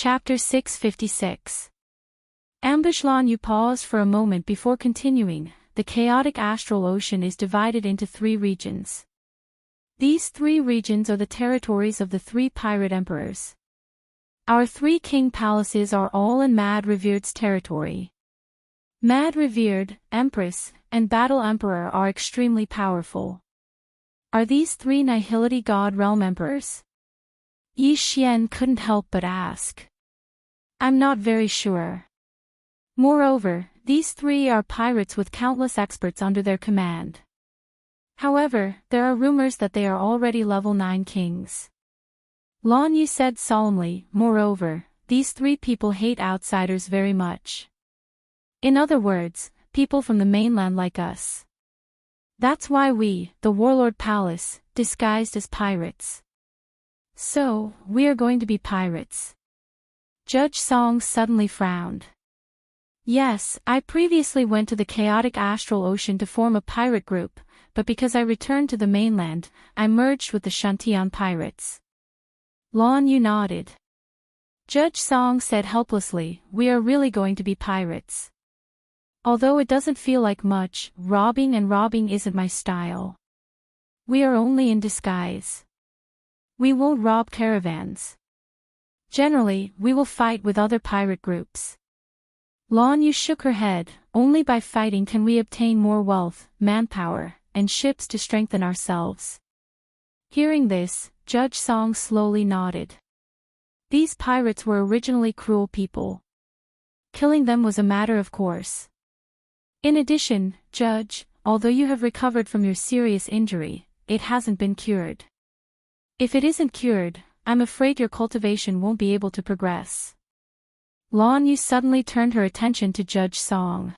Chapter 656. Ambush. Lan Yu paused for a moment before continuing. The chaotic astral ocean is divided into 3 regions. These 3 regions are the territories of the 3 pirate emperors. Our 3 king palaces are all in Mad Revered's territory. Mad Revered, Empress, and Battle Emperor are extremely powerful. Are these 3 Nihility God Realm Emperors? Yi Xian couldn't help but ask. I'm not very sure. Moreover, these 3 are pirates with countless experts under their command. However, there are rumors that they are already level 9 kings. Lan Yu said solemnly. Moreover, these 3 people hate outsiders very much. In other words, people from the mainland like us. That's why we, the Warlord Palace, disguised as pirates. So, we are going to be pirates. Judge Song suddenly frowned. Yes, I previously went to the chaotic astral ocean to form a pirate group, but because I returned to the mainland, I merged with the Shantian pirates. Lan Yu nodded. Judge Song said helplessly, we are really going to be pirates. Although it doesn't feel like much, robbing isn't my style. We are only in disguise. We won't rob caravans. Generally, we will fight with other pirate groups. Lan Yu shook her head. Only by fighting can we obtain more wealth, manpower, and ships to strengthen ourselves. Hearing this, Judge Song slowly nodded. These pirates were originally cruel people. Killing them was a matter of course. In addition, Judge, although you have recovered from your serious injury, it hasn't been cured. If it isn't cured, I'm afraid your cultivation won't be able to progress. Lan Yu suddenly turned her attention to Judge Song.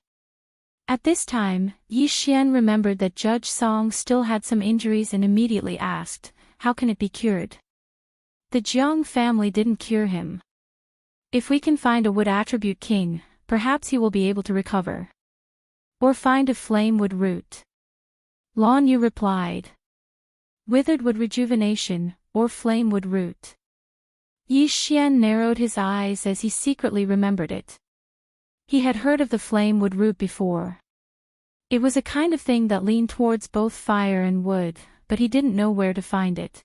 At this time, Yi Xian remembered that Judge Song still had some injuries and immediately asked, how can it be cured? The Jiang family didn't cure him. If we can find a wood attribute king, perhaps he will be able to recover. Or find a flame wood root. Lan Yu replied. Withered wood rejuvenation, or flame wood root. Yi Xian narrowed his eyes as he secretly remembered it. He had heard of the flame wood root before. It was a kind of thing that leaned towards both fire and wood, but he didn't know where to find it.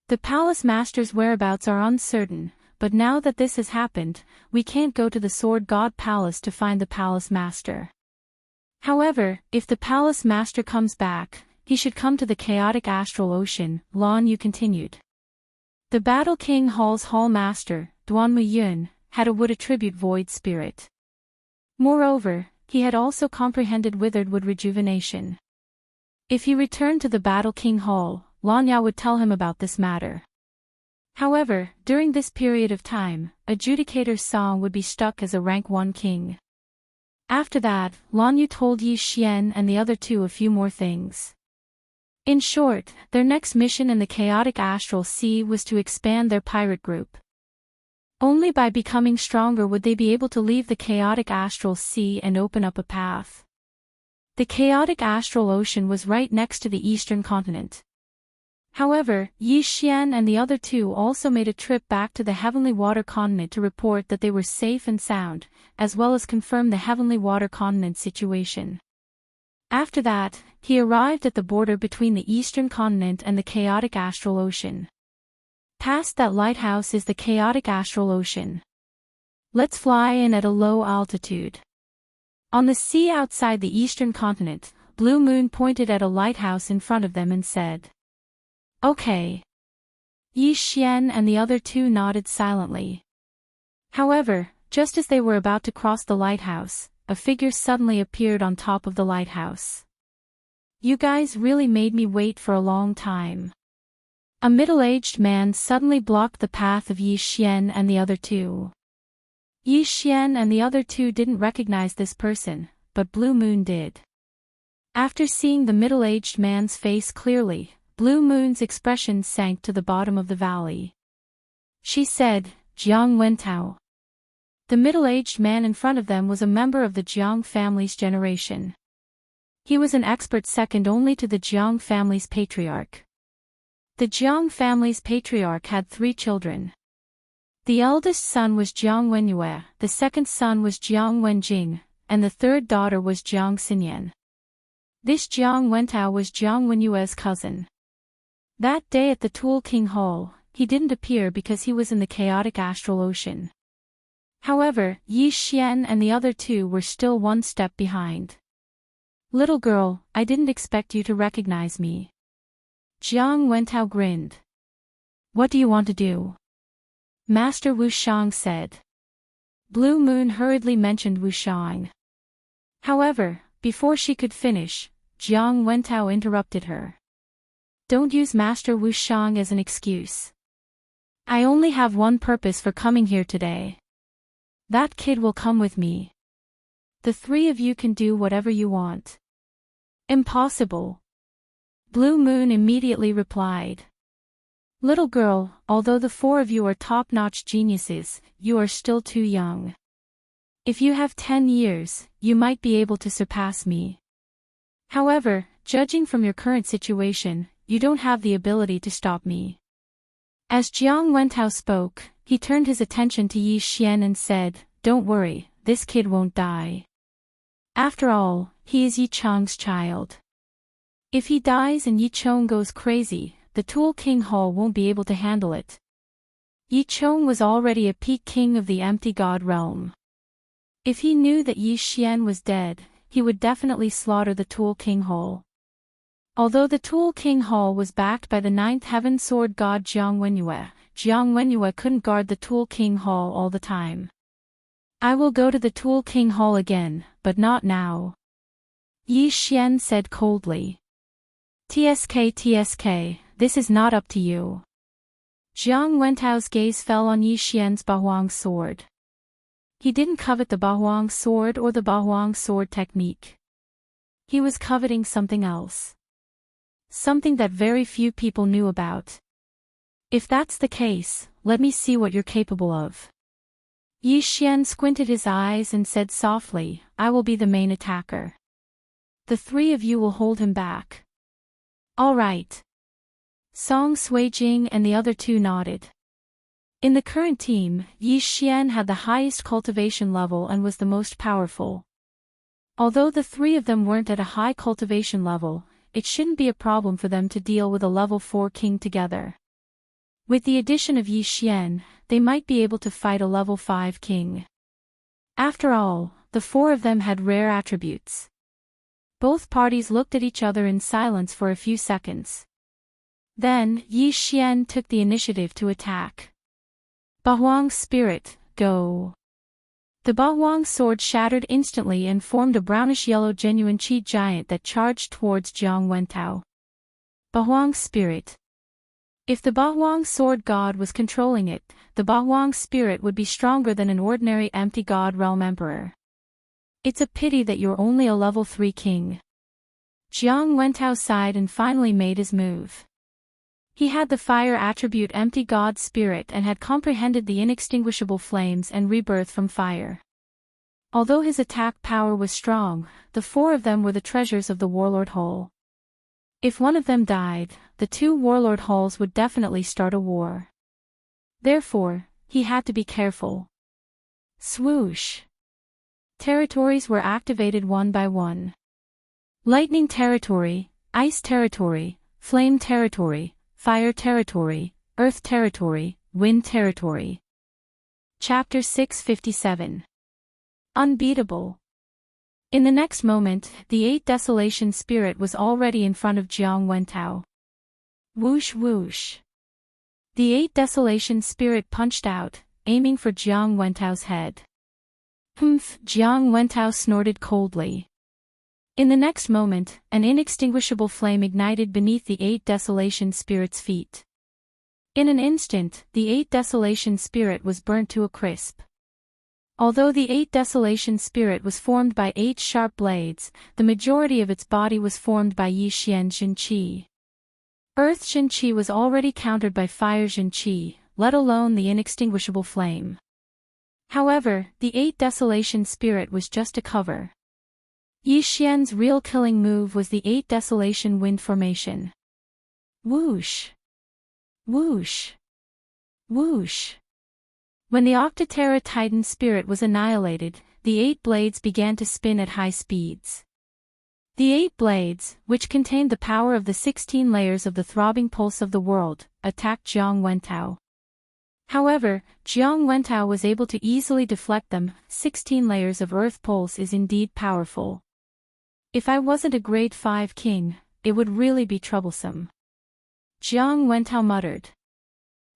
The palace master's whereabouts are uncertain, but now that this has happened, we can't go to the Sword God Palace to find the palace master. However, if the palace master comes back, he should come to the chaotic astral ocean, Lan Yu continued. The Battle King Hall's hall master, Duanmu Yun, had a wood attribute void spirit. Moreover, he had also comprehended withered wood rejuvenation. If he returned to the Battle King Hall, Lan Yu would tell him about this matter. However, during this period of time, Adjudicator Song would be stuck as a rank 1 king. After that, Lan Yu told Yi Xian and the other 2 a few more things. In short, their next mission in the chaotic astral sea was to expand their pirate group. Only by becoming stronger would they be able to leave the chaotic astral sea and open up a path. The chaotic astral ocean was right next to the eastern continent. However, Yi Xian and the other 2 also made a trip back to the Heavenly Water Continent to report that they were safe and sound, as well as confirm the Heavenly Water Continent situation. After that, he arrived at the border between the eastern continent and the chaotic astral ocean. Past that lighthouse is the chaotic astral ocean. Let's fly in at a low altitude. On the sea outside the eastern continent, Blue Moon pointed at a lighthouse in front of them and said, Okay. Yi Xian and the other 2 nodded silently. However, just as they were about to cross the lighthouse, a figure suddenly appeared on top of the lighthouse. You guys really made me wait for a long time. A middle-aged man suddenly blocked the path of Yi Xian and the other 2. Yi Xian and the other 2 didn't recognize this person, but Blue Moon did. After seeing the middle-aged man's face clearly, Blue Moon's expression sank to the bottom of the valley. She said, Jiang Wentao. The middle-aged man in front of them was a member of the Jiang family's generation. He was an expert second only to the Jiang family's patriarch. The Jiang family's patriarch had 3 children. The eldest son was Jiang Wenyue, the second son was Jiang Wenjing, and the third daughter was Jiang Xinyan. This Jiang Wentao was Jiang Wenyue's cousin. That day at the Tool King Hall, he didn't appear because he was in the chaotic astral ocean. However, Yi Xian and the other two were still one step behind. "Little girl, I didn't expect you to recognize me." Jiang Wentao grinned. "What do you want to do?" Master Wu Shang said. Blue Moon hurriedly mentioned Wu Shang. However, before she could finish, Jiang Wentao interrupted her. "Don't use Master Wu Shang as an excuse. I only have one purpose for coming here today. That kid will come with me. The three of you can do whatever you want." "Impossible." Blue Moon immediately replied. "Little girl, although the four of you are top-notch geniuses, you are still too young. If you have 10 years, you might be able to surpass me. However, judging from your current situation, you don't have the ability to stop me." As Jiang Wentao spoke, he turned his attention to Yi Xian and said, "Don't worry, this kid won't die. After all, he is Yi Chong's child. If he dies and Yi Chong goes crazy, the Tool King Hall won't be able to handle it." Yi Chong was already a peak king of the empty god realm. If he knew that Yi Xian was dead, he would definitely slaughter the Tool King Hall. Although the Tool King Hall was backed by the ninth heaven sword god Jiang Wenyue couldn't guard the Tool King Hall all the time. "I will go to the Tool King Hall again, but not now," Yi Xian said coldly. TSK, this is not up to you." Jiang Wentao's gaze fell on Yi Xian's Bahuang sword. He didn't covet the Bahuang sword or the Bahuang sword technique. He was coveting something else. Something that very few people knew about. "If that's the case, let me see what you're capable of." Yi Xian squinted his eyes and said softly, "I will be the main attacker. The three of you will hold him back." "All right." Song Suijing and the other two nodded. In the current team, Yi Xian had the highest cultivation level and was the most powerful. Although the three of them weren't at a high cultivation level, it shouldn't be a problem for them to deal with a level 4 king together. With the addition of Yi Xian, they might be able to fight a level 5 king. After all, the four of them had rare attributes. Both parties looked at each other in silence for a few seconds. Then, Yi Xian took the initiative to attack. Bahuang Spirit, go. The Bahuang sword shattered instantly and formed a brownish-yellow genuine Qi giant that charged towards Jiang Wentao. Bahuang Spirit. If the Bahuang sword god was controlling it, the Bahuang spirit would be stronger than an ordinary empty god realm emperor. It's a pity that you're only a level 3 king. Jiang Wentao sighed and finally made his move. He had the fire attribute empty god spirit and had comprehended the inextinguishable flames and rebirth from fire. Although his attack power was strong, the four of them were the treasures of the Warlord Hall. If one of them died, the two Warlord Halls would definitely start a war. Therefore, he had to be careful. Swoosh. Territories were activated one by one. Lightning territory, ice territory, flame territory, fire territory, earth territory, wind territory. Chapter 657. Unbeatable. In the next moment, the 8 Desolation Spirit was already in front of Jiang Wentao. Whoosh whoosh. The 8 Desolation Spirit punched out, aiming for Jiang Wentao's head. Humph! Jiang Wentao snorted coldly. In the next moment, an inextinguishable flame ignited beneath the 8 Desolation Spirit's feet. In an instant, the 8 Desolation Spirit was burnt to a crisp. Although the 8 Desolation Spirit was formed by 8 sharp blades, the majority of its body was formed by Yi Xian Jin Qi. Earth Jin Qi was already countered by Fire Jin Qi, let alone the inextinguishable flame. However, the 8 Desolation Spirit was just a cover. Yi Xian's real killing move was the 8 Desolation Wind Formation. Whoosh! Whoosh! Whoosh! When the Octotera Titan spirit was annihilated, the 8 blades began to spin at high speeds. The 8 blades, which contained the power of the 16 layers of the throbbing pulse of the world, attacked Jiang Wentao. However, Jiang Wentao was able to easily deflect them. 16 layers of earth pulse is indeed powerful. If I wasn't a grade 5 king, it would really be troublesome. Jiang Wentao muttered.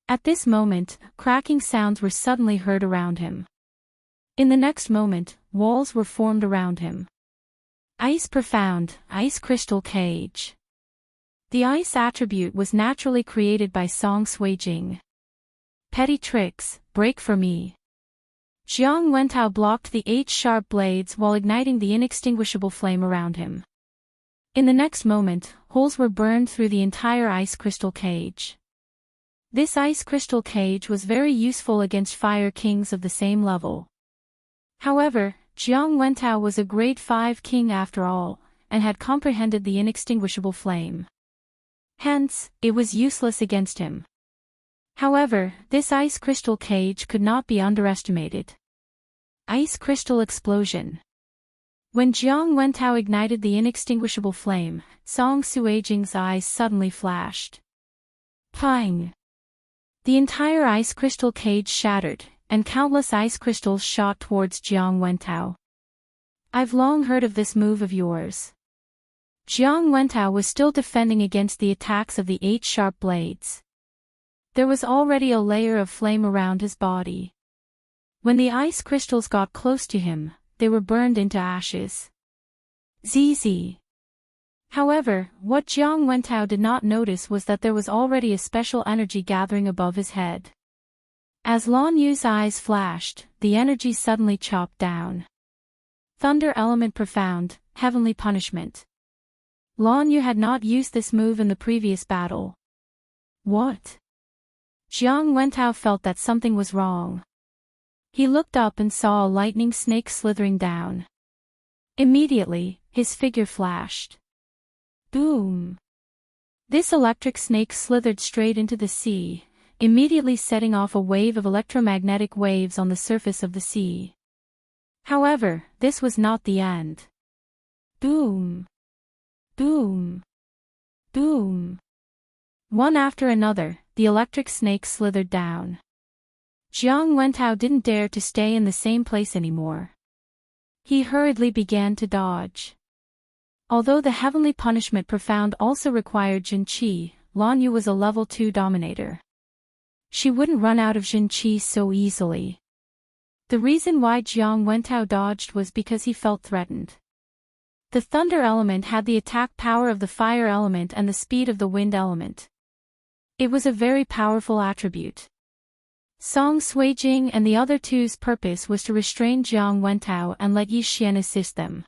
At this moment, cracking sounds were suddenly heard around him. In the next moment, walls were formed around him. Ice profound, ice crystal cage. The ice attribute was naturally created by Song Suijing. Petty tricks, break for me. Jiang Wentao blocked the 8 sharp blades while igniting the inextinguishable flame around him. In the next moment, holes were burned through the entire ice crystal cage. This ice crystal cage was very useful against fire kings of the same level. However, Jiang Wentao was a grade 5 king after all, and had comprehended the inextinguishable flame. Hence, it was useless against him. However, this ice crystal cage could not be underestimated. Ice crystal explosion. When Jiang Wentao ignited the inextinguishable flame, Song Suijing's eyes suddenly flashed. Pang! The entire ice crystal cage shattered, and countless ice crystals shot towards Jiang Wentao. I've long heard of this move of yours. Jiang Wentao was still defending against the attacks of the 8 sharp blades. There was already a layer of flame around his body. When the ice crystals got close to him, they were burned into ashes. ZZ. However, what Jiang Wentao did not notice was that there was already a special energy gathering above his head. As Lan Yu's eyes flashed, the energy suddenly chopped down. Thunder element profound, heavenly punishment. Lan Yu had not used this move in the previous battle. What? Jiang Wentao felt that something was wrong. He looked up and saw a lightning snake slithering down. Immediately, his figure flashed. Boom! This electric snake slithered straight into the sea, immediately setting off a wave of electromagnetic waves on the surface of the sea. However, this was not the end. Boom! Boom! Boom! One after another, the electric snakes slithered down. Jiang Wentao didn't dare to stay in the same place anymore. He hurriedly began to dodge. Although the heavenly punishment profound also required Jin Qi, Lan Yu was a level 2 dominator. She wouldn't run out of Jin Qi so easily. The reason why Jiang Wentao dodged was because he felt threatened. The thunder element had the attack power of the fire element and the speed of the wind element. It was a very powerful attribute. Song Suijing and the other two's purpose was to restrain Jiang Wentao and let Yi Xian assist them.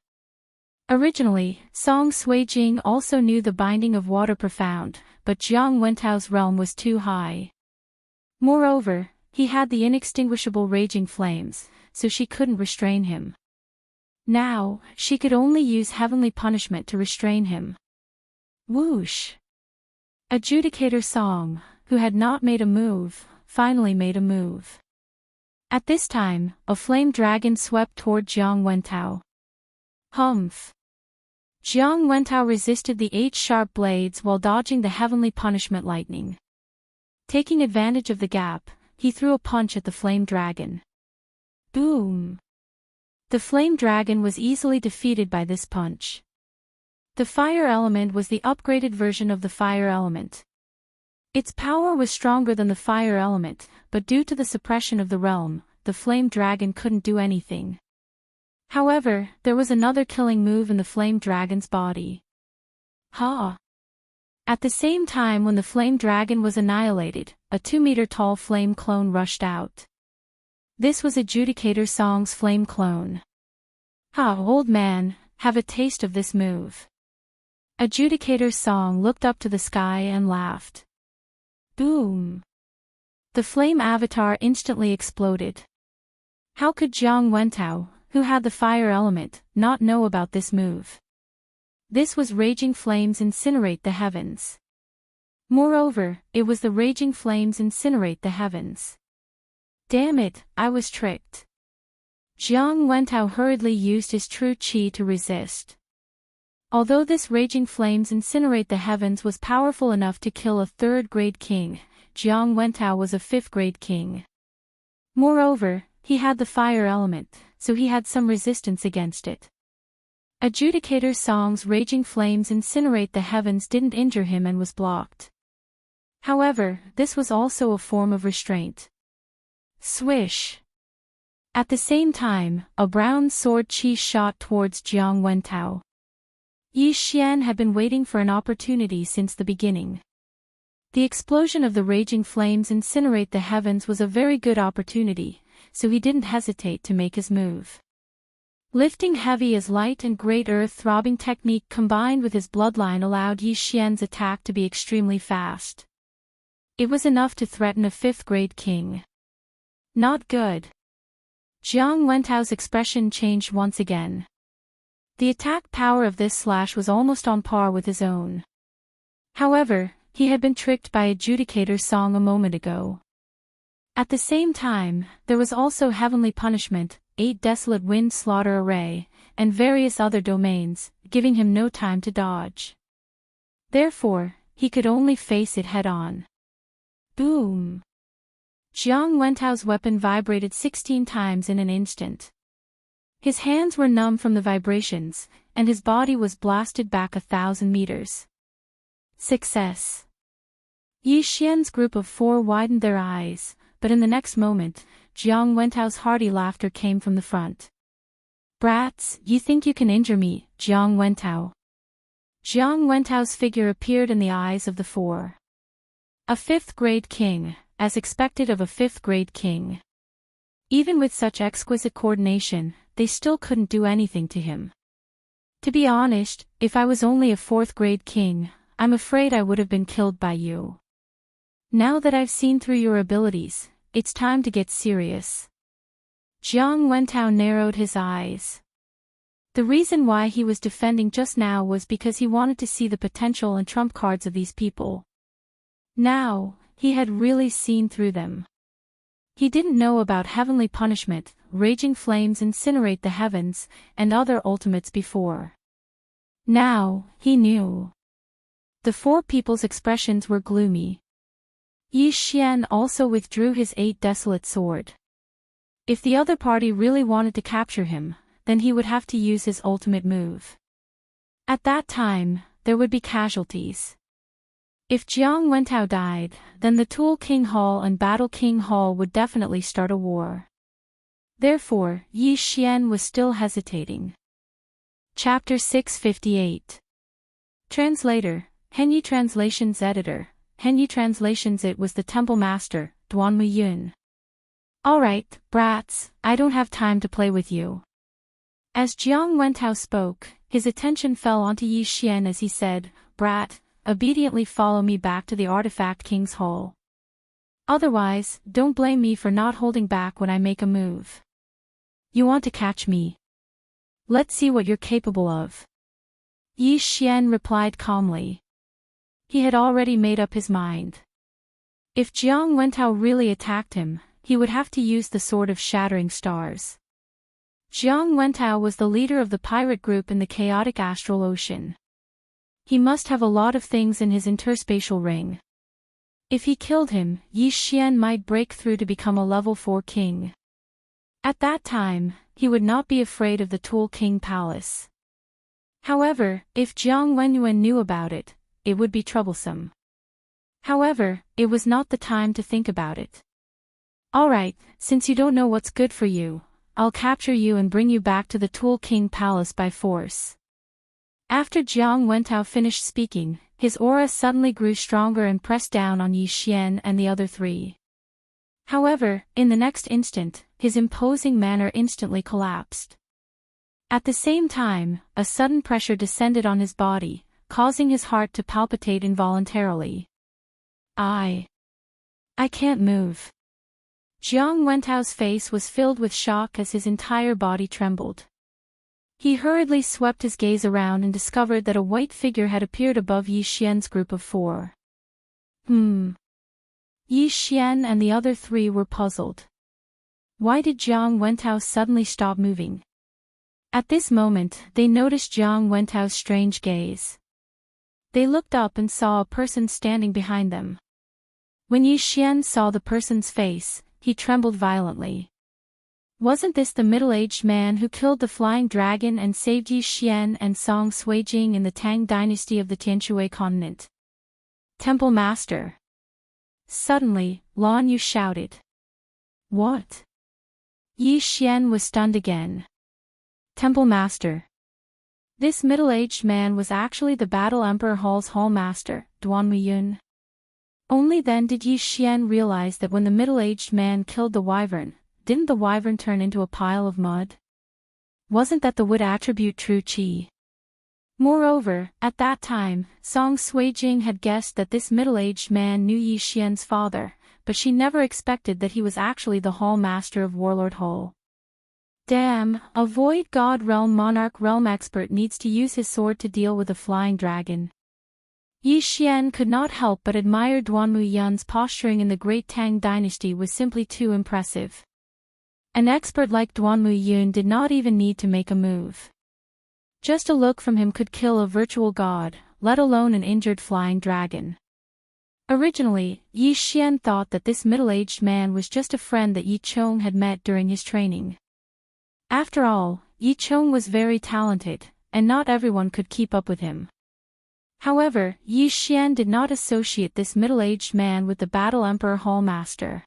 Originally, Song Suijing also knew the binding of water profound, but Jiang Wentao's realm was too high. Moreover, he had the inextinguishable raging flames, so she couldn't restrain him. Now, she could only use heavenly punishment to restrain him. Whoosh! Adjudicator Song, who had not made a move, finally made a move. At this time, a flame dragon swept toward Jiang Wentao. Humph! Jiang Wentao resisted the 8 sharp blades while dodging the heavenly punishment lightning. Taking advantage of the gap, he threw a punch at the flame dragon. Boom! The flame dragon was easily defeated by this punch. The fire element was the upgraded version of the fire element. Its power was stronger than the fire element, but due to the suppression of the realm, the flame dragon couldn't do anything. However, there was another killing move in the flame dragon's body. Ha! At the same time when the flame dragon was annihilated, a 2-meter-tall flame clone rushed out. This was Adjudicator Song's flame clone. Ha, old man, have a taste of this move. Adjudicator Song looked up to the sky and laughed. Boom! The flame avatar instantly exploded. How could Jiang Wentao, who had the fire element, not know about this move? This was raging flames incinerate the heavens. Moreover, it was the raging flames incinerate the heavens. Damn it, I was tricked. Jiang Wentao hurriedly used his true qi to resist. Although this raging flames incinerate the heavens was powerful enough to kill a third-grade king, Jiang Wentao was a fifth-grade king. Moreover, he had the fire element, so he had some resistance against it. Adjudicator Song's raging flames incinerate the heavens didn't injure him and was blocked. However, this was also a form of restraint. Swish. At the same time, a brown sword qi shot towards Jiang Wentao. Yi Xian had been waiting for an opportunity since the beginning. The explosion of the raging flames incinerate the heavens was a very good opportunity, so he didn't hesitate to make his move. Lifting heavy as light and great earth-throbbing technique combined with his bloodline allowed Yi Xian's attack to be extremely fast. It was enough to threaten a fifth-grade king. Not good. Jiang Wentao's expression changed once again. The attack power of this slash was almost on par with his own. However, he had been tricked by Adjudicator Song a moment ago. At the same time, there was also Heavenly Punishment, 8 Desolate Wind Slaughter Array, and various other domains, giving him no time to dodge. Therefore, he could only face it head-on. Boom! Jiang Wentao's weapon vibrated 16 times in an instant. His hands were numb from the vibrations, and his body was blasted back 1,000 meters. Success! Yi Xian's group of 4 widened their eyes, but in the next moment, Jiang Wentao's hearty laughter came from the front. Brats, you think you can injure me, Jiang Wentao? Jiang Wentao's figure appeared in the eyes of the 4. A fifth-grade king, as expected of a fifth-grade king. Even with such exquisite coordination, they still couldn't do anything to him. To be honest, if I was only a fourth-grade king, I'm afraid I would have been killed by you. Now that I've seen through your abilities, it's time to get serious. Jiang Wentao narrowed his eyes. The reason why he was defending just now was because he wanted to see the potential and trump cards of these people. Now, he had really seen through them. He didn't know about Heavenly Punishment, Raging Flames Incinerate the Heavens, and other ultimates before. Now, he knew. The 4 people's expressions were gloomy. Yi Xian also withdrew his 8 Desolate Sword. If the other party really wanted to capture him, then he would have to use his ultimate move. At that time, there would be casualties. If Jiang Wentao died, then the Tool King Hall and Battle King Hall would definitely start a war. Therefore, Yi Xian was still hesitating. Chapter 658. Translator, Henyi Translations Editor, Henyi Translations. It was the Temple Master, Duanmu Yun. Alright, brats, I don't have time to play with you. As Jiang Wentao spoke, his attention fell onto Yi Xian as he said, Brat, obediently follow me back to the Artifact King's Hall. Otherwise, don't blame me for not holding back when I make a move. You want to catch me? Let's see what you're capable of. Yi Xian replied calmly. He had already made up his mind. If Jiang Wentao really attacked him, he would have to use the Sword of Shattering Stars. Jiang Wentao was the leader of the pirate group in the chaotic astral ocean. He must have a lot of things in his interspatial ring. If he killed him, Yi Xian might break through to become a level 4 king. At that time, he would not be afraid of the Tool King Palace. However, if Jiang Wenyuan knew about it, it would be troublesome. However, it was not the time to think about it. Alright, since you don't know what's good for you, I'll capture you and bring you back to the Tool King Palace by force. After Jiang Wentao finished speaking, his aura suddenly grew stronger and pressed down on Yi Xian and the other 3. However, in the next instant, his imposing manner instantly collapsed. At the same time, a sudden pressure descended on his body, causing his heart to palpitate involuntarily. I can't move. Jiang Wentao's face was filled with shock as his entire body trembled. He hurriedly swept his gaze around and discovered that a white figure had appeared above Yi Xian's group of 4. Yi Xian and the other 3 were puzzled. Why did Jiang Wentao suddenly stop moving? At this moment, they noticed Jiang Wentao's strange gaze. They looked up and saw a person standing behind them. When Yi Xian saw the person's face, he trembled violently. Wasn't this the middle-aged man who killed the flying dragon and saved Yi Xian and Song Suijing in the Tang dynasty of the Tianshui continent? Temple Master. Suddenly, Lan Yu shouted. What? Yi Xian was stunned again. Temple Master. This middle-aged man was actually the Battle Emperor Hall's Hall Master, Duan Muyun. Only then did Yi Xian realize that when the middle-aged man killed the wyvern, didn't the wyvern turn into a pile of mud? Wasn't that the wood attribute true qi? Moreover, at that time, Song Suijing had guessed that this middle-aged man knew Yi Xian's father, but she never expected that he was actually the Hall Master of Warlord Hall. Damn, a Void God Realm Monarch Realm expert needs to use his sword to deal with a flying dragon. Yi Xian could not help but admire Duan Muyun's posturing in the Great Tang Dynasty was simply too impressive. An expert like Duan Muyun did not even need to make a move. Just a look from him could kill a virtual god, let alone an injured flying dragon. Originally, Yi Xian thought that this middle-aged man was just a friend that Yi Chong had met during his training. After all, Yi Chong was very talented, and not everyone could keep up with him. However, Yi Xian did not associate this middle-aged man with the Battle Emperor Hall Master.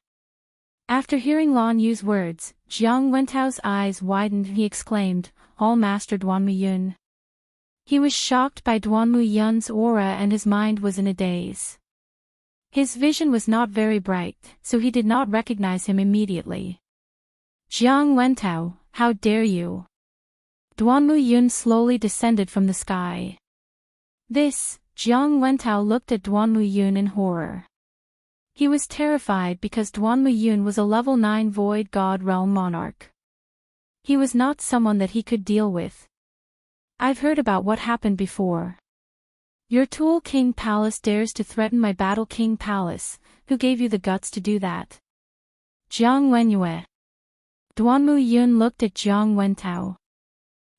After hearing Lan Yu's words, Jiang Wentao's eyes widened and he exclaimed, Hall Master Duan Muyun. He was shocked by Duan Muyun's aura and his mind was in a daze. His vision was not very bright, so he did not recognize him immediately. Jiang Wentao, how dare you? Duan Muyun slowly descended from the sky. Jiang Wentao looked at Duan Muyun in horror. He was terrified because Duan Muyun was a level 9 Void God Realm Monarch. He was not someone that he could deal with. I've heard about what happened before. Your tool King Palace dares to threaten my Battle King Palace, who gave you the guts to do that? Jiang Wenyue. Duan Muyun looked at Jiang Wentao.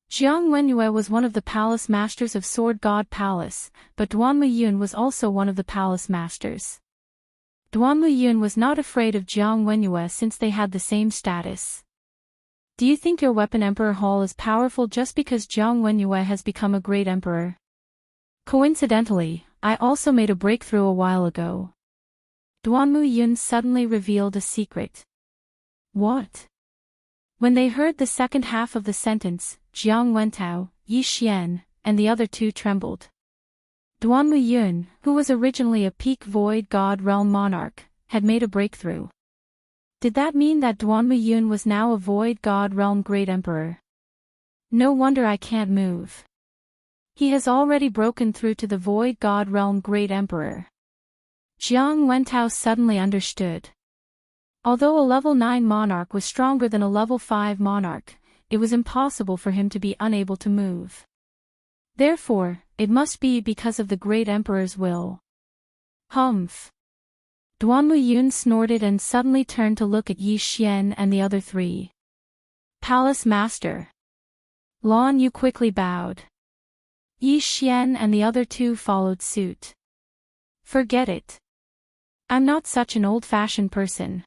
Jiang Wenyue was one of the palace masters of Sword God Palace, but Duan Muyun was also one of the palace masters. Duan Muyun was not afraid of Jiang Wenyue since they had the same status. Do you think your weapon Emperor Hall is powerful just because Jiang Wenyue has become a great emperor? Coincidentally, I also made a breakthrough a while ago. Duan Muyun suddenly revealed a secret. What? When they heard the second half of the sentence, Jiang Wentao, Yi Xian, and the other two trembled. Duan Muyun, who was originally a peak Void God Realm Monarch, had made a breakthrough. Did that mean that Duan Muyun was now a Void God Realm Great Emperor? No wonder I can't move. He has already broken through to the Void God Realm Great Emperor. Jiang Wentao suddenly understood. Although a level 9 monarch was stronger than a level 5 monarch, it was impossible for him to be unable to move. Therefore, it must be because of the great emperor's will. Humph. Duan Muyun snorted and suddenly turned to look at Yi Xian and the other three. Palace Master. Lan Yu quickly bowed. Yi Xian and the other two followed suit. Forget it. I'm not such an old-fashioned person.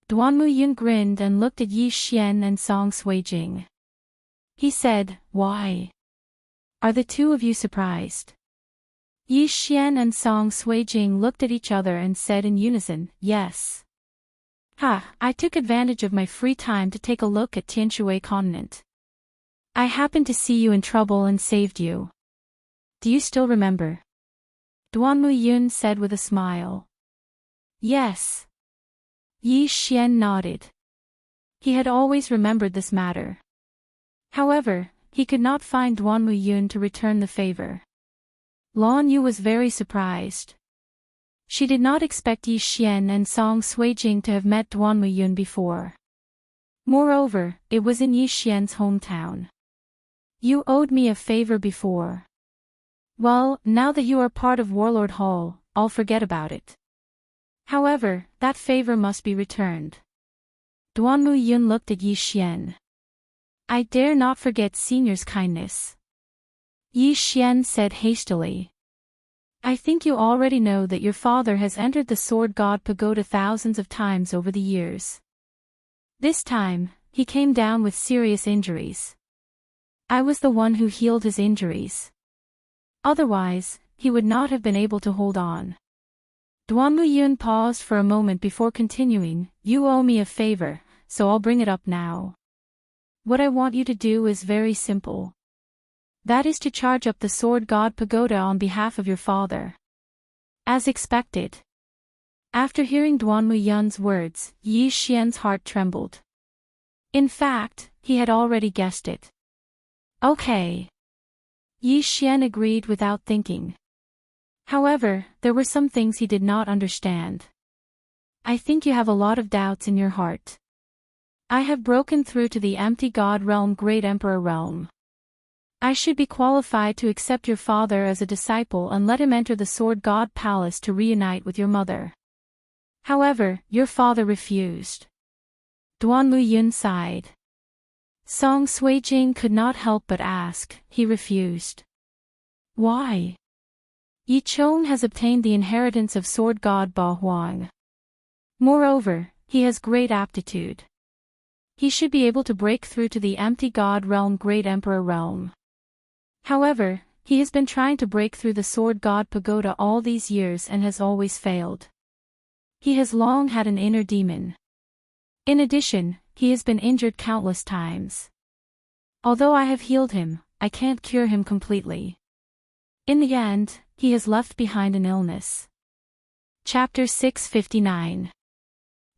Duan Muyun grinned and looked at Yi Xian and Song Suijing. He said, Why? Are the two of you surprised? Yi Xian and Song Suijing looked at each other and said in unison, Yes. I took advantage of my free time to take a look at Tianshui continent. I happened to see you in trouble and saved you. Do you still remember? Duan Muyun said with a smile. Yes. Yi Xian nodded. He had always remembered this matter. However, he could not find Duan Muyun to return the favor. Lan Yu was very surprised. She did not expect Yi Xian and Song Suijing to have met Duan Muyun before. Moreover, it was in Yi Xian's hometown. You owed me a favor before. Well, now that you are part of Warlord Hall, I'll forget about it. However, that favor must be returned. Duanmu Yun looked at Yi Xian. I dare not forget Senior's kindness. Yi Xian said hastily. I think you already know that your father has entered the Sword God Pagoda thousands of times over the years. This time, he came down with serious injuries. I was the one who healed his injuries. Otherwise, he would not have been able to hold on. Duanmu Yun paused for a moment before continuing, You owe me a favor, so I'll bring it up now. What I want you to do is very simple. That is to charge up the Sword God Pagoda on behalf of your father. As expected. After hearing Duanmu Yun's words, Yi Xian's heart trembled. In fact, he had already guessed it. Okay. Yi Xian agreed without thinking. However, there were some things he did not understand. I think you have a lot of doubts in your heart. I have broken through to the empty God realm, Great Emperor realm. I should be qualified to accept your father as a disciple and let him enter the Sword God Palace to reunite with your mother. However, your father refused. Duanmu Yun sighed. Song Suijing could not help but ask, he refused. Why? Yi Chong has obtained the inheritance of Sword God Ba Huang. Moreover, he has great aptitude. He should be able to break through to the empty God realm, Great Emperor realm. However, he has been trying to break through the Sword God Pagoda all these years and has always failed. He has long had an inner demon. In addition, he has been injured countless times. Although I have healed him, I can't cure him completely. In the end, he has left behind an illness. Chapter 659.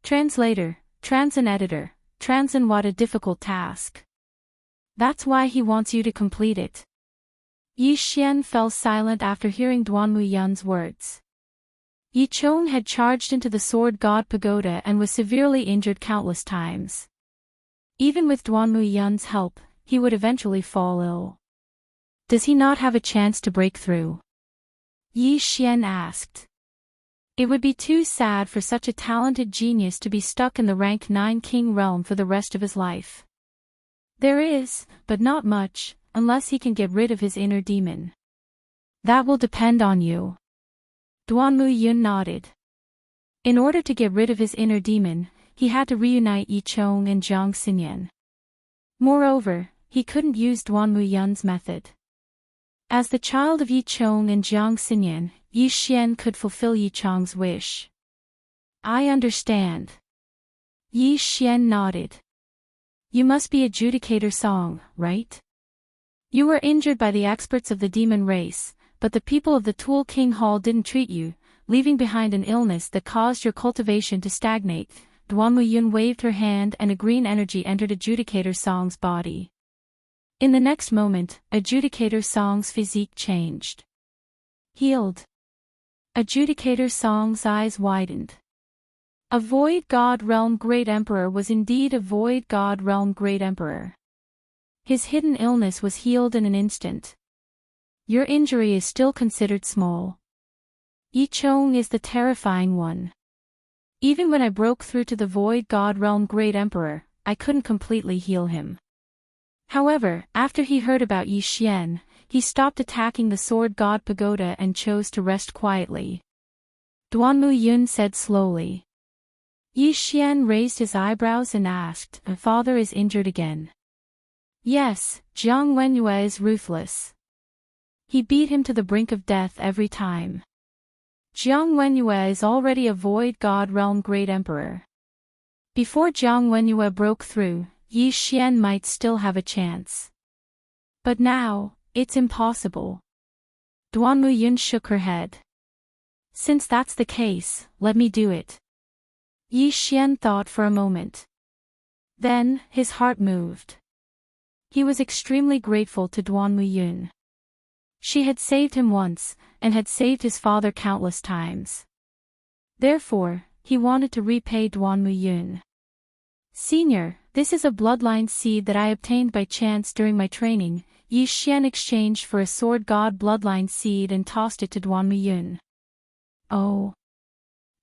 Translator, Transin Editor, Transin. What a difficult task. That's why he wants you to complete it. Yi Xian fell silent after hearing Duanmu Yun's words. Yi Chong had charged into the Sword God Pagoda and was severely injured countless times. Even with Duanmu Yun's help, he would eventually fall ill. Does he not have a chance to break through? Yi Xian asked. It would be too sad for such a talented genius to be stuck in the rank 9 king realm for the rest of his life. There is, but not much, unless he can get rid of his inner demon. That will depend on you. Duanmu Yun nodded. In order to get rid of his inner demon, he had to reunite Yi Chong and Jiang Xinyan. Moreover, he couldn't use Duanmu Yun's method. As the child of Yi Chong and Jiang Xinyan, Yi Xian could fulfill Yi Chong's wish. I understand. Yi Xian nodded. You must be Adjudicator Song, right? You were injured by the experts of the demon race, but the people of the Tool King Hall didn't treat you, leaving behind an illness that caused your cultivation to stagnate. Duanmu Yun waved her hand and a green energy entered Adjudicator Song's body. In the next moment, Adjudicator Song's physique changed. Healed. Adjudicator Song's eyes widened. A Void God Realm Great Emperor was indeed a Void God Realm Great Emperor. His hidden illness was healed in an instant. Your injury is still considered small. Yi Chong is the terrifying one. Even when I broke through to the Void God Realm Great Emperor, I couldn't completely heal him. However, after he heard about Yi Xian, he stopped attacking the Sword God Pagoda and chose to rest quietly. Duanmu Yun said slowly. Yi Xian raised his eyebrows and asked, "My father is injured again?" Yes, Jiang Wenyue is ruthless. He beat him to the brink of death every time. Jiang Wenyue is already a Void God Realm Great Emperor. Before Jiang Wenyue broke through, Yi Xian might still have a chance. But now, it's impossible. Duanmu Yun shook her head. Since that's the case, let me do it. Yi Xian thought for a moment. Then, his heart moved. He was extremely grateful to Duanmu Yun. She had saved him once, and had saved his father countless times. Therefore, he wanted to repay Duanmu Yun. Senior, this is a bloodline seed that I obtained by chance during my training. Yi Xian exchanged for a Sword God bloodline seed and tossed it to Duanmu Yun. Oh.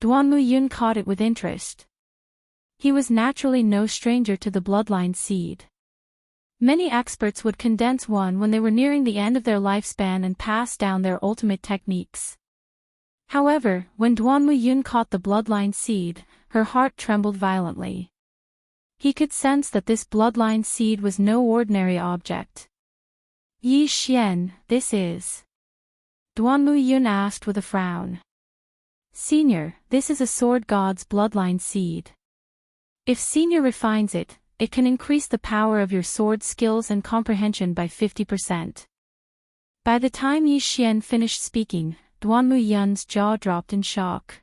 Duanmu Yun caught it with interest. He was naturally no stranger to the bloodline seed. Many experts would condense one when they were nearing the end of their lifespan and pass down their ultimate techniques. However, when Duanmu Yun caught the bloodline seed, her heart trembled violently. He could sense that this bloodline seed was no ordinary object. Yi Xian, this is? Duanmu Yun asked with a frown. Senior, this is a sword god's bloodline seed. If Senior refines it, it can increase the power of your sword skills and comprehension by 50%. By the time Yi Xian finished speaking, Duanmu Yun's jaw dropped in shock.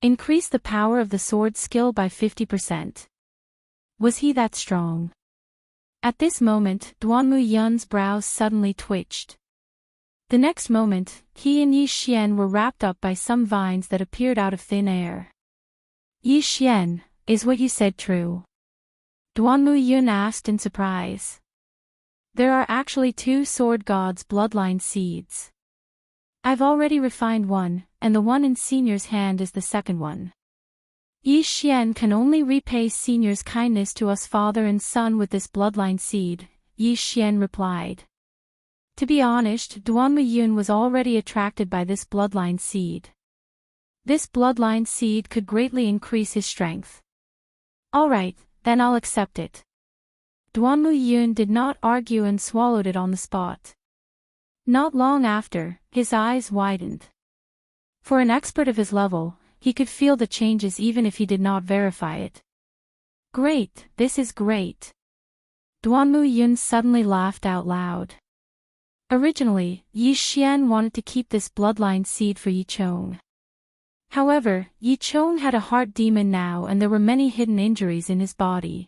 Increase the power of the sword skill by 50%. Was he that strong? At this moment, Duanmu Yun's brows suddenly twitched. The next moment, he and Yi Xian were wrapped up by some vines that appeared out of thin air. Yi Xian, is what you said true? Duanmu Yun asked in surprise. There are actually 2 sword gods' bloodline seeds. I've already refined one, and the one in Senior's hand is the second one. Yi Xian can only repay Senior's kindness to us father and son with this bloodline seed, Yi Xian replied. To be honest, Duanmu Yun was already attracted by this bloodline seed. This bloodline seed could greatly increase his strength. Alright, then I'll accept it. Duanmu Yun did not argue and swallowed it on the spot. Not long after, his eyes widened. For an expert of his level, he could feel the changes even if he did not verify it. Great, this is great. Duanmu Yun suddenly laughed out loud. Originally, Yi Xian wanted to keep this bloodline seed for Yi Chong. However, Yi Chong had a heart demon now and there were many hidden injuries in his body.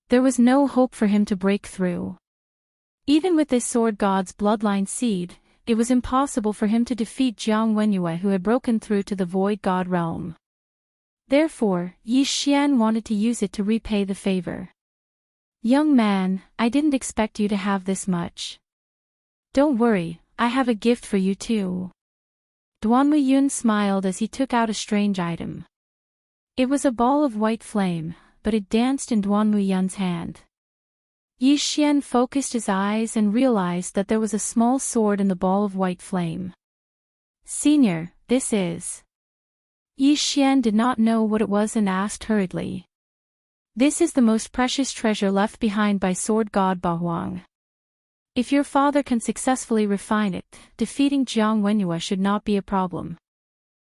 There was no hope for him to break through. Even with this sword god's bloodline seed, it was impossible for him to defeat Jiang Wenyue who had broken through to the void god realm. Therefore, Yi Xian wanted to use it to repay the favor. Young man, I didn't expect you to have this much. Don't worry, I have a gift for you too. Duanmu Yun smiled as he took out a strange item. It was a ball of white flame, but it danced in Duanmu Yun's hand. Yi Xian focused his eyes and realized that there was a small sword in the ball of white flame. Senior, this is? Yi Xian did not know what it was and asked hurriedly. This is the most precious treasure left behind by sword god Ba Huang. If your father can successfully refine it, defeating Jiang Wenyue should not be a problem.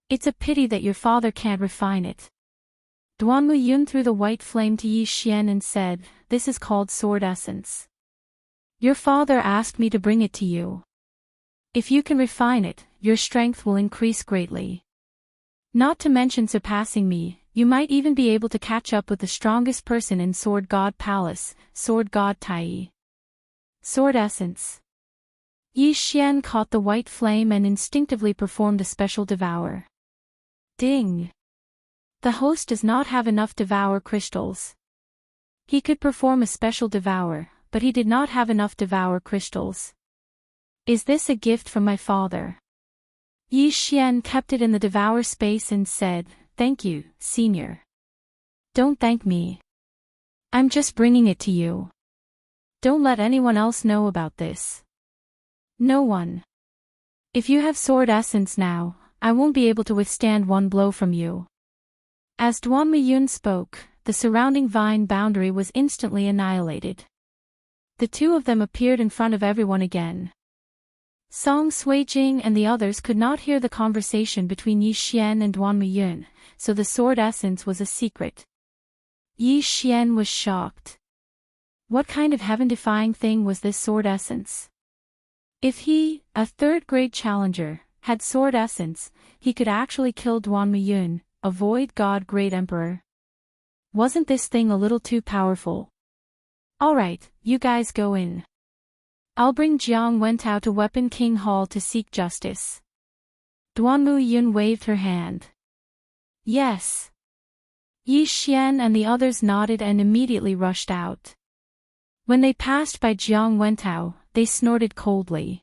It's a pity that your father can't refine it. Duanmu Yun threw the white flame to Yi Xian and said, this is called sword essence. Your father asked me to bring it to you. If you can refine it, your strength will increase greatly. Not to mention surpassing me, you might even be able to catch up with the strongest person in Sword God Palace, Sword God Tai. Sword essence. Yi Xian caught the white flame and instinctively performed a special devour. Ding! The host does not have enough devour crystals. He could perform a special devour, but he did not have enough devour crystals. Is this a gift from my father? Yi Xian kept it in the devour space and said, thank you, senior. Don't thank me. I'm just bringing it to you. Don't let anyone else know about this. No one. If you have sword essence now, I won't be able to withstand one blow from you. As Duanmu Yun spoke, the surrounding vine boundary was instantly annihilated. The two of them appeared in front of everyone again. Song Suijing and the others could not hear the conversation between Yi Xian and Duanmu Yun, so the sword essence was a secret. Yi Xian was shocked. What kind of heaven-defying thing was this sword essence? If he, a third-grade challenger, had sword essence, he could actually kill Duanmu Yun, a void god great emperor. Wasn't this thing a little too powerful? Alright, you guys go in. I'll bring Jiang Wentao to Weapon King Hall to seek justice. Duanmu Yun waved her hand. Yes. Yi Xian and the others nodded and immediately rushed out. When they passed by Jiang Wentao, they snorted coldly.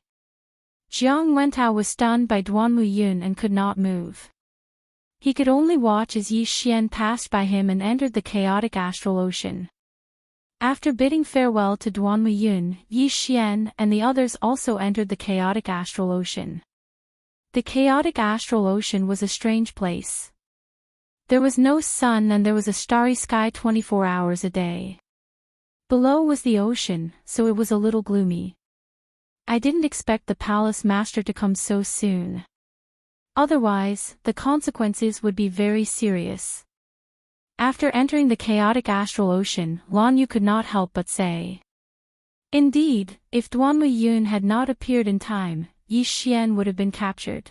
Jiang Wentao was stunned by Duanmu Yun and could not move. He could only watch as Yi Xian passed by him and entered the chaotic astral ocean. After bidding farewell to Duanmu Yun, Yi Xian and the others also entered the chaotic astral ocean. The chaotic astral ocean was a strange place. There was no sun and there was a starry sky 24 hours a day. Below was the ocean, so it was a little gloomy. I didn't expect the palace master to come so soon. Otherwise, the consequences would be very serious. After entering the chaotic astral ocean, Lan Yu could not help but say. Indeed, if Duanmu Yun had not appeared in time, Yi Xian would have been captured.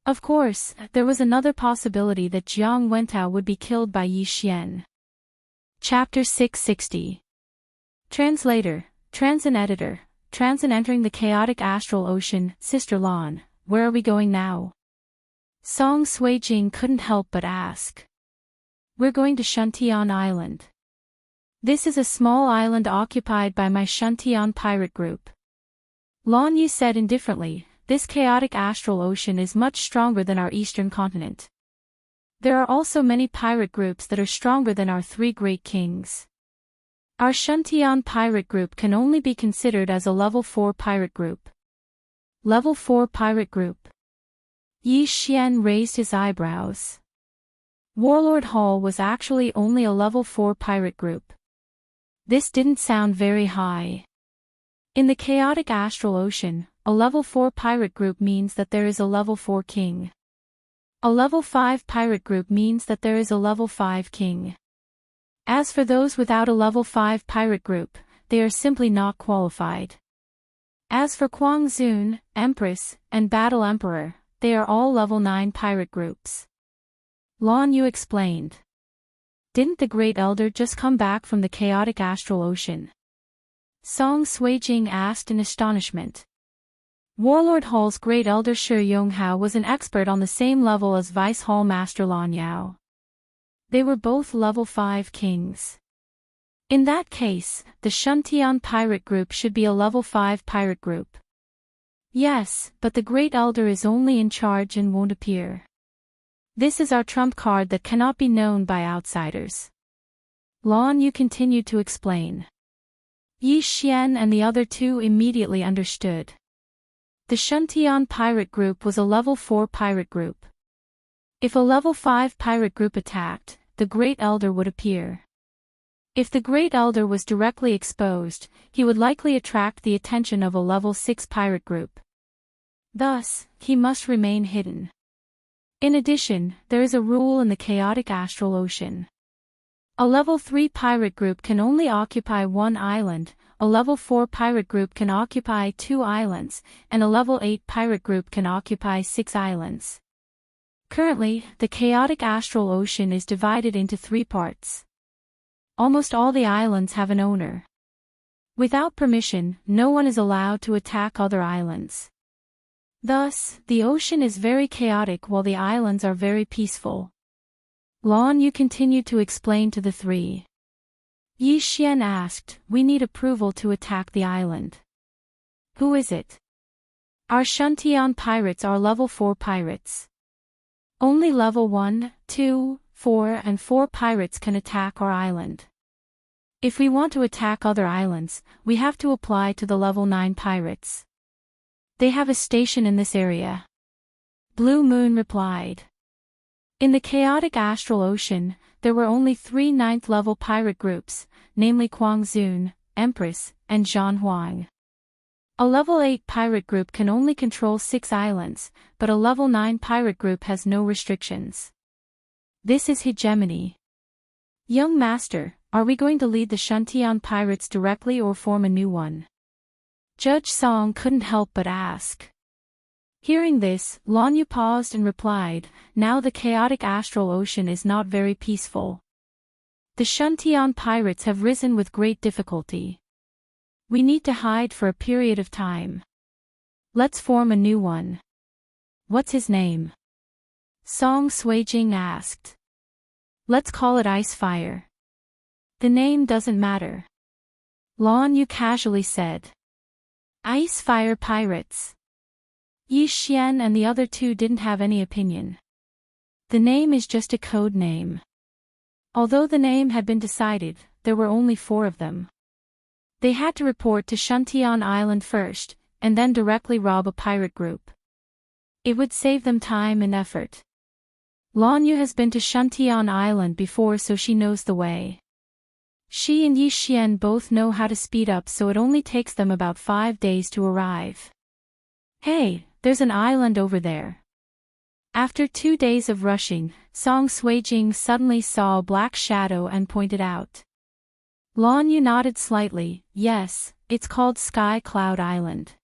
Of course, there was another possibility that Jiang Wentao would be killed by Yi Xian. Chapter 660. Translator, Transin Editor, Transin entering the chaotic astral ocean. Sister Lan, where are we going now? Song Suijing couldn't help but ask. We're going to Shuntian Island. This is a small island occupied by my Shuntian pirate group. Lan Yu said indifferently, this chaotic astral ocean is much stronger than our eastern continent. There are also many pirate groups that are stronger than our three great kings. Our Shuntian pirate group can only be considered as a level 4 pirate group. Level 4 pirate group. Yi Xian raised his eyebrows. Warlord Hall was actually only a level 4 pirate group. This didn't sound very high. In the chaotic astral ocean, a level 4 pirate group means that there is a level 4 king. A level 5 pirate group means that there is a level 5 king. As for those without a level 5 pirate group, they are simply not qualified. As for Kuang Zun, Empress, and Battle Emperor, they are all level 9 pirate groups. Lan Yu explained. Didn't the Great Elder just come back from the chaotic astral ocean? Song Suijing asked in astonishment. Warlord Hall's Great Elder Shi Yonghao was an expert on the same level as Vice Hall Master Lan Yao. They were both level 5 kings. In that case, the Shuntian pirate group should be a level 5 pirate group. Yes, but the Great Elder is only in charge and won't appear. This is our trump card that cannot be known by outsiders. Lan Yu continued to explain. Yi Xian and the other two immediately understood. The Shuntian pirate group was a level 4 pirate group. If a level 5 pirate group attacked, the Great Elder would appear. If the Great Elder was directly exposed, he would likely attract the attention of a level 6 pirate group. Thus, he must remain hidden. In addition, there is a rule in the chaotic astral ocean. A level 3 pirate group can only occupy one island, a level 4 pirate group can occupy 2 islands, and a level 8 pirate group can occupy 6 islands. Currently, the chaotic astral ocean is divided into 3 parts. Almost all the islands have an owner. Without permission, no one is allowed to attack other islands. Thus, the ocean is very chaotic while the islands are very peaceful. Lan Yu continued to explain to the 3. Yi Xian asked, we need approval to attack the island. Who is it? Our Shuntian pirates are level 4 pirates. Only level 1, 2, 4 and 4 pirates can attack our island. If we want to attack other islands, we have to apply to the level 9 pirates. They have a station in this area. Blue Moon replied. In the chaotic astral ocean, there were only 3 9th level pirate groups, namely Kuang Zun, Empress, and Zhan Huang. A level 8 pirate group can only control 6 islands, but a level 9 pirate group has no restrictions. This is hegemony. Young Master, are we going to lead the Shuntian pirates directly or form a new one? Judge Song couldn't help but ask. Hearing this, Lan Yu paused and replied, now the chaotic astral ocean is not very peaceful. The Shuntian pirates have risen with great difficulty. We need to hide for a period of time. Let's form a new one. What's his name? Song Suijing asked. Let's call it Ice Fire. The name doesn't matter. Lan Yu casually said. Ice Fire Pirates. Yi Xian and the other 2 didn't have any opinion. The name is just a code name. Although the name had been decided, there were only 4 of them. They had to report to Shuntian Island first, and then directly rob a pirate group. It would save them time and effort. Lan Yu has been to Shuntian Island before, so she knows the way. She and Yi Xian both know how to speed up, so it only takes them about 5 days to arrive. Hey, there's an island over there. After 2 days of rushing, Song Suijing suddenly saw a black shadow and pointed out. Lan Yu nodded slightly. Yes, it's called Sky Cloud Island.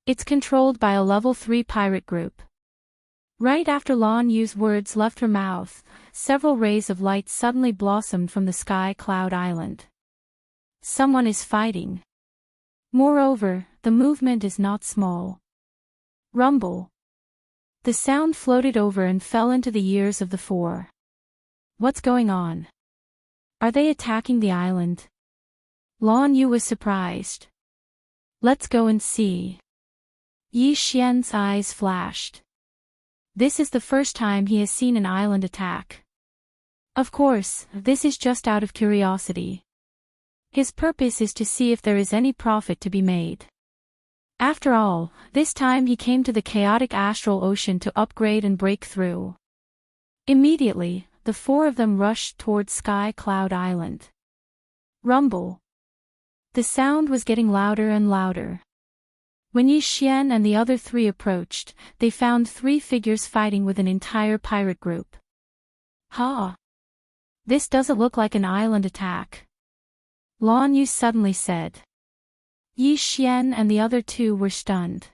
It's controlled by a level 3 pirate group. Right after Lan Yu's words left her mouth, several rays of light suddenly blossomed from the Sky Cloud Island. Someone is fighting. Moreover, the movement is not small. Rumble. The sound floated over and fell into the ears of the 4. What's going on? Are they attacking the island? Lan Yu was surprised. Let's go and see. Yi Xian's eyes flashed. This is the first time he has seen an island attack. Of course, this is just out of curiosity. His purpose is to see if there is any profit to be made. After all, this time he came to the chaotic astral ocean to upgrade and break through. Immediately, the 4 of them rushed towards Sky Cloud Island. Rumble. The sound was getting louder and louder. When Yi Xian and the other 3 approached, they found 3 figures fighting with an entire pirate group. Ha! This doesn't look like an island attack. Lan Yu suddenly said. Yi Xian and the other 2 were stunned.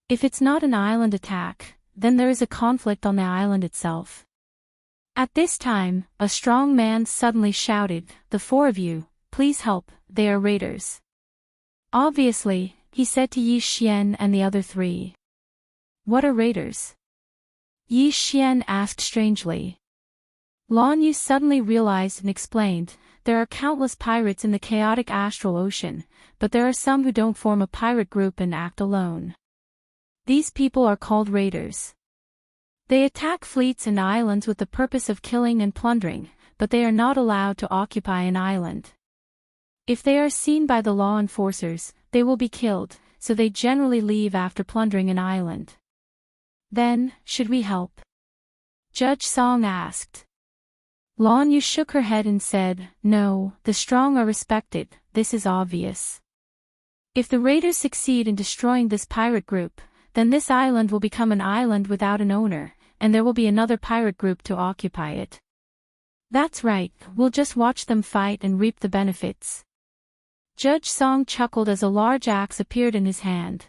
If it's not an island attack, then there is a conflict on the island itself. At this time, a strong man suddenly shouted, "The 4 of you, please help, they are raiders." Obviously, he said to Yi Xian and the other 3. What are raiders? Yi Xian asked strangely. Lan Yu suddenly realized and explained, there are countless pirates in the chaotic astral ocean, but there are some who don't form a pirate group and act alone. These people are called raiders. They attack fleets and islands with the purpose of killing and plundering, but they are not allowed to occupy an island. If they are seen by the law enforcers, they will be killed, so they generally leave after plundering an island. Then, should we help? Judge Song asked. Lan Yu shook her head and said, no, the strong are respected, this is obvious. If the raiders succeed in destroying this pirate group, then this island will become an island without an owner, and there will be another pirate group to occupy it. That's right, we'll just watch them fight and reap the benefits. Judge Song chuckled as a large axe appeared in his hand.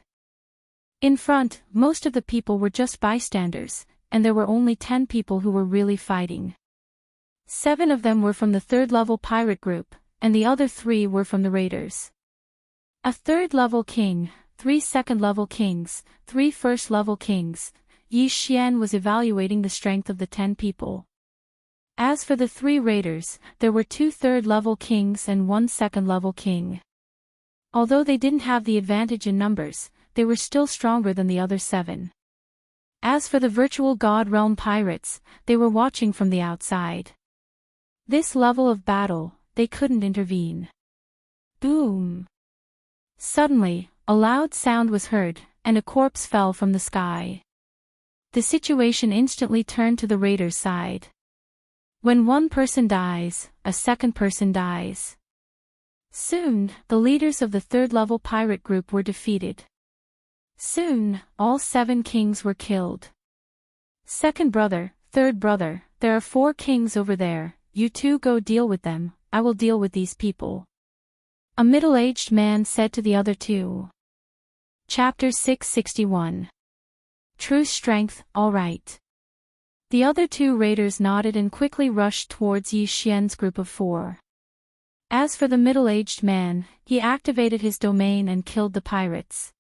In front, most of the people were just bystanders, and there were only 10 people who were really fighting. 7 of them were from the 3rd-level pirate group, and the other 3 were from the raiders. A 3rd-level king, 3 2nd-level kings, 3 1st-level kings. Yi Xian was evaluating the strength of the 10 people. As for the 3 raiders, there were 2 3rd-level kings and 1 2nd-level king. Although they didn't have the advantage in numbers, they were still stronger than the other 7. As for the virtual God Realm pirates, they were watching from the outside. This level of battle, they couldn't intervene. Boom! Suddenly, a loud sound was heard, and a corpse fell from the sky. The situation instantly turned to the raiders' side. When one person dies, a second person dies. Soon, the leaders of the 3rd-level pirate group were defeated. Soon, all 7 kings were killed. Second brother, third brother, there are 4 kings over there, you 2 go deal with them, I will deal with these people. A middle-aged man said to the other 2. Chapter 661. True strength, all right. The other 2 raiders nodded and quickly rushed towards Yi Xian's group of 4. As for the middle-aged man, he activated his domain and killed the pirates.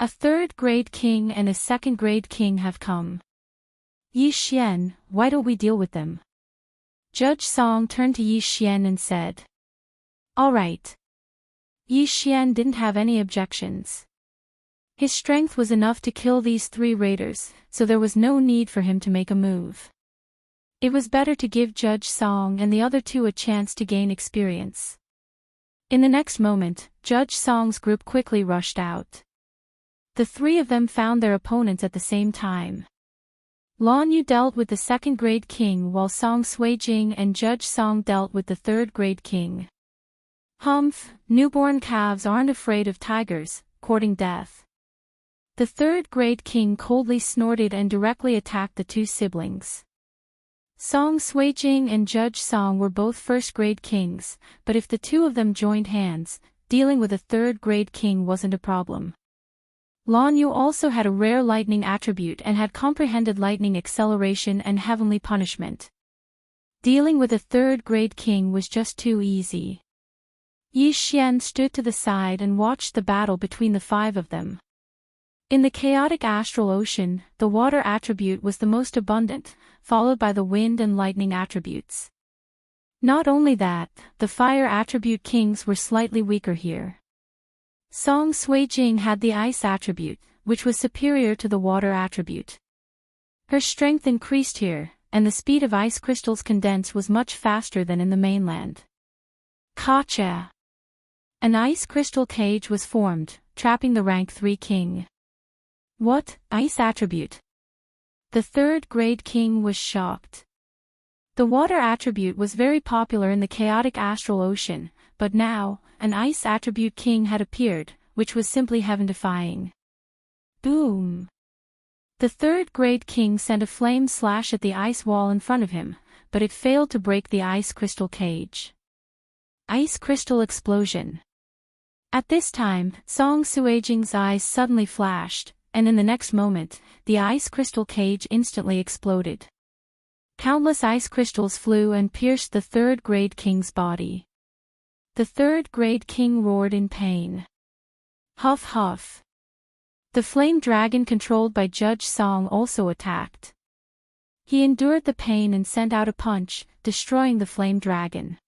A 3rd-grade king and a 2nd-grade king have come. Yi Xian, why don't we deal with them? Judge Song turned to Yi Xian and said. All right. Yi Xian didn't have any objections. His strength was enough to kill these 3 raiders, so there was no need for him to make a move. It was better to give Judge Song and the other 2 a chance to gain experience. In the next moment, Judge Song's group quickly rushed out. The 3 of them found their opponents at the same time. Lan Yu dealt with the 2nd grade king while Song Suijing and Judge Song dealt with the 3rd grade king. Humph, newborn calves aren't afraid of tigers, courting death. The 3rd grade king coldly snorted and directly attacked the 2 siblings. Song Suijing and Judge Song were both 1st grade kings, but if the 2 of them joined hands, dealing with a 3rd grade king wasn't a problem. Lan Yu also had a rare lightning attribute and had comprehended lightning acceleration and heavenly punishment. Dealing with a 3rd grade king was just too easy. Yi Xian stood to the side and watched the battle between the 5 of them. In the chaotic astral ocean, the water attribute was the most abundant, followed by the wind and lightning attributes. Not only that, the fire attribute kings were slightly weaker here. Song Suijing had the ice attribute, which was superior to the water attribute. Her strength increased here, and the speed of ice crystals condense was much faster than in the mainland. Gotcha! An ice crystal cage was formed, trapping the rank 3 king. What, ice attribute? The 3rd grade king was shocked. The water attribute was very popular in the chaotic astral ocean, but now, an ice attribute king had appeared, which was simply heaven-defying. Boom! The 3rd grade king sent a flame slash at the ice wall in front of him, but it failed to break the ice crystal cage. Ice crystal explosion. At this time, Song Suijing's eyes suddenly flashed, and in the next moment, the ice crystal cage instantly exploded. Countless ice crystals flew and pierced the 3rd grade king's body. The 3rd grade king roared in pain. Huff huff. The flame dragon controlled by Judge Song also attacked. He endured the pain and sent out a punch, destroying the flame dragon.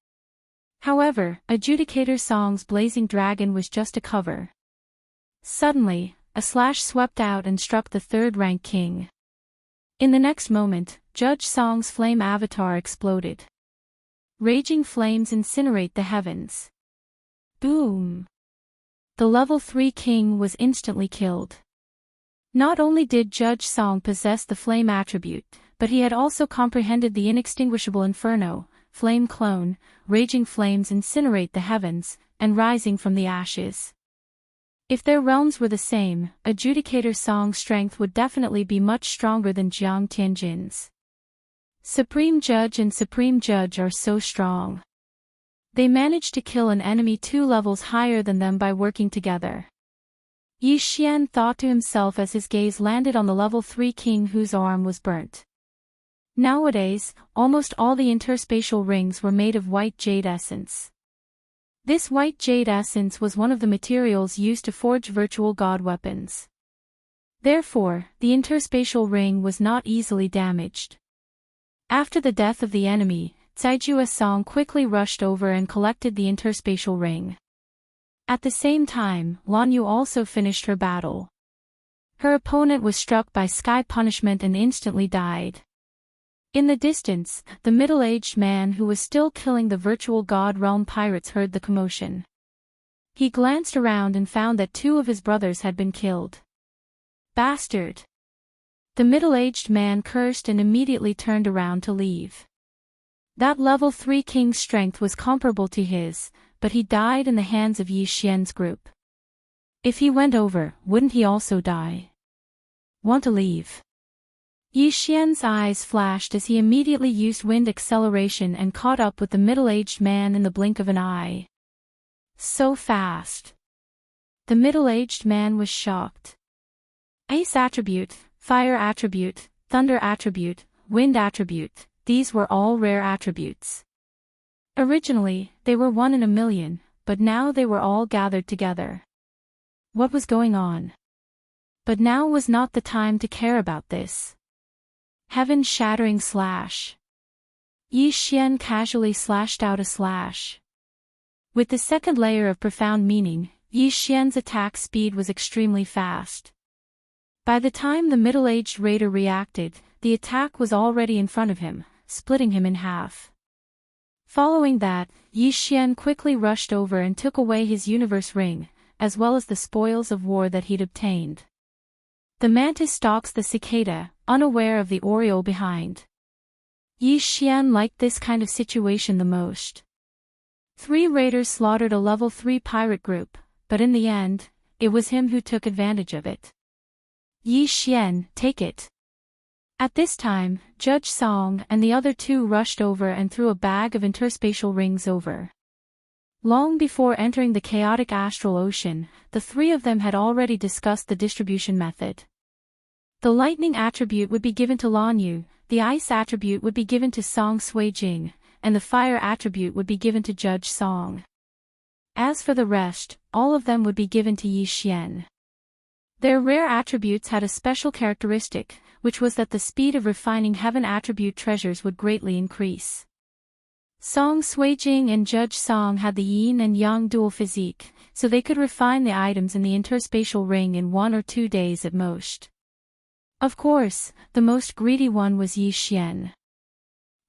However, Adjudicator Song's blazing dragon was just a cover. Suddenly, a slash swept out and struck the 3rd rank king. In the next moment, Judge Song's flame avatar exploded. Raging flames incinerate the heavens. Boom! The level 3 king was instantly killed. Not only did Judge Song possess the flame attribute, but he had also comprehended the inextinguishable inferno, flame clone, raging flames incinerate the heavens, and rising from the ashes. If their realms were the same, Adjudicator Song's strength would definitely be much stronger than Jiang Tianjin's. Supreme Judge and Supreme Judge are so strong. They managed to kill an enemy 2 levels higher than them by working together. Yi Xian thought to himself as his gaze landed on the level 3 king whose arm was burnt. Nowadays, almost all the interspatial rings were made of white jade essence. This white jade essence was one of the materials used to forge virtual god weapons. Therefore, the interspatial ring was not easily damaged. After the death of the enemy, Caijua Song quickly rushed over and collected the interspatial ring. At the same time, Lan Yu also finished her battle. Her opponent was struck by sky punishment and instantly died. In the distance, the middle-aged man who was still killing the virtual god realm pirates heard the commotion. He glanced around and found that 2 of his brothers had been killed. Bastard! The middle-aged man cursed and immediately turned around to leave. That level 3 king's strength was comparable to his, but he died in the hands of Yi Xian's group. If he went over, wouldn't he also die? Want to leave? Yi Xian's eyes flashed as he immediately used wind acceleration and caught up with the middle-aged man in the blink of an eye. So fast. The middle-aged man was shocked. Ice attribute, fire attribute, thunder attribute, wind attribute, these were all rare attributes. Originally, they were 1 in a million, but now they were all gathered together. What was going on? But now was not the time to care about this. Heaven-shattering slash. Yi Xian casually slashed out a slash. With the second layer of profound meaning, Yi Xian's attack speed was extremely fast. By the time the middle-aged raider reacted, the attack was already in front of him, splitting him in half. Following that, Yi Xian quickly rushed over and took away his universe ring, as well as the spoils of war that he'd obtained. The mantis stalks the cicada, unaware of the oriole behind. Yi Xian liked this kind of situation the most. 3 raiders slaughtered a level 3 pirate group, but in the end, it was him who took advantage of it. Yi Xian, take it. At this time, Judge Song and the other 2 rushed over and threw a bag of interspatial rings over. Long before entering the chaotic astral ocean, the 3 of them had already discussed the distribution method. The lightning attribute would be given to Lan Yu, the ice attribute would be given to Song Sui Jing, and the fire attribute would be given to Judge Song. As for the rest, all of them would be given to Yi Xian. Their rare attributes had a special characteristic, which was that the speed of refining heaven attribute treasures would greatly increase. Song Sui Jing and Judge Song had the yin and yang dual physique, so they could refine the items in the interspatial ring in 1 or 2 days at most. Of course, the most greedy one was Yi Xian.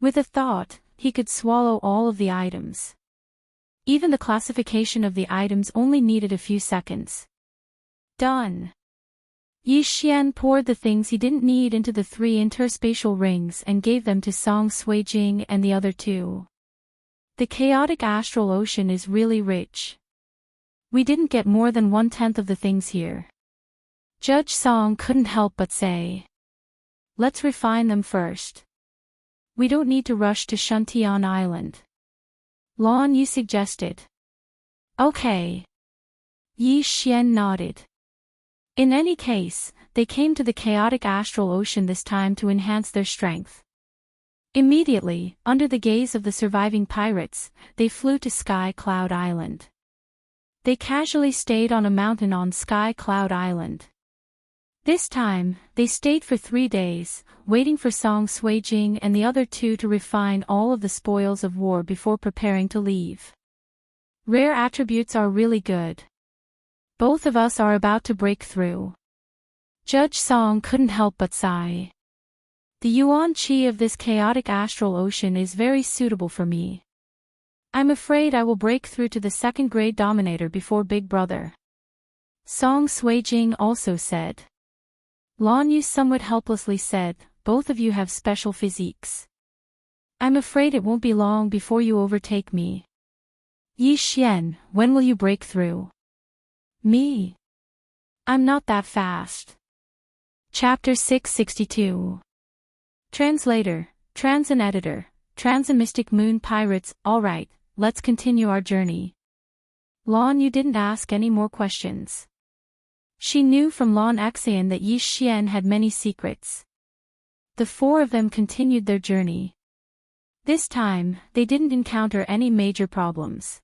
With a thought, he could swallow all of the items. Even the classification of the items only needed a few seconds. Done. Yi Xian poured the things he didn't need into the 3 interspatial rings and gave them to Song Sui Jing and the other 2. The chaotic astral ocean is really rich. We didn't get more than 1/10 of the things here. Judge Song couldn't help but say. Let's refine them first. We don't need to rush to Shuntian Island. Lan Yu suggested. Okay. Yi Xian nodded. In any case, they came to the chaotic astral ocean this time to enhance their strength. Immediately, under the gaze of the surviving pirates, they flew to Sky Cloud Island. They casually stayed on a mountain on Sky Cloud Island. This time, they stayed for 3 days, waiting for Song Sui Jing and the other 2 to refine all of the spoils of war before preparing to leave. Rare attributes are really good. Both of us are about to break through. Judge Song couldn't help but sigh. The yuan qi of this chaotic astral ocean is very suitable for me. I'm afraid I will break through to the 2nd grade dominator before Big Brother. Song Sui Jing also said. Lan Yu somewhat helplessly said, both of you have special physiques. I'm afraid it won't be long before you overtake me. Yi Xian, when will you break through? Me? I'm not that fast. Chapter 662. Translator, Trans and Editor, Trans and Mystic Moon Pirates. Alright, let's continue our journey. Lan Yu didn't ask any more questions. She knew from Lan Xian that Yi Xian had many secrets. The 4 of them continued their journey. This time, they didn't encounter any major problems.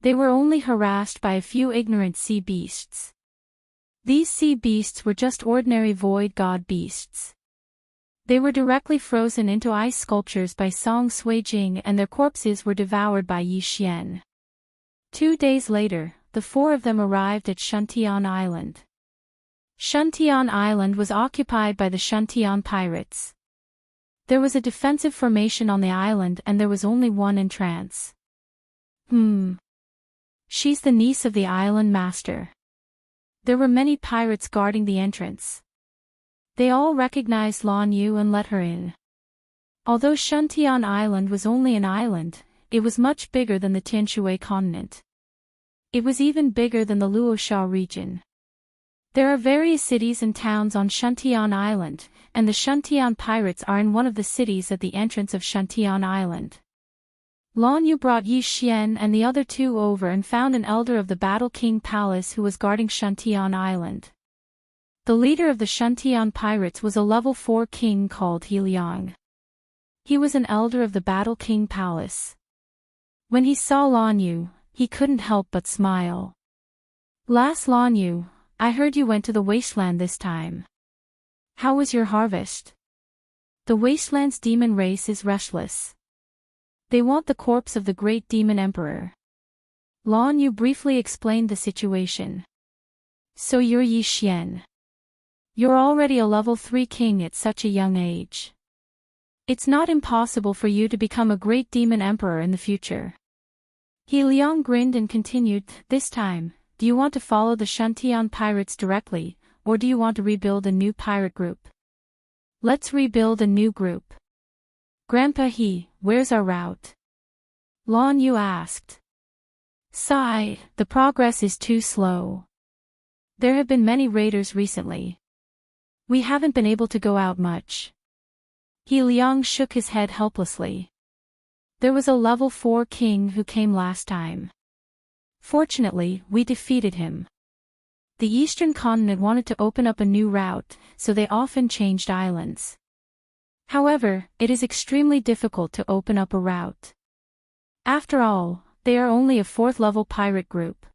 They were only harassed by a few ignorant sea beasts. These sea beasts were just ordinary void god beasts. They were directly frozen into ice sculptures by Song Sui Jing and their corpses were devoured by Yi Xian. 2 days later, the 4 of them arrived at Shuntian Island. Shuntian Island was occupied by the Shuntian pirates. There was a defensive formation on the island and there was only one entrance. She's the niece of the island master. There were many pirates guarding the entrance. They all recognized Lan Yu and let her in. Although Shuntian Island was only an island, it was much bigger than the Tianshui continent. It was even bigger than the Luosha region. There are various cities and towns on Shuntian Island, and the Shuntian pirates are in one of the cities at the entrance of Shuntian Island. Lan Yu brought Yi Xian and the other 2 over and found an elder of the Battle King Palace who was guarding Shuntian Island. The leader of the Shuntian pirates was a level 4 king called He Liang. He was an elder of the Battle King Palace. When he saw Lan Yu, he couldn't help but smile. Last Lan Yu, I heard you went to the wasteland this time. How was your harvest? The wasteland's demon race is restless. They want the corpse of the great demon emperor. Lan Yu briefly explained the situation. So you're Yi Xian. You're already a level 3 king at such a young age. It's not impossible for you to become a great demon emperor in the future. He Liang grinned and continued, this time, do you want to follow the Shantian pirates directly, or do you want to rebuild a new pirate group? Let's rebuild a new group. Grandpa He, where's our route? Lan Yu asked. Sigh, the progress is too slow. There have been many raiders recently. We haven't been able to go out much. He Liang shook his head helplessly. There was a level 4 king who came last time. Fortunately, we defeated him. The eastern continent wanted to open up a new route, so they often changed islands. However, it is extremely difficult to open up a route. After all, they are only a 4th level pirate group.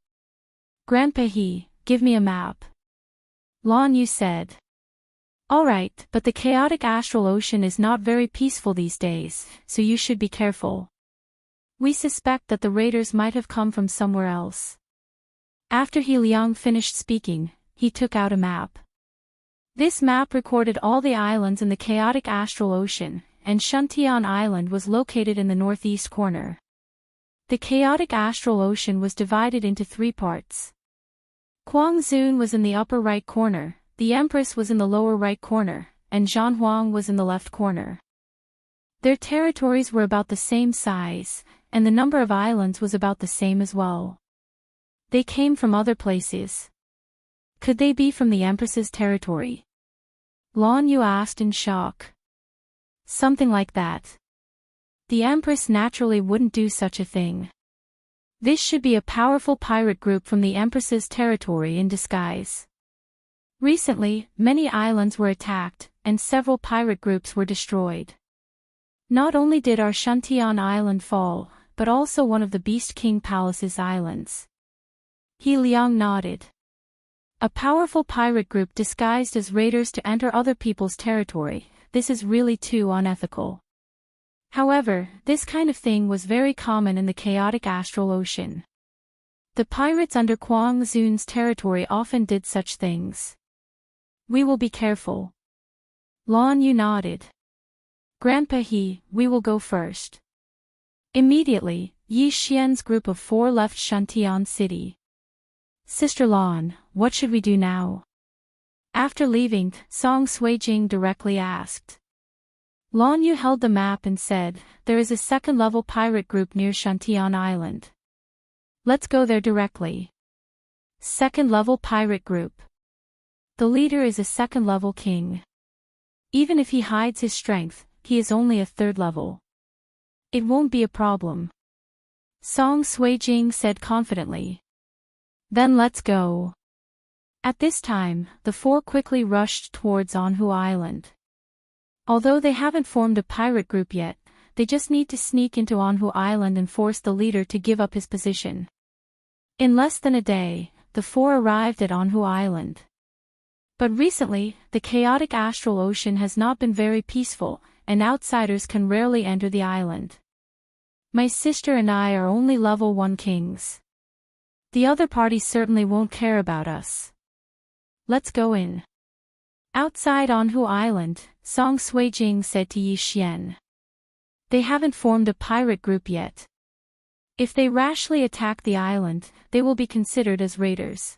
Grandpa He, give me a map. Lan Yu said. Alright, but the chaotic astral ocean is not very peaceful these days, so you should be careful. We suspect that the raiders might have come from somewhere else. After He Liang finished speaking, he took out a map. This map recorded all the islands in the chaotic astral ocean, and Shantian Island was located in the northeast corner. The chaotic astral ocean was divided into 3 parts. Guangzhou was in the upper right corner, the Empress was in the lower right corner, and Zhanhuang was in the left corner. Their territories were about the same size, and the number of islands was about the same as well. They came from other places. Could they be from the Empress's territory? Lan Yu asked in shock. Something like that. The Empress naturally wouldn't do such a thing. This should be a powerful pirate group from the Empress's territory in disguise. Recently, many islands were attacked, and several pirate groups were destroyed. Not only did our Shantian Island fall, but also one of the Beast King Palace's islands. He Liang nodded. A powerful pirate group disguised as raiders to enter other people's territory, this is really too unethical. However, this kind of thing was very common in the chaotic astral ocean. The pirates under Guangzhou's territory often did such things. We will be careful. Lan Yu nodded. Grandpa He, we will go first. Immediately, Yi Xian's group of 4 left Shantian City. Sister Lan, what should we do now? After leaving, Song Suijing directly asked. Lan Yu held the map and said, there is a 2nd level pirate group near Shantian Island. Let's go there directly. 2nd level pirate group. The leader is a 2nd level king. Even if he hides his strength, he is only a 3rd level. It won't be a problem. Song Suijing said confidently. Then let's go. At this time, the 4 quickly rushed towards Anhu Island. Although they haven't formed a pirate group yet, they just need to sneak into Anhu Island and force the leader to give up his position. In less than a day, the 4 arrived at Anhu Island. But recently, the chaotic astral ocean has not been very peaceful, and outsiders can rarely enter the island. My sister and I are only level 1 kings. The other party certainly won't care about us. Let's go in. Outside Anhu Island, Song Suijing said to Yi Xian. They haven't formed a pirate group yet. If they rashly attack the island, they will be considered as raiders.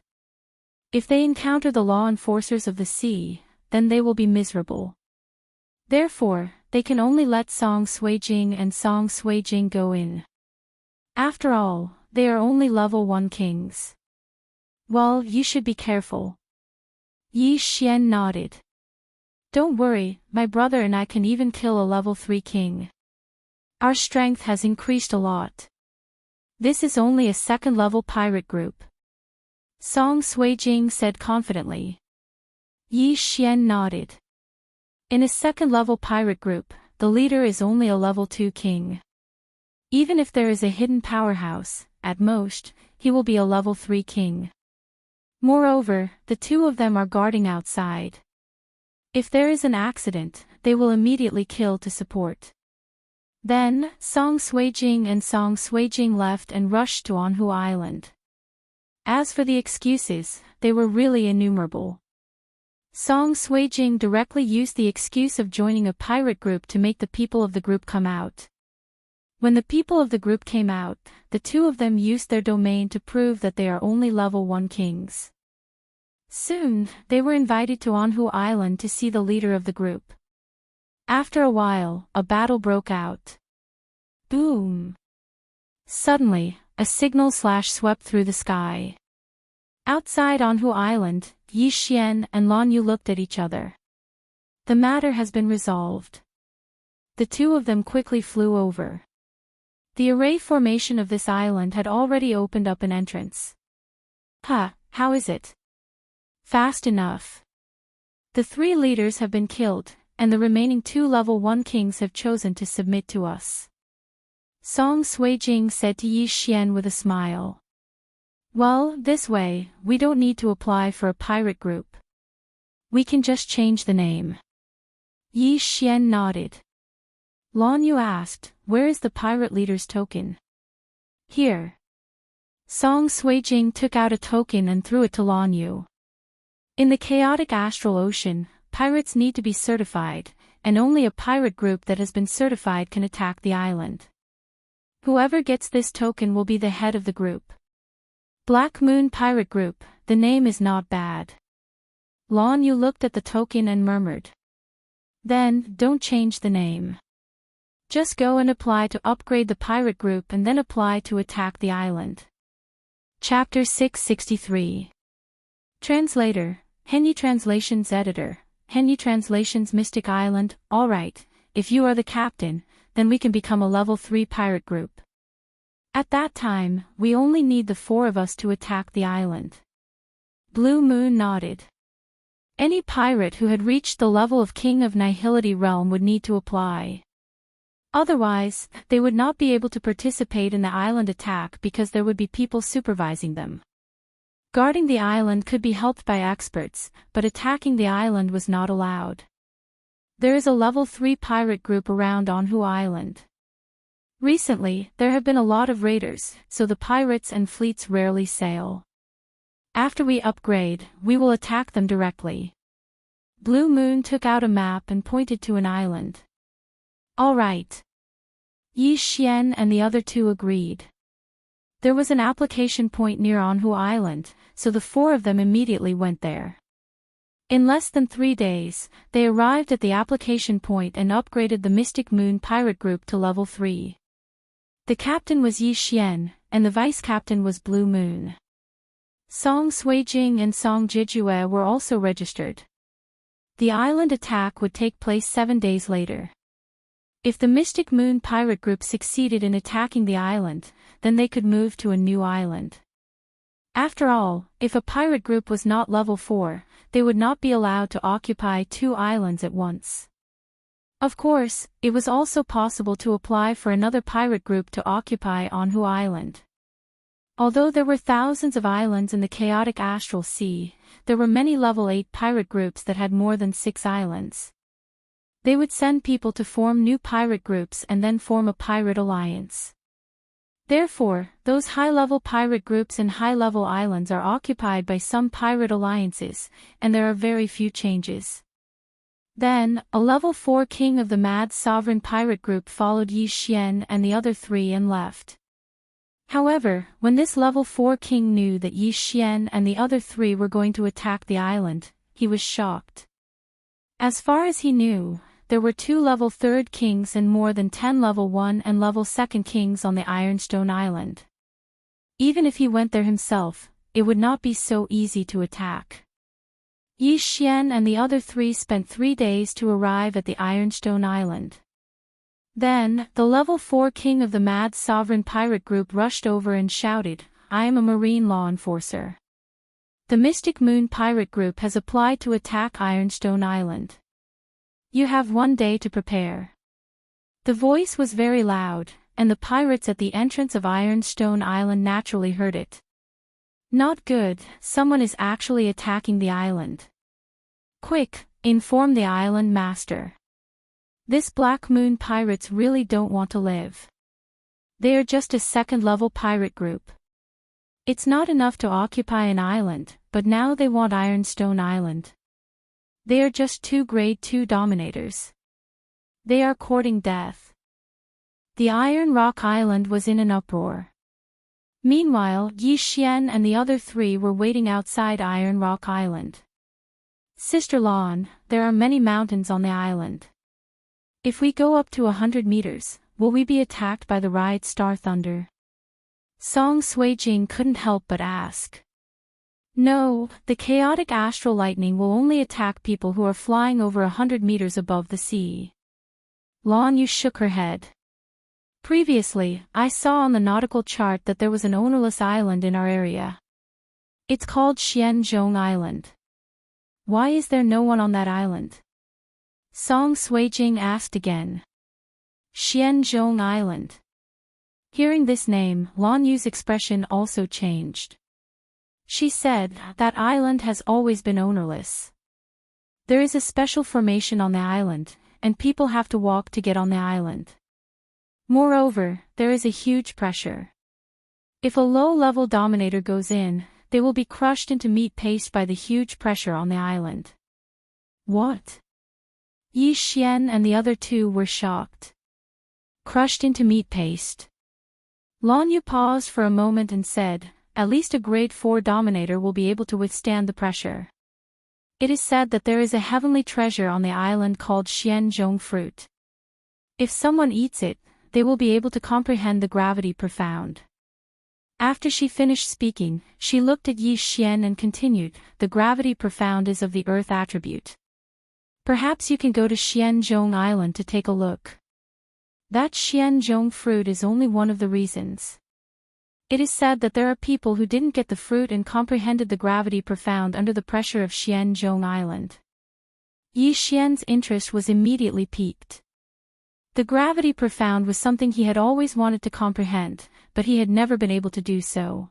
If they encounter the law enforcers of the sea, then they will be miserable. Therefore, they can only let Song Suijing and Song Suijing go in. After all, they are only level 1 kings. Well, you should be careful. Yi Xian nodded. Don't worry, my brother and I can even kill a level 3 king. Our strength has increased a lot. This is only a 2nd level pirate group. Song Suijing said confidently. Yi Xian nodded. In a 2nd level pirate group, the leader is only a level 2 king. Even if there is a hidden powerhouse, at most, he will be a level 3 king. Moreover, the 2 of them are guarding outside. If there is an accident, they will immediately kill to support. Then, Song Suijing and Song Suijing left and rushed to Anhu Island. As for the excuses, they were really innumerable. Song Suijing directly used the excuse of joining a pirate group to make the people of the group come out. When the people of the group came out, the two of them used their domain to prove that they are only level 1 kings. Soon, they were invited to Anhu Island to see the leader of the group. After a while, a battle broke out. Boom! Suddenly, a signal slash swept through the sky. Outside Anhu Island, Yi Xian and Lan Yu looked at each other. The matter has been resolved. The two of them quickly flew over. The array formation of this island had already opened up an entrance. How is it? Fast enough. The 3 leaders have been killed, and the remaining 2 level 1 kings have chosen to submit to us. Song Suijing said to Yi Xian with a smile. Well, this way, we don't need to apply for a pirate group. We can just change the name. Yi Xian nodded. Lan Yu asked, where is the pirate leader's token? Here. Song Suijing took out a token and threw it to Lan Yu. In the chaotic astral ocean, pirates need to be certified, and only a pirate group that has been certified can attack the island. Whoever gets this token will be the head of the group. Black Moon Pirate Group, the name is not bad. Lan Yu looked at the token and murmured. Then, don't change the name. Just go and apply to upgrade the pirate group and then apply to attack the island. Chapter 663. Translator, Henyi Translations Editor, Henyi Translations Mystic Island. Alright, if you are the captain, then we can become a level 3 pirate group. At that time, we only need the 4 of us to attack the island. Blue Moon nodded. Any pirate who had reached the level of King of Nihility Realm would need to apply. Otherwise, they would not be able to participate in the island attack because there would be people supervising them. Guarding the island could be helped by experts, but attacking the island was not allowed. There is a level 3 pirate group around Anhu Island. Recently, there have been a lot of raiders, so the pirates and fleets rarely sail. After we upgrade, we will attack them directly. Blue Moon took out a map and pointed to an island. All right. Yi Xian and the other 2 agreed. There was an application point near Anhu Island, so the 4 of them immediately went there. In less than 3 days, they arrived at the application point and upgraded the Mystic Moon Pirate Group to level 3. The captain was Yi Xian, and the vice-captain was Blue Moon. Song Suijing and Song Jijue were also registered. The island attack would take place 7 days later. If the Mystic Moon Pirate Group succeeded in attacking the island, then they could move to a new island. After all, if a pirate group was not level 4, they would not be allowed to occupy 2 islands at once. Of course, it was also possible to apply for another pirate group to occupy Anhu Island. Although there were thousands of islands in the chaotic astral sea, there were many level 8 pirate groups that had more than 6 islands. They would send people to form new pirate groups and then form a pirate alliance. Therefore, those high-level pirate groups and high-level islands are occupied by some pirate alliances, and there are very few changes. Then, a level 4 king of the Mad Sovereign Pirate Group followed Yi Xian and the other 3 and left. However, when this level 4 king knew that Yi Xian and the other 3 were going to attack the island, he was shocked. As far as he knew, there were 2 level 3rd kings and more than 10 level 1 and level 2nd kings on the Ironstone Island. Even if he went there himself, it would not be so easy to attack. Yi Xian and the other 3 spent 3 days to arrive at the Ironstone Island. Then, the level 4 king of the Mad Sovereign Pirate Group rushed over and shouted, "I am a marine law enforcer. The Mystic Moon Pirate Group has applied to attack Ironstone Island. You have 1 day to prepare." The voice was very loud, and the pirates at the entrance of Ironstone Island naturally heard it. Not good, someone is actually attacking the island. Quick, inform the island master. This Black Moon pirates really don't want to live. They are just a second-level pirate group. It's not enough to occupy an island, but now they want Ironstone Island. They are just 2 Grade 2 dominators. They are courting death. The Iron Rock Island was in an uproar. Meanwhile, Yi Xian and the other 3 were waiting outside Iron Rock Island. Sister Lan, there are many mountains on the island. If we go up to 100 meters, will we be attacked by the Riot Star Thunder? Song Suijing couldn't help but ask. No, the chaotic astral lightning will only attack people who are flying over 100 meters above the sea. Lan Yu shook her head. Previously, I saw on the nautical chart that there was an ownerless island in our area. It's called Xianzhong Island. Why is there no one on that island? Song Suijing asked again. Xianzhong Island. Hearing this name, Lan Yu's expression also changed. She said, that island has always been ownerless. There is a special formation on the island, and people have to walk to get on the island. Moreover, there is a huge pressure. If a low-level dominator goes in, they will be crushed into meat paste by the huge pressure on the island. What? Yi Xian and the other 2 were shocked. Crushed into meat paste. Lan Yu paused for a moment and said, at least a Grade 4 dominator will be able to withstand the pressure. It is said that there is a heavenly treasure on the island called Xianzhong fruit. If someone eats it, they will be able to comprehend the gravity profound. After she finished speaking, she looked at Yi Xian and continued, the gravity profound is of the earth attribute. Perhaps you can go to Xianzhong Island to take a look. That Xianzhong fruit is only one of the reasons. It is said that there are people who didn't get the fruit and comprehended the gravity profound under the pressure of Xianzhong Island. Yi Xian's interest was immediately piqued. The gravity profound was something he had always wanted to comprehend, but he had never been able to do so.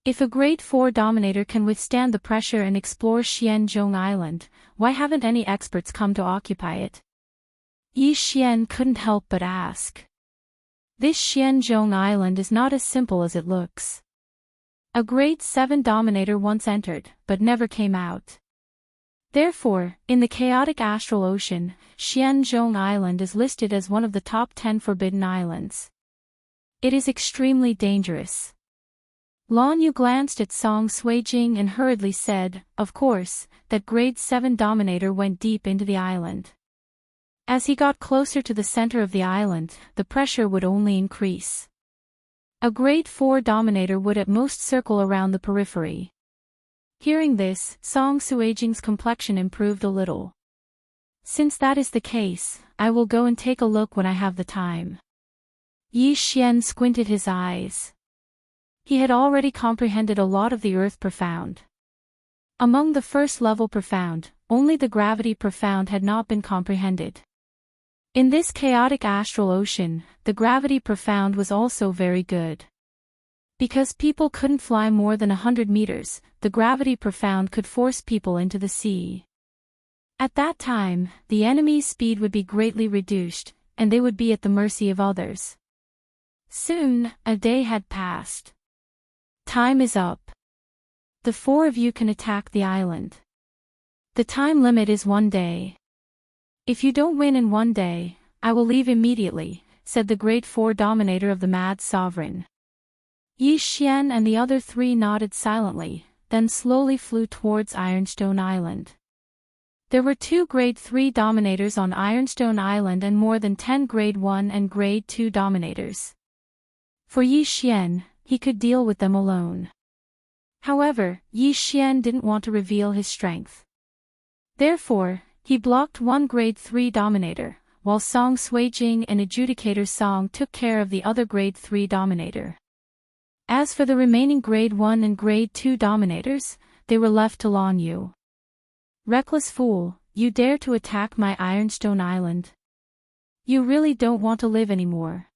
If a Grade 4 dominator can withstand the pressure and explore Xianzhong Island, why haven't any experts come to occupy it? Yi Xian couldn't help but ask. This Xianzhong Island is not as simple as it looks. A Grade 7 dominator once entered, but never came out. Therefore, in the chaotic astral ocean, Xianzhong Island is listed as one of the top 10 forbidden islands. It is extremely dangerous. Lan Yu glanced at Song Suijing and hurriedly said, of course, that Grade 7 dominator went deep into the island. As he got closer to the center of the island, the pressure would only increase. A Grade 4 dominator would at most circle around the periphery. Hearing this, Song Suijing's complexion improved a little. Since that is the case, I will go and take a look when I have the time. Yi Xian squinted his eyes. He had already comprehended a lot of the earth profound. Among the first level profound, only the gravity profound had not been comprehended. In this chaotic astral ocean, the gravity profound was also very good. Because people couldn't fly more than 100 meters, the gravity profound could force people into the sea. At that time, the enemy's speed would be greatly reduced, and they would be at the mercy of others. Soon, a day had passed. Time is up. The 4 of you can attack the island. The time limit is 1 day. If you don't win in 1 day, I will leave immediately, said the Grade 4 dominator of the Mad Sovereign. Yi Xian and the other 3 nodded silently, then slowly flew towards Ironstone Island. There were 2 Grade 3 dominators on Ironstone Island and more than 10 Grade 1 and Grade 2 dominators. For Yi Xian, he could deal with them alone. However, Yi Xian didn't want to reveal his strength. Therefore, he blocked 1 Grade 3 dominator, while Song Suijing and Adjudicator Song took care of the other Grade 3 dominator. As for the remaining Grade 1 and Grade 2 dominators, they were left to Lan Yu. Reckless fool, you dare to attack my Ironstone Island? You really don't want to live anymore.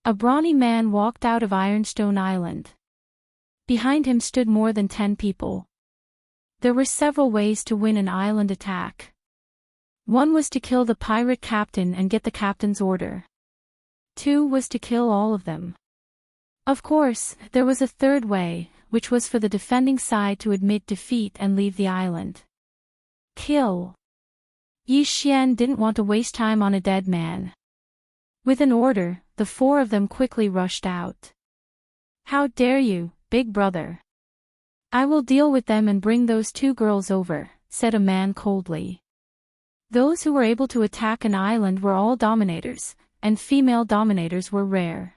A brawny man walked out of Ironstone Island. Behind him stood more than 10 people. There were several ways to win an island attack. One was to kill the pirate captain and get the captain's order. 2 was to kill all of them. Of course, there was a third way, which was for the defending side to admit defeat and leave the island. Kill. Yi Xian didn't want to waste time on a dead man. With an order, the 4 of them quickly rushed out. How dare you, big brother? I will deal with them and bring those 2 girls over, said a man coldly. Those who were able to attack an island were all dominators, and female dominators were rare.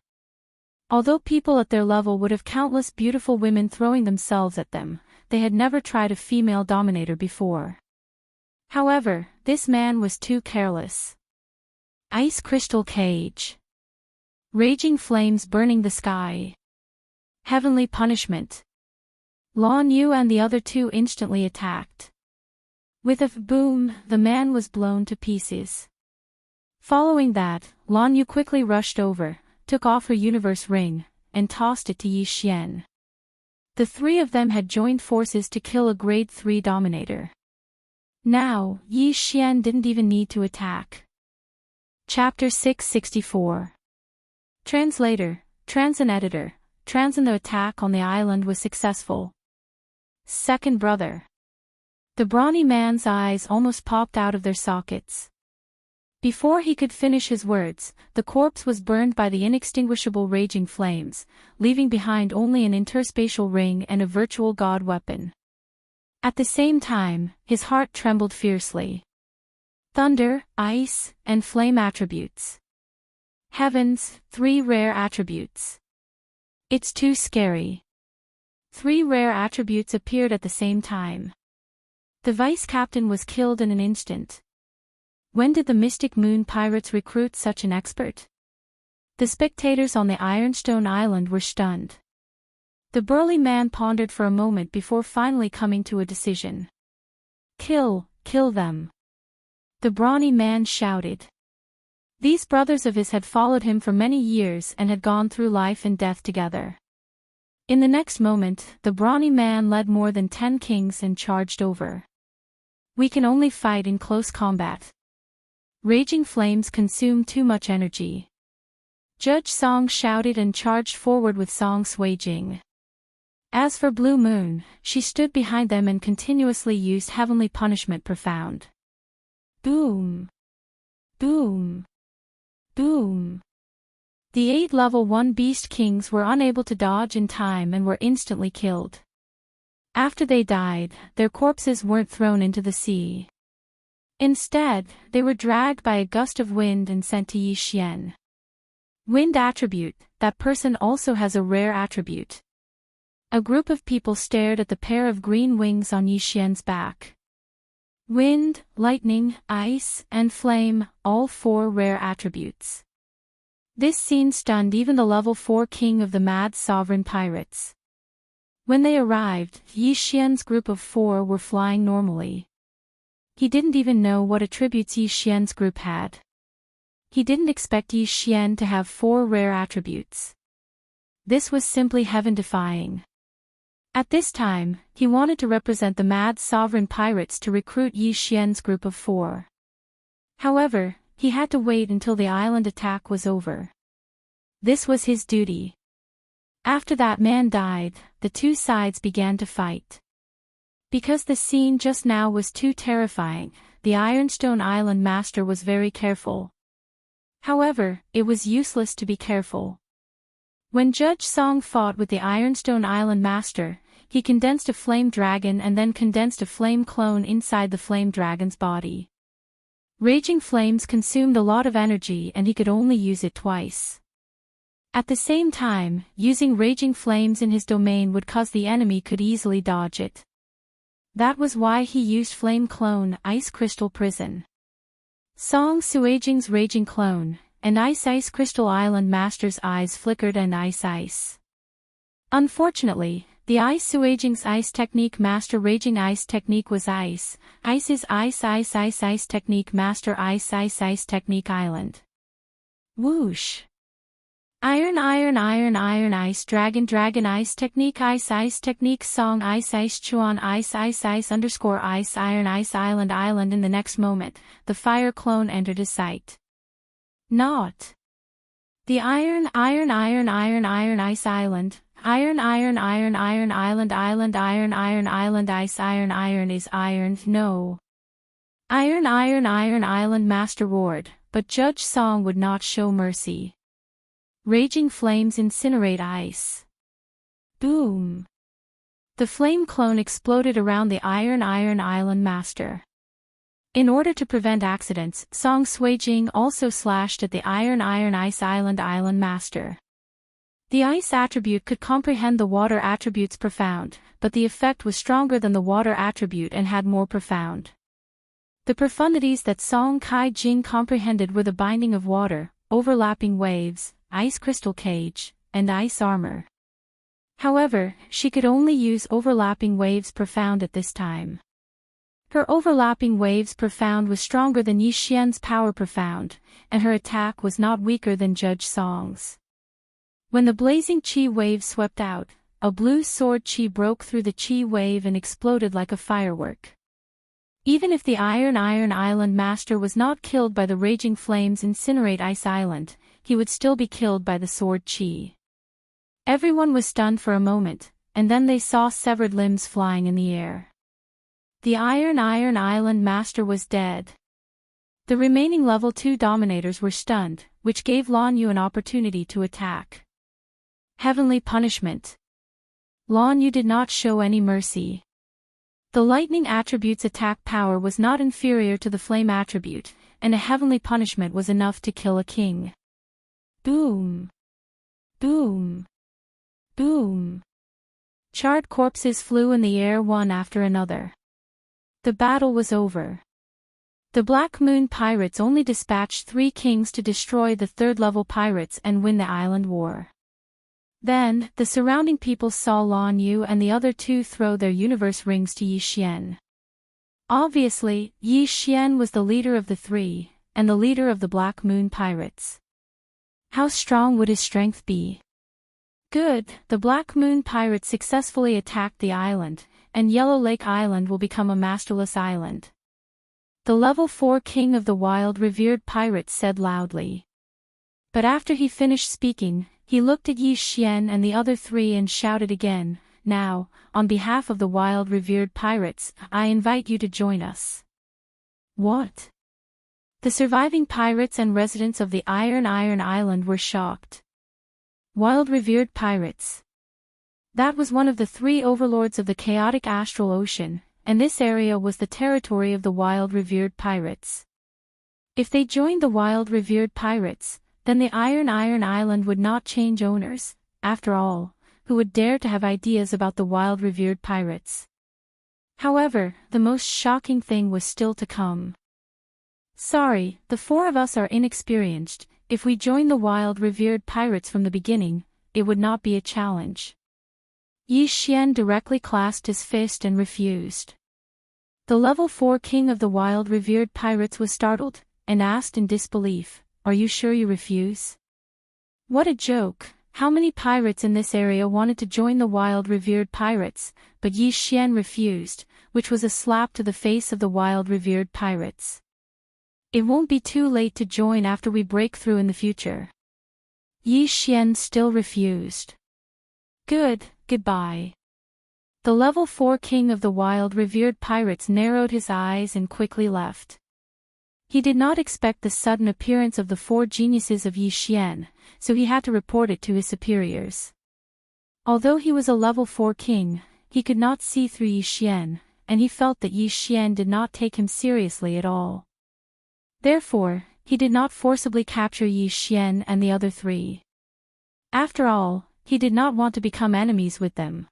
Although people at their level would have countless beautiful women throwing themselves at them, they had never tried a female dominator before. However, this man was too careless. Ice crystal cage. Raging flames burning the sky. Heavenly punishment. Lan Yu and the other 2 instantly attacked. With a boom, the man was blown to pieces. Following that, Lan Yu quickly rushed over, took off her universe ring, and tossed it to Yi Xian. The 3 of them had joined forces to kill a grade 3 dominator. Now, Yi Xian didn't even need to attack. Chapter 664. Translator, Transin Editor, Transin. The attack on the island was successful. Second brother. The brawny man's eyes almost popped out of their sockets. Before he could finish his words, the corpse was burned by the inextinguishable raging flames, leaving behind only an interspatial ring and a virtual god weapon. At the same time, his heart trembled fiercely. Thunder, ice, and flame attributes. Heavens, 3 rare attributes. It's too scary. 3 rare attributes appeared at the same time. The vice captain was killed in an instant. When did the Mystic Moon pirates recruit such an expert? The spectators on the Ironstone Island were stunned. The burly man pondered for a moment before finally coming to a decision. Kill them. The brawny man shouted. These brothers of his had followed him for many years and had gone through life and death together. In the next moment, the brawny man led more than 10 kings and charged over. We can only fight in close combat. Raging flames consume too much energy. Judge Song shouted and charged forward with Song Suijing. As for Blue Moon, she stood behind them and continuously used heavenly punishment profound. Boom. Boom. Boom. The 8 level 1 beast kings were unable to dodge in time and were instantly killed. After they died, their corpses weren't thrown into the sea. Instead, they were dragged by a gust of wind and sent to Yi Xian. Wind attribute, that person also has a rare attribute. A group of people stared at the pair of green wings on Yi Xian's back. Wind, lightning, ice, and flame, all 4 rare attributes. This scene stunned even the level 4 king of the mad sovereign pirates. When they arrived, Yi Xian's group of 4 were flying normally. He didn't even know what attributes Yi Xian's group had. He didn't expect Yi Xian to have 4 rare attributes. This was simply heaven-defying. At this time, he wanted to represent the mad sovereign pirates to recruit Yi Xian's group of 4. However, he had to wait until the island attack was over. This was his duty. After that man died, the 2 sides began to fight. Because the scene just now was too terrifying, the Ironstone Island Master was very careful. However, it was useless to be careful. When Judge Song fought with the Ironstone Island Master, he condensed a flame dragon and then condensed a flame clone inside the flame dragon's body. Raging flames consumed a lot of energy and he could only use it twice. At the same time, using raging flames in his domain would cause the enemy could easily dodge it. That was why he used Flame Clone, Ice Crystal Prison. Song Suijing's Raging Clone, and Ice Crystal Island Master's eyes flickered and ice. Unfortunately, the Ice Suijing's Ice Technique Master Raging Ice Technique was Ice. Ice's Ice Technique Master Ice Technique Island. Whoosh! Iron iron iron iron ice dragon dragon ice technique song ice chuan ice underscore ice iron ice island island. In the next moment, the fire clone entered his sight. Not the iron iron iron iron iron ice island. Iron iron iron iron island island iron iron island ice iron is iron. No. Iron iron iron island master roared, but Judge Song would not show mercy. Raging flames incinerate ice. Boom. The flame clone exploded around the iron island master. In order to prevent accidents, Song Suijing also slashed at the iron ice island master. The ice attribute could comprehend the water attribute's profound, but the effect was stronger than the water attribute and had more profound. The profundities that Song Kai Jing comprehended were the binding of water, overlapping waves, ice crystal cage, and ice armor. However, she could only use overlapping waves profound at this time. Her overlapping waves profound was stronger than Yi Xian's power profound, and her attack was not weaker than Judge Song's. When the blazing chi wave swept out, a blue sword chi broke through the chi wave and exploded like a firework. Even if the iron island master was not killed by the raging flames incinerate ice island, he would still be killed by the sword chi. Everyone was stunned for a moment, and then they saw severed limbs flying in the air. The iron island master was dead. The remaining level 2 dominators were stunned, which gave Lan Yu an opportunity to attack. Heavenly punishment. Lan Yu did not show any mercy. The lightning attribute's attack power was not inferior to the flame attribute, and a heavenly punishment was enough to kill a king. Boom. Boom. Boom. Charred corpses flew in the air one after another. The battle was over. The Black Moon pirates only dispatched 3 kings to destroy the 3rd-level pirates and win the island war. Then, the surrounding people saw Lan Yu and the other 2 throw their universe rings to Yi Xian. Obviously, Yi Xian was the leader of the 3, and the leader of the Black Moon pirates. How strong would his strength be? Good, the Black Moon pirates successfully attacked the island, and Yellow Lake Island will become a masterless island. The level 4 king of the wild revered pirates said loudly. But after he finished speaking, he looked at Yi Xian and the other 3 and shouted again, "Now, on behalf of the wild revered pirates, I invite you to join us." What? The surviving pirates and residents of the iron island were shocked. Wild revered pirates. That was one of the 3 overlords of the chaotic astral ocean, and this area was the territory of the wild revered pirates. If they joined the wild revered pirates, then the iron island would not change owners. After all, who would dare to have ideas about the wild revered pirates? However, the most shocking thing was still to come. Sorry, the 4 of us are inexperienced. If we join the wild revered pirates from the beginning, it would not be a challenge. Yi Xian directly clasped his fist and refused. The level 4 king of the wild revered pirates was startled, and asked in disbelief, "Are you sure you refuse?" What a joke! How many pirates in this area wanted to join the wild revered pirates, but Yi Xian refused, which was a slap to the face of the wild revered pirates. It won't be too late to join after we break through in the future. Yi Xian still refused. Goodbye. The level 4 king of the wild revered pirates narrowed his eyes and quickly left. He did not expect the sudden appearance of the 4 geniuses of Yi Xian, so he had to report it to his superiors. Although he was a level 4 king, he could not see through Yi Xian, and he felt that Yi Xian did not take him seriously at all. Therefore, he did not forcibly capture Yi Xian and the other 3. After all, he did not want to become enemies with them.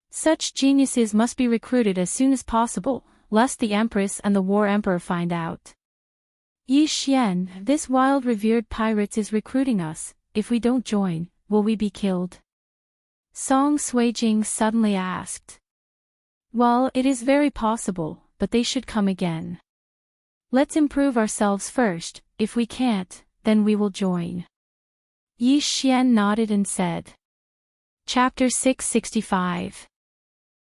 Such geniuses must be recruited as soon as possible, lest the Empress and the War Emperor find out. Yi Xian, this wild revered pirates is recruiting us. If we don't join, will we be killed? Song Suijing suddenly asked. Well, it is very possible, but they should come again. Let's improve ourselves first. If we can't, then we will join. Yi Xian nodded and said. Chapter 665.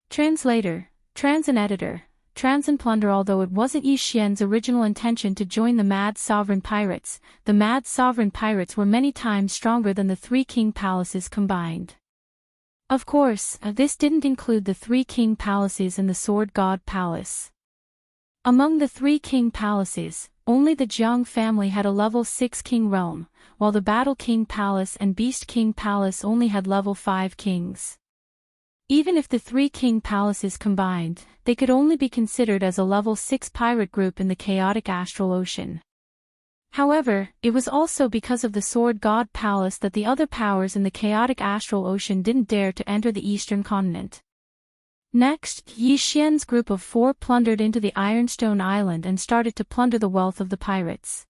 Translator, Trans and Editor, Trans and Plunder. Although it wasn't Yi Xian's original intention to join the Mad Sovereign Pirates, the Mad Sovereign Pirates were many times stronger than the three king palaces combined. Of course, this didn't include the three king palaces and the Sword God Palace. Among the three king palaces, only the Jiang family had a level 6 king realm, while the Battle King Palace and Beast King Palace only had level 5 kings. Even if the three king palaces combined, they could only be considered as a level 6 pirate group in the chaotic astral ocean. However, it was also because of the Sword God Palace that the other powers in the chaotic astral ocean didn't dare to enter the eastern continent. Next, Yi Xian's group of 4 plundered into the Ironstone Island and started to plunder the wealth of the pirates.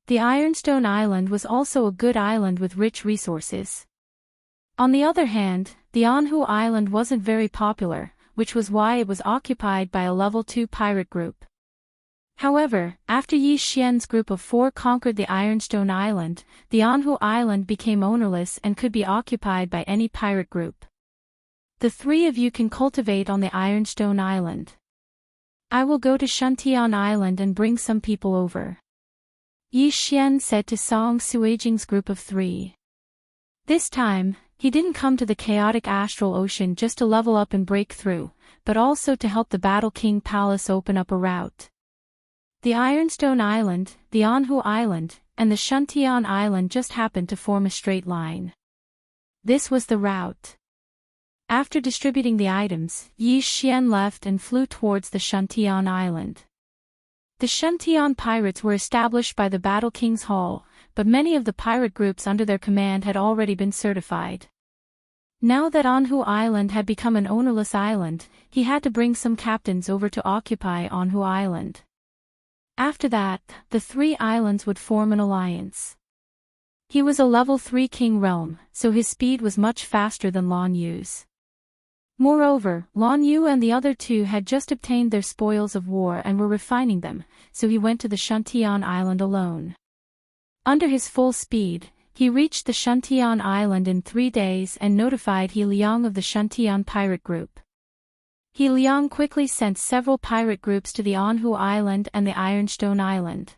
The Ironstone Island was also a good island with rich resources. On the other hand, the Anhu Island wasn't very popular, which was why it was occupied by a level 2 pirate group. However, after Yi Xian's group of 4 conquered the Ironstone Island, the Anhu Island became ownerless and could be occupied by any pirate group. The 3 of you can cultivate on the Ironstone Island. I will go to Shantian Island and bring some people over. Yi Xian said to Song Suijing's group of 3. This time, he didn't come to the chaotic astral ocean just to level up and break through, but also to help the Battle King Palace open up a route. The Ironstone Island, the Anhu Island, and the Shantian Island just happened to form a straight line. This was the route. After distributing the items, Yi Xian left and flew towards the Shantian Island. The Shantian pirates were established by the Battle King's Hall, but many of the pirate groups under their command had already been certified. Now that Anhu Island had become an ownerless island, he had to bring some captains over to occupy Anhu Island. After that, the 3 islands would form an alliance. He was a level 3 king realm, so his speed was much faster than Lan Yu's. Moreover, Lan Yu and the other 2 had just obtained their spoils of war and were refining them, so he went to the Shantian Island alone. Under his full speed, he reached the Shantian Island in 3 days and notified He Liang of the Shantian pirate group. He Liang quickly sent several pirate groups to the Anhu Island and the Ironstone Island.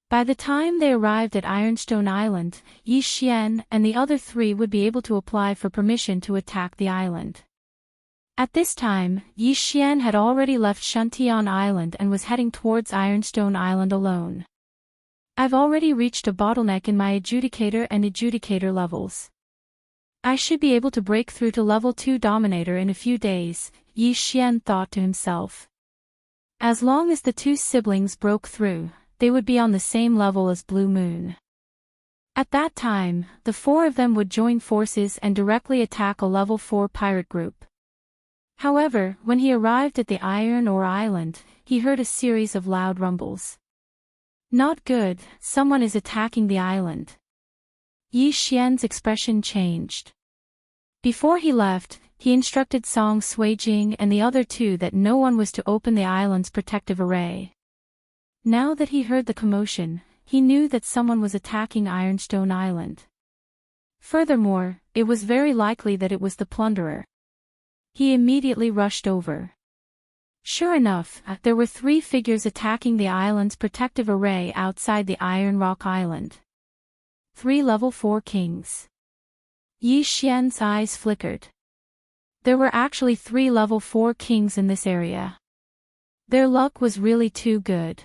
By the time they arrived at Ironstone Island, Yi Xian and the other 3 would be able to apply for permission to attack the island. At this time, Yi Xian had already left Shantian Island and was heading towards Ironstone Island alone. I've already reached a bottleneck in my adjudicator and adjudicator levels. I should be able to break through to level 2 Dominator in a few days, Yi Xian thought to himself. As long as the 2 siblings broke through, they would be on the same level as Blue Moon. At that time, the 4 of them would join forces and directly attack a level 4 pirate group. However, when he arrived at the Iron Ore Island, he heard a series of loud rumbles. Not good, someone is attacking the island. Yi Xian's expression changed. Before he left, he instructed Song Suijing and the other 2 that no one was to open the island's protective array. Now that he heard the commotion, he knew that someone was attacking Ironstone Island. Furthermore, it was very likely that it was the plunderer. He immediately rushed over. Sure enough, there were 3 figures attacking the island's protective array outside the Iron Rock Island. 3 level 4 kings. Yi Xian's eyes flickered. There were actually 3 level 4 kings in this area. Their luck was really too good.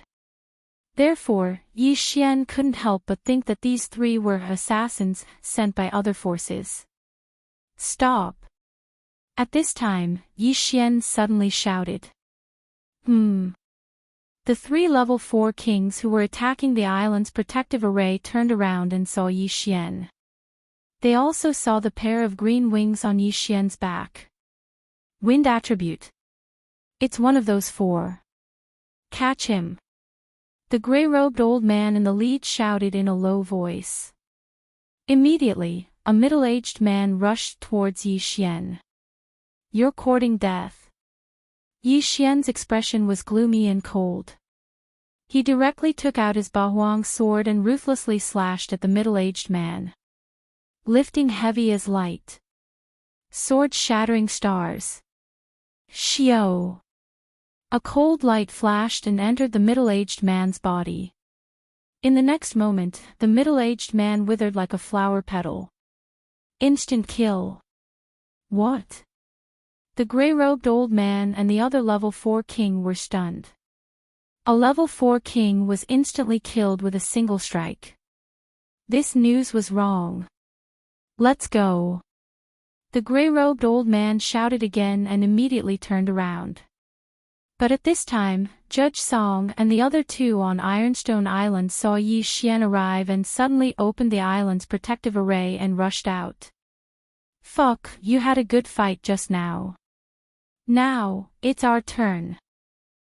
Therefore, Yi Xian couldn't help but think that these 3 were assassins sent by other forces. Stop! At this time, Yi Xian suddenly shouted. The 3 level 4 kings who were attacking the island's protective array turned around and saw Yi Xian. They also saw the pair of green wings on Yi Xian's back. Wind attribute. It's one of those 4. Catch him. The gray-robed old man in the lead shouted in a low voice. Immediately, a middle-aged man rushed towards Yi Xian. You're courting death. Yi Xian's expression was gloomy and cold. He directly took out his Bahuang sword and ruthlessly slashed at the middle-aged man. lifting heavy as light. Sword-shattering stars. Xiao. A cold light flashed and entered the middle-aged man's body. In the next moment, the middle-aged man withered like a flower petal. Instant kill. What? The gray-robed old man and the other level 4 king were stunned. A level 4 king was instantly killed with a single strike. This news was wrong. Let's go. The gray-robed old man shouted again and immediately turned around. But at this time, Judge Song and the other two on Ironstone Island saw Yi Xian arrive and suddenly opened the island's protective array and rushed out. Fuck, you had a good fight just now. Now, it's our turn.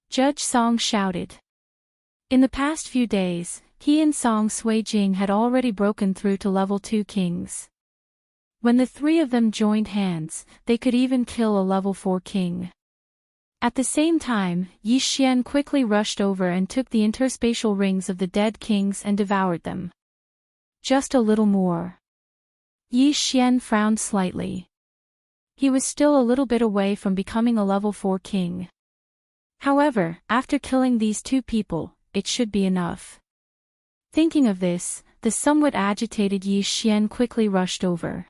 Judge Song shouted. In the past few days, he and Song Suijing had already broken through to level 2 kings. When the three of them joined hands, they could even kill a level 4 king. At the same time, Yi Xian quickly rushed over and took the interspatial rings of the dead kings and devoured them. Just a little more. Yi Xian frowned slightly. He was still a little bit away from becoming a level 4 king. However, after killing these two people, it should be enough. Thinking of this, the somewhat agitated Yi Xian quickly rushed over.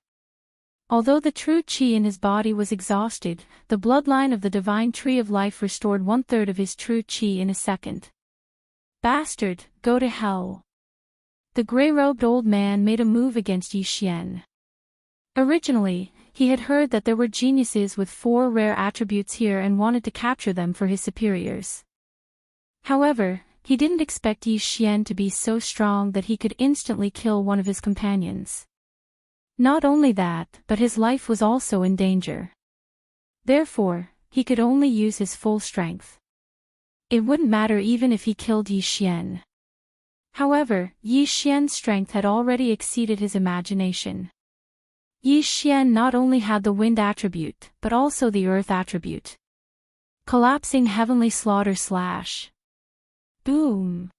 Although the true qi in his body was exhausted, the bloodline of the divine tree of life restored 1/3 of his true qi in a second. Bastard, go to hell. The gray-robed old man made a move against Yi Xian. Originally, he had heard that there were geniuses with 4 rare attributes here and wanted to capture them for his superiors. However, he didn't expect Yi Xian to be so strong that he could instantly kill one of his companions. Not only that, but his life was also in danger. Therefore, he could only use his full strength. It wouldn't matter even if he killed Yi Xian. However, Yi Xian's strength had already exceeded his imagination. Yi Xian not only had the wind attribute, but also the earth attribute. Collapsing heavenly slaughter slash. Boom.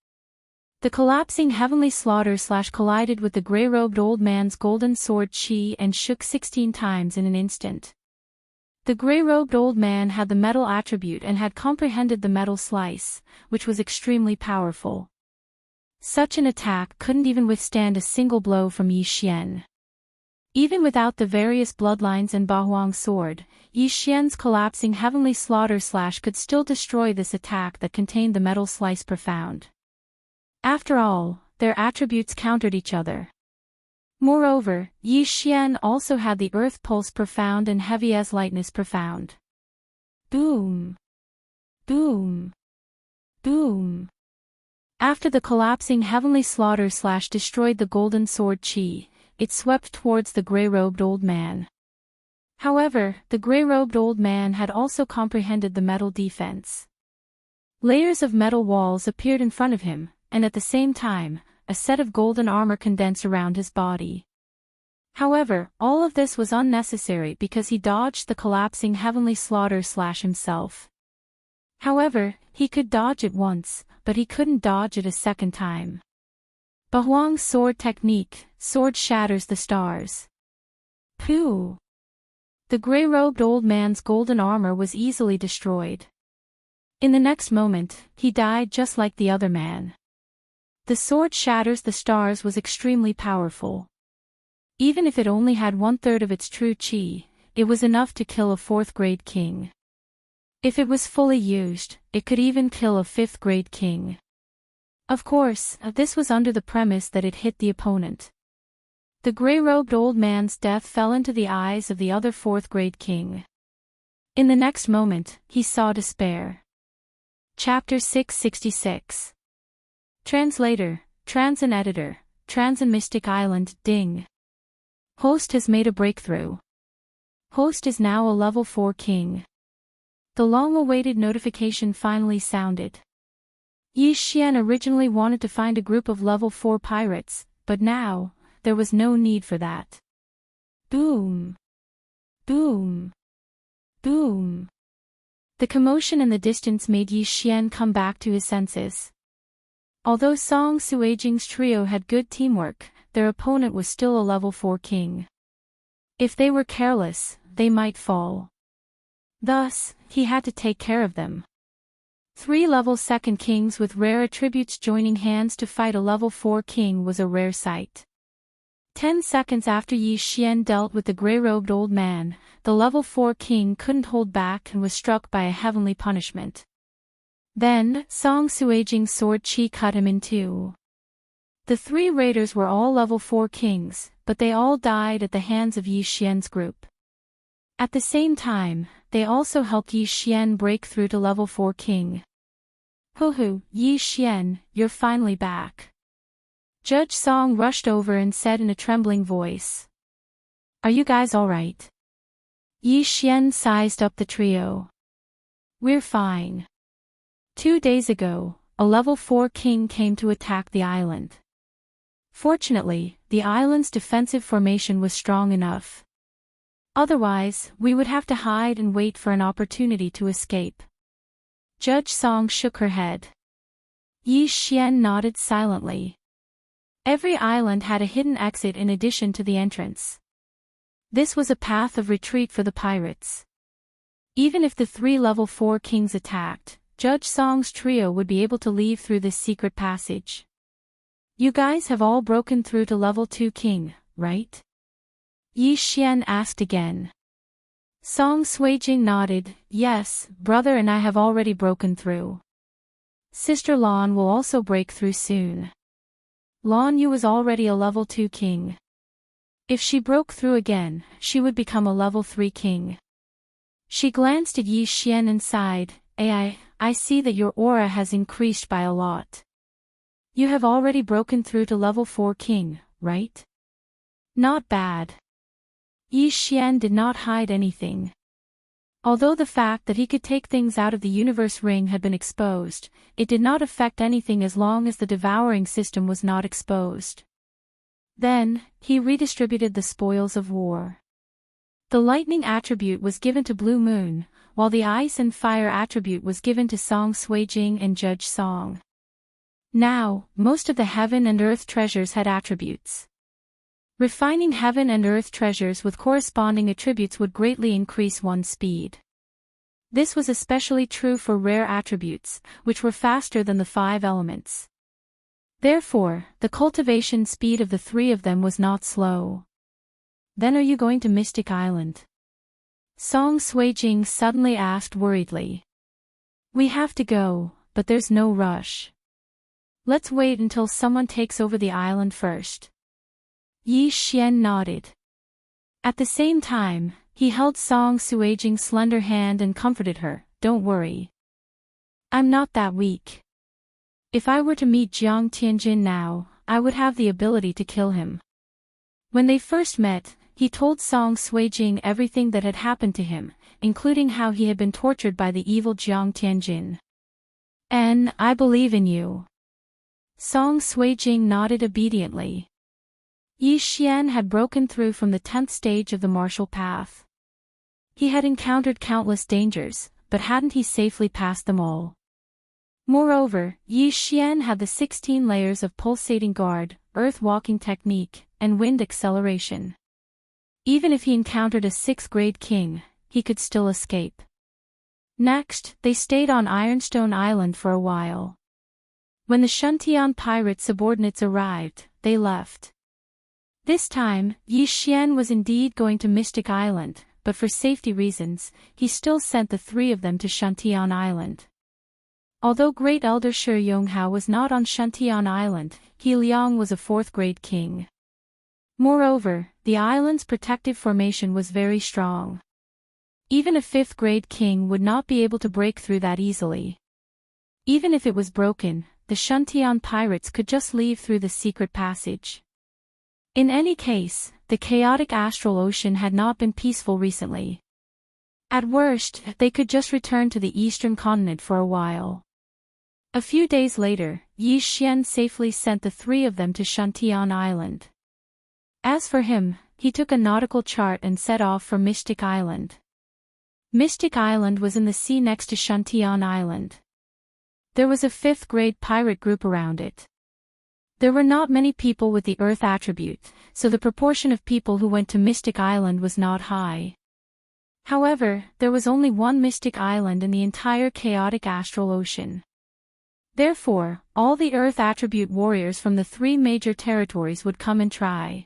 The collapsing heavenly slaughter slash collided with the gray-robed old man's golden sword chi and shook 16 times in an instant. The gray-robed old man had the metal attribute and had comprehended the metal slice, which was extremely powerful. Such an attack couldn't even withstand a single blow from Yi Xian. Even without the various bloodlines and Bahuang sword, Yi Xian's collapsing heavenly slaughter slash could still destroy this attack that contained the metal slice profound. After all, their attributes countered each other. Moreover, Yi Xian also had the earth pulse profound and heavy as lightness profound. Boom. Boom. Boom. After the collapsing heavenly slaughter slash destroyed the golden sword chi, it swept towards the gray-robed old man. However, the gray-robed old man had also comprehended the metal defense. Layers of metal walls appeared in front of him, and at the same time, a set of golden armor condensed around his body. However, all of this was unnecessary because he dodged the collapsing heavenly slaughter slash himself. However, he could dodge it once, but he couldn't dodge it a second time. Bahuang's sword technique, sword shatters the stars. Pooh! The gray-robed old man's golden armor was easily destroyed. In the next moment, he died just like the other man. The sword shatters the stars was extremely powerful. Even if it only had 1/3 of its true qi, it was enough to kill a 4th-grade king. If it was fully used, it could even kill a 5th-grade king. Of course, this was under the premise that it hit the opponent. The gray-robed old man's death fell into the eyes of the other 4th-grade king. In the next moment, he saw despair. Chapter 666. Translator, Trans and Editor, Trans and Mystic Island, Ding. Host has made a breakthrough. Host is now a level 4 king. The long-awaited notification finally sounded. Yi Xian originally wanted to find a group of level 4 pirates, but now, there was no need for that. Boom. Boom. Boom. The commotion in the distance made Yi Xian come back to his senses. Although Song Suijing's trio had good teamwork, their opponent was still a level 4 king. If they were careless, they might fall. Thus, he had to take care of them. 3 level 2nd kings with rare attributes joining hands to fight a level 4 king was a rare sight. 10 seconds after Yi Xian dealt with the grey-robed old man, the level 4 king couldn't hold back and was struck by a heavenly punishment. Then, Song Suijing's sword chi cut him in two. The 3 raiders were all level 4 kings, but they all died at the hands of Yi Xian's group. At the same time, they also helped Yi Xian break through to level 4 king. Hoo, Yi Xian, you're finally back. Judge Song rushed over and said in a trembling voice. Are you guys alright? Yi Xian sized up the trio. We're fine. 2 days ago, a level 4 king came to attack the island. Fortunately, the island's defensive formation was strong enough. Otherwise, we would have to hide and wait for an opportunity to escape. Judge Song shook her head. Yi Xian nodded silently. Every island had a hidden exit in addition to the entrance. This was a path of retreat for the pirates. Even if the 3 level 4 kings attacked, Judge Song's trio would be able to leave through this secret passage. You guys have all broken through to level 2 king, right? Yi Xian asked again. Song Suijing nodded, yes, brother and I have already broken through. Sister Lan will also break through soon. Lan Yu was already a level 2 king. If she broke through again, she would become a level 3 king. She glanced at Yi Xian and sighed, I see that your aura has increased by a lot. You have already broken through to level 4 king, right? Not bad. Yi Xian did not hide anything. Although the fact that he could take things out of the universe ring had been exposed, it did not affect anything as long as the devouring system was not exposed. Then, he redistributed the spoils of war. The lightning attribute was given to Blue Moon, while the ice and fire attribute was given to Song Suijing and Judge Song. Now, most of the heaven and earth treasures had attributes. Refining heaven and earth treasures with corresponding attributes would greatly increase one's speed. This was especially true for rare attributes, which were faster than the 5 elements. Therefore, the cultivation speed of the 3 of them was not slow. Then are you going to Mystic Island? Song Suijing suddenly asked worriedly. We have to go, but there's no rush. Let's wait until someone takes over the island first. Yi Xian nodded. At the same time, he held Song Suijing's slender hand and comforted her, don't worry. I'm not that weak. If I were to meet Jiang Tianjin now, I would have the ability to kill him. When they first met, he told Song Suijing everything that had happened to him, including how he had been tortured by the evil Jiang Tianjin. And I believe in you. Song Suijing nodded obediently. Yi Xian had broken through from the 10th stage of the martial path. He had encountered countless dangers, but hadn't he safely passed them all? Moreover, Yi Xian had the 16 layers of pulsating guard, earth walking technique, and wind acceleration. Even if he encountered a 6th grade king, he could still escape. Next, they stayed on Ironstone Island for a while. When the Shuntian pirate subordinates arrived, they left. This time, Yi Xian was indeed going to Mystic Island, but for safety reasons, he still sent the 3 of them to Shuntian Island. Although Great Elder Shi Yonghao was not on Shuntian Island, He Liang was a 4th grade king. Moreover, the island's protective formation was very strong. Even a 5th grade king would not be able to break through that easily. Even if it was broken, the Shuntian pirates could just leave through the secret passage. In any case, the chaotic astral ocean had not been peaceful recently. At worst, they could just return to the eastern continent for a while. A few days later, Yi Xian safely sent the 3 of them to Shuntian Island. As for him, he took a nautical chart and set off for Mystic Island. Mystic Island was in the sea next to Shuntian Island. there was a fifth-grade pirate group around it. There were not many people with the Earth attribute, so the proportion of people who went to Mystic Island was not high. However, there was only one Mystic Island in the entire chaotic astral ocean. Therefore, all the Earth attribute warriors from the three major territories would come and try.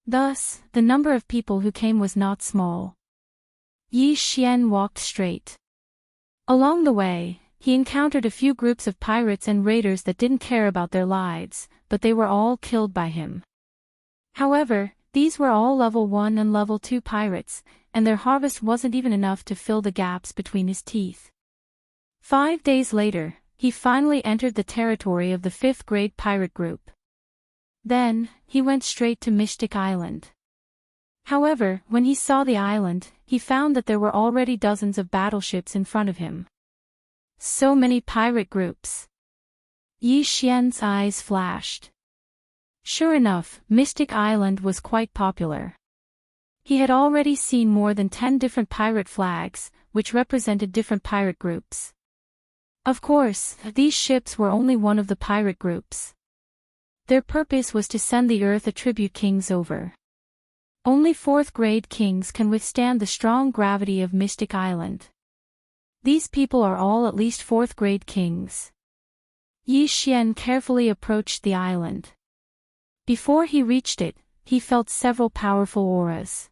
Thus, the number of people who came was not small. Yi Xian walked straight. Along the way, he encountered a few groups of pirates and raiders that didn't care about their lives, but they were all killed by him. However, these were all level 1 and level 2 pirates, and their harvest wasn't even enough to fill the gaps between his teeth. 5 days later, he finally entered the territory of the 5th-grade pirate group. Then, he went straight to Mystic Island. However, when he saw the island, he found that there were already dozens of battleships in front of him. So many pirate groups. Yi Xian's eyes flashed. Sure enough, Mystic Island was quite popular. He had already seen more than 10 different pirate flags, which represented different pirate groups. Of course, these ships were only one of the pirate groups. Their purpose was to send the Earth attribute kings over. Only 4th-grade kings can withstand the strong gravity of Mystic Island. These people are all at least 4th-grade kings. Yi Xian carefully approached the island. Before he reached it, he felt several powerful auras.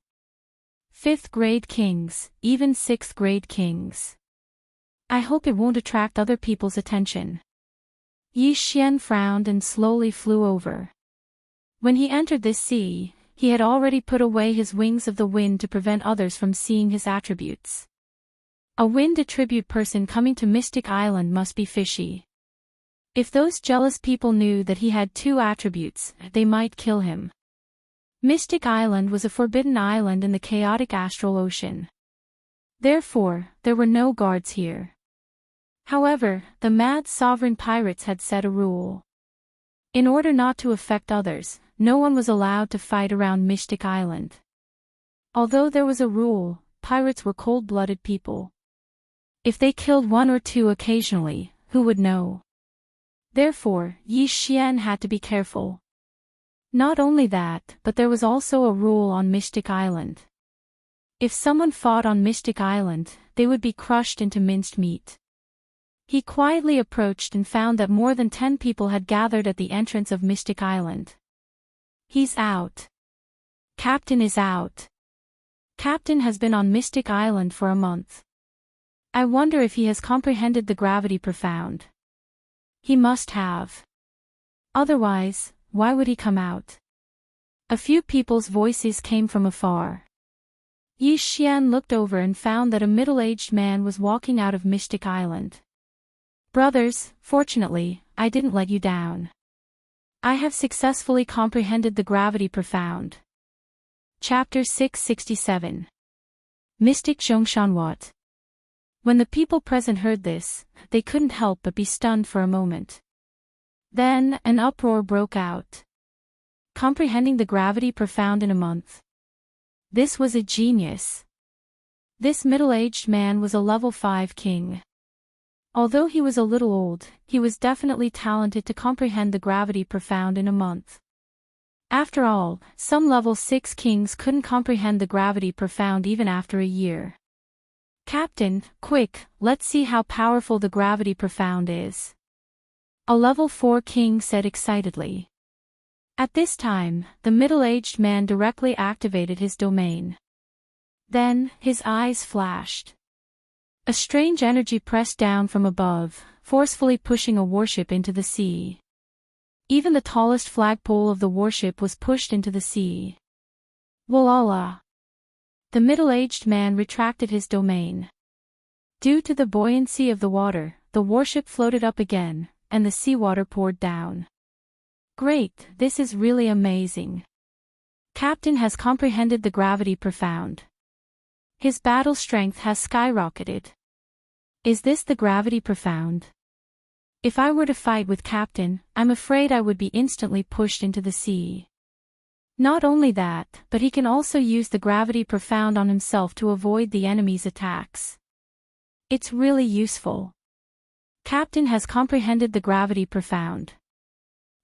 5th-grade kings, even 6th-grade kings. I hope it won't attract other people's attention. Yi Xian frowned and slowly flew over. When he entered this sea, he had already put away his wings of the wind to prevent others from seeing his attributes. A wind attribute person coming to Mystic Island must be fishy. If those jealous people knew that he had 2 attributes, they might kill him. Mystic Island was a forbidden island in the chaotic astral ocean. Therefore, there were no guards here. However, the mad sovereign pirates had set a rule. In order not to affect others, no one was allowed to fight around Mystic Island. Although there was a rule, pirates were cold-blooded people. If they killed 1 or 2 occasionally, who would know? Therefore, Yi Xian had to be careful. Not only that, but there was also a rule on Mystic Island. If someone fought on Mystic Island, they would be crushed into minced meat. He quietly approached and found that more than 10 people had gathered at the entrance of Mystic Island. He's out. Captain is out. Captain has been on Mystic Island for a month. I wonder if he has comprehended the gravity profound. He must have. Otherwise, why would he come out? A few people's voices came from afar. Yi Xian looked over and found that a middle-aged man was walking out of Mystic Island. Brothers, fortunately, I didn't let you down. I have successfully comprehended the gravity profound. Chapter 667. Mystic Zhongshanwat. When the people present heard this, they couldn't help but be stunned for a moment. Then, an uproar broke out. Comprehending the gravity profound in a month. This was a genius. This middle-aged man was a level 5 king. Although he was a little old, he was definitely talented to comprehend the gravity profound in a month. After all, some level 6 kings couldn't comprehend the gravity profound even after a year. Captain, quick, let's see how powerful the gravity profound is. A level 4 king said excitedly. At this time, the middle-aged man directly activated his domain. Then, his eyes flashed. A strange energy pressed down from above, forcefully pushing a warship into the sea. Even the tallest flagpole of the warship was pushed into the sea. Walala. The middle-aged man retracted his domain. Due to the buoyancy of the water, the warship floated up again, and the seawater poured down. Great, this is really amazing. Captain has comprehended the gravity profound. His battle strength has skyrocketed. Is this the gravity profound? If I were to fight with Captain, I'm afraid I would be instantly pushed into the sea. Not only that, but he can also use the gravity profound on himself to avoid the enemy's attacks. It's really useful. Captain has comprehended the gravity profound.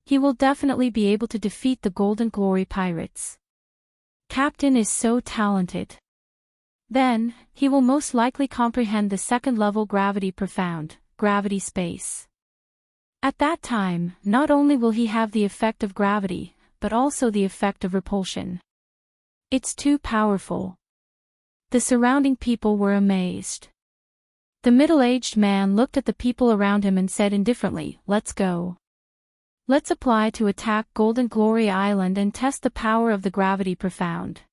He will definitely be able to defeat the Golden Glory pirates. Captain is so talented. Then, he will most likely comprehend the second level gravity profound, gravity space. At that time, not only will he have the effect of gravity, but also the effect of repulsion. It's too powerful. The surrounding people were amazed. The middle-aged man looked at the people around him and said indifferently, "Let's go. Let's apply to attack Golden Glory Island and test the power of the gravity profound."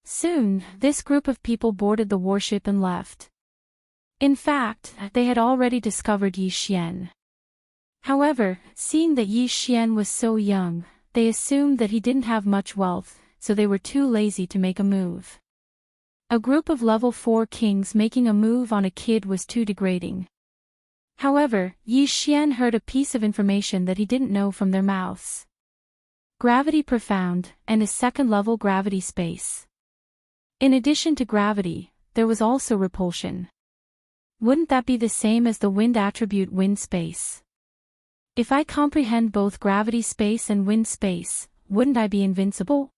Soon, this group of people boarded the warship and left. In fact, they had already discovered Yi Xian. However, seeing that Yi Xian was so young, they assumed that he didn't have much wealth, so they were too lazy to make a move. A group of level 4 kings making a move on a kid was too degrading. However, Yi Xian heard a piece of information that he didn't know from their mouths. Gravity profound, and a second-level gravity space. In addition to gravity, there was also repulsion. Wouldn't that be the same as the wind attribute wind space? If I comprehend both gravity space and wind space, wouldn't I be invincible?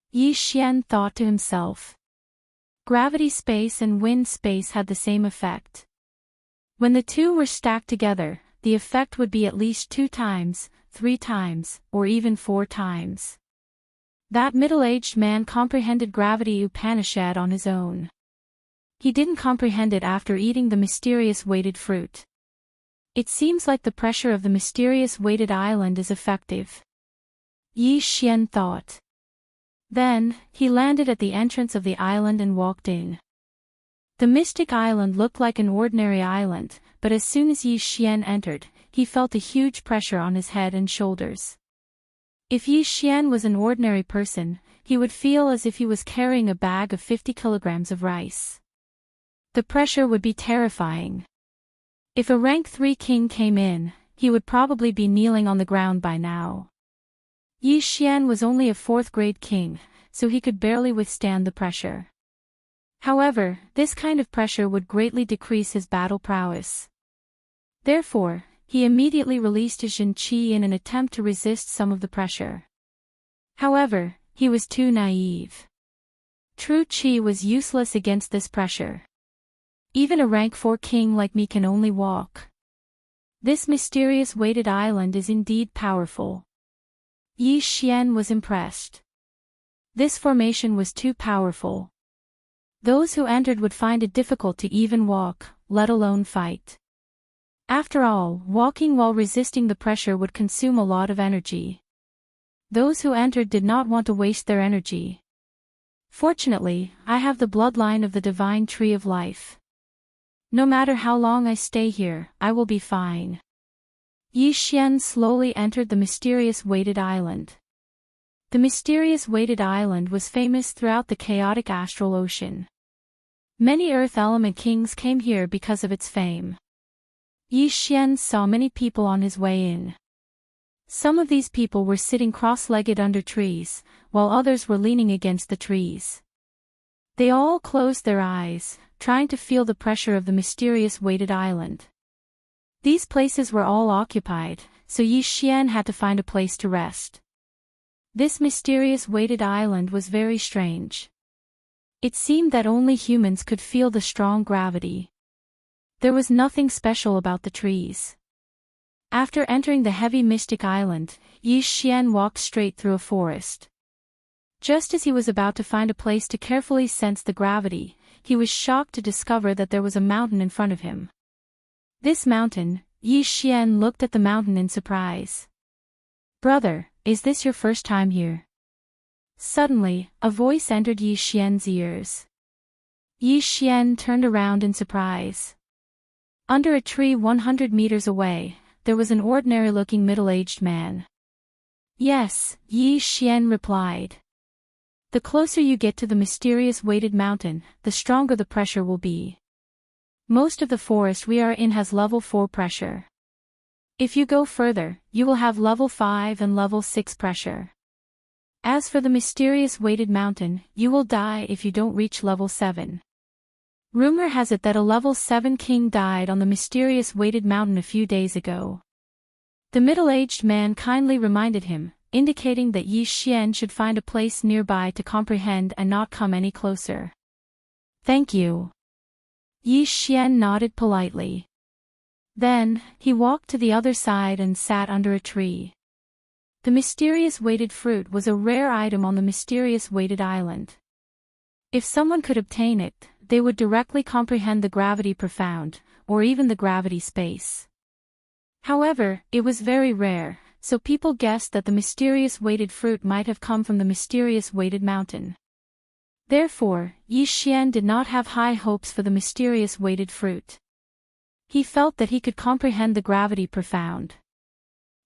Yi Xian thought to himself. Gravity space and wind space had the same effect. When the two were stacked together, the effect would be at least 2 times, 3 times, or even 4 times. That middle-aged man comprehended gravity Upanishad on his own. He didn't comprehend it after eating the mysterious weighted fruit. It seems like the pressure of the mysterious weighted island is effective. Yi Xian thought. Then, he landed at the entrance of the island and walked in. The mystic island looked like an ordinary island, but as soon as Yi Xian entered, he felt a huge pressure on his head and shoulders. If Yi Xian was an ordinary person, he would feel as if he was carrying a bag of 50 kilograms of rice. The pressure would be terrifying. If a rank 3 king came in, he would probably be kneeling on the ground by now. Yi Xian was only a 4th grade king, so he could barely withstand the pressure. However, this kind of pressure would greatly decrease his battle prowess. Therefore, he immediately released his Jin Qi in an attempt to resist some of the pressure. However, he was too naive. True Qi was useless against this pressure. Even a rank 4 king like me can only walk. This mysterious weighted island is indeed powerful. Yi Xian was impressed. This formation was too powerful. Those who entered would find it difficult to even walk, let alone fight. After all, walking while resisting the pressure would consume a lot of energy. Those who entered did not want to waste their energy. Fortunately, I have the bloodline of the divine tree of life. No matter how long I stay here, I will be fine. Yi Xian slowly entered the mysterious weighted island. The mysterious weighted island was famous throughout the chaotic astral ocean. Many earth element kings came here because of its fame. Yi Xian saw many people on his way in. Some of these people were sitting cross-legged under trees, while others were leaning against the trees. They all closed their eyes, trying to feel the pressure of the mysterious weighted island. These places were all occupied, so Yi Xian had to find a place to rest. This mysterious weighted island was very strange. It seemed that only humans could feel the strong gravity. There was nothing special about the trees. After entering the heavy mystic island, Yi Xian walked straight through a forest. Just as he was about to find a place to carefully sense the gravity, he was shocked to discover that there was a mountain in front of him. This mountain, Yi Xian looked at the mountain in surprise. "Brother, is this your first time here?" Suddenly, a voice entered Yi Xian's ears. Yi Xian turned around in surprise. Under a tree 100 meters away, there was an ordinary-looking middle-aged man. "Yes," Yi Xian replied. "The closer you get to the mysterious weighted mountain, the stronger the pressure will be. Most of the forest we are in has level 4 pressure. If you go further, you will have level 5 and level 6 pressure. As for the mysterious weighted mountain, you will die if you don't reach level 7. Rumor has it that a level 7 king died on the mysterious weighted mountain a few days ago. The middle-aged man kindly reminded him, indicating that Yi Xian should find a place nearby to comprehend and not come any closer. Thank you. Yi Xian nodded politely. Then, he walked to the other side and sat under a tree. The mysterious weighted fruit was a rare item on the mysterious weighted island. If someone could obtain it, they would directly comprehend the gravity profound, or even the gravity space. However, it was very rare, so people guessed that the mysterious weighted fruit might have come from the mysterious weighted mountain. Therefore, Yi Xian did not have high hopes for the mysterious weighted fruit. He felt that he could comprehend the gravity profound.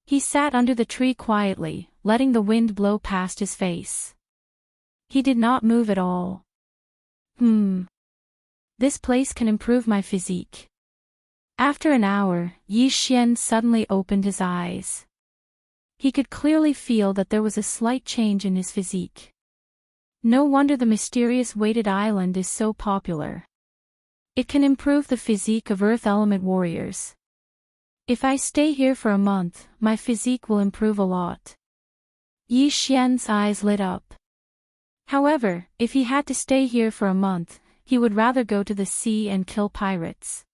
He sat under the tree quietly, letting the wind blow past his face. He did not move at all. This place can improve my physique. After an hour, Yi Xian suddenly opened his eyes. He could clearly feel that there was a slight change in his physique. No wonder the mysterious weighted island is so popular. It can improve the physique of earth element warriors. If I stay here for a month, my physique will improve a lot. Yi Xian's eyes lit up. However, if he had to stay here for a month, he would rather go to the sea and kill pirates.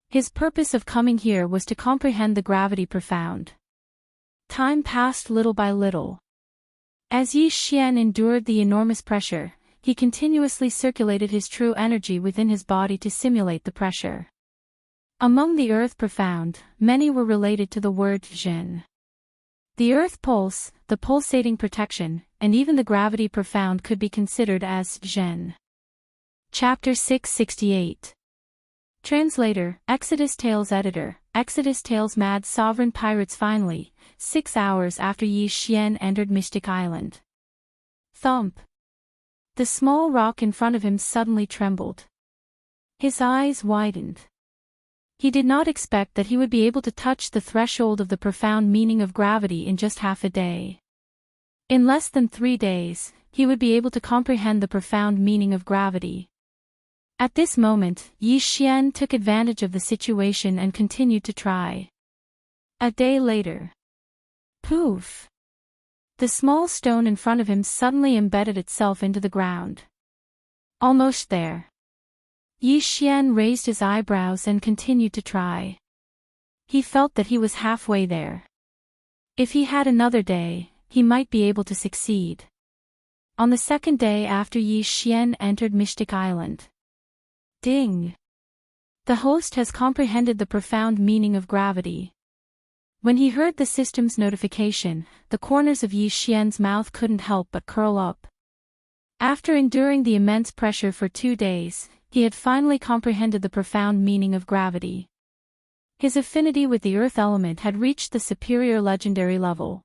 His purpose of coming here was to comprehend the gravity profound. Time passed little by little. As Yi Xian endured the enormous pressure, he continuously circulated his true energy within his body to simulate the pressure. Among the earth profound, many were related to the word Zhen. The earth pulse, the pulsating protection, and even the gravity profound could be considered as Zhen. Chapter 668. Translator, Exodus Tales Editor, Exodus Tales. Mad Sovereign Pirates. Finally, 6 hours after Yi Xian entered Mystic Island. Thump. The small rock in front of him suddenly trembled. His eyes widened. He did not expect that he would be able to touch the threshold of the profound meaning of gravity in just half a day. In less than 3 days, he would be able to comprehend the profound meaning of gravity. At this moment, Yi Xian took advantage of the situation and continued to try. A day later. Poof! The small stone in front of him suddenly embedded itself into the ground. Almost there. Yi Xian raised his eyebrows and continued to try. He felt that he was halfway there. If he had another day, he might be able to succeed. On the second day after Yi Xian entered Mystic Island. Ding! The host has comprehended the profound meaning of gravity. When he heard the system's notification, the corners of Yi Xian's mouth couldn't help but curl up. After enduring the immense pressure for 2 days, he had finally comprehended the profound meaning of gravity. His affinity with the earth element had reached the superior legendary level.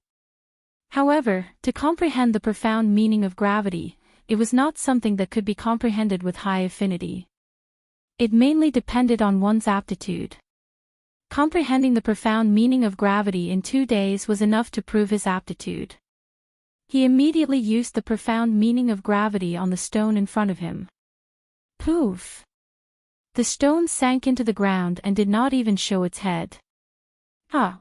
However, to comprehend the profound meaning of gravity, it was not something that could be comprehended with high affinity. It mainly depended on one's aptitude. Comprehending the profound meaning of gravity in 2 days was enough to prove his aptitude. He immediately used the profound meaning of gravity on the stone in front of him. Poof! The stone sank into the ground and did not even show its head.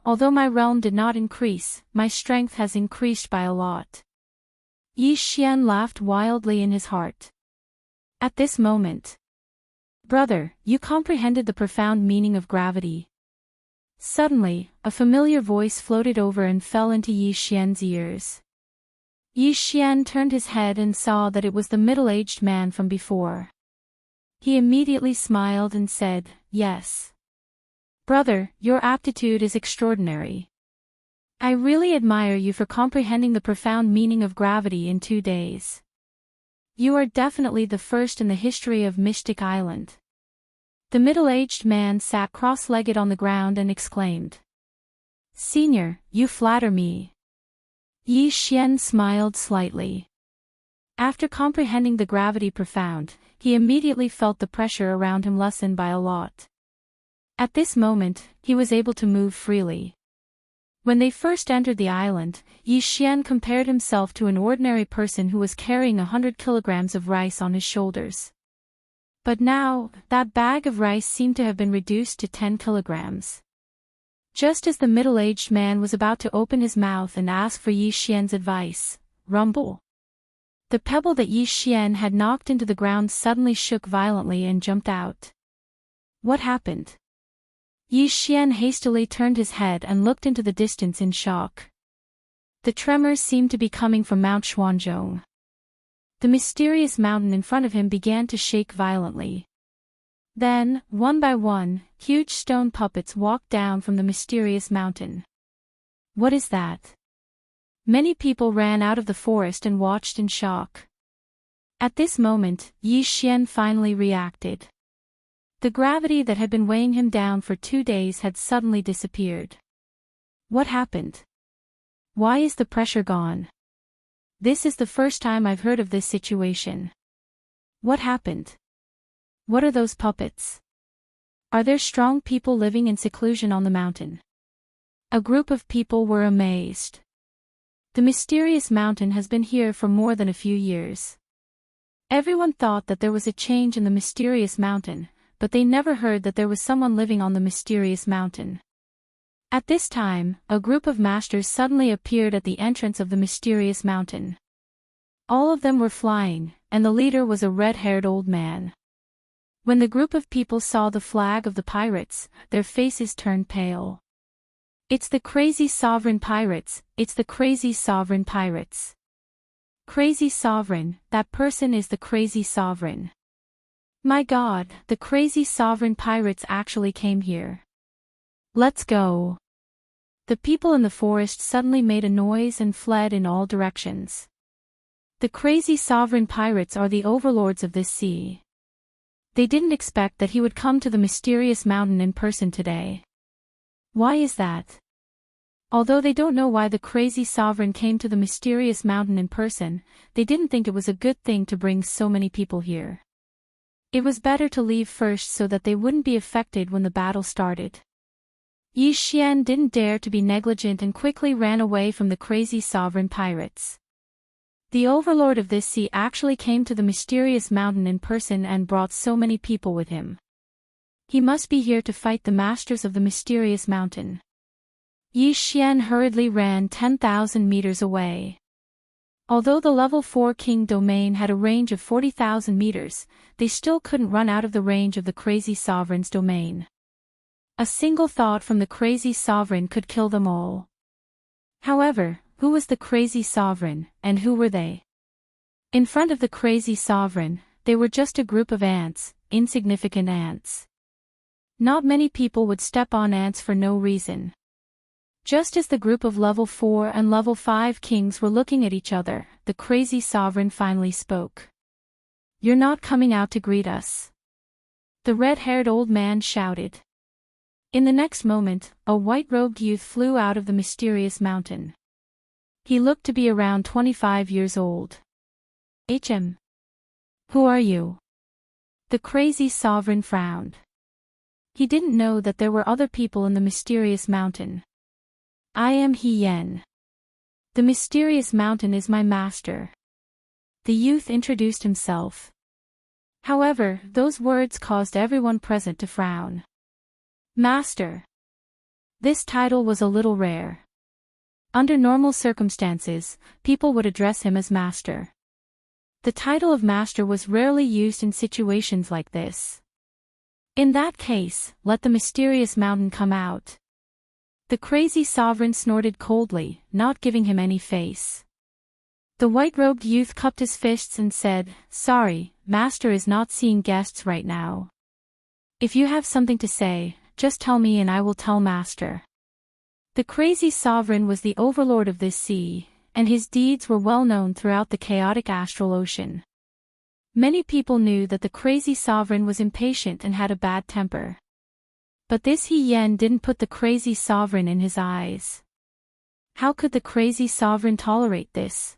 Although my realm did not increase, my strength has increased by a lot. Yi Xian laughed wildly in his heart. At this moment. Brother, you comprehended the profound meaning of gravity. Suddenly, a familiar voice floated over and fell into Yi Xian's ears. Yi Xian turned his head and saw that it was the middle-aged man from before. He immediately smiled and said, "Yes. Brother, your aptitude is extraordinary. I really admire you for comprehending the profound meaning of gravity in 2 days. You are definitely the first in the history of Mystic Island." The middle-aged man sat cross-legged on the ground and exclaimed, "Senior, you flatter me." Yi Xian smiled slightly. After comprehending the gravity profound, he immediately felt the pressure around him lessen by a lot. At this moment, he was able to move freely. When they first entered the island, Yi Xian compared himself to an ordinary person who was carrying 100 kilograms of rice on his shoulders. But now, that bag of rice seemed to have been reduced to 10 kilograms. Just as the middle-aged man was about to open his mouth and ask for Yi Xian's advice, rumble. The pebble that Yi Xian had knocked into the ground suddenly shook violently and jumped out. What happened? Yi Xian hastily turned his head and looked into the distance in shock. The tremors seemed to be coming from Mount Xuanzhong. The mysterious mountain in front of him began to shake violently. Then, one by one, huge stone puppets walked down from the mysterious mountain. What is that? Many people ran out of the forest and watched in shock. At this moment, Yi Xian finally reacted. The gravity that had been weighing him down for 2 days had suddenly disappeared. What happened? Why is the pressure gone? This is the first time I've heard of this situation. What happened? What are those puppets? Are there strong people living in seclusion on the mountain? A group of people were amazed. The mysterious mountain has been here for more than a few years. Everyone thought that there was a change in the mysterious mountain, but they never heard that there was someone living on the mysterious mountain. At this time, a group of masters suddenly appeared at the entrance of the mysterious mountain. All of them were flying, and the leader was a red-haired old man. When the group of people saw the flag of the pirates, their faces turned pale. It's the crazy sovereign pirates, it's the crazy sovereign pirates. Crazy sovereign, that person is the crazy sovereign. My God, the crazy sovereign pirates actually came here. Let's go. The people in the forest suddenly made a noise and fled in all directions. The crazy sovereign pirates are the overlords of this sea. They didn't expect that he would come to the mysterious mountain in person today. Why is that? Although they don't know why the crazy sovereign came to the mysterious mountain in person, they didn't think it was a good thing to bring so many people here. It was better to leave first so that they wouldn't be affected when the battle started. Yi Xian didn't dare to be negligent and quickly ran away from the crazy sovereign pirates. The overlord of this sea actually came to the mysterious mountain in person and brought so many people with him. He must be here to fight the masters of the mysterious mountain. Yi Xian hurriedly ran 10,000 meters away. Although the level 4 king domain had a range of 40,000 meters, they still couldn't run out of the range of the crazy sovereign's domain. A single thought from the crazy sovereign could kill them all. However, who was the crazy sovereign, and who were they? In front of the crazy sovereign, they were just a group of ants, insignificant ants. Not many people would step on ants for no reason. Just as the group of level 4 and level 5 kings were looking at each other, the crazy sovereign finally spoke. You're not coming out to greet us. The red-haired old man shouted. In the next moment, a white-robed youth flew out of the mysterious mountain. He looked to be around 25 years old. "HM. Who are you?" The crazy sovereign frowned. He didn't know that there were other people in the mysterious mountain. "I am He Yen. The mysterious mountain is my master." The youth introduced himself. However, those words caused everyone present to frown. Master. This title was a little rare. Under normal circumstances, people would address him as master. The title of master was rarely used in situations like this. In that case, let the mysterious mountain come out. The crazy sovereign snorted coldly, not giving him any face. The white-robed youth cupped his fists and said, "Sorry, master is not seeing guests right now. If you have something to say, just tell me and I will tell master." The crazy sovereign was the overlord of this sea, and his deeds were well known throughout the chaotic astral ocean. Many people knew that the crazy sovereign was impatient and had a bad temper. But this He Yen didn't put the crazy sovereign in his eyes. How could the crazy sovereign tolerate this?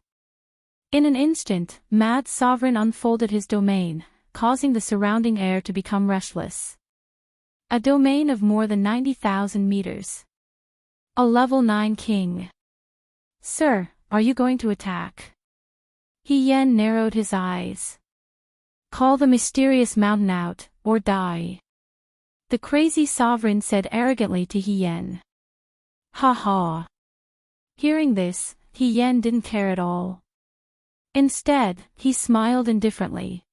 In an instant, Mad Sovereign unfolded his domain, causing the surrounding air to become restless. A domain of more than 90,000 meters. A level 9 king. "Sir, are you going to attack?" He Yen narrowed his eyes. Call the mysterious mountain out, or die. The crazy sovereign said arrogantly to He Yan. Ha ha. Hearing this, He Yan didn't care at all. Instead, he smiled indifferently.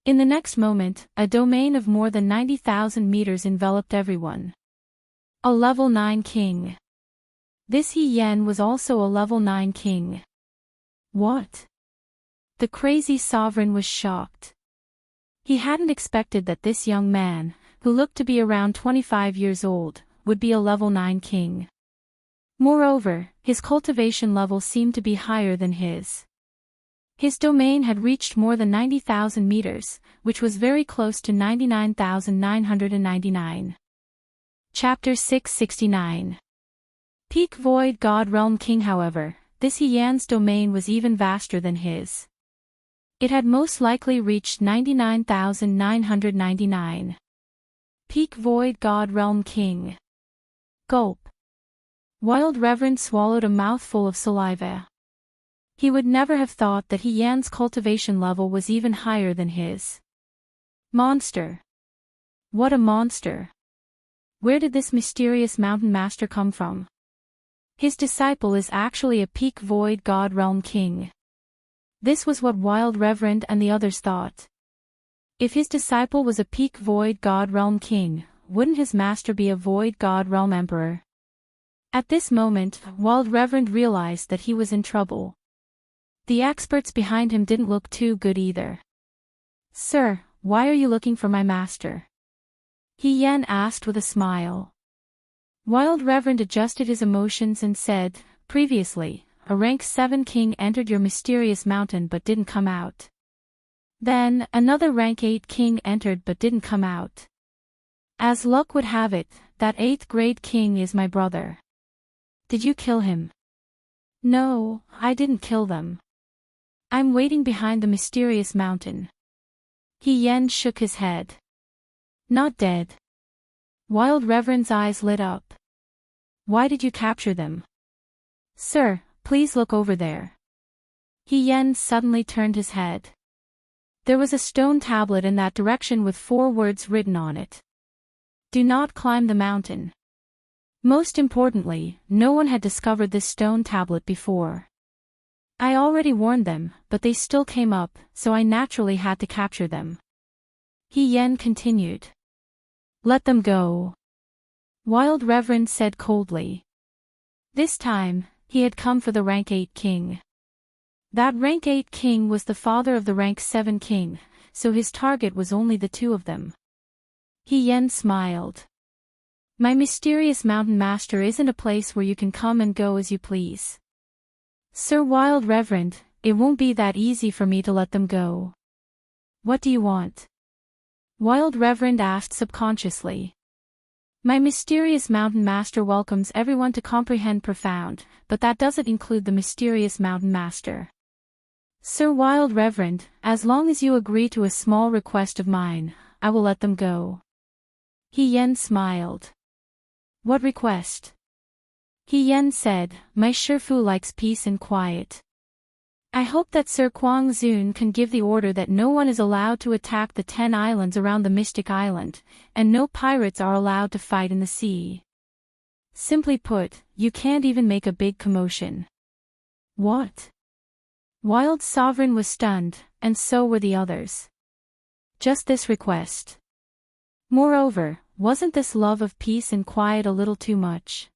In the next moment, a domain of more than 90,000 meters enveloped everyone. A level 9 king. This He Yan was also a level 9 king. What? The crazy sovereign was shocked. He hadn't expected that this young man, who looked to be around 25 years old, would be a level 9 king. Moreover, his cultivation level seemed to be higher than his. His domain had reached more than 90,000 meters, which was very close to 99,999. Chapter 669. Peak Void God Realm King. However, this He Yan's domain was even vaster than his. It had most likely reached 99,999. Peak Void God Realm King. Gulp. Wild Reverend swallowed a mouthful of saliva. He would never have thought that He Yan's cultivation level was even higher than his. Monster. What a monster. Where did this mysterious mountain master come from? His disciple is actually a peak void god realm king. This was what Wild Reverend and the others thought. If his disciple was a peak void god realm king, wouldn't his master be a void god realm emperor? At this moment, Wild Reverend realized that he was in trouble. The experts behind him didn't look too good either. Sir, why are you looking for my master? He Yan asked with a smile. Wild Reverend adjusted his emotions and said, previously, a rank 7 king entered your mysterious mountain but didn't come out. Then, another rank 8 king entered but didn't come out. As luck would have it, that 8th grade king is my brother. Did you kill him? No, I didn't kill them. I'm waiting behind the mysterious mountain. He Yan shook his head. Not dead. Wild Reverend's eyes lit up. Why did you capture them? Sir, please look over there. He Yan suddenly turned his head. There was a stone tablet in that direction with 4 words written on it. Do not climb the mountain. Most importantly, no one had discovered this stone tablet before. I already warned them, but they still came up, so I naturally had to capture them. He Yan continued. Let them go. Wild Reverend said coldly. This time, he had come for the rank 8 king. That rank 8 king was the father of the rank 7 king, so his target was only the 2 of them. He Yan smiled. My mysterious mountain master isn't a place where you can come and go as you please. Sir Wild Reverend, it won't be that easy for me to let them go. What do you want? Wild Reverend asked subconsciously. My mysterious mountain master welcomes everyone to comprehend profound, but that doesn't include the mysterious mountain master. Sir Wild Reverend, as long as you agree to a small request of mine, I will let them go. He Yan smiled. What request? He Yan said, my Shifu likes peace and quiet. I hope that Sir Kuang Zun can give the order that no one is allowed to attack the 10 islands around the Mystic Island, and no pirates are allowed to fight in the sea. Simply put, you can't even make a big commotion. What? Wild Sovereign was stunned, and so were the others. Just this request. Moreover, wasn't this love of peace and quiet a little too much?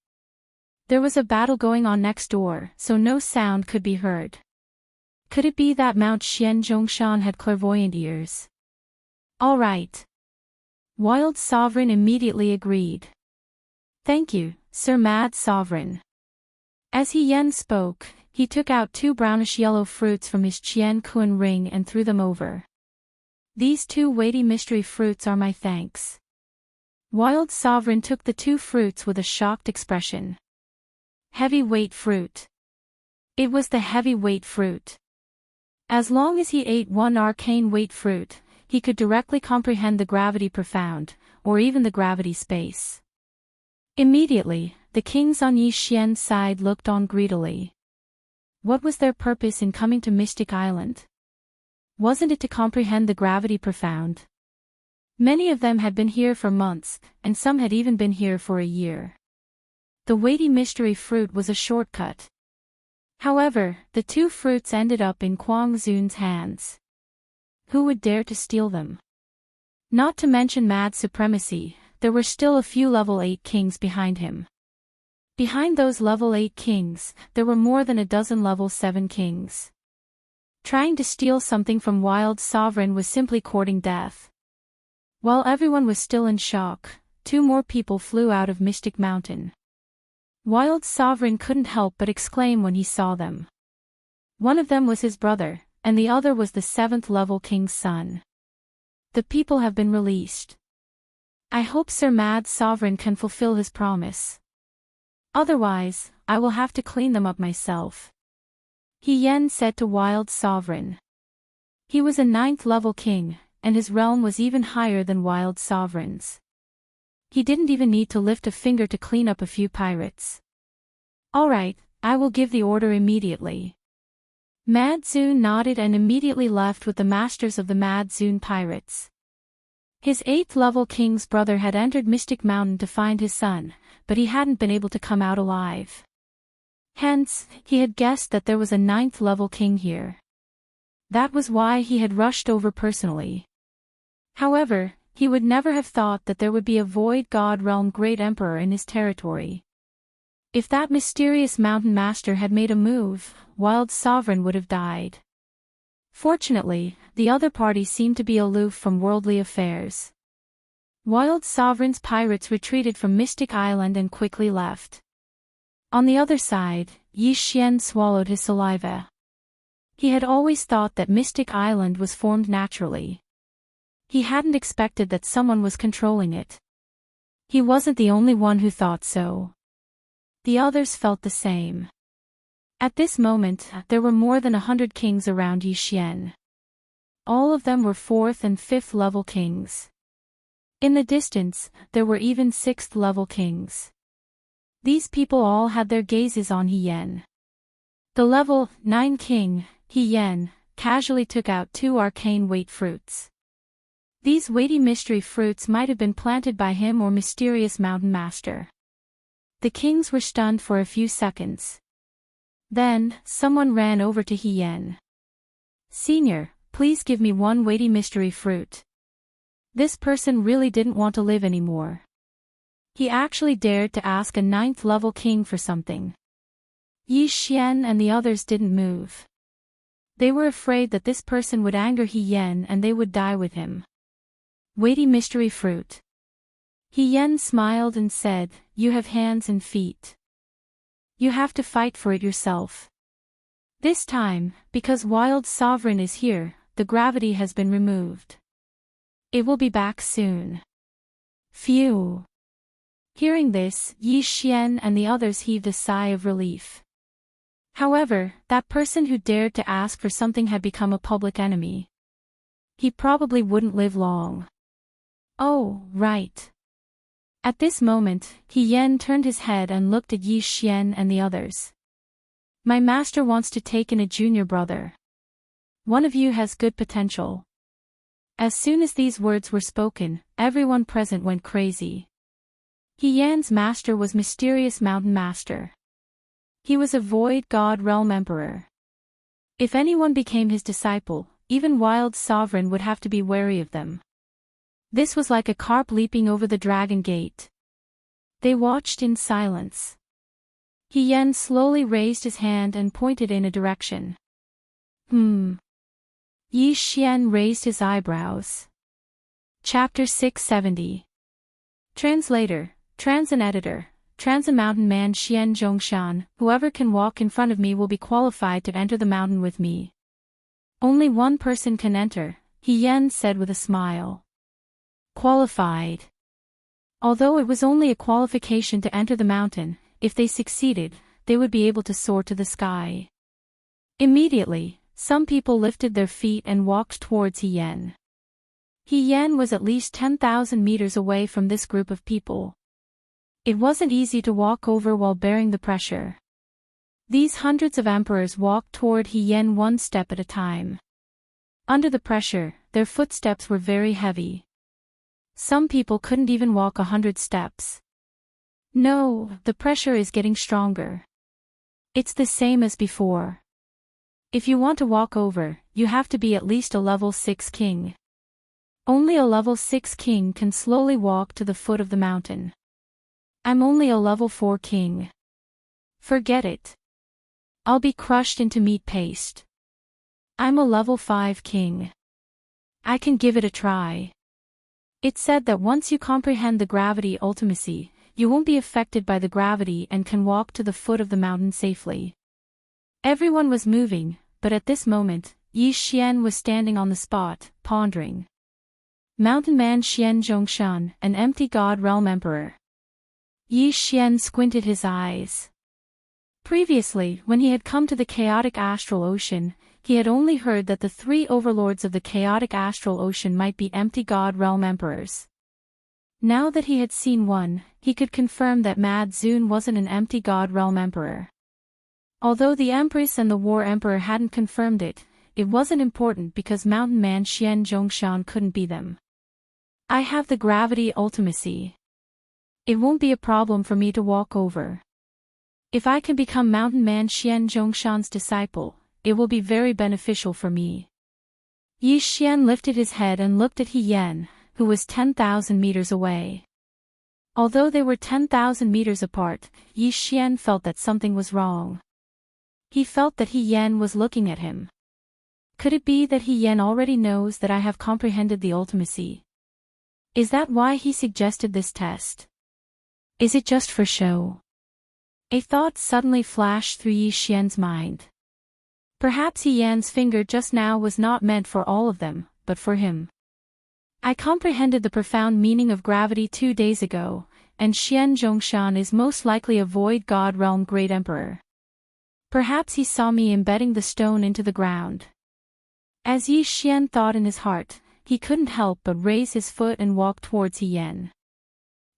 There was a battle going on next door, so no sound could be heard. Could it be that Mount Xian Zhongshan had clairvoyant ears? All right. Wild Sovereign immediately agreed. Thank you, Sir Mad Sovereign. As He Yan spoke, he took out 2 brownish-yellow fruits from his Qian Kun ring and threw them over. These 2 weighty mystery fruits are my thanks. Wild Sovereign took the 2 fruits with a shocked expression. Heavy-weight fruit. It was the heavy-weight fruit. As long as he ate 1 arcane weight fruit, he could directly comprehend the gravity profound, or even the gravity space. Immediately, the kings on Yi Xian's side looked on greedily. What was their purpose in coming to Mystic Island? Wasn't it to comprehend the gravity profound? Many of them had been here for months, and some had even been here for a year. The weighty mystery fruit was a shortcut. However, the two fruits ended up in Kuang Zun's hands. Who would dare to steal them? Not to mention mad supremacy, there were still a few level 8 kings behind him. Behind those level 8 kings, there were more than a dozen level 7 kings. Trying to steal something from Wild Sovereign was simply courting death. While everyone was still in shock, 2 more people flew out of Mystic Mountain. Wild Sovereign couldn't help but exclaim when he saw them. One of them was his brother, and the other was the 7th level king's son. The people have been released. I hope Sir Mad Sovereign can fulfill his promise. Otherwise, I will have to clean them up myself. He Yen said to Wild Sovereign. He was a 9th level king, and his realm was even higher than Wild Sovereign's. He didn't even need to lift a finger to clean up a few pirates. All right, I will give the order immediately. Mad Zun nodded and immediately left with the masters of the Mad Zun pirates. His 8th level king's brother had entered Mystic Mountain to find his son, but he hadn't been able to come out alive. Hence, he had guessed that there was a 9th level king here. That was why he had rushed over personally. However, he would never have thought that there would be a Void God Realm Great Emperor in his territory. If that mysterious mountain master had made a move, Wild Sovereign would have died. Fortunately, the other party seemed to be aloof from worldly affairs. Wild Sovereign's pirates retreated from Mystic Island and quickly left. On the other side, Yi Xian swallowed his saliva. He had always thought that Mystic Island was formed naturally. He hadn't expected that someone was controlling it. He wasn't the only one who thought so. The others felt the same. At this moment, there were more than 100 kings around Yi Xian. All of them were 4th and 5th level kings. In the distance, there were even 6th level kings. These people all had their gazes on He Yen. The level 9 king, He Yen, casually took out 2 arcane weight fruits. These weighty mystery fruits might have been planted by him or mysterious mountain master. The kings were stunned for a few seconds. Then, someone ran over to He Yen. Senior, please give me 1 weighty mystery fruit. This person really didn't want to live anymore. He actually dared to ask a 9th level king for something. Yi Xian and the others didn't move. They were afraid that this person would anger He Yen and they would die with him. Weighty mystery fruit. He Yen smiled and said, "You have hands and feet. You have to fight for it yourself. This time, because Wild Sovereign is here, the gravity has been removed. It will be back soon." Phew. Hearing this, Yi Xian and the others heaved a sigh of relief. However, that person who dared to ask for something had become a public enemy. He probably wouldn't live long. Oh, right. At this moment, He Yen turned his head and looked at Yi Xian and the others. My master wants to take in a junior brother. One of you has good potential. As soon as these words were spoken, everyone present went crazy. He Yan's master was Mysterious Mountain Master. He was a Void God Realm Emperor. If anyone became his disciple, even Wild Sovereign would have to be wary of them. This was like a carp leaping over the dragon gate. They watched in silence. He Yen slowly raised his hand and pointed in a direction. Yi Xian raised his eyebrows. Chapter 670. Translator, Transin Editor, Transin Mountain Man Xian Zhongshan, whoever can walk in front of me will be qualified to enter the mountain with me. Only one person can enter, He Yen said with a smile. Qualified. Although it was only a qualification to enter the mountain, if they succeeded, they would be able to soar to the sky. Immediately, some people lifted their feet and walked towards He Yen. He Yen was at least 10,000 meters away from this group of people. It wasn't easy to walk over while bearing the pressure. These hundreds of emperors walked toward He Yen one step at a time. Under the pressure, their footsteps were very heavy. Some people couldn't even walk 100 steps. No, the pressure is getting stronger. It's the same as before. If you want to walk over, you have to be at least a level 6 king. Only a level 6 king can slowly walk to the foot of the mountain. I'm only a level 4 king. Forget it. I'll be crushed into meat paste. I'm a level 5 king. I can give it a try. It's said that once you comprehend the gravity ultimacy, you won't be affected by the gravity and can walk to the foot of the mountain safely. Everyone was moving, but at this moment, Yi Xian was standing on the spot, pondering. Mountain Man Xian Zhongshan, an empty god realm emperor. Yi Xian squinted his eyes. Previously, when he had come to the chaotic astral ocean, he had only heard that the 3 overlords of the chaotic astral ocean might be empty god realm emperors. Now that he had seen one, he could confirm that Mad Zun wasn't an empty god realm emperor. Although the Empress and the War Emperor hadn't confirmed it, it wasn't important because Mountain Man Xian Zhongshan couldn't be them. I have the gravity ultimacy. It won't be a problem for me to walk over. If I can become Mountain Man Xian Zhongshan's disciple, it will be very beneficial for me. Yi Xian lifted his head and looked at He Yan, who was 10,000 meters away. Although they were 10,000 meters apart, Yi Xian felt that something was wrong. He felt that He Yan was looking at him. Could it be that He Yan already knows that I have comprehended the ultimacy? Is that why he suggested this test? Is it just for show? A thought suddenly flashed through Yi Xian's mind. Perhaps He Yan's finger just now was not meant for all of them, but for him. I comprehended the profound meaning of gravity 2 days ago, and Xian Zhongshan is most likely a void god realm great emperor. Perhaps he saw me embedding the stone into the ground. As Yi Xian thought in his heart, he couldn't help but raise his foot and walk towards He Yan.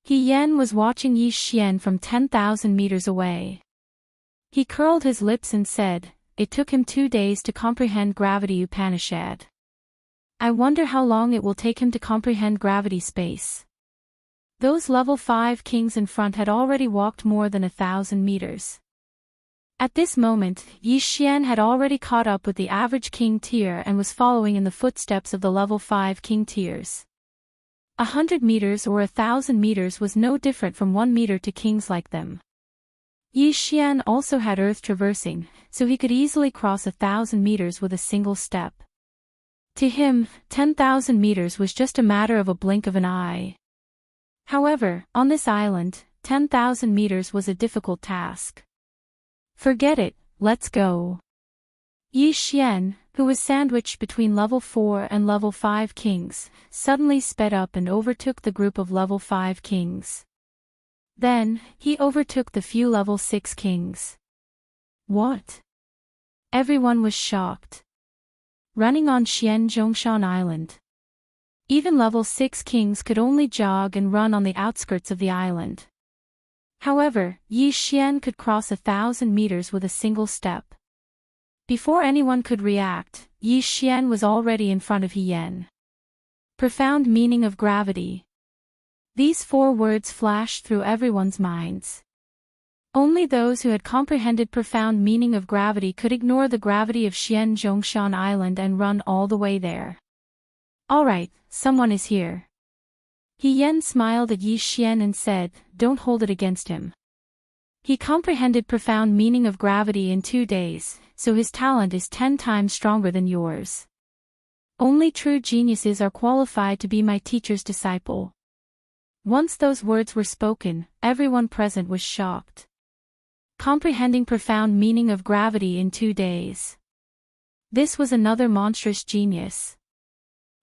He Yan was watching Yi Xian from 10,000 meters away. He curled his lips and said, "It took him 2 days to comprehend gravity Upanishad. I wonder how long it will take him to comprehend gravity space." Those level 5 kings in front had already walked more than 1,000 meters. At this moment, Yi Xian had already caught up with the average king tier and was following in the footsteps of the level 5 king tiers. 100 meters or 1,000 meters was no different from 1 meter to kings like them. Yi Xian also had earth traversing, so he could easily cross 1,000 meters with a single step. To him, 10,000 meters was just a matter of a blink of an eye. However, on this island, 10,000 meters was a difficult task. Forget it, let's go. Yi Xian, who was sandwiched between level 4 and level 5 kings, suddenly sped up and overtook the group of level 5 kings. Then, he overtook the few level 6 kings. What? Everyone was shocked. Running on Xian Zhongshan Island. Even level 6 kings could only jog and run on the outskirts of the island. However, Yi Xian could cross 1,000 meters with a single step. Before anyone could react, Yi Xian was already in front of He Yan. Profound meaning of gravity. These 4 words flashed through everyone's minds. Only those who had comprehended profound meaning of gravity could ignore the gravity of Xian Zhongshan Island and run all the way there. Alright, someone is here. He Yan smiled at Yi Xian and said, "Don't hold it against him." He comprehended profound meaning of gravity in 2 days, so his talent is 10 times stronger than yours. Only true geniuses are qualified to be my teacher's disciple. Once those words were spoken, everyone present was shocked. Comprehending profound meaning of gravity in 2 days. This was another monstrous genius.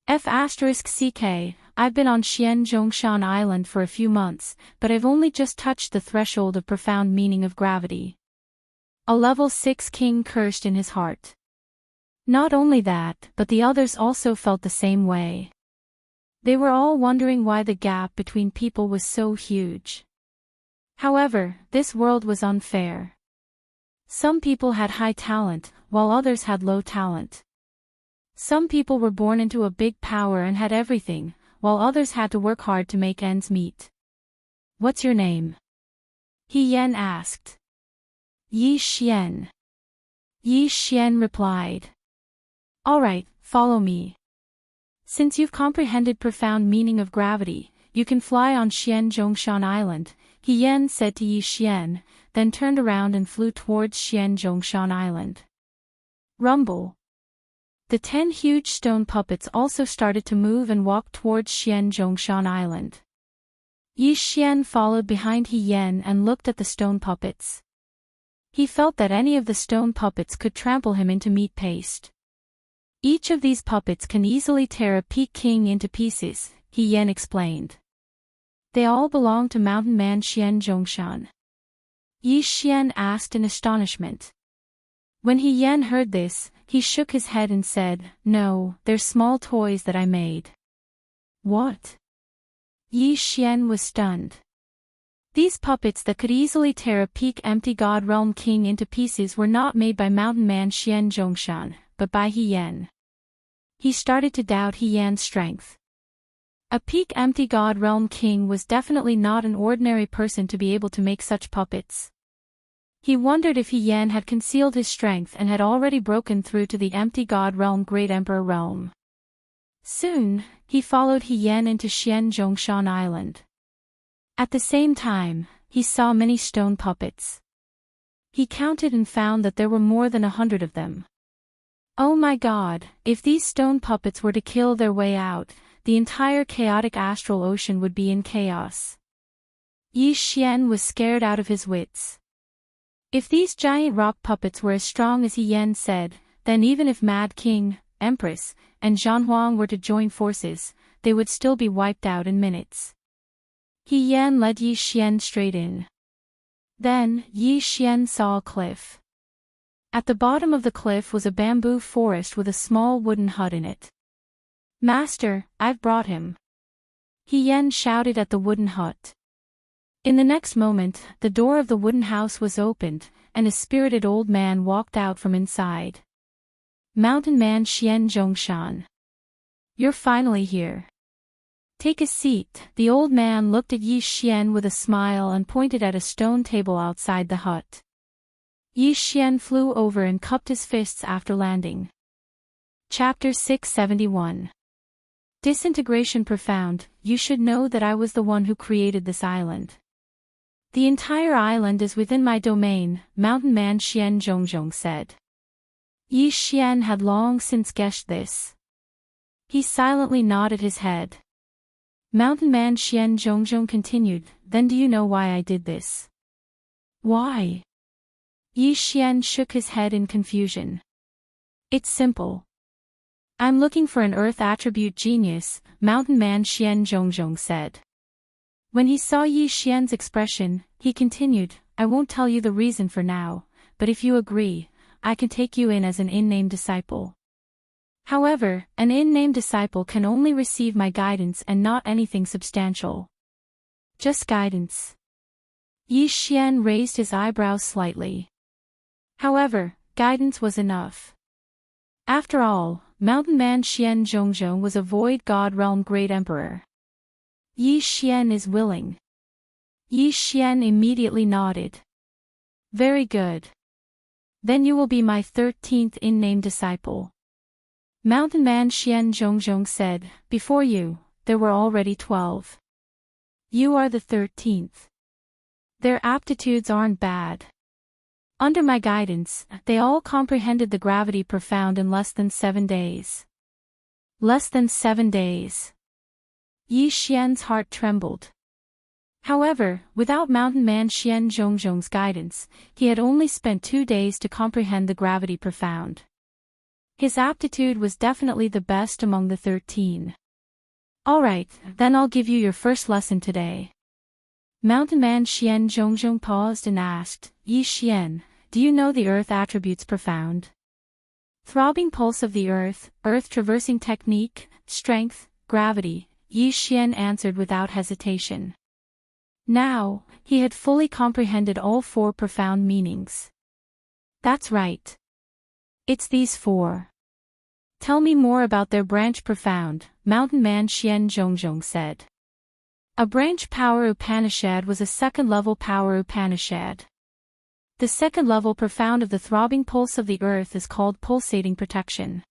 F***ck, I've been on Xian Zhongshan Island for a few months, but I've only just touched the threshold of profound meaning of gravity. A level 6 king cursed in his heart. Not only that, but the others also felt the same way. They were all wondering why the gap between people was so huge. However, this world was unfair. Some people had high talent, while others had low talent. Some people were born into a big power and had everything, while others had to work hard to make ends meet. What's your name? He Yan asked. Yi Xian. Yi Xian replied. All right, follow me. Since you've comprehended profound meaning of gravity, you can fly on Xian Zhongshan Island, He Yan said to Yi Xian, then turned around and flew towards Xian Zhongshan Island. Rumble. The 10 huge stone puppets also started to move and walked towards Xian Zhongshan Island. Yi Xian followed behind He Yan and looked at the stone puppets. He felt that any of the stone puppets could trample him into meat paste. Each of these puppets can easily tear a peak king into pieces, He Yan explained. They all belong to Mountain Man Xian Zhongshan. Yi Xian asked in astonishment. When He Yan heard this, he shook his head and said, No, they're small toys that I made. What? Yi Xian was stunned. These puppets that could easily tear a peak empty God Realm King into pieces were not made by Mountain Man Xian Zhongshan, but by He Yan. He started to doubt He Yan's strength. A peak empty God Realm King was definitely not an ordinary person to be able to make such puppets. He wondered if He Yan had concealed his strength and had already broken through to the empty God Realm Great Emperor Realm. Soon, he followed He Yan into Xian Zhongshan Island. At the same time, he saw many stone puppets. He counted and found that there were more than 100 of them. Oh my God, if these stone puppets were to kill their way out, the entire chaotic astral ocean would be in chaos. Yi Xian was scared out of his wits. If these giant rock puppets were as strong as He Yan said, then even if Mad King, Empress, and Zhanhuang were to join forces, they would still be wiped out in minutes. He Yan led Yi Xian straight in. Then, Yi Xian saw a cliff. At the bottom of the cliff was a bamboo forest with a small wooden hut in it. Master, I've brought him. He Yan shouted at the wooden hut. In the next moment, the door of the wooden house was opened, and a spirited old man walked out from inside. Mountain Man Xian Zhongshan. You're finally here. Take a seat. The old man looked at Yi Xian with a smile and pointed at a stone table outside the hut. Yi Xian flew over and cupped his fists after landing. Chapter 671. Disintegration profound. You should know that I was the one who created this island. The entire island is within my domain, Mountain Man Xian Zhongzhong said. Yi Xian had long since guessed this. He silently nodded his head. Mountain Man Xian Zhongzhong continued, Then do you know why I did this? Why? Yi Xian shook his head in confusion. It's simple. I'm looking for an Earth attribute genius, Mountain Man Xian Zhongzhong said. When he saw Yi Xian's expression, he continued, I won't tell you the reason for now, but if you agree, I can take you in as an in-name disciple. However, an in-name disciple can only receive my guidance and not anything substantial. Just guidance. Yi Xian raised his eyebrows slightly. However, guidance was enough. After all, Mountain Man Xian Zhongzhong was a void god realm great emperor. Yi Xian is willing. Yi Xian immediately nodded. Very good. Then you will be my 13th in-name disciple. Mountain Man Xian Zhongzhong said, Before you, there were already 12. You are the 13th. Their aptitudes aren't bad. Under my guidance, they all comprehended the gravity profound in less than 7 days. Less than 7 days. Yi Xian's heart trembled. However, without Mountain Man Xian Zhongzhong's guidance, he had only spent 2 days to comprehend the gravity profound. His aptitude was definitely the best among the 13. Alright, then I'll give you your first lesson today. Mountain Man Xian Zhongzhong paused and asked, Yi Xian, do you know the Earth attributes profound? Throbbing pulse of the Earth, Earth traversing technique, strength, gravity, Yi Xian answered without hesitation. Now, he had fully comprehended all 4 profound meanings. That's right. It's these 4. Tell me more about their branch profound, Mountain Man Xian Zhongzhong said. A branch power Upanishad was a second-level power Upanishad. The second level profound of the throbbing pulse of the earth is called pulsating protection.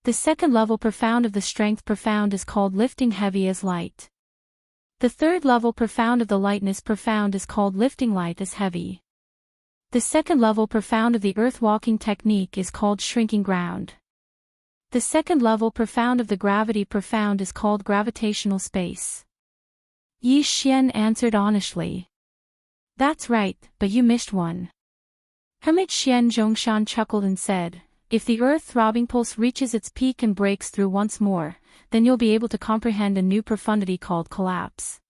The second level profound of the strength profound is called lifting heavy as light. The third level profound of the lightness profound is called lifting light as heavy. The second level profound of the earth walking technique is called shrinking ground. The second level profound of the gravity profound is called gravitational space. Yi Xian answered honestly. That's right, but you missed one. Hermit Xian Zhongshan chuckled and said, if the earth throbbing pulse reaches its peak and breaks through once more, then you'll be able to comprehend a new profundity called collapse.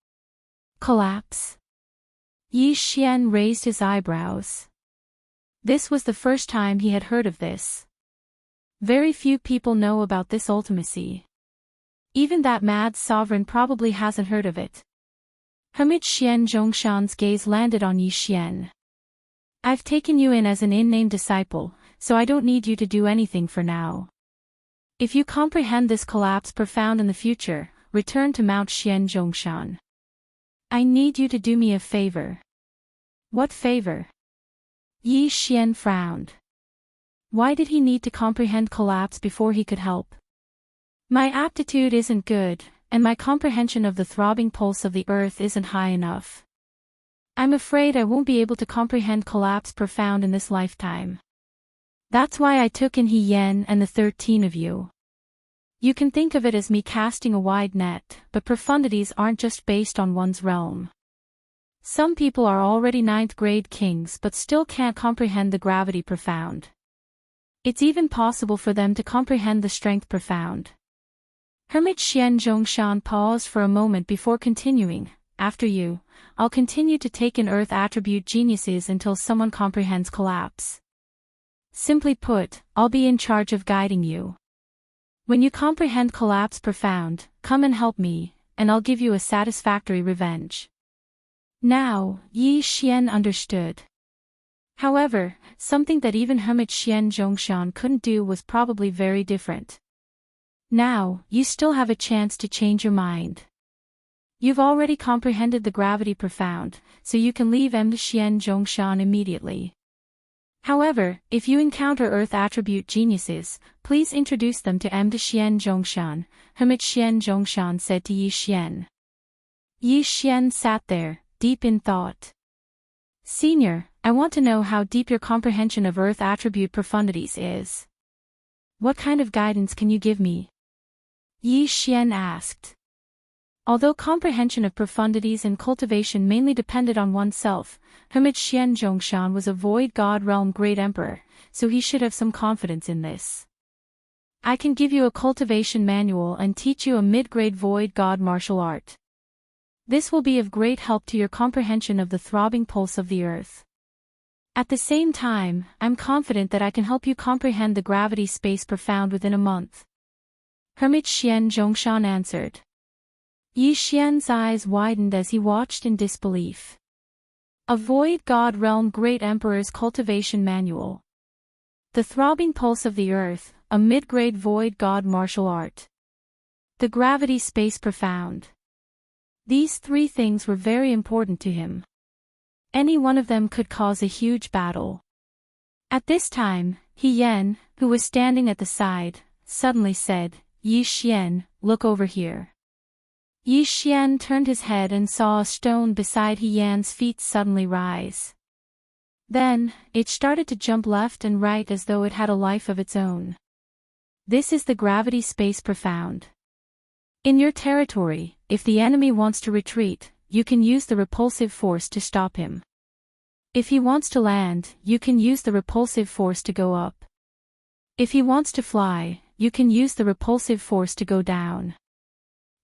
Collapse? Yi Xian raised his eyebrows. This was the first time he had heard of this. Very few people know about this ultimacy. Even that mad sovereign probably hasn't heard of it. Hermit Xian Zhongshan's gaze landed on Yi Xian. I've taken you in as an in-name disciple, so I don't need you to do anything for now. If you comprehend this collapse profound in the future, return to Mount Xian Zhongshan. I need you to do me a favor. What favor? Yi Xian frowned. Why did he need to comprehend collapse before he could help? My aptitude isn't good, and my comprehension of the throbbing pulse of the earth isn't high enough. I'm afraid I won't be able to comprehend collapse profound in this lifetime. That's why I took in He Yen and the 13 of you. You can think of it as me casting a wide net, but profundities aren't just based on one's realm. Some people are already 9th grade kings but still can't comprehend the gravity profound. It's even possible for them to comprehend the strength profound. Hermit Xian Zhongshan paused for a moment before continuing. After you, I'll continue to take in earth attribute geniuses until someone comprehends collapse. Simply put, I'll be in charge of guiding you. When you comprehend collapse profound, come and help me, and I'll give you a satisfactory revenge. Now, Yi Xian understood. However, something that even Hermit Xian Zhongshan couldn't do was probably very different. Now, you still have a chance to change your mind. You've already comprehended the gravity profound, so you can leave Xian Zhongshan immediately. However, if you encounter earth attribute geniuses, please introduce them to Xian Zhongshan, Hermit Xian Zhongshan said to Yi Xian. Yi Xian sat there, deep in thought. Senior, I want to know how deep your comprehension of earth attribute profundities is. What kind of guidance can you give me? Yi Xian asked. Although comprehension of profundities and cultivation mainly depended on oneself, Hermit Xian Zhongshan was a void god realm great emperor, so he should have some confidence in this. I can give you a cultivation manual and teach you a mid-grade void god martial art. This will be of great help to your comprehension of the throbbing pulse of the earth. At the same time, I'm confident that I can help you comprehend the gravity space profound within a month. Hermit Xian Zhongshan answered. Yi Xian's eyes widened as he watched in disbelief. A void god realm great emperor's cultivation manual. The throbbing pulse of the earth, a mid-grade void god martial art. The gravity space profound. These three things were very important to him. Any one of them could cause a huge battle. At this time, He Yen, who was standing at the side, suddenly said, Yi Xian, look over here. Yi Xian turned his head and saw a stone beside He Yan's feet suddenly rise. Then, it started to jump left and right as though it had a life of its own. This is the gravity space profound. In your territory, if the enemy wants to retreat, you can use the repulsive force to stop him. If he wants to land, you can use the repulsive force to go up. If he wants to fly, you can use the repulsive force to go down.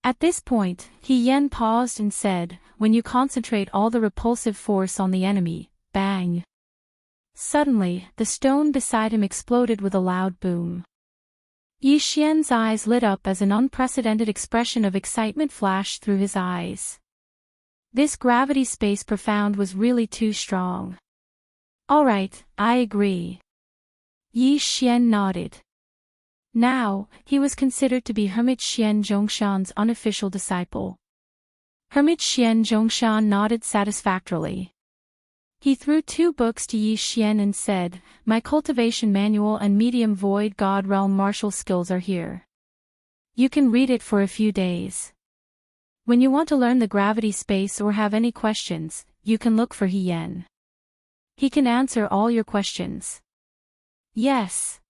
At this point, He Yen paused and said, when you concentrate all the repulsive force on the enemy, bang. Suddenly, the stone beside him exploded with a loud boom. Yi Xian's eyes lit up as an unprecedented expression of excitement flashed through his eyes. This gravity space profound was really too strong. All right, I agree. Yi Xian nodded. Now, he was considered to be Hermit Xian Zhongshan's unofficial disciple. Hermit Xian Zhongshan nodded satisfactorily. He threw 2 books to Yi Xian and said, "My cultivation manual and medium void god realm martial skills are here. You can read it for a few days. When you want to learn the gravity space or have any questions, you can look for He Yan. He can answer all your questions." "Yes,"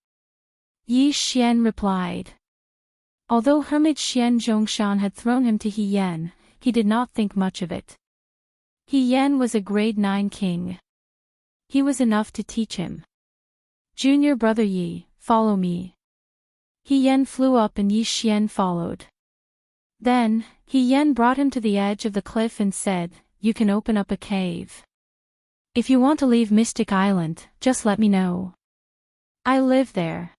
Yi Xian replied. Although Hermit Xian Zhongshan had thrown him to He Yan, he did not think much of it. He Yan was a grade 9 king. He was enough to teach him. "Junior brother Yi, follow me." He Yan flew up and Yi Xian followed. Then, He Yan brought him to the edge of the cliff and said, "You can open up a cave. If you want to leave Mystic Island, just let me know. I live there."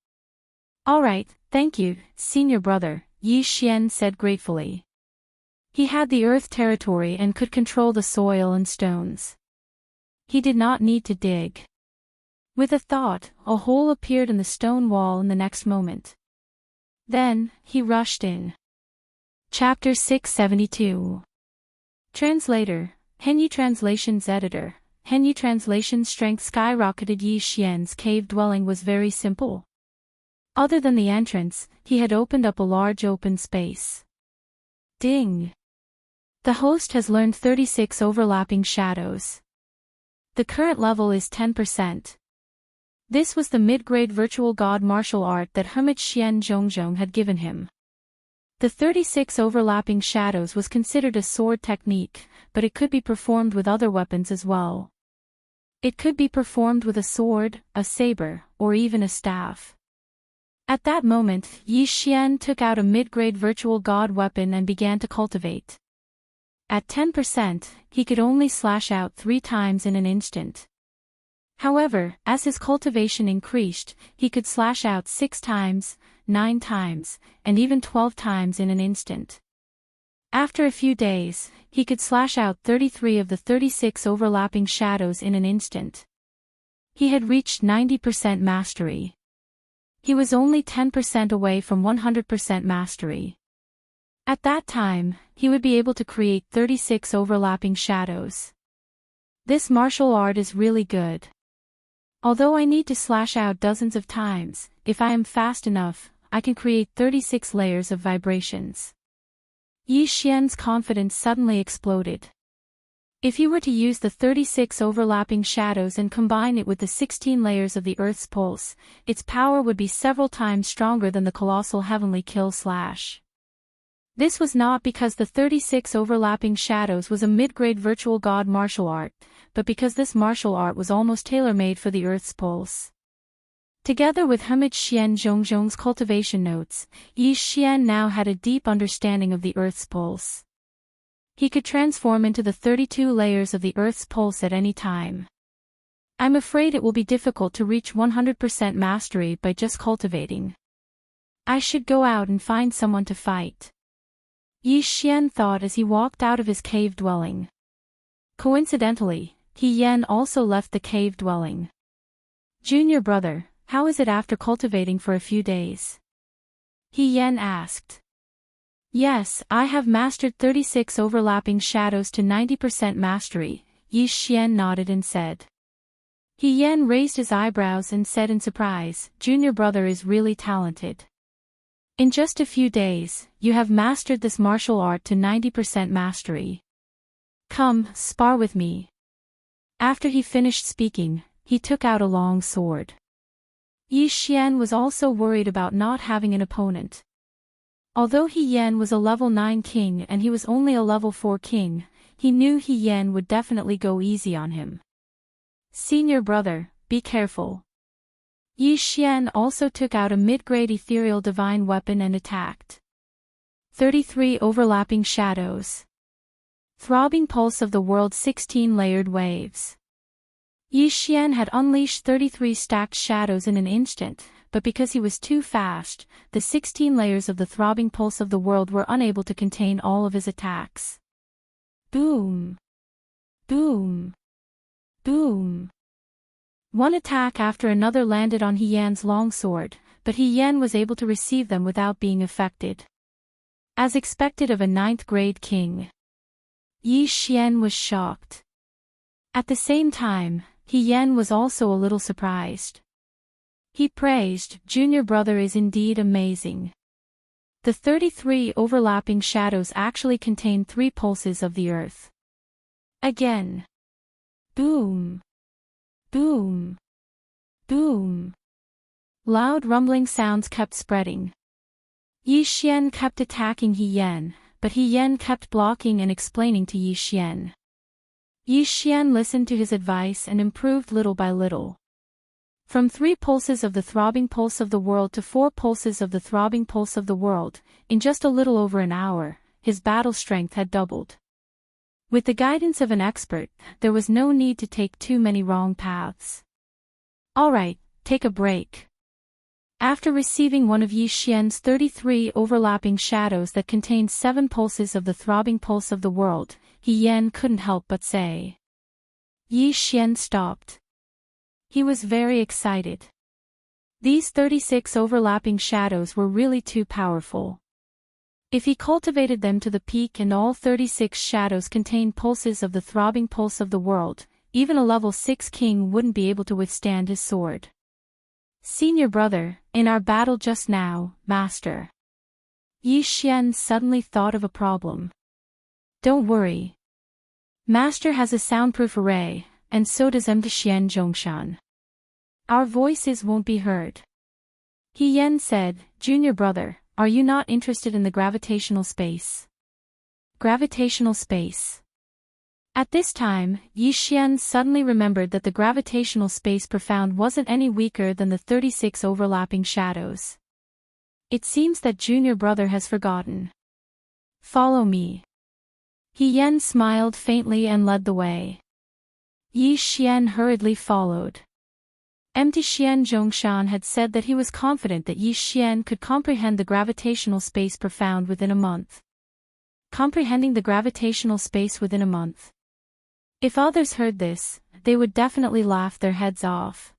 "Alright, thank you, senior brother," Yi Xian said gratefully. He had the earth territory and could control the soil and stones. He did not need to dig. With a thought, a hole appeared in the stone wall in the next moment. Then, he rushed in. Chapter 672. Translator, Henyu Translations Editor. Henyu Translation strength skyrocketed. Yi Xian's cave dwelling was very simple. Other than the entrance, he had opened up a large open space. Ding! The host has learned 36 overlapping shadows. The current level is 10%. This was the mid-grade virtual god martial art that Hermit Xian Zhongzhong had given him. The 36 overlapping shadows was considered a sword technique, but it could be performed with other weapons as well. It could be performed with a sword, a saber, or even a staff. At that moment, Yi Xian took out a mid-grade virtual god weapon and began to cultivate. At 10%, he could only slash out 3 times in an instant. However, as his cultivation increased, he could slash out 6 times, 9 times, and even 12 times in an instant. After a few days, he could slash out 33 of the 36 overlapping shadows in an instant. He had reached 90% mastery. He was only 10% away from 100% mastery. At that time, he would be able to create 36 overlapping shadows. This martial art is really good. Although I need to slash out dozens of times, if I am fast enough, I can create 36 layers of vibrations. Yi Xian's confidence suddenly exploded. If he were to use the 36 overlapping shadows and combine it with the 16 layers of the Earth's pulse, its power would be several times stronger than the colossal heavenly kill slash. This was not because the 36 overlapping shadows was a mid-grade virtual god martial art, but because this martial art was almost tailor-made for the Earth's pulse. Together with Hermit Xian Zhongzhong's cultivation notes, Yi Xian now had a deep understanding of the Earth's pulse. He could transform into the 32 layers of the Earth's pulse at any time. I'm afraid it will be difficult to reach 100% mastery by just cultivating. I should go out and find someone to fight. Yi Xian thought as he walked out of his cave dwelling. Coincidentally, He Yan also left the cave dwelling. "Junior brother, how is it after cultivating for a few days?" He Yan asked. "Yes, I have mastered 36 overlapping shadows to 90% mastery," Yi Xian nodded and said. He Yan raised his eyebrows and said in surprise, "Junior brother is really talented. In just a few days, you have mastered this martial art to 90% mastery. Come, spar with me." After he finished speaking, he took out a long sword. Yi Xian was also worried about not having an opponent. Although He Yan was a level 9 king and he was only a level 4 king, he knew He Yan would definitely go easy on him. "Senior brother, be careful." Yi Xian also took out a mid-grade ethereal divine weapon and attacked. 33 overlapping shadows. Throbbing pulse of the world's 16-layered waves. Yi Xian had unleashed 33 stacked shadows in an instant, but because he was too fast, the 16 layers of the throbbing pulse of the world were unable to contain all of his attacks. Boom! Boom! Boom! One attack after another landed on He Yan's longsword, but He Yan was able to receive them without being affected. As expected of a 9th-grade king, Yi Xian was shocked. At the same time, He Yan was also a little surprised. He praised, "Junior brother is indeed amazing." The 33 overlapping shadows actually contain 3 pulses of the earth. Again. Boom. Boom. Boom. Loud rumbling sounds kept spreading. Yi Xian kept attacking He Yan, but He Yan kept blocking and explaining to Yi Xian. Yi Xian listened to his advice and improved little by little. From 3 pulses of the throbbing pulse of the world to 4 pulses of the throbbing pulse of the world, in just a little over an hour, his battle strength had doubled. With the guidance of an expert, there was no need to take too many wrong paths. Alright, take a break. After receiving one of Yi Xian's 33 overlapping shadows that contained 7 pulses of the throbbing pulse of the world, He Yan couldn't help but say. Yi Xian stopped. He was very excited. These 36 overlapping shadows were really too powerful. If he cultivated them to the peak and all 36 shadows contained pulses of the throbbing pulse of the world, even a level 6 king wouldn't be able to withstand his sword. Senior brother, in our battle just now, master. Yi Xian suddenly thought of a problem. Don't worry. Master has a soundproof array, and so does Xian Zhongshan. Our voices won't be heard. He Yan said, "Junior brother, are you not interested in the gravitational space?" Gravitational space. At this time, Yi Xian suddenly remembered that the gravitational space profound wasn't any weaker than the 36 overlapping shadows. It seems that junior brother has forgotten. Follow me. He Yan smiled faintly and led the way. Yi Xian hurriedly followed. Xian Zhongshan had said that he was confident that Yi Xian could comprehend the gravitational space profound within a month. Comprehending the gravitational space within a month. If others heard this, they would definitely laugh their heads off.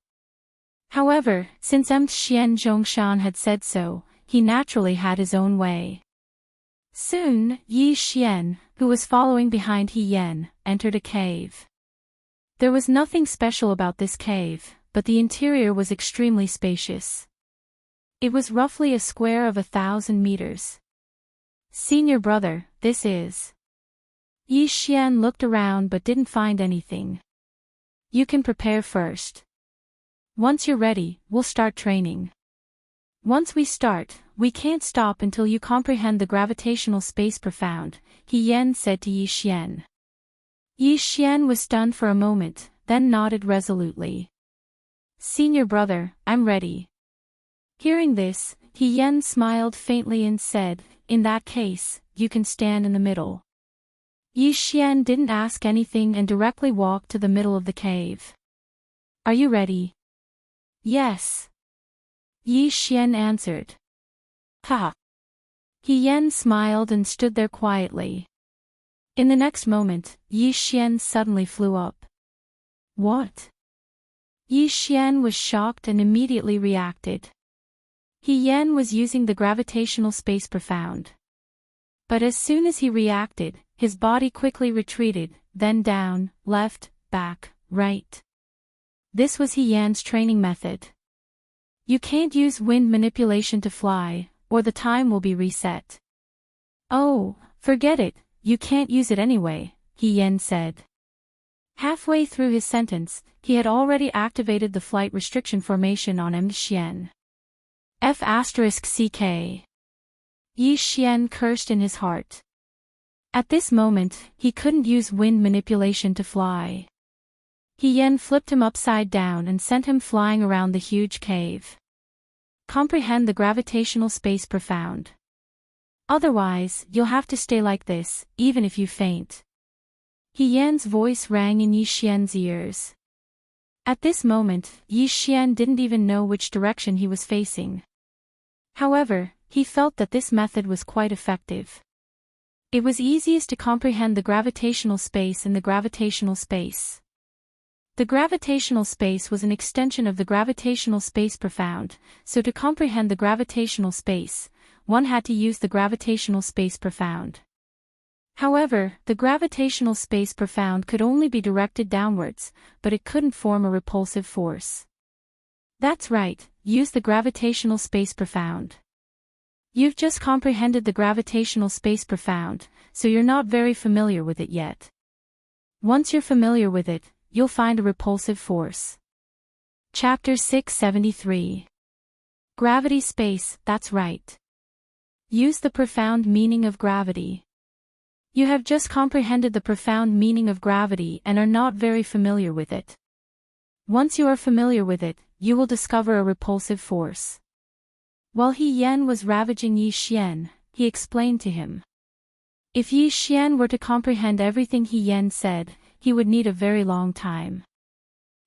However, since Xian Zhongshan had said so, he naturally had his own way. Soon, Yi Xian, who was following behind He Yan, entered a cave. There was nothing special about this cave, but the interior was extremely spacious. It was roughly a square of 1,000 meters. Senior brother, this is. Yi Xian looked around but didn't find anything. You can prepare first. Once you're ready, we'll start training. Once we start, we can't stop until you comprehend the gravitational space profound, He Yan said to Yi Xian. Yi Xian was stunned for a moment, then nodded resolutely. Senior brother, I'm ready. Hearing this, He Yan smiled faintly and said, in that case, you can stand in the middle. Yi Xian didn't ask anything and directly walked to the middle of the cave. Are you ready? Yes. Yi Xian answered. Ha! He Yan smiled and stood there quietly. In the next moment, Yi Xian suddenly flew up. What? Yi Xian was shocked and immediately reacted. He Yan was using the gravitational space profound. But as soon as he reacted, his body quickly retreated, then down, left, back, right. This was He Yan's training method. You can't use wind manipulation to fly, or the time will be reset. Oh, forget it, you can't use it anyway, He Yan said. Halfway through his sentence, he had already activated the flight restriction formation on Xian. F***ck. Yi Xian cursed in his heart. At this moment, he couldn't use wind manipulation to fly. He Yan flipped him upside down and sent him flying around the huge cave. Comprehend the gravitational space profound. Otherwise, you'll have to stay like this, even if you faint. He Yan's voice rang in Yi Xian's ears. At this moment, Yi Xian didn't even know which direction he was facing. However, he felt that this method was quite effective. It was easiest to comprehend the gravitational space in the gravitational space. The gravitational space was an extension of the gravitational space profound, so to comprehend the gravitational space, one had to use the gravitational space profound. However, the gravitational space profound could only be directed downwards, but it couldn't form a repulsive force. That's right, use the gravitational space profound. You've just comprehended the gravitational space profound, so you're not very familiar with it yet. Once you're familiar with it, you'll find a repulsive force. Chapter 673. Gravity space, that's right. Use the profound meaning of gravity. You have just comprehended the profound meaning of gravity and are not very familiar with it. Once you are familiar with it, you will discover a repulsive force. While He Yan was ravaging Yi Xian, he explained to him. If Yi Xian were to comprehend everything He Yan said, he would need a very long time.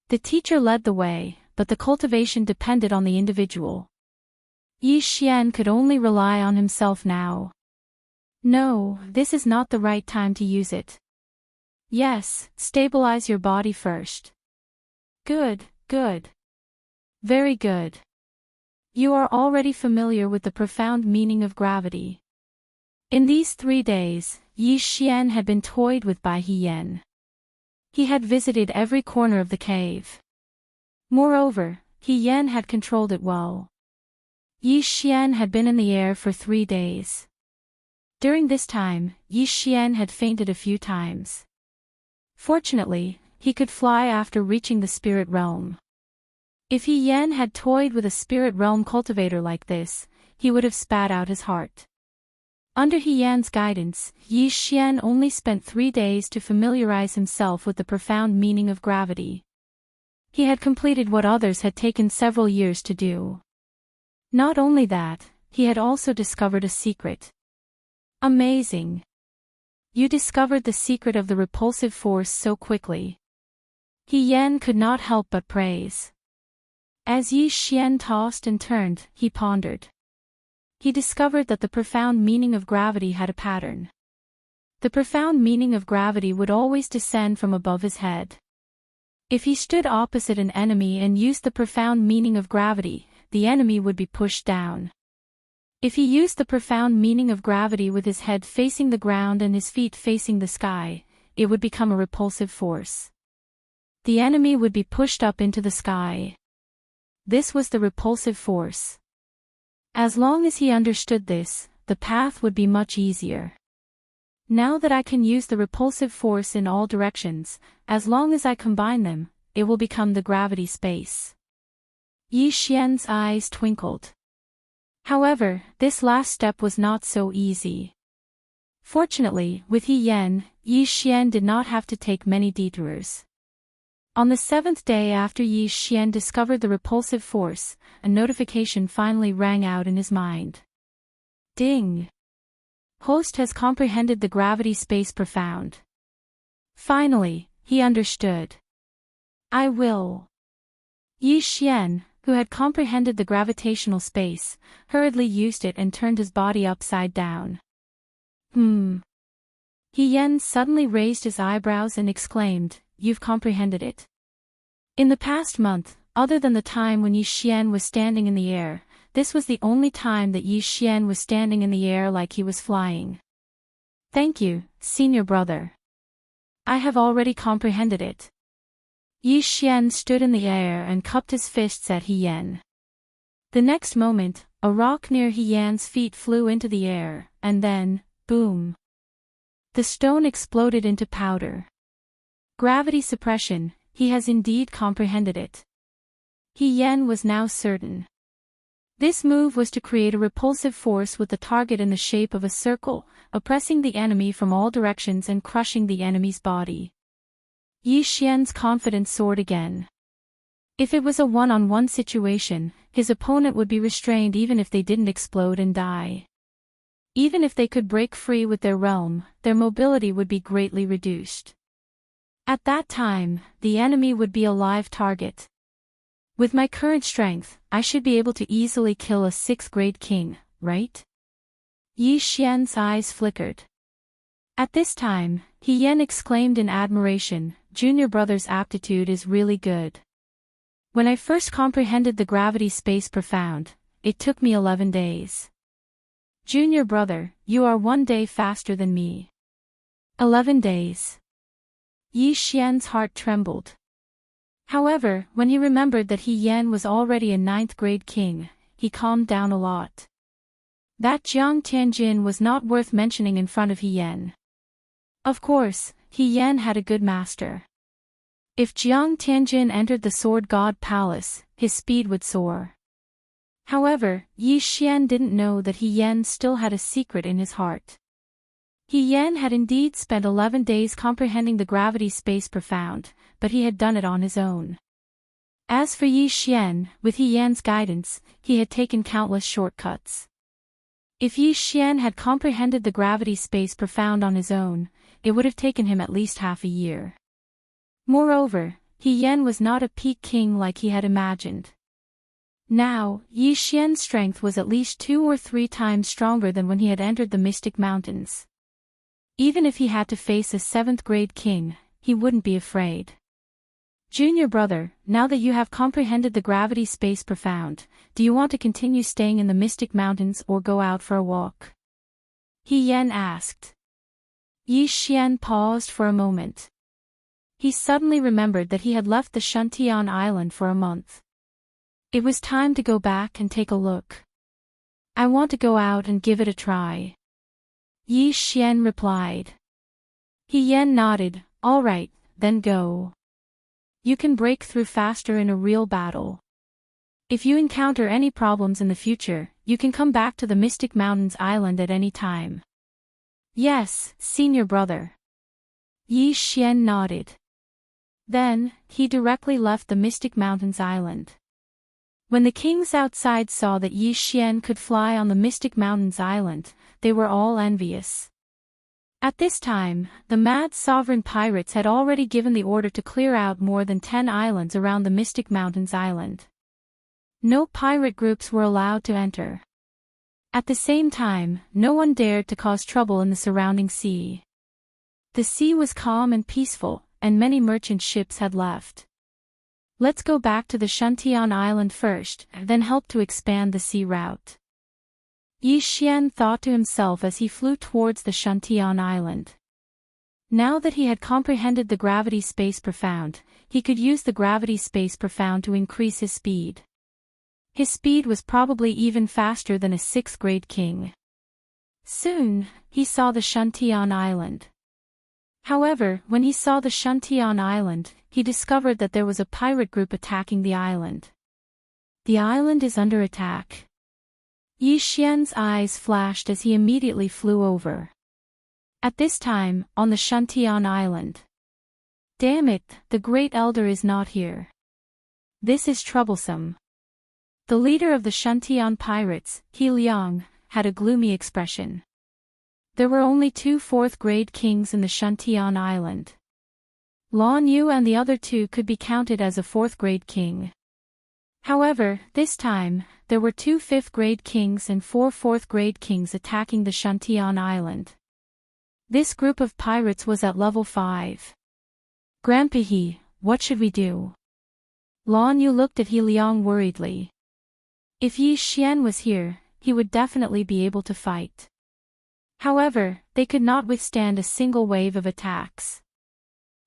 The teacher led the way, but the cultivation depended on the individual. Yi Xian could only rely on himself now. No, this is not the right time to use it. Yes, stabilize your body first. Good, good. Very good. You are already familiar with the profound meaning of gravity. In these 3 days, Yi Xian had been toyed with by He Yan. He had visited every corner of the cave. Moreover, He Yan had controlled it well. Yi Xian had been in the air for 3 days. During this time, Yi Xian had fainted a few times. Fortunately, he could fly after reaching the spirit realm. If He Yan had toyed with a spirit realm cultivator like this, he would have spat out his heart. Under He Yan's guidance, Yi Xian only spent 3 days to familiarize himself with the profound meaning of gravity. He had completed what others had taken several years to do. Not only that, he had also discovered a secret. Amazing! You discovered the secret of the repulsive force so quickly. He Yan could not help but praise. As Yi Xian tossed and turned, he pondered. He discovered that the profound meaning of gravity had a pattern. The profound meaning of gravity would always descend from above his head. If he stood opposite an enemy and used the profound meaning of gravity, the enemy would be pushed down. If he used the profound meaning of gravity with his head facing the ground and his feet facing the sky, it would become a repulsive force. The enemy would be pushed up into the sky. This was the repulsive force. As long as he understood this, the path would be much easier. Now that I can use the repulsive force in all directions, as long as I combine them, it will become the gravity space. Yi Xian's eyes twinkled. However, this last step was not so easy. Fortunately, with He Yan, Yi Xian did not have to take many detours. On the 7th day after Yi Xian discovered the repulsive force, a notification finally rang out in his mind. Ding! Host has comprehended the gravity space profound. Finally, he understood. I will. Yi Xian, who had comprehended the gravitational space, hurriedly used it and turned his body upside down. He Yan suddenly raised his eyebrows and exclaimed, "You've comprehended it." In the past month, other than the time when Yi Xian was standing in the air, this was the only time that Yi Xian was standing in the air like he was flying. Thank you, senior brother. I have already comprehended it. Yi Xian stood in the air and cupped his fists at He Yan. The next moment, a rock near He Yan's feet flew into the air, and then, boom! The stone exploded into powder. Gravity suppression, he has indeed comprehended it. He Yan was now certain. This move was to create a repulsive force with the target in the shape of a circle, oppressing the enemy from all directions and crushing the enemy's body. Yi Xian's confidence soared again. If it was a one-on-one situation, his opponent would be restrained even if they didn't explode and die. Even if they could break free with their realm, their mobility would be greatly reduced. At that time, the enemy would be a live target. With my current strength, I should be able to easily kill a 6th-grade king, right? Yi Xian's eyes flickered. At this time, He Yan exclaimed in admiration, junior brother's aptitude is really good. When I first comprehended the gravity space profound, it took me 11 days. Junior brother, you are 1 day faster than me. 11 days. Yi Xian's heart trembled. However, when he remembered that He Yan was already a 9th grade king, he calmed down a lot. That Jiang Tianjin was not worth mentioning in front of He Yan. Of course, He Yan had a good master. If Jiang Tianjin entered the Sword God Palace, his speed would soar. However, Yi Xian didn't know that He Yan still had a secret in his heart. He Yan had indeed spent 11 days comprehending the gravity space profound, but he had done it on his own. As for Yi Xian, with He Yan's guidance, he had taken countless shortcuts. If Yi Xian had comprehended the gravity space profound on his own, it would have taken him at least half a year. Moreover, He Yan was not a peak king like he had imagined. Now, Yi Xian's strength was at least 2 or 3 times stronger than when he had entered the Mystic Mountains. Even if he had to face a 7th grade king, he wouldn't be afraid. Junior brother, now that you have comprehended the gravity space profound, do you want to continue staying in the Mystic Mountains or go out for a walk? He Yan asked. Yi Xian paused for a moment. He suddenly remembered that he had left the Shuntian Island for a month. It was time to go back and take a look. I want to go out and give it a try. Yi Xian replied. He Yan nodded, all right, then go. You can break through faster in a real battle. If you encounter any problems in the future, you can come back to the Mystic Mountains Island at any time. Yes, senior brother. Yi Xian nodded. Then, he directly left the Mystic Mountains Island. When the kings outside saw that Yi Xian could fly on the Mystic Mountains Island, they were all envious. At this time, the mad sovereign pirates had already given the order to clear out more than 10 islands around the Mystic Mountains Island. No pirate groups were allowed to enter. At the same time, no one dared to cause trouble in the surrounding sea. The sea was calm and peaceful, and many merchant ships had left. Let's go back to the Shuntian Island first, then help to expand the sea route. Yi Xian thought to himself as he flew towards the Shuntian Island. Now that he had comprehended the gravity space profound, he could use the gravity space profound to increase his speed. His speed was probably even faster than a 6th grade king. Soon, he saw the Shuntian Island. However, when he saw the Shuntian Island, he discovered that there was a pirate group attacking the island. The island is under attack. Yi Xian's eyes flashed as he immediately flew over. At this time, on the Shuntian Island. Damn it, the Great Elder is not here. This is troublesome. The leader of the Shuntian pirates, He Liang, had a gloomy expression. There were only 2 4th grade kings in the Shuntian Island. Lan Yu and the other 2 could be counted as a 4th grade king. However, this time, there were 2 5th grade kings and 4 4th grade kings attacking the Shuntian Island. This group of pirates was at level 5. Grandpa He, what should we do? Lan Yu looked at He Liang worriedly. If Yi Xian was here, he would definitely be able to fight. However, they could not withstand a single wave of attacks.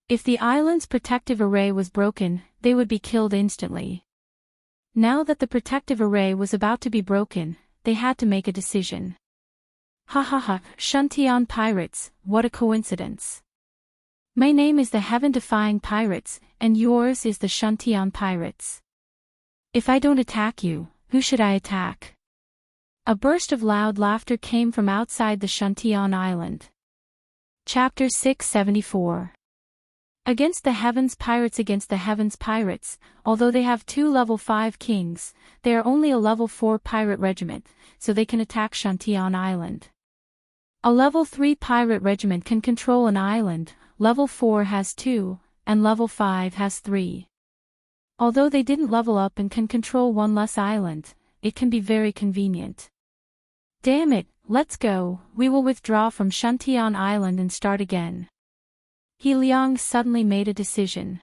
If the island's protective array was broken, they would be killed instantly. Now that the protective array was about to be broken, they had to make a decision. Ha ha ha, Shuntian pirates, what a coincidence. My name is the Heaven-defying pirates, and yours is the Shuntian pirates. If I don't attack you, who should I attack? A burst of loud laughter came from outside the Shuntian Island. Chapter 674. Against the Heavens Pirates, although they have 2 level 5 kings, they are only a level 4 pirate regiment, so they can attack Shuntian Island. A level 3 pirate regiment can control an island, level 4 has 2, and level 5 has 3. Although they didn't level up and can control 1 less island, it can be very convenient. Damn it, let's go, we will withdraw from Shuntian Island and start again. He Liang suddenly made a decision.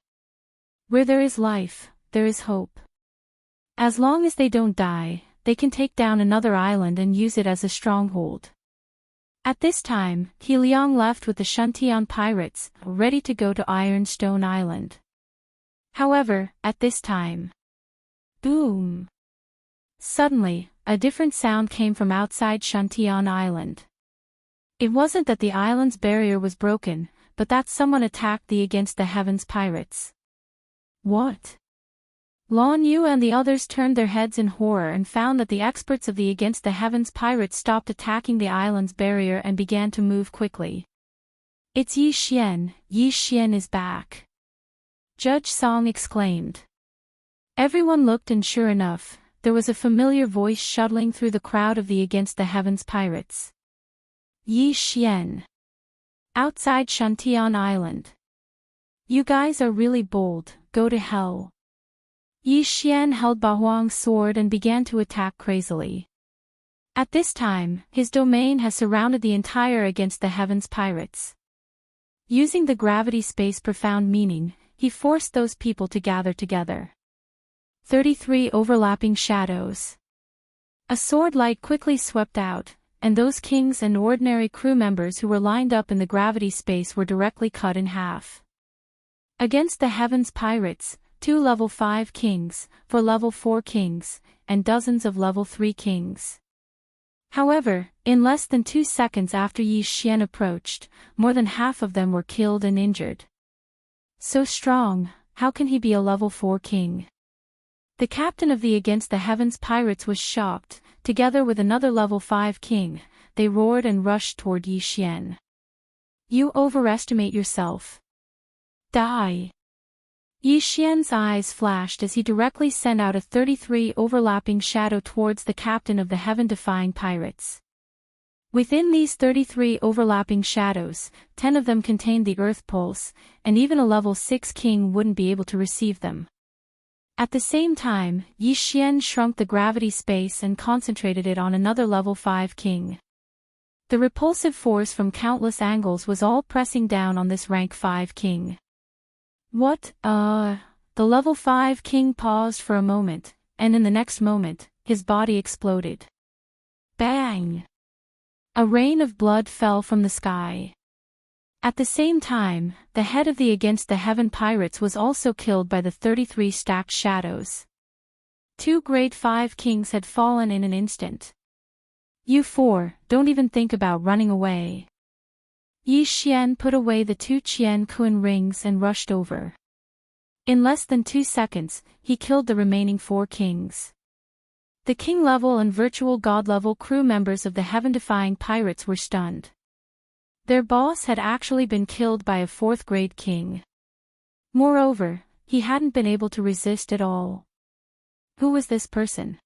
Where there is life, there is hope. As long as they don't die, they can take down another island and use it as a stronghold. At this time, He Liang left with the Shuntian pirates, ready to go to Ironstone Island. However, at this time, boom! Suddenly, a different sound came from outside Shuntian Island. It wasn't that the island's barrier was broken, but that someone attacked the Against the Heavens pirates. What? Lan Yu and the others turned their heads in horror and found that the experts of the Against the Heavens pirates stopped attacking the island's barrier and began to move quickly. It's Yi Xian is back! Judge Song exclaimed. Everyone looked and sure enough, there was a familiar voice shuttling through the crowd of the Against the Heavens pirates. Yi Xian. Outside Shuntian Island. You guys are really bold, go to hell. Yi Xian held Bahuang's sword and began to attack crazily. At this time, his domain has surrounded the entire Against the Heavens pirates. Using the gravity space profound meaning, he forced those people to gather together. 33 overlapping shadows. A sword light quickly swept out, and those kings and ordinary crew members who were lined up in the gravity space were directly cut in half. Against the Heavens pirates, 2 level 5 kings, 4 level 4 kings, and dozens of level 3 kings. However, in less than 2 seconds after Yi Xian approached, more than half of them were killed and injured. So strong, how can he be a level 4 king? The captain of the Against the Heavens pirates was shocked. Together with another level 5 king, they roared and rushed toward Yi Xian. You overestimate yourself. Die! Yi Xian's eyes flashed as he directly sent out a 33 overlapping shadow towards the captain of the heaven-defying pirates. Within these 33 overlapping shadows, 10 of them contained the Earth Pulse, and even a level 6 king wouldn't be able to receive them. At the same time, Yi Xian shrunk the gravity space and concentrated it on another level 5 king. The repulsive force from countless angles was all pressing down on this rank 5 king. What, The level 5 king paused for a moment, and in the next moment, his body exploded. Bang! A rain of blood fell from the sky. At the same time, the head of the Against the Heaven pirates was also killed by the 33 stacked shadows. 2 grade 5 kings had fallen in an instant. You 4, don't even think about running away. Yi Xian put away the 2 Qian Kun rings and rushed over. In less than 2 seconds, he killed the remaining 4 kings. The king level and virtual god level crew members of the heaven-defying pirates were stunned. Their boss had actually been killed by a 4th grade king. Moreover, he hadn't been able to resist at all. Who was this person?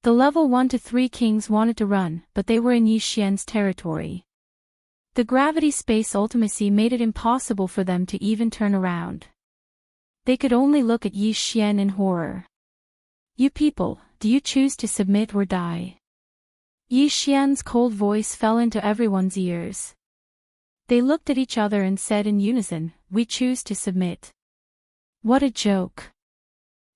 The level 1 to 3 kings wanted to run, but they were in Yi Xian's territory. The gravity space ultimacy made it impossible for them to even turn around. They could only look at Yi Xian in horror. You people, do you choose to submit or die? Yi Xian's cold voice fell into everyone's ears. They looked at each other and said in unison, we choose to submit. What a joke.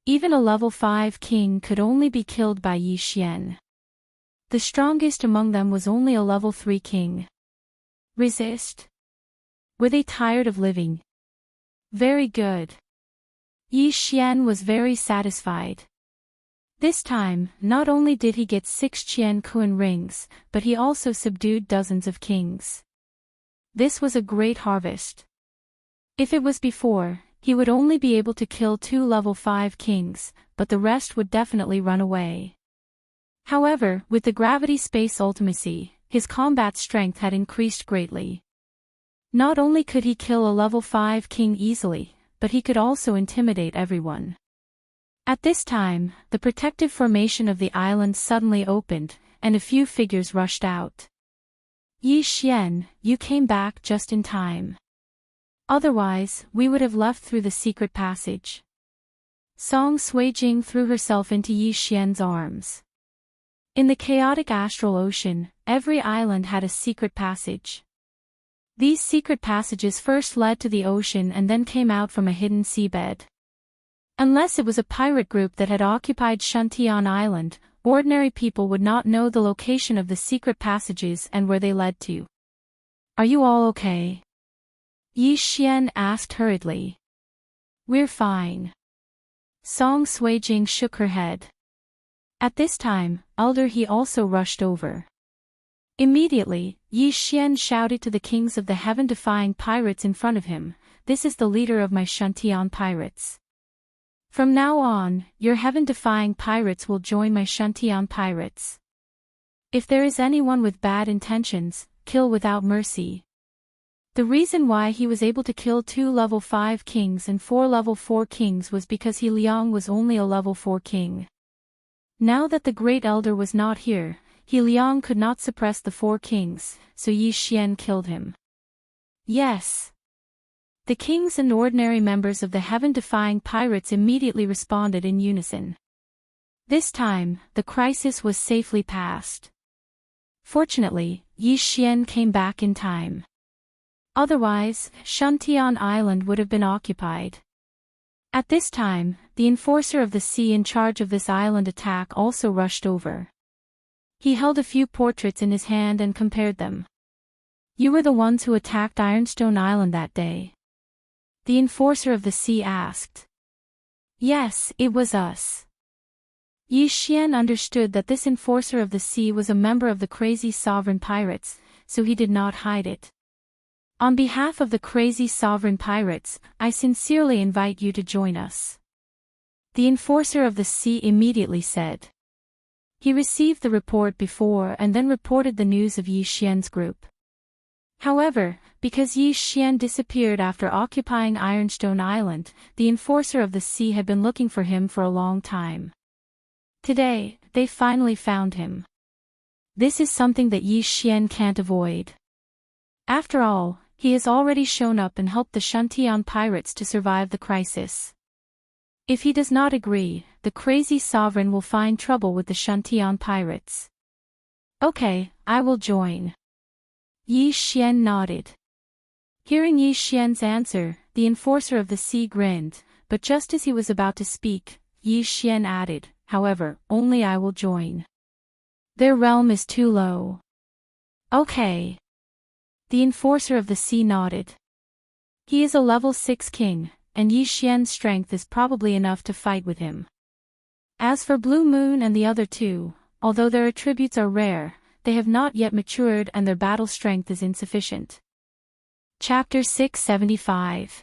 Even a level 5 king could only be killed by Yi Xian. The strongest among them was only a level 3 king. Resist? Were they tired of living? Very good. Yi Xian was very satisfied. This time, not only did he get 6 Qian Kun rings, but he also subdued dozens of kings. This was a great harvest. If it was before, he would only be able to kill 2 level 5 kings, but the rest would definitely run away. However, with the gravity space ultimacy, his combat strength had increased greatly. Not only could he kill a level 5 king easily, but he could also intimidate everyone. At this time, the protective formation of the island suddenly opened, and a few figures rushed out. Yi Xian, you came back just in time. Otherwise, we would have left through the secret passage. Song Suijing threw herself into Yi Xian's arms. In the chaotic astral ocean, every island had a secret passage. These secret passages first led to the ocean and then came out from a hidden seabed. Unless it was a pirate group that had occupied Shantian Island, ordinary people would not know the location of the secret passages and where they led to. Are you all okay? Yi Xian asked hurriedly. We're fine. Song Suijing shook her head. At this time, Elder He also rushed over. Immediately, Yi Xian shouted to the kings of the heaven-defying pirates in front of him, "This is the leader of my Shantian pirates. From now on, your heaven-defying pirates will join my Shantian pirates. If there is anyone with bad intentions, kill without mercy." The reason why he was able to kill 2 level 5 kings and 4 level 4 kings was because He Liang was only a level 4 king. Now that the Great Elder was not here, He Liang could not suppress the 4 kings, so Yi Xian killed him. Yes. The kings and ordinary members of the heaven-defying pirates immediately responded in unison. This time, the crisis was safely passed. Fortunately, Yi Xian came back in time. Otherwise, Shantian Island would have been occupied. At this time, the enforcer of the sea in charge of this island attack also rushed over. He held a few portraits in his hand and compared them. You were the ones who attacked Ironstone Island that day? The enforcer of the sea asked. Yes, it was us. Yi Xian understood that this enforcer of the sea was a member of the crazy sovereign pirates, so he did not hide it. On behalf of the crazy sovereign pirates, I sincerely invite you to join us. The enforcer of the sea immediately said. He received the report before and then reported the news of Yi Xian's group. However, because Yi Xian disappeared after occupying Ironstone Island, the enforcer of the sea had been looking for him for a long time. Today, they finally found him. This is something that Yi Xian can't avoid. After all, he has already shown up and helped the Shantian pirates to survive the crisis. If he does not agree, the crazy sovereign will find trouble with the Shantian pirates. Okay, I will join. Yi Xian nodded. Hearing Yi Xian's answer, the enforcer of the sea grinned, but just as he was about to speak, Yi Xian added, however, only I will join. Their realm is too low. Okay. The enforcer of the sea nodded. He is a level 6 king, and Yi Xian's strength is probably enough to fight with him. As for Blue Moon and the other 2, although their attributes are rare, they have not yet matured and their battle strength is insufficient. Chapter 675.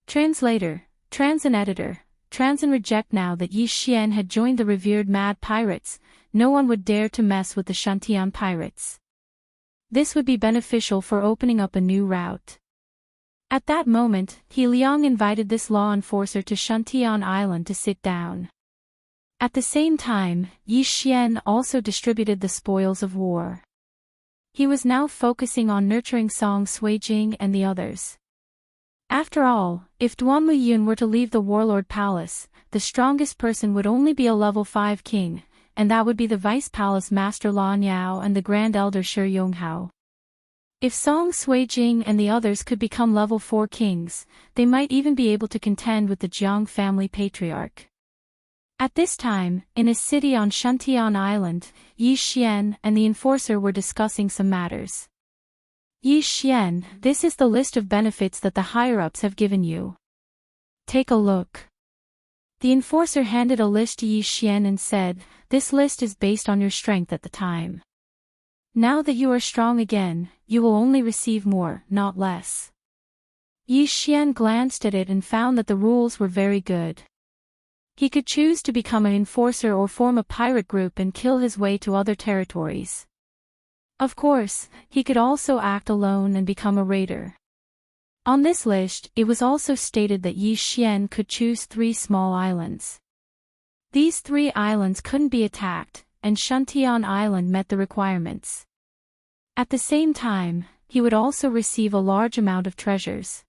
Translator, Trans and Editor, Trans and reject. Now that Yi Xian had joined the revered mad pirates, no one would dare to mess with the Shantian pirates. This would be beneficial for opening up a new route. At that moment, He Liang invited this law enforcer to Shantian Island to sit down. At the same time, Yi Xian also distributed the spoils of war. He was now focusing on nurturing Song Suijing and the others. After all, if Duanmu Yun were to leave the warlord palace, the strongest person would only be a level 5 king, and that would be the vice palace master Lan Yao and the grand elder Shi Yonghao. If Song Suijing and the others could become level 4 kings, they might even be able to contend with the Jiang family patriarch. At this time, in a city on Shantian Island, Yi Xian and the enforcer were discussing some matters. Yi Xian, this is the list of benefits that the higher-ups have given you. Take a look. The enforcer handed a list to Yi Xian and said, this list is based on your strength at the time. Now that you are strong again, you will only receive more, not less. Yi Xian glanced at it and found that the rules were very good. He could choose to become an enforcer or form a pirate group and kill his way to other territories. Of course, he could also act alone and become a raider. On this list, it was also stated that Yi Xian could choose 3 small islands. These 3 islands couldn't be attacked, and Shantian Island met the requirements. At the same time, he would also receive a large amount of treasures.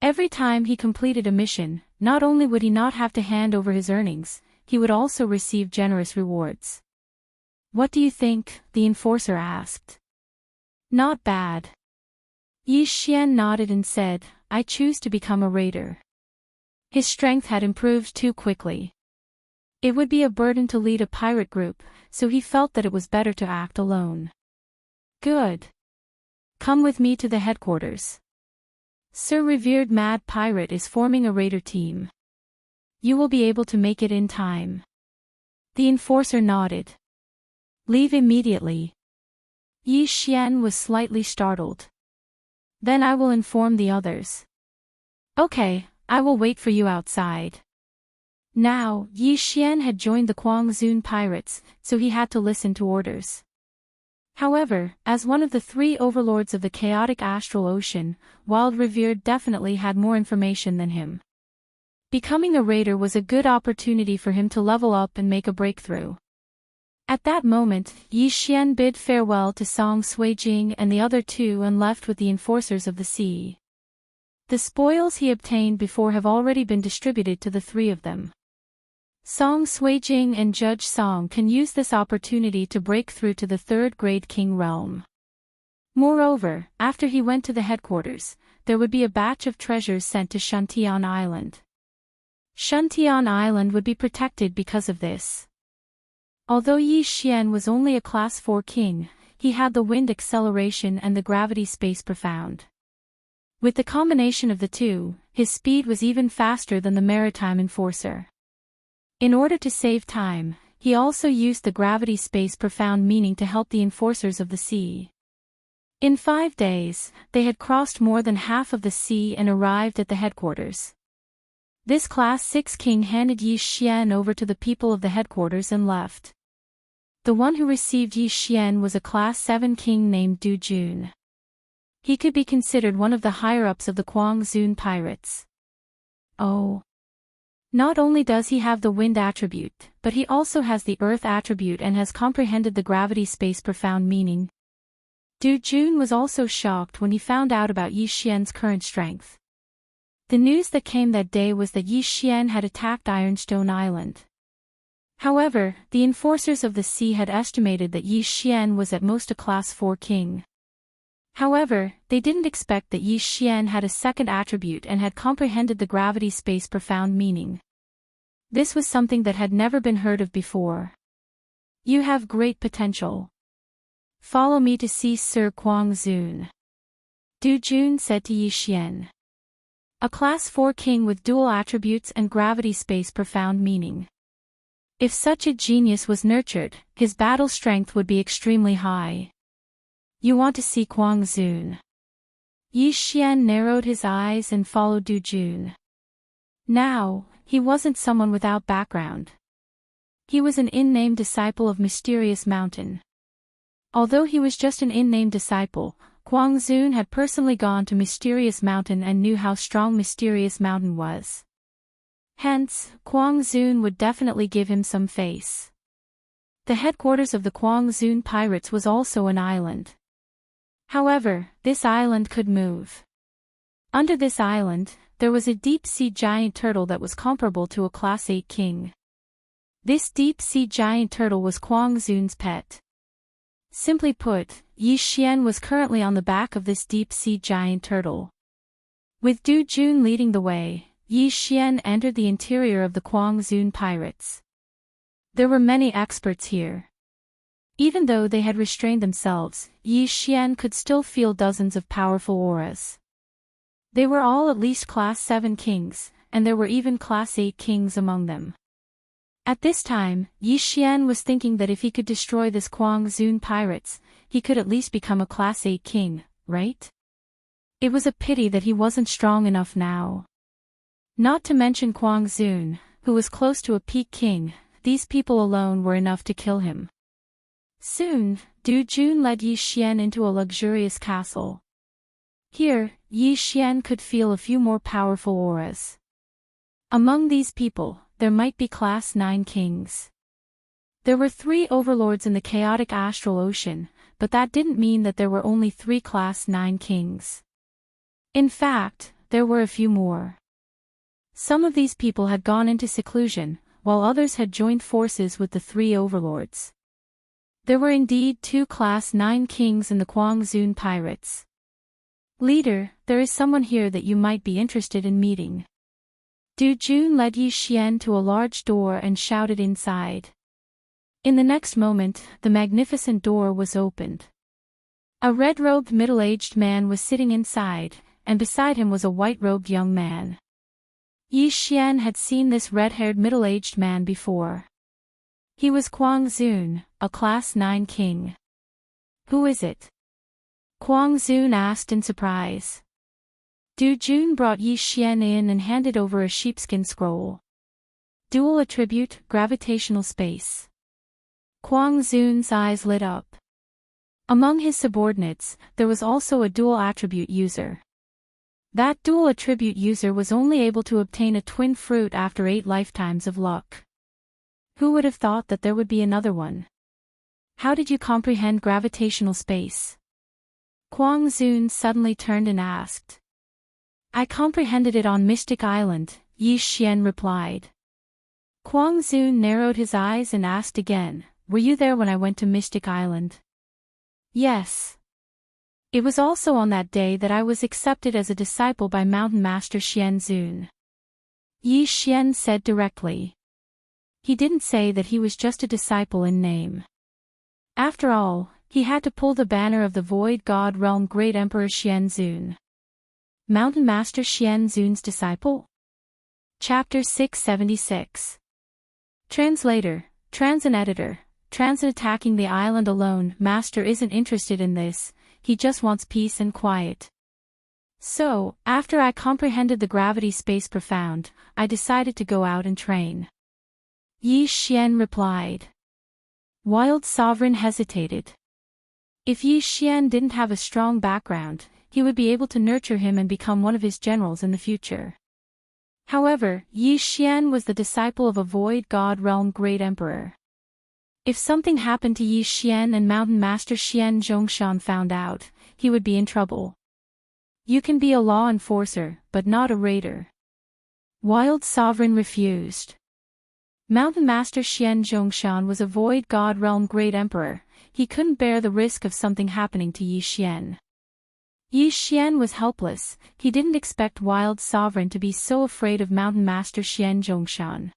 Every time he completed a mission, not only would he not have to hand over his earnings, he would also receive generous rewards. What do you think? The enforcer asked. Not bad. Yi Xian nodded and said, I choose to become a raider. His strength had improved too quickly. It would be a burden to lead a pirate group, so he felt that it was better to act alone. Good. Come with me to the headquarters. Sir Revered Mad Pirate is forming a raider team. You will be able to make it in time. The enforcer nodded. Leave immediately. Yi Xian was slightly startled. Then I will inform the others. Okay, I will wait for you outside. Now, Yi Xian had joined the Guangzhou pirates, so he had to listen to orders. However, as one of the three overlords of the chaotic astral ocean, Wild Revered definitely had more information than him. Becoming a raider was a good opportunity for him to level up and make a breakthrough. At that moment, Yi Xian bid farewell to Song Suijing and the other two and left with the enforcers of the sea. The spoils he obtained before have already been distributed to the three of them. Song Suijing and Judge Song can use this opportunity to break through to the third-grade king realm. Moreover, after he went to the headquarters, there would be a batch of treasures sent to Shuntian Island. Shuntian Island would be protected because of this. Although Yi Xian was only a Class 4 king, he had the wind acceleration and the gravity space profound. With the combination of the two, his speed was even faster than the maritime enforcer. In order to save time, he also used the gravity space profound meaning to help the enforcers of the sea. In 5 days, they had crossed more than half of the sea and arrived at the headquarters. This Class 6 king handed Yi Xian over to the people of the headquarters and left. The one who received Yi Xian was a Class 7 king named Du Jun. He could be considered one of the higher-ups of the Guangzhou pirates. Oh. Not only does he have the wind attribute, but he also has the earth attribute and has comprehended the gravity space profound meaning. Du Jun was also shocked when he found out about Yi Xian's current strength. The news that came that day was that Yi Xian had attacked Ironstone Island. However, the enforcers of the sea had estimated that Yi Xian was at most a Class 4 king. However, they didn't expect that Yi Xian had a second attribute and had comprehended the gravity space profound meaning. This was something that had never been heard of before. You have great potential. Follow me to see Sir Guangzhou. Du Jun said to Yi Xian. A Class 4 king with dual attributes and gravity space profound meaning. If such a genius was nurtured, his battle strength would be extremely high. You want to see Guangzhou. Yi Xian narrowed his eyes and followed Du Jun. Now, he wasn't someone without background. He was an in-name disciple of Mysterious Mountain. Although he was just an in-name disciple, Guangzhou had personally gone to Mysterious Mountain and knew how strong Mysterious Mountain was. Hence, Guangzhou would definitely give him some face. The headquarters of the Guangzhou pirates was also an island. However, this island could move. Under this island, there was a deep-sea giant turtle that was comparable to a Class 8 king. This deep-sea giant turtle was Guangzhou's pet. Simply put, Yi Xian was currently on the back of this deep-sea giant turtle. With Du Jun leading the way, Yi Xian entered the interior of the Guangzhou pirates. There were many experts here. Even though they had restrained themselves, Yi Xian could still feel dozens of powerful auras. They were all at least Class 7 kings, and there were even Class 8 kings among them. At this time, Yi Xian was thinking that if he could destroy this Guangzhou pirates, he could at least become a Class 8 king, right? It was a pity that he wasn't strong enough now. Not to mention Guangzhou, who was close to a peak king, these people alone were enough to kill him. Soon, Du Jun led Yi Xian into a luxurious castle. Here, Yi Xian could feel a few more powerful auras. Among these people, there might be Class 9 kings. There were 3 overlords in the chaotic astral ocean, but that didn't mean that there were only 3 Class 9 kings. In fact, there were a few more. Some of these people had gone into seclusion, while others had joined forces with the 3 overlords. There were indeed 2 Class 9 kings in the Guangzhou pirates. Leader, there is someone here that you might be interested in meeting. Du Jun led Yi Xian to a large door and shouted inside. In the next moment, the magnificent door was opened. A red-robed middle-aged man was sitting inside, and beside him was a white-robed young man. Yi Xian had seen this red-haired middle-aged man before. He was Kuang Zun, a Class 9 king. Who is it? Kuang Zun asked in surprise. Du Jun brought Yi Xian in and handed over a sheepskin scroll. Dual attribute, gravitational space. Kuang Zun's eyes lit up. Among his subordinates, there was also a dual attribute user. That dual attribute user was only able to obtain a twin fruit after 8 lifetimes of luck. Who would have thought that there would be another one? How did you comprehend gravitational space? Kuang Zun suddenly turned and asked. I comprehended it on Mystic Island, Yi Xian replied. Kuang Zun narrowed his eyes and asked again, were you there when I went to Mystic Island? Yes. It was also on that day that I was accepted as a disciple by Mountain Master Xian Zun. Yi Xian said directly. He didn't say that he was just a disciple in name. After all, he had to pull the banner of the Void God Realm Great Emperor Xian Zun. Mountain Master Xian Zun's disciple? Chapter 676. Translator, Transin Editor. Transit attacking the island alone. Master isn't interested in this, he just wants peace and quiet. So, after I comprehended the gravity space profound, I decided to go out and train. Yi Xian replied. Wild Sovereign hesitated. If Yi Xian didn't have a strong background, he would be able to nurture him and become one of his generals in the future. However, Yi Xian was the disciple of a Void God Realm Great Emperor. If something happened to Yi Xian and Mountain Master Xian Zhongshan found out, he would be in trouble. You can be a law enforcer, but not a raider. Wild Sovereign refused. Mountain Master Xian Zhongshan was a Void God Realm Great Emperor, he couldn't bear the risk of something happening to Yi Xian. Yi Xian was helpless, he didn't expect Wild Sovereign to be so afraid of Mountain Master Xian Zhongshan.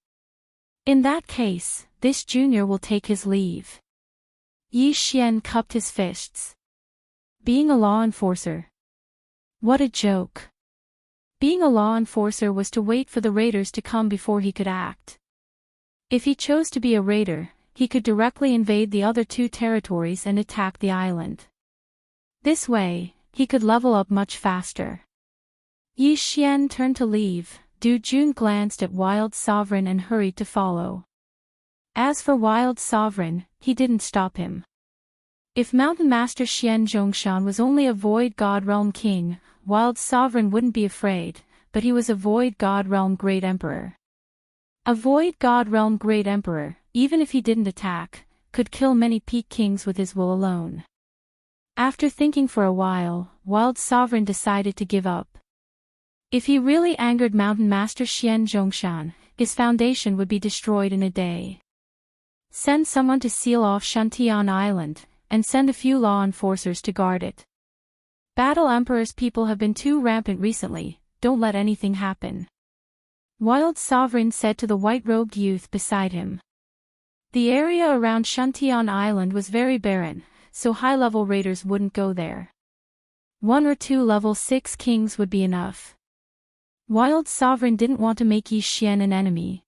In that case, this junior will take his leave. Yi Xian cupped his fists. Being a law enforcer. What a joke. Being a law enforcer was to wait for the raiders to come before he could act. If he chose to be a raider, he could directly invade the other 2 territories and attack the island. This way, he could level up much faster. Yi Xian turned to leave. Du Jun glanced at Wild Sovereign and hurried to follow. As for Wild Sovereign, he didn't stop him. If Mountain Master Xian Zhongshan was only a Void God Realm King, Wild Sovereign wouldn't be afraid, but he was a Void God Realm Great Emperor. A Void God Realm Great Emperor, even if he didn't attack, could kill many peak kings with his will alone. After thinking for a while, Wild Sovereign decided to give up. If he really angered Mountain Master Xian Zhongshan, his foundation would be destroyed in a day. Send someone to seal off Shantian Island, and send a few law enforcers to guard it. Battle Emperor's people have been too rampant recently, don't let anything happen. Wild Sovereign said to the white-robed youth beside him. The area around Shantian Island was very barren, so high-level raiders wouldn't go there. 1 or 2 level 6 kings would be enough. Wild Sovereign didn't want to make Yi Xian an enemy.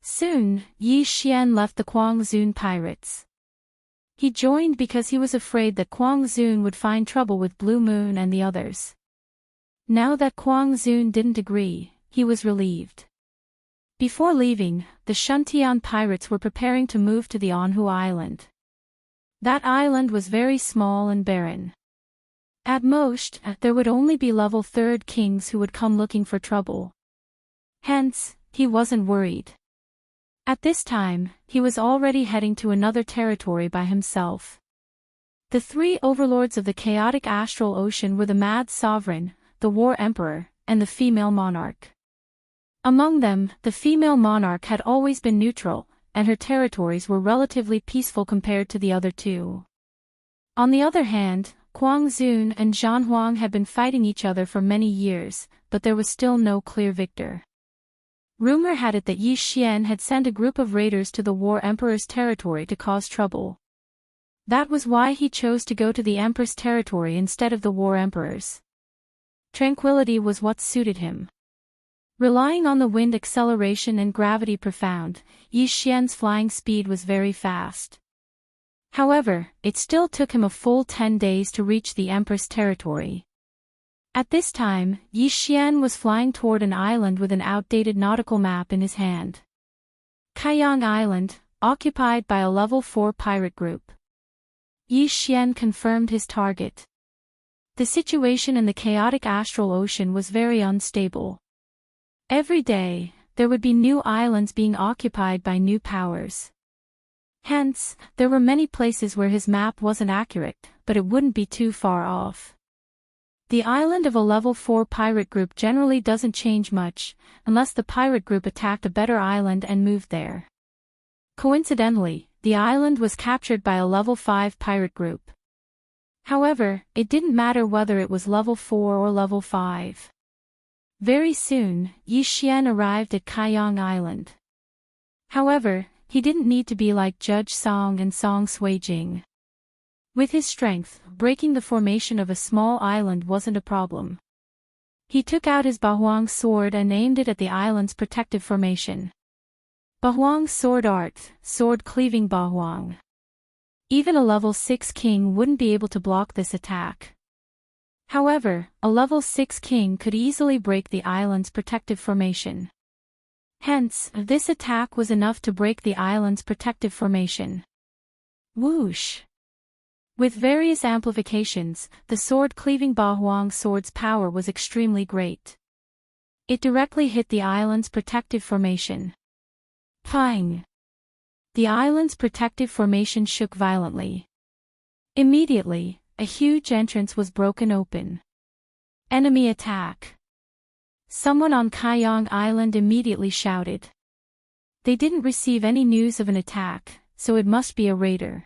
Soon, Yi Xian left the Kuang Zun pirates. He joined because he was afraid that Kuang Zun would find trouble with Blue Moon and the others. Now that Kuang Zun didn't agree, he was relieved. Before leaving, the Shantian pirates were preparing to move to the Anhu Island. That island was very small and barren. At most, there would only be level 3rd kings who would come looking for trouble. Hence, he wasn't worried. At this time, he was already heading to another territory by himself. The 3 overlords of the chaotic astral ocean were the Mad Sovereign, the War Emperor, and the Female Monarch. Among them, the Female Monarch had always been neutral, and her territories were relatively peaceful compared to the other 2. On the other hand, Guang Zun and Zhan Huang had been fighting each other for many years, but there was still no clear victor. Rumor had it that Yi Xian had sent a group of raiders to the War Emperor's territory to cause trouble. That was why he chose to go to the Emperor's territory instead of the War Emperor's. Tranquility was what suited him. Relying on the wind acceleration and gravity profound, Yi Xian's flying speed was very fast. However, it still took him a full 10 days to reach the Emperor's territory. At this time, Yi Xian was flying toward an island with an outdated nautical map in his hand. Kaiyang Island, occupied by a level 4 pirate group. Yi Xian confirmed his target. The situation in the chaotic astral ocean was very unstable. Every day, there would be new islands being occupied by new powers. Hence, there were many places where his map wasn't accurate, but it wouldn't be too far off. The island of a level 4 pirate group generally doesn't change much, unless the pirate group attacked a better island and moved there. Coincidentally, the island was captured by a level 5 pirate group. However, it didn't matter whether it was level 4 or level 5. Very soon, Yi Xian arrived at Kaiyang Island. However, he didn't need to be like Judge Song and Song Suijing. With his strength, breaking the formation of a small island wasn't a problem. He took out his Bahuang sword and aimed it at the island's protective formation. Bahuang's sword art, sword cleaving Bahuang. Even a level 6 king wouldn't be able to block this attack. However, a level 6 king could easily break the island's protective formation. Hence, this attack was enough to break the island's protective formation. Whoosh! With various amplifications, the sword-cleaving Bahuang sword's power was extremely great. It directly hit the island's protective formation. Pang! The island's protective formation shook violently. Immediately, a huge entrance was broken open. Enemy attack! Someone on Kaiyang Island immediately shouted. They didn't receive any news of an attack, so it must be a raider.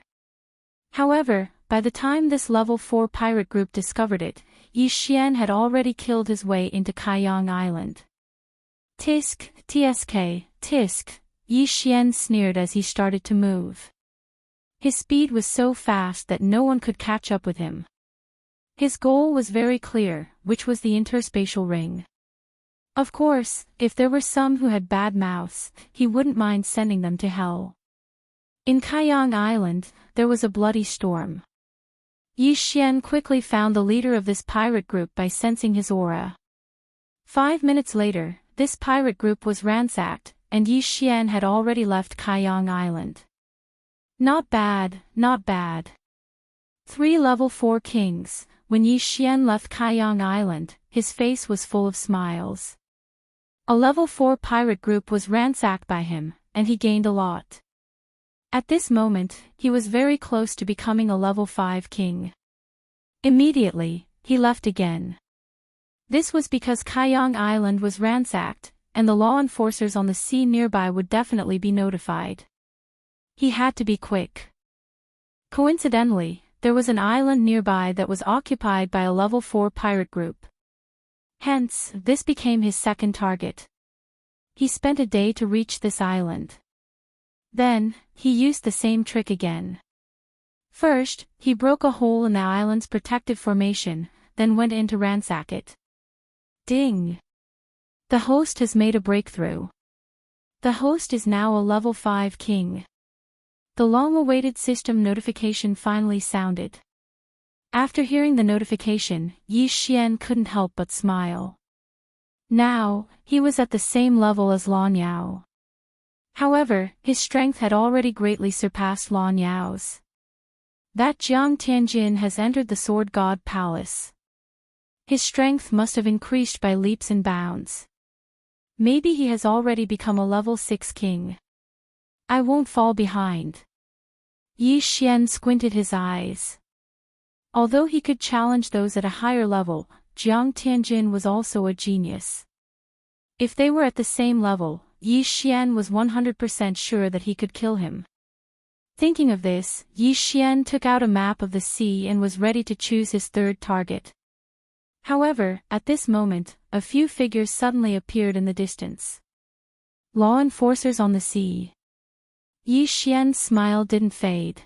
However, by the time this level 4 pirate group discovered it, Yi Xian had already killed his way into Kaiyang Island. Tisk, tsk, tisk, Yi Xian sneered as he started to move. His speed was so fast that no one could catch up with him. His goal was very clear, which was the interspatial ring. Of course, if there were some who had bad mouths, he wouldn't mind sending them to hell. In Kaiyang Island, there was a bloody storm. Yi Xian quickly found the leader of this pirate group by sensing his aura. 5 minutes later, this pirate group was ransacked, and Yi Xian had already left Kaiyang Island. Not bad, not bad. 3 level 4 kings. When Yi Xian left Kaiyang Island, his face was full of smiles. A level 4 pirate group was ransacked by him, and he gained a lot. At this moment, he was very close to becoming a level 5 king. Immediately, he left again. This was because Kaiyang Island was ransacked, and the law enforcers on the sea nearby would definitely be notified. He had to be quick. Coincidentally, there was an island nearby that was occupied by a level 4 pirate group. Hence, this became his second target. He spent a day to reach this island. Then, he used the same trick again. First, he broke a hole in the island's protective formation, then went in to ransack it. Ding! The host has made a breakthrough. The host is now a level 5 king. The long-awaited system notification finally sounded. After hearing the notification, Yi Xian couldn't help but smile. Now, he was at the same level as Lan Yao. However, his strength had already greatly surpassed Lan Yao's. That Jiang Tianjin has entered the Sword God Palace. His strength must have increased by leaps and bounds. Maybe he has already become a level 6 king. I won't fall behind. Yi Xian squinted his eyes. Although he could challenge those at a higher level, Jiang Tianjin was also a genius. If they were at the same level, Yi Xian was 100% sure that he could kill him. Thinking of this, Yi Xian took out a map of the sea and was ready to choose his third target. However, at this moment, a few figures suddenly appeared in the distance. Law enforcers on the sea. Yi Xian's smile didn't fade.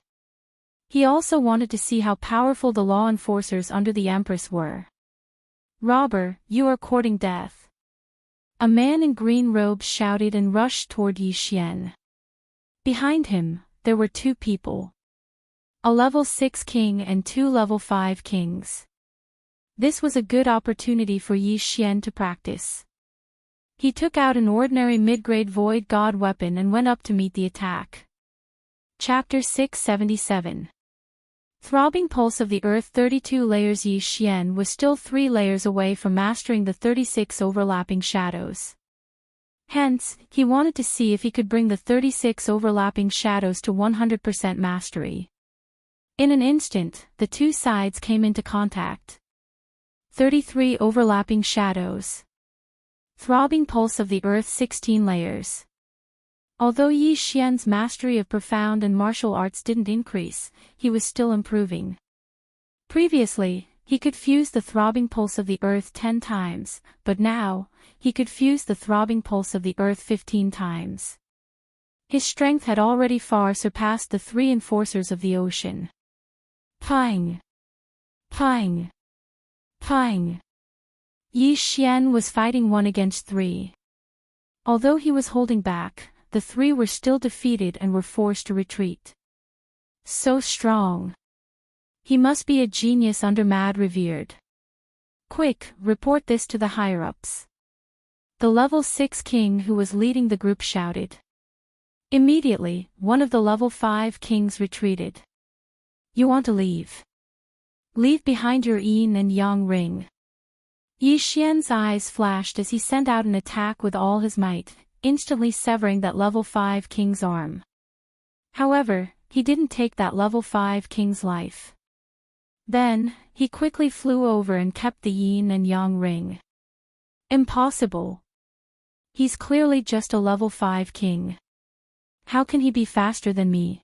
He also wanted to see how powerful the law enforcers under the Empress were. "Robber, you are courting death." A man in green robes shouted and rushed toward Yi Xian. Behind him, there were two people. A level 6 king and two level 5 kings. This was a good opportunity for Yi Xian to practice. He took out an ordinary mid-grade Void God weapon and went up to meet the attack. Chapter 677. Throbbing Pulse of the Earth 32 layers. Yi Xian was still 3 layers away from mastering the 36 overlapping shadows. Hence, he wanted to see if he could bring the 36 overlapping shadows to 100% mastery. In an instant, the two sides came into contact. 33 overlapping shadows. Throbbing Pulse of the Earth 16 layers. Although Yi Xian's mastery of profound and martial arts didn't increase, he was still improving. Previously, he could fuse the throbbing pulse of the earth 10 times, but now, he could fuse the throbbing pulse of the earth 15 times. His strength had already far surpassed the 3 enforcers of the ocean. Pang! Pang! Pang! Yi Xian was fighting 1 against 3. Although he was holding back, the 3 were still defeated and were forced to retreat. So strong. He must be a genius under Mad Revered. Quick, report this to the higher-ups. The level 6 king who was leading the group shouted. Immediately, one of the level 5 kings retreated. You want to leave? Leave behind your yin and yang ring. Yi Xian's eyes flashed as he sent out an attack with all his might, instantly severing that level 5 king's arm. However, he didn't take that level 5 king's life. Then, he quickly flew over and kept the yin and yang ring. Impossible. He's clearly just a level 5 king. How can he be faster than me?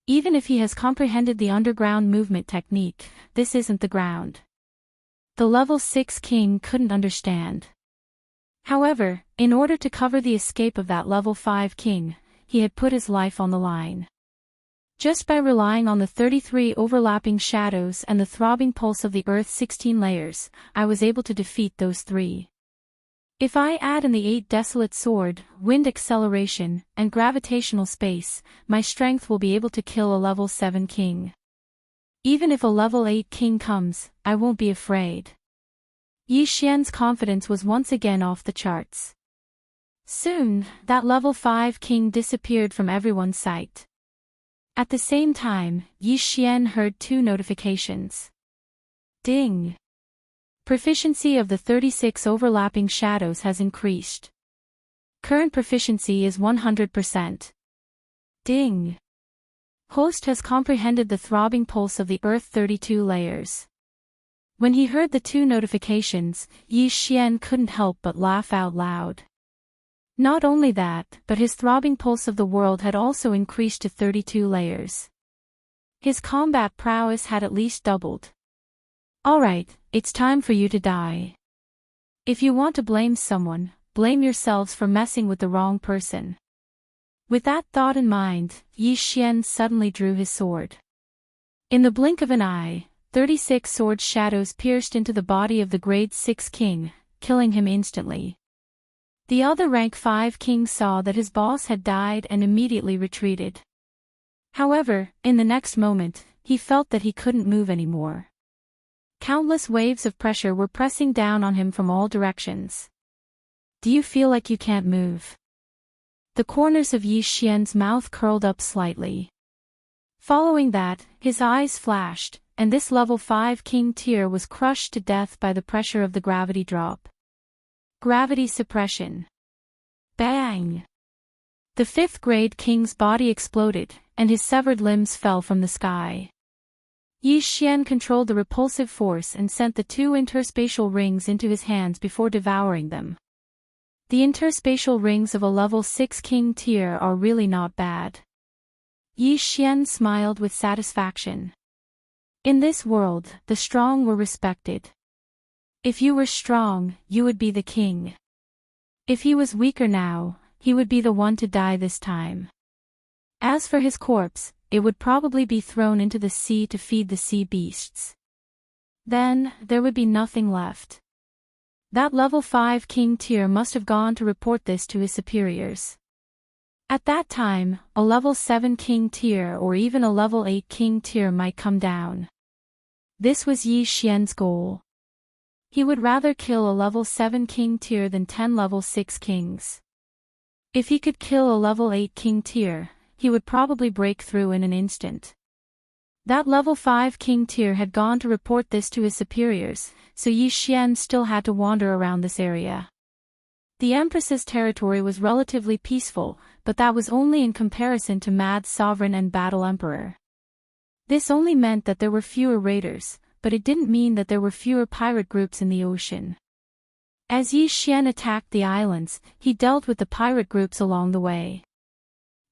Even if he has comprehended the underground movement technique, this isn't the ground. The level 6 king couldn't understand. However, in order to cover the escape of that level 5 king, he had put his life on the line. Just by relying on the 33 overlapping shadows and the throbbing pulse of the earth 16 layers, I was able to defeat those 3. If I add in the 8 desolate sword, wind acceleration, and gravitational space, my strength will be able to kill a level 7 king. Even if a level 8 king comes, I won't be afraid. Yi Xian's confidence was once again off the charts. Soon, that level 5 king disappeared from everyone's sight. At the same time, Yi Xian heard 2 notifications. Ding! Proficiency of the 36 overlapping shadows has increased. Current proficiency is 100%. Ding! Host has comprehended the throbbing pulse of the earth 32 layers. When he heard the 2 notifications, Yi Xian couldn't help but laugh out loud. Not only that, but his throbbing pulse of the world had also increased to 32 layers. His combat prowess had at least doubled. Alright, it's time for you to die. If you want to blame someone, blame yourselves for messing with the wrong person. With that thought in mind, Yi Xian suddenly drew his sword. In the blink of an eye, 36 sword shadows pierced into the body of the grade 6 king, killing him instantly. The other rank 5 king saw that his boss had died and immediately retreated. However, in the next moment, he felt that he couldn't move anymore. Countless waves of pressure were pressing down on him from all directions. Do you feel like you can't move? The corners of Yi Xian's mouth curled up slightly. Following that, his eyes flashed, and this level 5 king tier was crushed to death by the pressure of the gravity drop. Gravity suppression. Bang! The 5th grade king's body exploded, and his severed limbs fell from the sky. Yi Xian controlled the repulsive force and sent the 2 interspatial rings into his hands before devouring them. The interspatial rings of a level 6 king tier are really not bad. Yi Xian smiled with satisfaction. In this world, the strong were respected. If you were strong, you would be the king. If he was weaker now, he would be the one to die this time. As for his corpse, it would probably be thrown into the sea to feed the sea beasts. Then, there would be nothing left. That level 5 king tier must have gone to report this to his superiors. At that time, a level 7 king tier or even a level 8 king tier might come down. This was Yi Xian's goal. He would rather kill a level 7 king tier than 10 level 6 kings. If he could kill a level 8 king tier, he would probably break through in an instant. That level 5 king tier had gone to report this to his superiors, so Yi Xian still had to wander around this area. The Empress's territory was relatively peaceful, but that was only in comparison to Mad Sovereign and Battle Emperor. This only meant that there were fewer raiders, but it didn't mean that there were fewer pirate groups in the ocean. As Yi Xian attacked the islands, he dealt with the pirate groups along the way.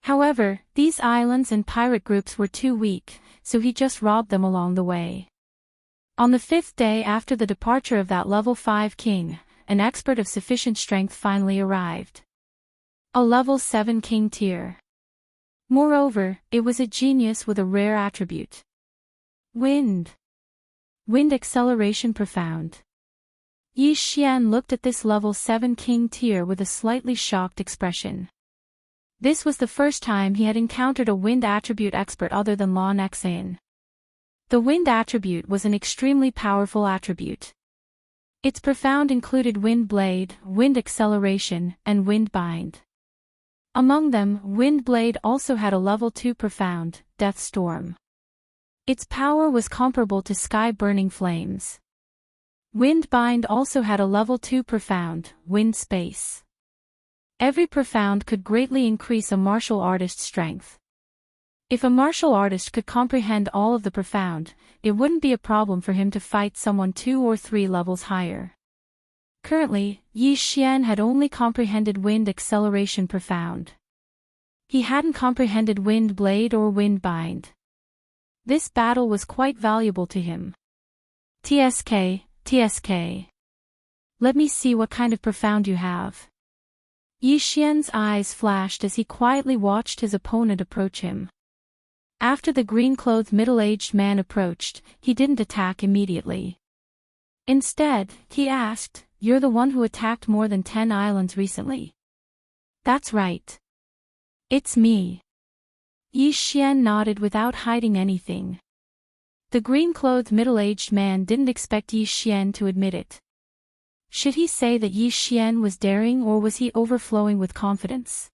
However, these islands and pirate groups were too weak, so he just robbed them along the way. On the 5th day after the departure of that level 5 king, an expert of sufficient strength finally arrived. A level 7 king tier. Moreover, it was a genius with a rare attribute. Wind. Wind acceleration profound. Yi Xian looked at this level 7 king tier with a slightly shocked expression. This was the first time he had encountered a wind attribute expert other than Lan Xan. The wind attribute was an extremely powerful attribute. Its profound included Wind Blade, Wind Acceleration, and Wind Bind. Among them, Wind Blade also had a level 2 profound, Death Storm. Its power was comparable to Sky Burning Flames. Wind Bind also had a level 2 profound, Wind Space. Every profound could greatly increase a martial artist's strength. If a martial artist could comprehend all of the profound, it wouldn't be a problem for him to fight someone 2 or 3 levels higher. Currently, Yi Xian had only comprehended Wind Acceleration profound. He hadn't comprehended Wind Blade or Wind Bind. This battle was quite valuable to him. TSK. Let me see what kind of profound you have. Yi Xian's eyes flashed as he quietly watched his opponent approach him. After the green-clothed middle-aged man approached, he didn't attack immediately. Instead, he asked, "You're the one who attacked more than 10 islands recently?" "That's right. It's me." Yi Xian nodded without hiding anything. The green-clothed middle-aged man didn't expect Yi Xian to admit it. Should he say that Yi Xian was daring or was he overflowing with confidence?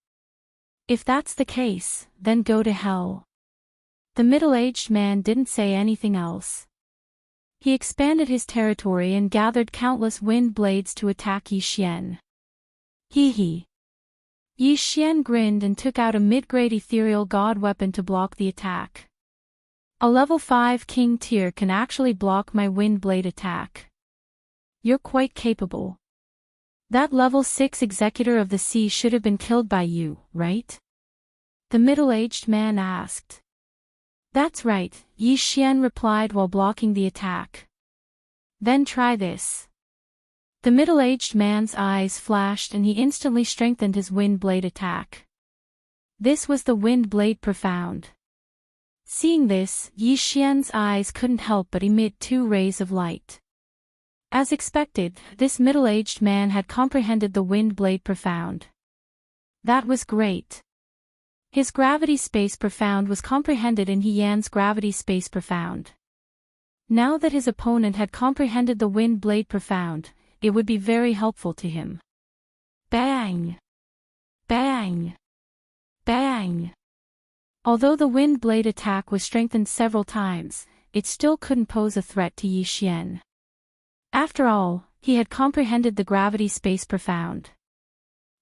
If that's the case, then go to hell. The middle-aged man didn't say anything else. He expanded his territory and gathered countless wind blades to attack Yi Xian. Hee. Yi Xian grinned and took out a mid-grade ethereal god weapon to block the attack. A level 5 king tier can actually block my wind blade attack. You're quite capable. That level 6 executor of the sea should have been killed by you, right? The middle-aged man asked. That's right, Yi Xian replied while blocking the attack. Then try this. The middle-aged man's eyes flashed and he instantly strengthened his wind blade attack. This was the wind blade profound. Seeing this, Yi Xian's eyes couldn't help but emit 2 rays of light. As expected, this middle-aged man had comprehended the wind blade profound. That was great. His gravity space profound was comprehended in He Yan's gravity space profound. Now that his opponent had comprehended the wind blade profound, it would be very helpful to him. Bang! Bang! Bang! Although the wind blade attack was strengthened several times, it still couldn't pose a threat to Yi Xian. After all, he had comprehended the gravity space profound.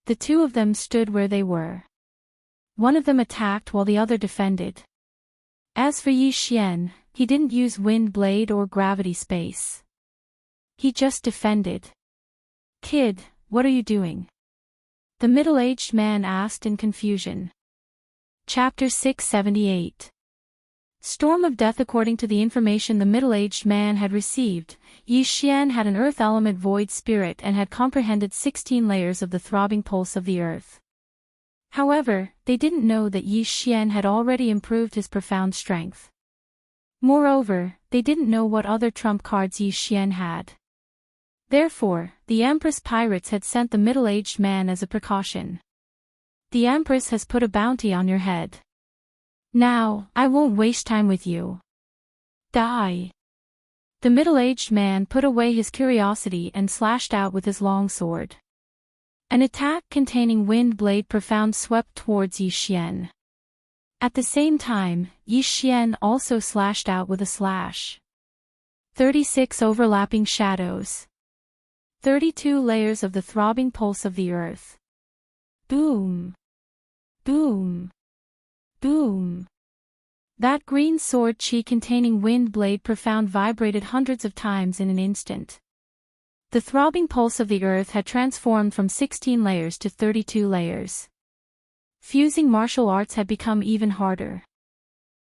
The two of them stood where they were. One of them attacked while the other defended. As for Yi Xian, he didn't use wind blade or gravity space. He just defended. Kid, what are you doing? The middle-aged man asked in confusion. Chapter 678. Storm of Death. According to the information the middle-aged man had received, Yi Xian had an earth element void spirit and had comprehended 16 layers of the throbbing pulse of the earth. However, they didn't know that Yi Xian had already improved his profound strength. Moreover, they didn't know what other trump cards Yi Xian had. Therefore, the Empress Pirates had sent the middle-aged man as a precaution. The Empress has put a bounty on your head. Now, I won't waste time with you. Die. The middle-aged man put away his curiosity and slashed out with his long sword. An attack containing wind blade profound swept towards Yi Xian. At the same time, Yi Xian also slashed out with a slash. 36 overlapping shadows. 32 layers of the throbbing pulse of the earth. Boom. Boom. Boom. That green sword chi containing wind blade profound vibrated hundreds of times in an instant. The throbbing pulse of the earth had transformed from 16 layers to 32 layers. Fusing martial arts had become even harder.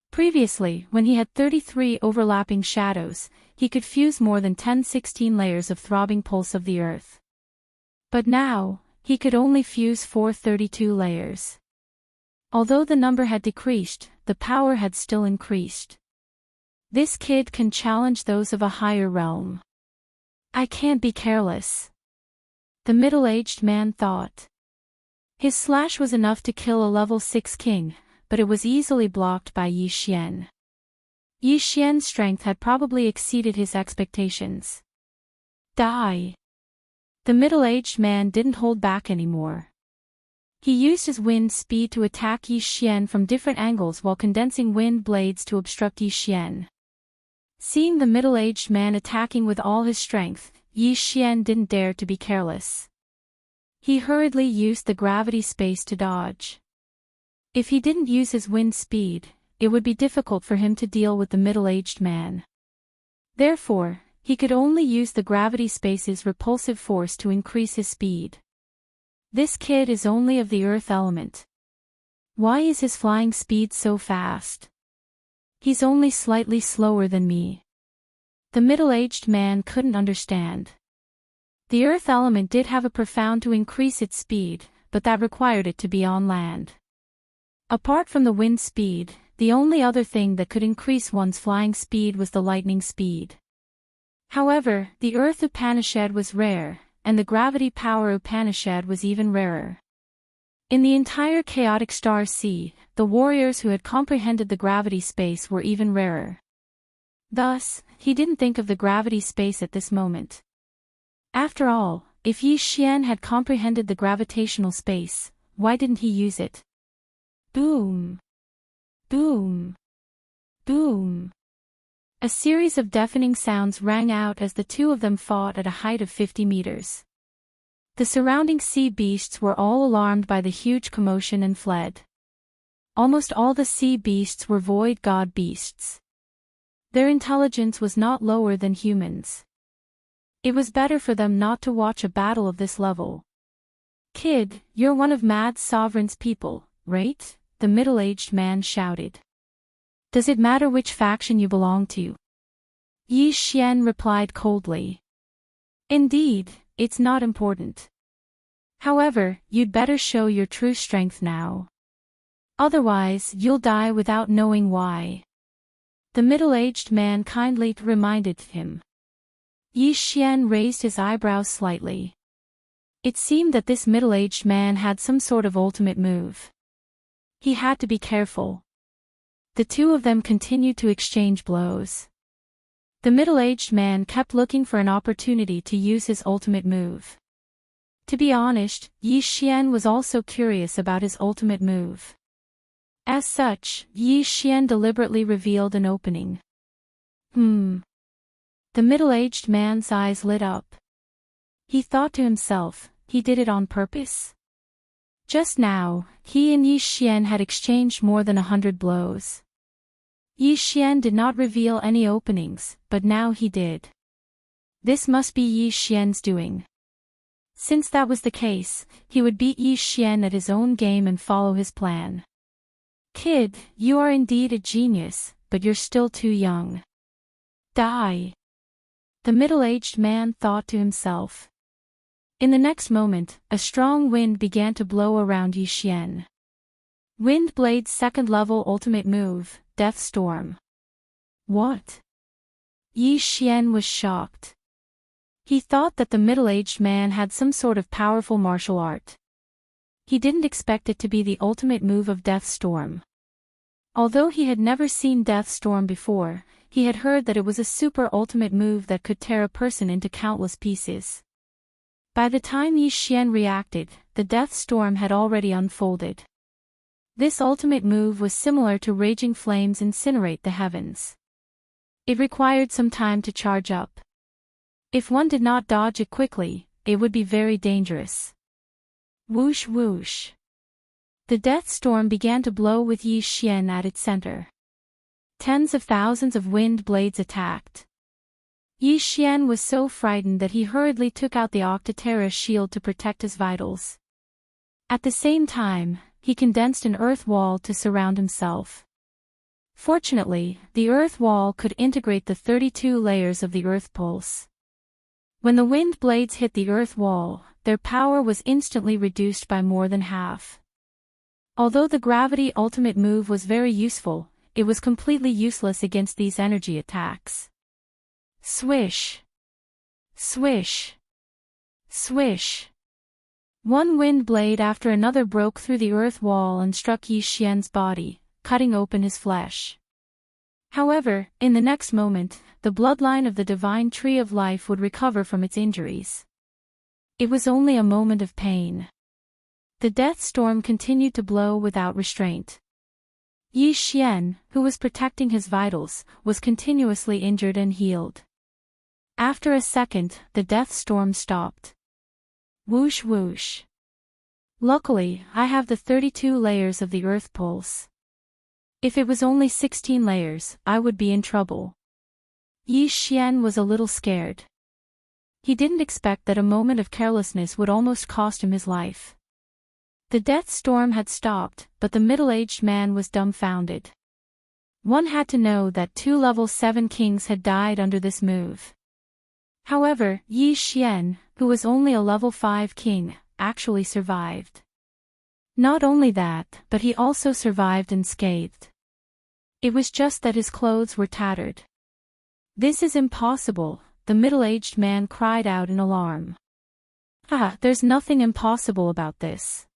Previously, when he had 33 overlapping shadows, he could fuse more than 16 layers of throbbing pulse of the earth. But now, he could only fuse 32 layers. Although the number had decreased, the power had still increased. This kid can challenge those of a higher realm. I can't be careless. The middle-aged man thought. His slash was enough to kill a level 6 king, but it was easily blocked by Yi Xian. Yi Xian's strength had probably exceeded his expectations. Die. The middle-aged man didn't hold back anymore. He used his wind speed to attack Yi Xian from different angles while condensing wind blades to obstruct Yi Xian. Seeing the middle-aged man attacking with all his strength, Yi Xian didn't dare to be careless. He hurriedly used the gravity space to dodge. If he didn't use his wind speed, it would be difficult for him to deal with the middle-aged man. Therefore, he could only use the gravity space's repulsive force to increase his speed. This kid is only of the earth element. Why is his flying speed so fast? He's only slightly slower than me. The middle-aged man couldn't understand. The earth element did have a profound to increase its speed, but that required it to be on land. Apart from the wind speed, the only other thing that could increase one's flying speed was the lightning speed. However, the earth Upanishad was rare, and the gravity power Upanishad was even rarer. In the entire chaotic star sea, the warriors who had comprehended the gravity space were even rarer. Thus, he didn't think of the gravity space at this moment. After all, if Yi Xian had comprehended the gravitational space, why didn't he use it? Boom. Boom. Boom. A series of deafening sounds rang out as the two of them fought at a height of 50 meters. The surrounding sea beasts were all alarmed by the huge commotion and fled. Almost all the sea beasts were void god beasts. Their intelligence was not lower than humans. It was better for them not to watch a battle of this level. Kid, you're one of Mad Sovereign's people, right? The middle-aged man shouted. Does it matter which faction you belong to? Yi Xian replied coldly. Indeed, it's not important. However, you'd better show your true strength now. Otherwise, you'll die without knowing why. The middle-aged man kindly reminded him. Yi Xian raised his eyebrows slightly. It seemed that this middle-aged man had some sort of ultimate move. He had to be careful. The two of them continued to exchange blows. The middle-aged man kept looking for an opportunity to use his ultimate move. To be honest, Yi Xian was also curious about his ultimate move. As such, Yi Xian deliberately revealed an opening. The middle-aged man's eyes lit up. He thought to himself, he did it on purpose? Just now, he and Yi Xian had exchanged more than 100 blows. Yi Xian did not reveal any openings, but now he did. This must be Yi Xian's doing. Since that was the case, he would beat Yi Xian at his own game and follow his plan. Kid, you are indeed a genius, but you're still too young. Die. The middle-aged man thought to himself. In the next moment, a strong wind began to blow around Yi Xian. Wind Blade's second-level ultimate move, Death Storm. What? Yi Xian was shocked. He thought that the middle-aged man had some sort of powerful martial art. He didn't expect it to be the ultimate move of Death Storm. Although he had never seen Death Storm before, he had heard that it was a super ultimate move that could tear a person into countless pieces. By the time Yi Xian reacted, the Death Storm had already unfolded. This ultimate move was similar to Raging Flames Incinerate the Heavens. It required some time to charge up. If one did not dodge it quickly, it would be very dangerous. Whoosh whoosh. The Death Storm began to blow with Yi Xian at its center. Tens of thousands of wind blades attacked. Yi Xian was so frightened that he hurriedly took out the Octaterra shield to protect his vitals. At the same time, he condensed an earth wall to surround himself. Fortunately, the earth wall could integrate the 32 layers of the earth pulse. When the wind blades hit the earth wall, their power was instantly reduced by more than half. Although the gravity ultimate move was very useful, it was completely useless against these energy attacks. Swish. Swish. Swish. One wind blade after another broke through the earth wall and struck Yi Xian's body, cutting open his flesh. However, in the next moment, the bloodline of the divine tree of life would recover from its injuries. It was only a moment of pain. The death storm continued to blow without restraint. Yi Xian, who was protecting his vitals, was continuously injured and healed. After a second, the death storm stopped. Whoosh whoosh. Luckily, I have the 32 layers of the earth pulse. If it was only 16 layers, I would be in trouble. Yi Xian was a little scared. He didn't expect that a moment of carelessness would almost cost him his life. The death storm had stopped, but the middle-aged man was dumbfounded. One had to know that 2 level 7 kings had died under this move. However, Yi Xian, who was only a level 5 king, actually survived. Not only that, but he also survived unscathed. It was just that his clothes were tattered. This is impossible, the middle-aged man cried out in alarm. There's nothing impossible about this.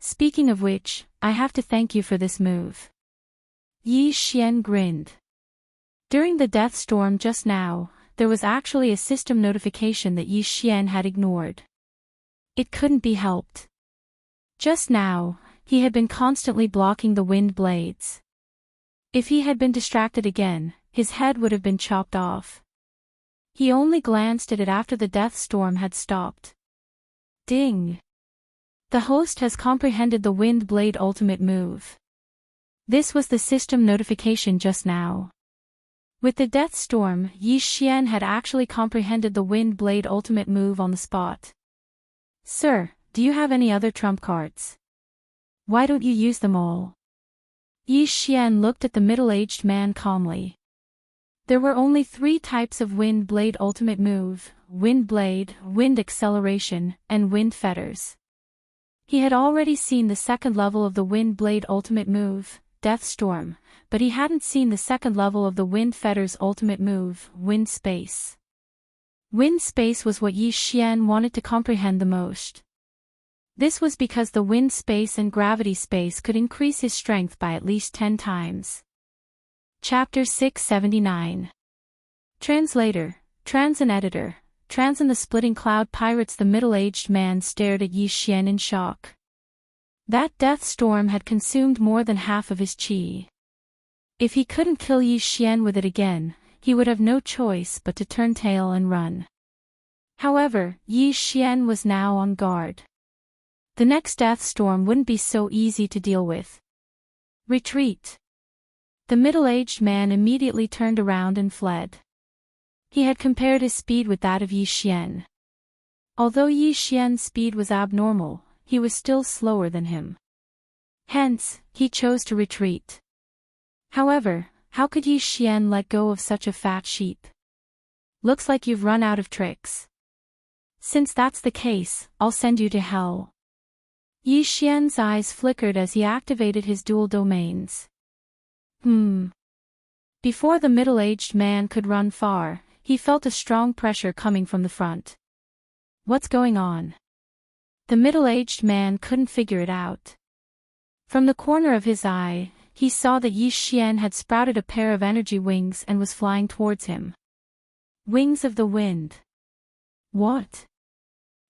Speaking of which, I have to thank you for this move. Yi Xian grinned. During the death storm just now, there was actually a system notification that Yi Xian had ignored. It couldn't be helped. Just now, he had been constantly blocking the wind blades. If he had been distracted again, his head would have been chopped off. He only glanced at it after the death storm had stopped. Ding! The host has comprehended the wind blade ultimate move. This was the system notification just now. With the death storm, Yi Xian had actually comprehended the wind blade ultimate move on the spot. Sir, do you have any other trump cards? Why don't you use them all? Yi Xian looked at the middle-aged man calmly. There were only 3 types of wind blade ultimate move: wind blade, wind acceleration, and wind fetters. He had already seen the second level of the wind blade ultimate move, Death Storm, but he hadn't seen the second level of the wind fetters ultimate move, Wind Space. Wind Space was what Yi Xian wanted to comprehend the most. This was because the wind space and gravity space could increase his strength by at least 10 times. Chapter 679. Translator, Trans and Editor. Trans and the Splitting Cloud Pirates. The middle-aged man stared at Yi Xian in shock. That death storm had consumed more than half of his qi. If he couldn't kill Yi Xian with it again, he would have no choice but to turn tail and run. However, Yi Xian was now on guard. The next death storm wouldn't be so easy to deal with. Retreat. The middle-aged man immediately turned around and fled. He had compared his speed with that of Yi Xian. Although Yi Xian's speed was abnormal, he was still slower than him. Hence, he chose to retreat. However, how could Yi Xian let go of such a fat sheep? Looks like you've run out of tricks. Since that's the case, I'll send you to hell. Yi Xian's eyes flickered as he activated his dual domains. Before the middle-aged man could run far, he felt a strong pressure coming from the front. What's going on? The middle-aged man couldn't figure it out. From the corner of his eye, he saw that Yi Xian had sprouted a pair of energy wings and was flying towards him. Wings of the wind. What?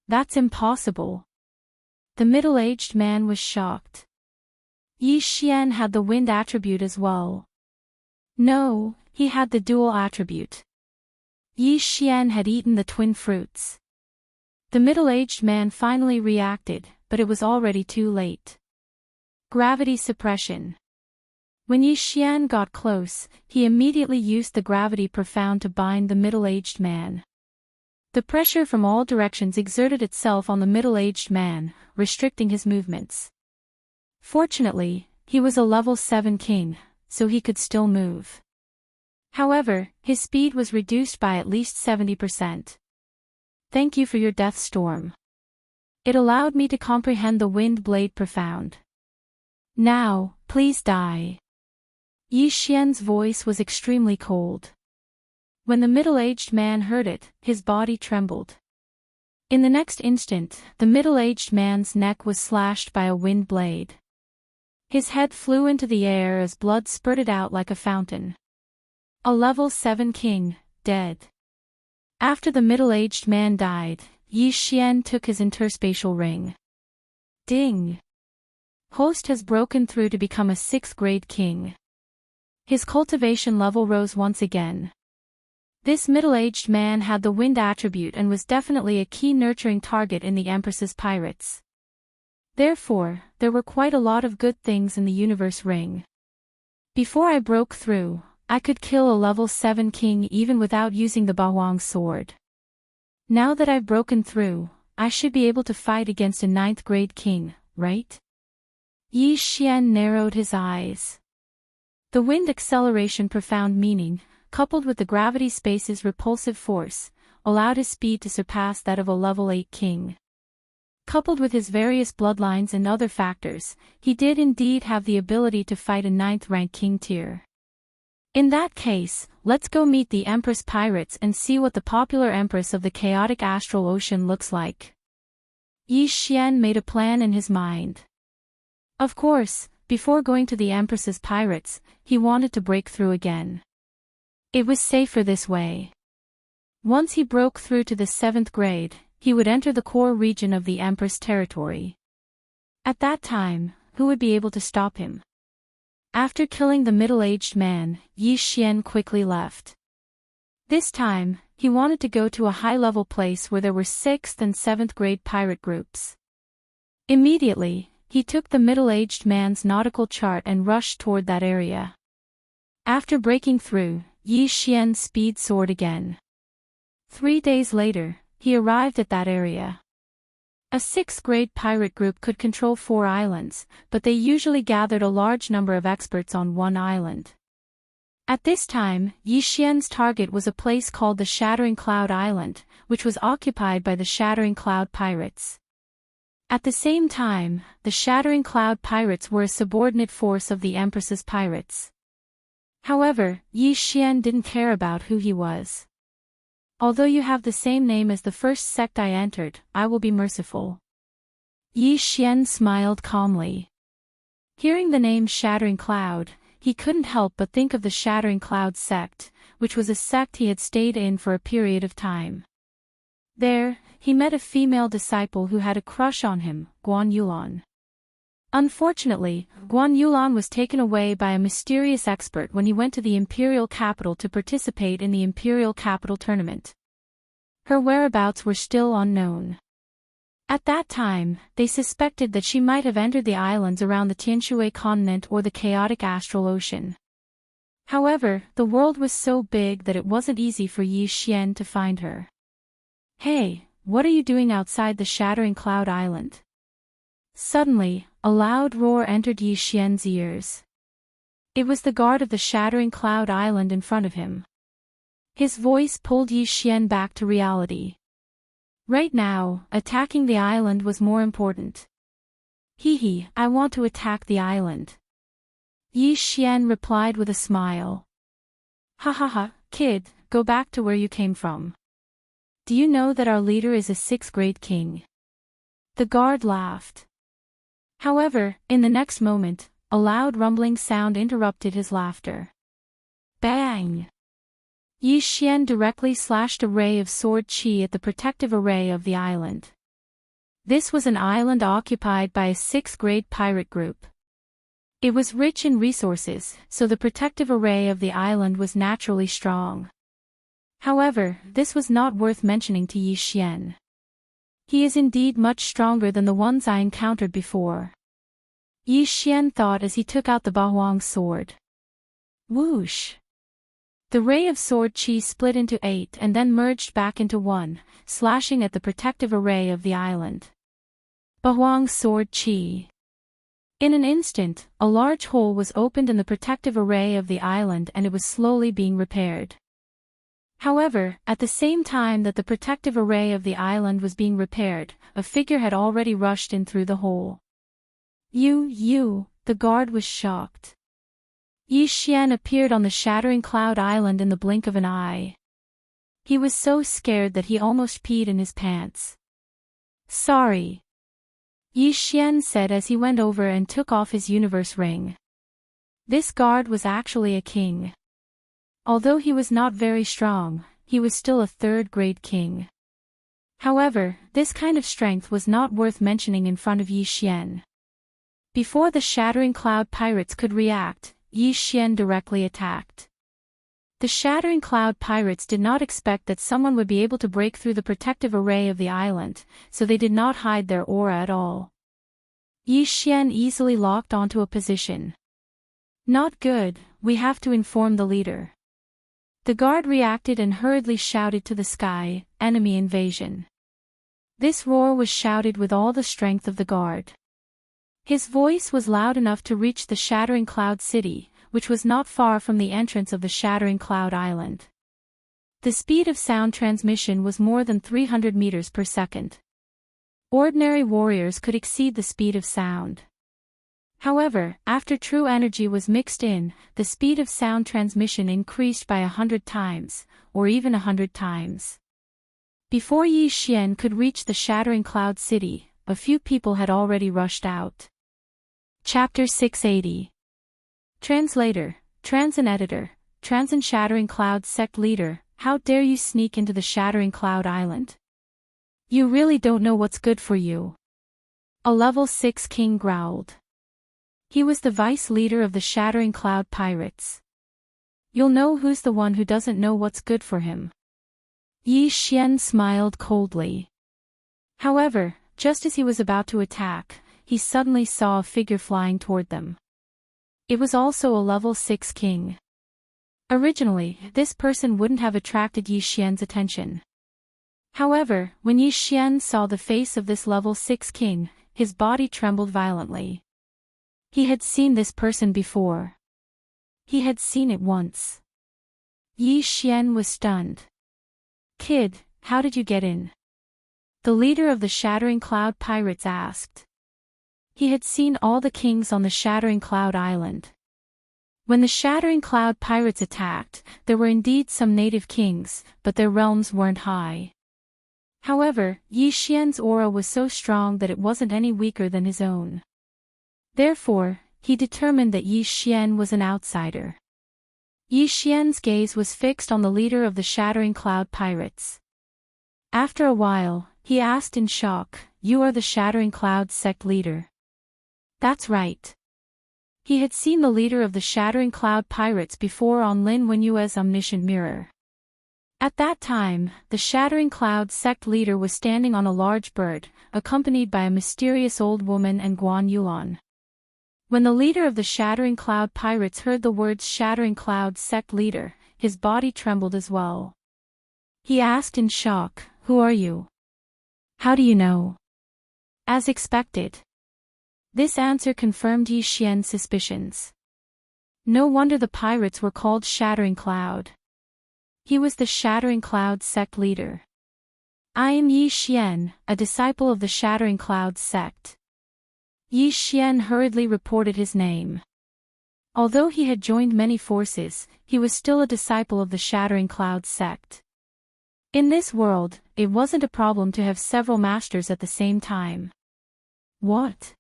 That's impossible. The middle-aged man was shocked. Yi Xian had the wind attribute as well. No, he had the dual attribute. Yi Xian had eaten the twin fruits. The middle-aged man finally reacted, but it was already too late. Gravity suppression. When Yi Xian got close, he immediately used the gravity profound to bind the middle-aged man. The pressure from all directions exerted itself on the middle-aged man, restricting his movements. Fortunately, he was a level 7 king, so he could still move. However, his speed was reduced by at least 70%. Thank you for your death storm. It allowed me to comprehend the wind blade profound. Now, please die. Yi Xian's voice was extremely cold. When the middle-aged man heard it, his body trembled. In the next instant, the middle-aged man's neck was slashed by a wind blade. His head flew into the air as blood spurted out like a fountain. A level 7 king, dead. After the middle-aged man died, Yi Xian took his interspatial ring. Ding! Host has broken through to become a 6th grade king. His cultivation level rose once again. This middle-aged man had the wind attribute and was definitely a key nurturing target in the Empress's pirates. Therefore, there were quite a lot of good things in the universe ring. Before I broke through, I could kill a level 7 king even without using the Bahuang sword. Now that I've broken through, I should be able to fight against a 9th grade king, right? Yi Xian narrowed his eyes. The wind acceleration profound meaning, coupled with the gravity space's repulsive force, allowed his speed to surpass that of a level 8 king. Coupled with his various bloodlines and other factors, he did indeed have the ability to fight a 9th rank king tier. In that case, let's go meet the Empress pirates and see what the popular Empress of the chaotic astral ocean looks like. Yi Xian made a plan in his mind. Of course, before going to the Empress's pirates, he wanted to break through again. It was safer this way. Once he broke through to the 7th grade, he would enter the core region of the Empress territory. At that time, who would be able to stop him? After killing the middle-aged man, Yi Xian quickly left. This time, he wanted to go to a high-level place where there were 6th and 7th grade pirate groups. Immediately, he took the middle-aged man's nautical chart and rushed toward that area. After breaking through, Yi Xian's speed soared again. 3 days later, he arrived at that area. A 6th grade pirate group could control 4 islands, but they usually gathered a large number of experts on one island. At this time, Yi Xian's target was a place called the Shattering Cloud Island, which was occupied by the Shattering Cloud Pirates. At the same time, the Shattering Cloud Pirates were a subordinate force of the Empress's pirates. However, Yi Xian didn't care about who he was. Although you have the same name as the first sect I entered, I will be merciful. Yi Xian smiled calmly. Hearing the name Shattering Cloud, he couldn't help but think of the Shattering Cloud sect, which was a sect he had stayed in for a period of time. There, he met a female disciple who had a crush on him, Guan Yulan. Unfortunately, Guan Yulan was taken away by a mysterious expert when he went to the imperial capital to participate in the imperial capital tournament. Her whereabouts were still unknown. At that time, they suspected that she might have entered the islands around the Tianshui continent or the chaotic astral ocean. However, the world was so big that it wasn't easy for Yi Xian to find her. Hey, what are you doing outside the Shattering Cloud Island? Suddenly, a loud roar entered Yi Xian's ears. It was the guard of the Shattering Cloud Island in front of him. His voice pulled Yi Xian back to reality. Right now, attacking the island was more important. Hee, I want to attack the island. Yi Xian replied with a smile. Ha ha ha, kid, go back to where you came from. Do you know that our leader is a sixth-grade king? The guard laughed. However, in the next moment, a loud rumbling sound interrupted his laughter. Bang! Yi Xian directly slashed a ray of sword qi at the protective array of the island. This was an island occupied by a sixth-grade pirate group. It was rich in resources, so the protective array of the island was naturally strong. However, this was not worth mentioning to Yi Xian. He is indeed much stronger than the ones I encountered before. Yi Xian thought as he took out the Bahuang sword. Whoosh! The ray of sword qi split into 8 and then merged back into 1, slashing at the protective array of the island. Bahuang sword qi. In an instant, a large hole was opened in the protective array of the island and it was slowly being repaired. However, at the same time that the protective array of the island was being repaired, a figure had already rushed in through the hole. You, the guard was shocked. Yi Xian appeared on the Shattering Cloud Island in the blink of an eye. He was so scared that he almost peed in his pants. Sorry. Yi Xian said as he went over and took off his universe ring. This guard was actually a king. Although he was not very strong, he was still a third-grade king. However, this kind of strength was not worth mentioning in front of Yi Xian. Before the Shattering Cloud pirates could react, Yi Xian directly attacked. The Shattering Cloud pirates did not expect that someone would be able to break through the protective array of the island, so they did not hide their aura at all. Yi Xian easily locked onto a position. Not good, we have to inform the leader. The guard reacted and hurriedly shouted to the sky, enemy invasion. This roar was shouted with all the strength of the guard. His voice was loud enough to reach the Shattering Cloud City, which was not far from the entrance of the Shattering Cloud Island. The speed of sound transmission was more than 300 meters per second. Ordinary warriors could exceed the speed of sound. However, after true energy was mixed in, the speed of sound transmission increased by 100 times, or even 100 times. Before Yi Xian could reach the Shattering Cloud City, a few people had already rushed out. Chapter 680. Translator, Transin Editor, Transin Shattering Cloud Sect Leader, how dare you sneak into the Shattering Cloud Island? You really don't know what's good for you. A level 6 king growled. He was the vice leader of the Shattering Cloud Pirates. You'll know who's the one who doesn't know what's good for him. Yi Xian smiled coldly. However, just as he was about to attack, he suddenly saw a figure flying toward them. It was also a level 6 king. Originally, this person wouldn't have attracted Yi Xian's attention. However, when Yi Xian saw the face of this level 6 king, his body trembled violently. He had seen this person before. He had seen it once. Yi Xian was stunned. Kid, how did you get in? The leader of the Shattering Cloud Pirates asked. He had seen all the kings on the Shattering Cloud Island. When the Shattering Cloud Pirates attacked, there were indeed some native kings, but their realms weren't high. However, Yi Xian's aura was so strong that it wasn't any weaker than his own. Therefore, he determined that Yi Xian was an outsider. Yi Xian's gaze was fixed on the leader of the Shattering Cloud Pirates. After a while, he asked in shock, "You are the Shattering Cloud sect leader?" That's right. He had seen the leader of the Shattering Cloud Pirates before on Lin Wenyue's omniscient mirror. At that time, the Shattering Cloud sect leader was standing on a large bird, accompanied by a mysterious old woman and Guan Yuan. When the leader of the Shattering Cloud Pirates heard the words Shattering Cloud sect leader, his body trembled as well. He asked in shock, "Who are you? How do you know?" As expected. This answer confirmed Yi Xian's suspicions. No wonder the pirates were called Shattering Cloud. He was the Shattering Cloud sect leader. I am Yi Xian, a disciple of the Shattering Cloud sect. Yi Xian hurriedly reported his name. Although he had joined many forces, he was still a disciple of the Shattering Cloud sect. In this world, it wasn't a problem to have several masters at the same time. What?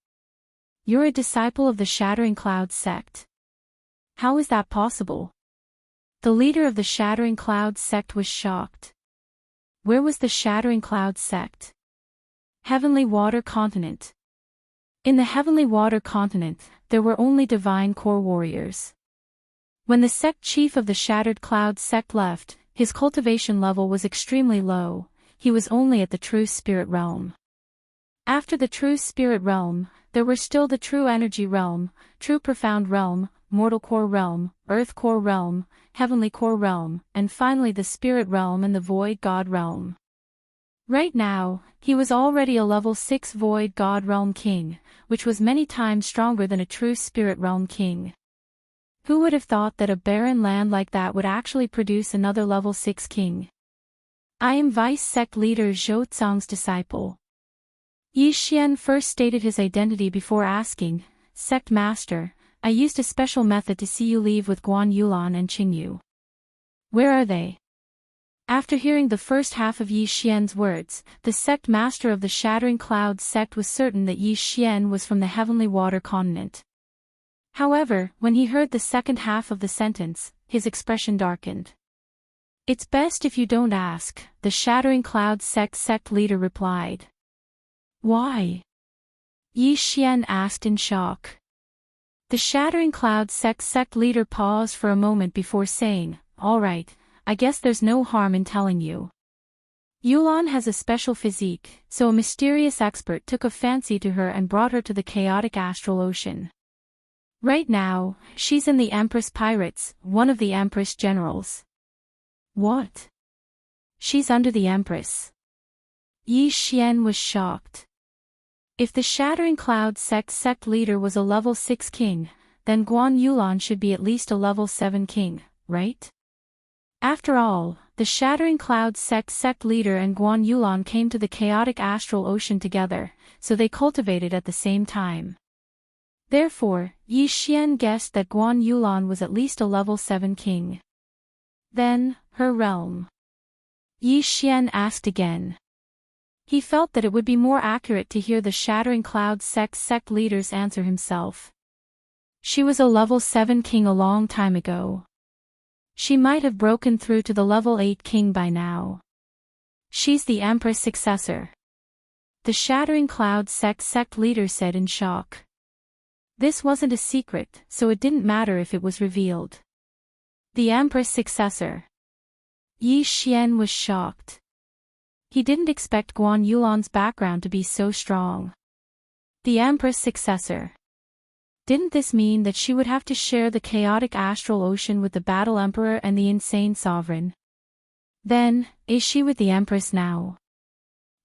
You're a disciple of the Shattering Cloud sect? How is that possible? The leader of the Shattering Cloud sect was shocked. Where was the Shattering Cloud sect? Heavenly Water Continent. In the Heavenly Water Continent, there were only divine core warriors. When the sect chief of the Shattered Cloud sect left, his cultivation level was extremely low. He was only at the True Spirit realm. After the True Spirit realm, there were still the True Energy realm, True Profound realm, Mortal Core realm, Earth Core realm, Heavenly Core realm, and finally the Spirit realm and the Void God realm. Right now, he was already a level 6 Void God realm king, which was many times stronger than a True Spirit realm king. Who would have thought that a barren land like that would actually produce another level 6 king? I am Vice Sect Leader Zhou Tsang's disciple. Yi Xian first stated his identity before asking, Sect Master, I used a special method to see you leave with Guan Yulan and Qingyu. Where are they? After hearing the first half of Yi Xian's words, the sect master of the Shattering Cloud sect was certain that Yi Xian was from the Heavenly Water Continent. However, when he heard the second half of the sentence, his expression darkened. It's best if you don't ask, the Shattering Cloud sect leader replied. Why? Yi Xian asked in shock. The Shattering Cloud sect leader paused for a moment before saying, All right, I guess there's no harm in telling you. Yulan has a special physique, so a mysterious expert took a fancy to her and brought her to the chaotic astral ocean. Right now, she's in the Empress Pirates, one of the Empress generals. What? She's under the Empress. Yi Xian was shocked. If the Shattering Cloud sect leader was a level 6 king, then Guan Yulan should be at least a level 7 king, right? After all, the Shattering Cloud sect leader and Guan Yulan came to the chaotic astral ocean together, so they cultivated at the same time. Therefore, Yi Xian guessed that Guan Yulan was at least a level 7 king. Then, her realm. Yi Xian asked again. He felt that it would be more accurate to hear the Shattering Cloud sect leader's answer himself. She was a level 7 king a long time ago. She might have broken through to the level 8 king by now. She's the Empress successor. The Shattering Cloud sect leader said in shock. This wasn't a secret, so it didn't matter if it was revealed. The Empress successor. Yi Xian was shocked. He didn't expect Guan Yulan's background to be so strong. The Empress successor. Didn't this mean that she would have to share the chaotic astral ocean with the Battle Emperor and the Insane Sovereign? Then, is she with the Empress now?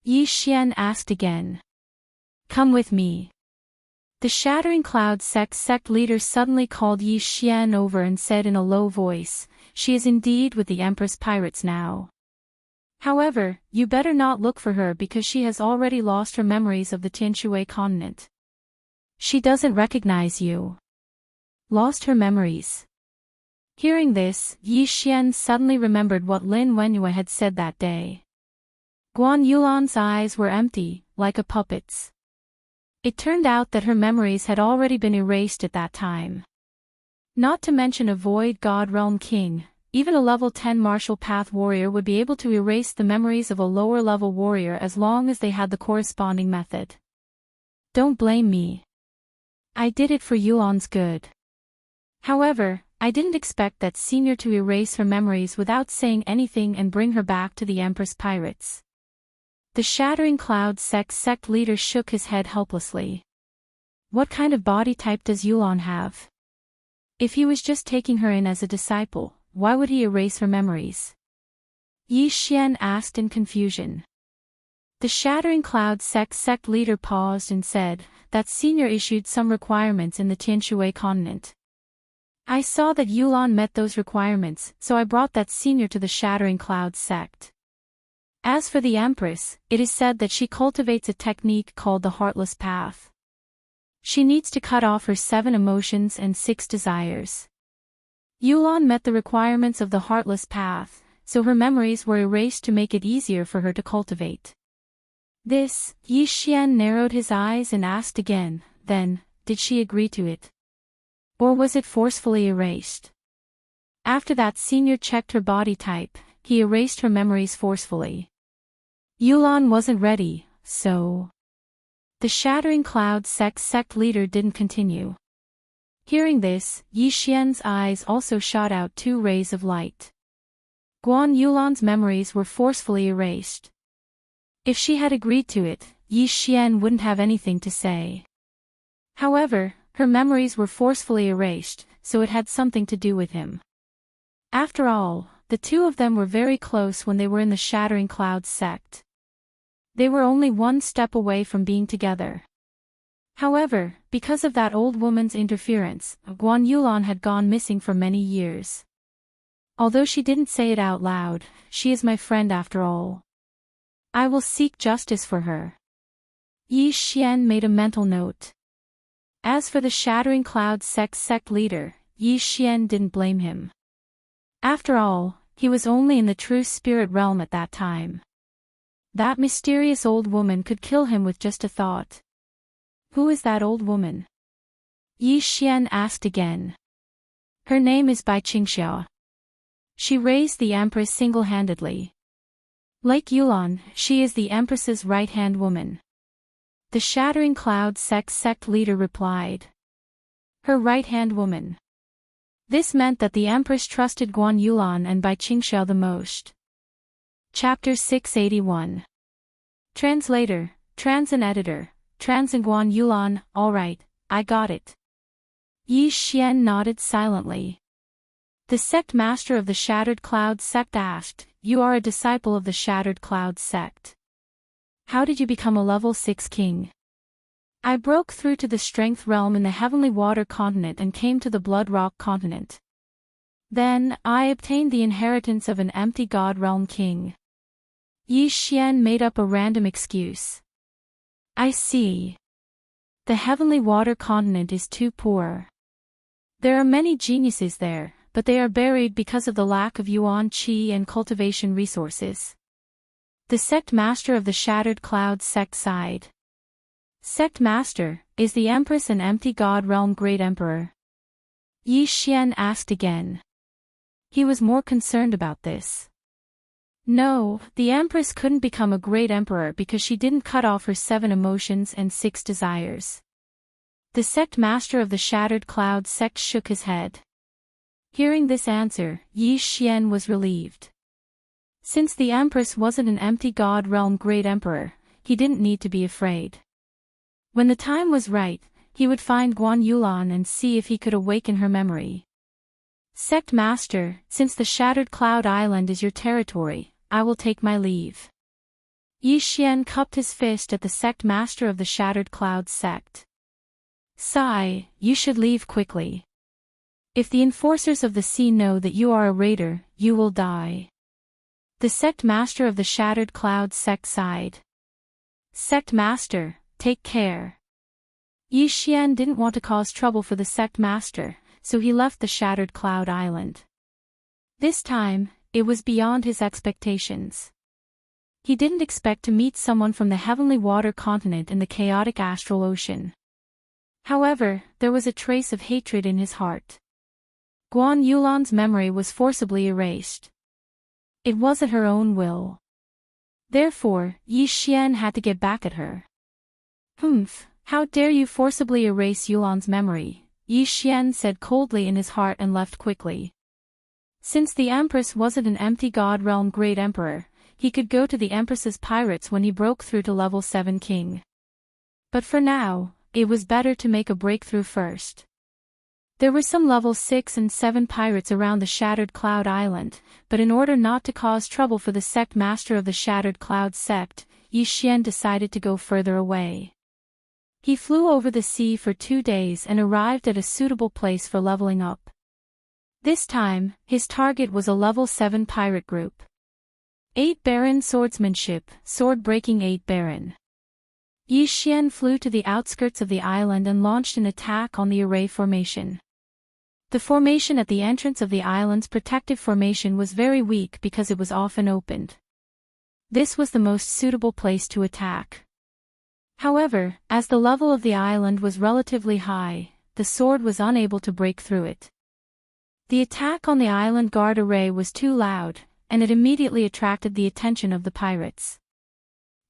Yi Xian asked again. Come with me. The Shattering Cloud sect leader suddenly called Yi Xian over and said in a low voice, She is indeed with the Empress Pirates now. However, you better not look for her because she has already lost her memories of the Tianshui continent. She doesn't recognize you. Lost her memories. Hearing this, Yi Xian suddenly remembered what Lin Wenyue had said that day. Guan Yulan's eyes were empty, like a puppet's. It turned out that her memories had already been erased at that time. Not to mention a Void God Realm King, even a level 10 Martial Path warrior would be able to erase the memories of a lower level warrior as long as they had the corresponding method. Don't blame me. I did it for Yulan's good. However, I didn't expect that senior to erase her memories without saying anything and bring her back to the Empress Pirates. The Shattering Cloud sect leader shook his head helplessly. What kind of body type does Yulan have? If he was just taking her in as a disciple, why would he erase her memories? Yi Xian asked in confusion. The Shattering Cloud sect leader paused and said, that senior issued some requirements in the Tianshui continent. I saw that Yulan met those requirements, so I brought that senior to the Shattering Cloud sect. As for the Empress, it is said that she cultivates a technique called the Heartless Path. She needs to cut off her 7 emotions and 6 desires. Yulan met the requirements of the Heartless Path, so her memories were erased to make it easier for her to cultivate. This, Yi Xian narrowed his eyes and asked again, then, did she agree to it? Or was it forcefully erased? After that senior checked her body type, he erased her memories forcefully. Yulan wasn't ready, so... The Shattering Cloud sect leader didn't continue. Hearing this, Yi Xian's eyes also shot out 2 rays of light. Guan Yulan's memories were forcefully erased. If she had agreed to it, Yi Xian wouldn't have anything to say. However, her memories were forcefully erased, so it had something to do with him. After all, the 2 of them were very close when they were in the Shattering Cloud sect. They were only 1 step away from being together. However, because of that old woman's interference, Guan Yulan had gone missing for many years. Although she didn't say it out loud, she is my friend after all. I will seek justice for her. Yi Xian made a mental note. As for the Shattering Cloud sect leader, Yi Xian didn't blame him. After all, he was only in the true spirit realm at that time. That mysterious old woman could kill him with just a thought. Who is that old woman? Yi Xian asked again. Her name is Bai Qingxiao. She raised the Empress single-handedly. Like Yulan, she is the Empress's right-hand woman. The Shattering Cloud sect leader replied. Her right-hand woman. This meant that the Empress trusted Guan Yulan and Bai Qingxiao the most. Chapter 681. Translator, Trans and Editor, Trans and Guan Yulan, alright, I got it. Yi Xian nodded silently. The sect master of the Shattered Cloud sect asked, you are a disciple of the Shattered Cloud sect. How did you become a level 6 king? I broke through to the Strength realm in the Heavenly Water continent and came to the Blood Rock continent. Then, I obtained the inheritance of an empty God realm king. Yi Xian made up a random excuse. I see. The Heavenly Water continent is too poor. There are many geniuses there, but they are buried because of the lack of yuan qi and cultivation resources. The sect master of the Shattered Cloud sect sighed. Sect master, is the Empress an empty God realm great emperor? Yi Xian asked again. He was more concerned about this. No, the Empress couldn't become a great emperor because she didn't cut off her 7 emotions and 6 desires. The sect master of the Shattered Cloud sect shook his head. Hearing this answer, Yi Xian was relieved. Since the Empress wasn't an empty God realm great emperor, he didn't need to be afraid. When the time was right, he would find Guan Yulan and see if he could awaken her memory. Sect master, since the Shattered Cloud Island is your territory, I will take my leave. Yi Xian cupped his fist at the sect master of the Shattered Cloud sect. Sigh, you should leave quickly. If the enforcers of the sea know that you are a raider, you will die. The sect master of the Shattered Cloud sect sighed. Sect master, take care. Yi Xian didn't want to cause trouble for the sect master, so he left the Shattered Cloud Island. This time, it was beyond his expectations. He didn't expect to meet someone from the Heavenly Water continent in the chaotic astral ocean. However, there was a trace of hatred in his heart. Guan Yulan's memory was forcibly erased. It wasn't her own will. Therefore, Yi Xian had to get back at her. Humph, how dare you forcibly erase Yulan's memory, Yi Xian said coldly in his heart and left quickly. Since the Empress wasn't an empty God realm great emperor, he could go to the Empress's pirates when he broke through to level 7 king. But for now, it was better to make a breakthrough first. There were some level 6 and 7 pirates around the Shattered Cloud Island, but in order not to cause trouble for the sect master of the Shattered Cloud sect, Yi Xian decided to go further away. He flew over the sea for 2 days and arrived at a suitable place for leveling up. This time, his target was a level 7 pirate group. 8 Baron Swordsmanship, Sword-breaking 8 Baron. Yi Xian flew to the outskirts of the island and launched an attack on the array formation. The formation at the entrance of the island's protective formation was very weak because it was often opened. This was the most suitable place to attack. However, as the level of the island was relatively high, the sword was unable to break through it. The attack on the island guard array was too loud, and it immediately attracted the attention of the pirates.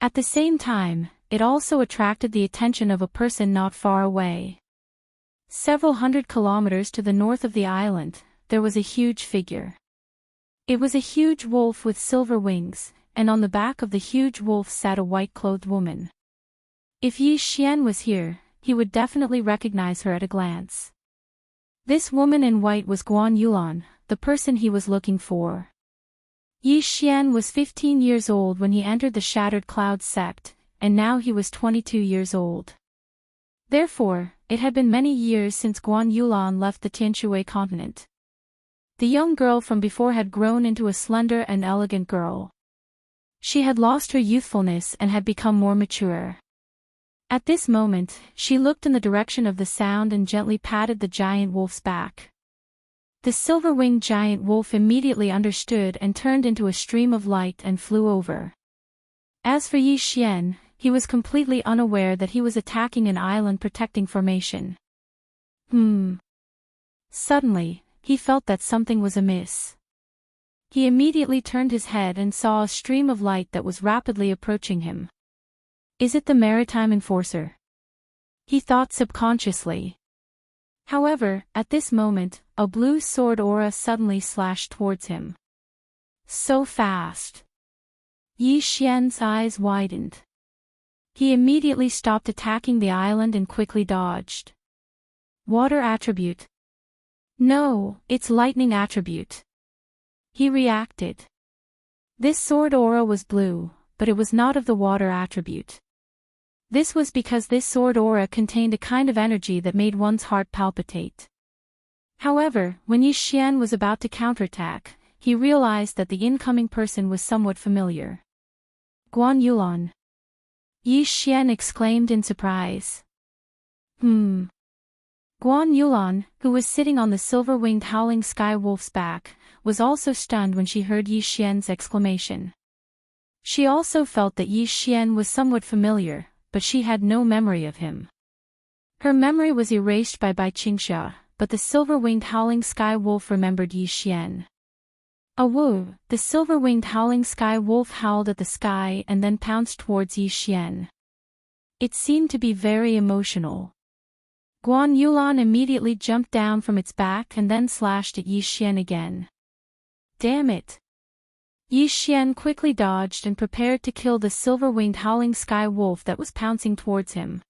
At the same time, it also attracted the attention of a person not far away. Several hundred kilometers to the north of the island, there was a huge figure. It was a huge wolf with silver wings, and on the back of the huge wolf sat a white-clothed woman. If Yi Xian was here, he would definitely recognize her at a glance. This woman in white was Guan Yulan, the person he was looking for. Yi Xian was 15 years old when he entered the Shattered Clouds sect, and now he was 22 years old. Therefore, it had been many years since Guan Yulan left the Tianshui continent. The young girl from before had grown into a slender and elegant girl. She had lost her youthfulness and had become more mature. At this moment, she looked in the direction of the sound and gently patted the giant wolf's back. The silver-winged giant wolf immediately understood and turned into a stream of light and flew over. As for Yi Xian, he was completely unaware that he was attacking an island protecting formation. Suddenly, he felt that something was amiss. He immediately turned his head and saw a stream of light that was rapidly approaching him. Is it the maritime enforcer? He thought subconsciously. However, at this moment, a blue sword aura suddenly slashed towards him. So fast. Yi Xian's eyes widened. He immediately stopped attacking the island and quickly dodged. Water attribute. No, it's lightning attribute. He reacted. This sword aura was blue, but it was not of the water attribute. This was because this sword aura contained a kind of energy that made one's heart palpitate. However, when Yi Xian was about to counterattack, he realized that the incoming person was somewhat familiar. Guan Yulan. Yi Xian exclaimed in surprise. Guan Yulan, who was sitting on the silver-winged howling sky wolf's back, was also stunned when she heard Yi Xian's exclamation. She also felt that Yi Xian was somewhat familiar, but she had no memory of him. Her memory was erased by Bai Qingsha, but the silver-winged howling sky wolf remembered Yi Xian. Awoo! The silver-winged howling sky wolf howled at the sky and then pounced towards Yi Xian. It seemed to be very emotional. Guan Yulan immediately jumped down from its back and then slashed at Yi Xian again. Damn it! Yi Xian quickly dodged and prepared to kill the silver-winged howling sky wolf that was pouncing towards him.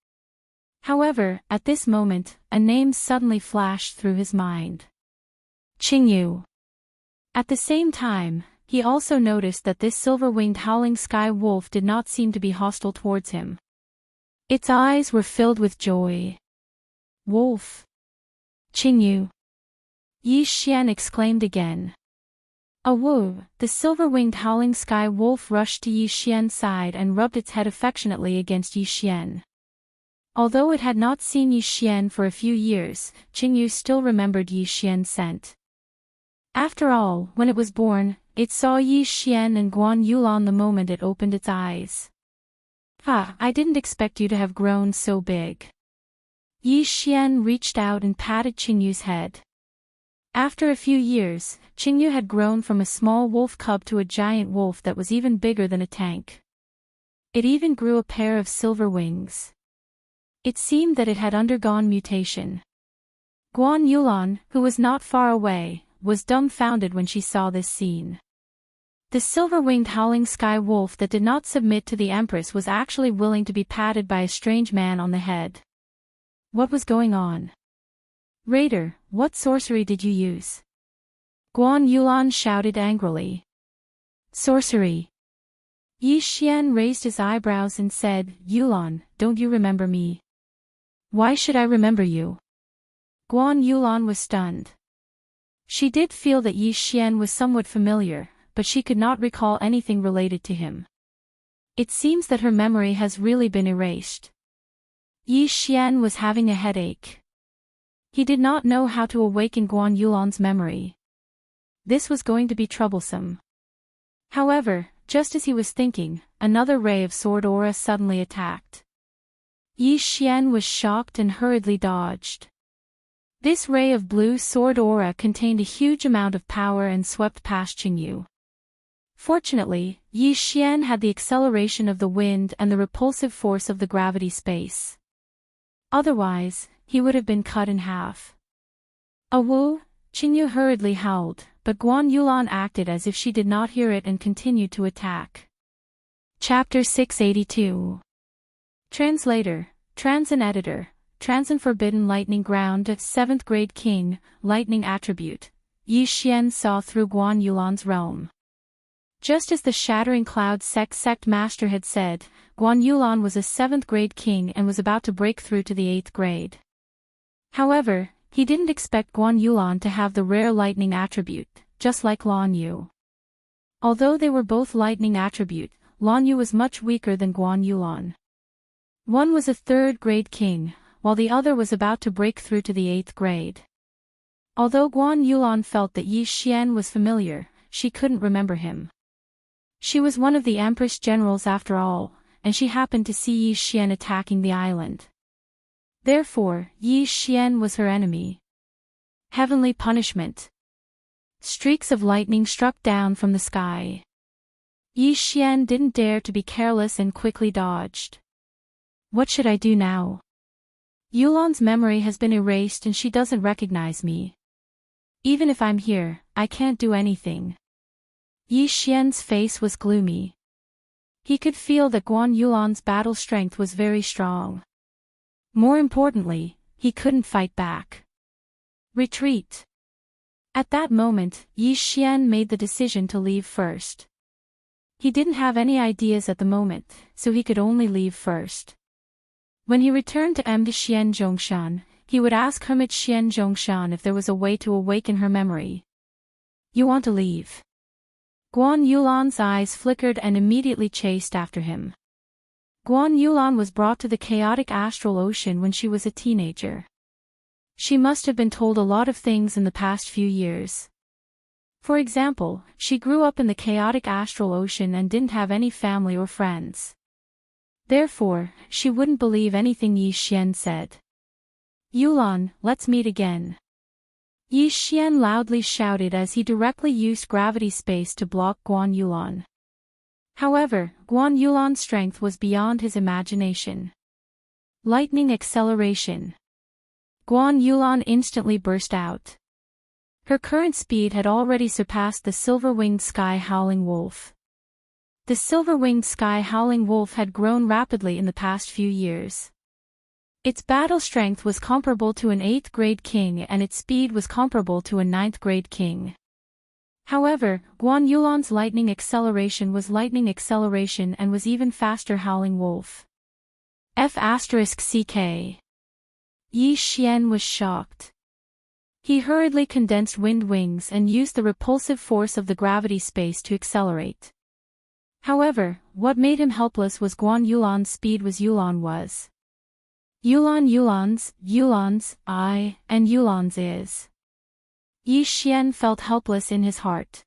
However, at this moment, a name suddenly flashed through his mind. Qingyu. At the same time, he also noticed that this silver-winged howling sky wolf did not seem to be hostile towards him. Its eyes were filled with joy. Wolf. Qingyu. Yi Xian exclaimed again. Awoo! The silver-winged howling sky wolf rushed to Yi Xian's side and rubbed its head affectionately against Yi Xian. Although it had not seen Yi Xian for a few years, Qingyu still remembered Yi Xian's scent. After all, when it was born, it saw Yi Xian and Guan Yulan the moment it opened its eyes. I didn't expect you to have grown so big. Yi Xian reached out and patted Qingyu's head. After a few years, Qingyu had grown from a small wolf cub to a giant wolf that was even bigger than a tank. It even grew a pair of silver wings. It seemed that it had undergone mutation. Guan Yulan, who was not far away, was dumbfounded when she saw this scene. The silver-winged howling sky wolf that did not submit to the Empress was actually willing to be patted by a strange man on the head. What was going on? Raider, what sorcery did you use? Guan Yulan shouted angrily. Sorcery. Yi Xian raised his eyebrows and said, Yulan, don't you remember me? Why should I remember you? Guan Yulan was stunned. She did feel that Yi Xian was somewhat familiar, but she could not recall anything related to him. It seems that her memory has really been erased. Yi Xian was having a headache. He did not know how to awaken Guan Yulan's memory. This was going to be troublesome. However, just as he was thinking, another ray of sword aura suddenly attacked. Yi Xian was shocked and hurriedly dodged. This ray of blue sword aura contained a huge amount of power and swept past Qingyu. Fortunately, Yi Xian had the acceleration of the wind and the repulsive force of the gravity space. Otherwise, he would have been cut in half. Awu, Qingyu hurriedly howled, but Guan Yulan acted as if she did not hear it and continued to attack. Chapter 682. Translator, Trans and Editor, Trans and Forbidden Lightning Ground 7th Grade King, Lightning Attribute. Yi Xian saw through Guan Yulan's realm. Just as the Shattering Cloud sect master had said, Guan Yulan was a 7th grade king and was about to break through to the 8th grade. However, he didn't expect Guan Yulan to have the rare lightning attribute, just like Lan Yu. Although they were both lightning attribute, Lan Yu was much weaker than Guan Yulan. One was a 3rd grade king, while the other was about to break through to the 8th grade. Although Guan Yulan felt that Yi Xian was familiar, she couldn't remember him. She was one of the Empress generals after all, and she happened to see Yi Xian attacking the island. Therefore, Yi Xian was her enemy. Heavenly punishment. Streaks of lightning struck down from the sky. Yi Xian didn't dare to be careless and quickly dodged. What should I do now? Yulan's memory has been erased and she doesn't recognize me. Even if I'm here, I can't do anything. Yi Xian's face was gloomy. He could feel that Guan Yulan's battle strength was very strong. More importantly, he couldn't fight back. Retreat. At that moment, Yi Xian made the decision to leave first. He didn't have any ideas at the moment, so he could only leave first. When he returned to Xian Zhongshan, he would ask Hermit Xian Zhongshan if there was a way to awaken her memory. You want to leave? Guan Yulan's eyes flickered and immediately chased after him. Guan Yulan was brought to the chaotic astral ocean when she was a teenager. She must have been told a lot of things in the past few years. For example, she grew up in the chaotic astral ocean and didn't have any family or friends. Therefore, she wouldn't believe anything Yi Xian said. Yulan, let's meet again. Yi Xian loudly shouted as he directly used gravity space to block Guan Yulan. However, Guan Yulan's strength was beyond his imagination. Lightning acceleration. Guan Yulan instantly burst out. Her current speed had already surpassed the silver-winged sky howling wolf. The silver-winged sky howling wolf had grown rapidly in the past few years. Its battle strength was comparable to an 8th grade king and its speed was comparable to a 9th grade king. However, Guan Yulan's lightning acceleration was lightning acceleration and was even faster howling wolf. F***ck. Yi Xian was shocked. He hurriedly condensed wind wings and used the repulsive force of the gravity space to accelerate. However, what made him helpless was Guan Yulan's speed was Yulan was. Yulan's, I, and Yulan's is. Yi Xian felt helpless in his heart.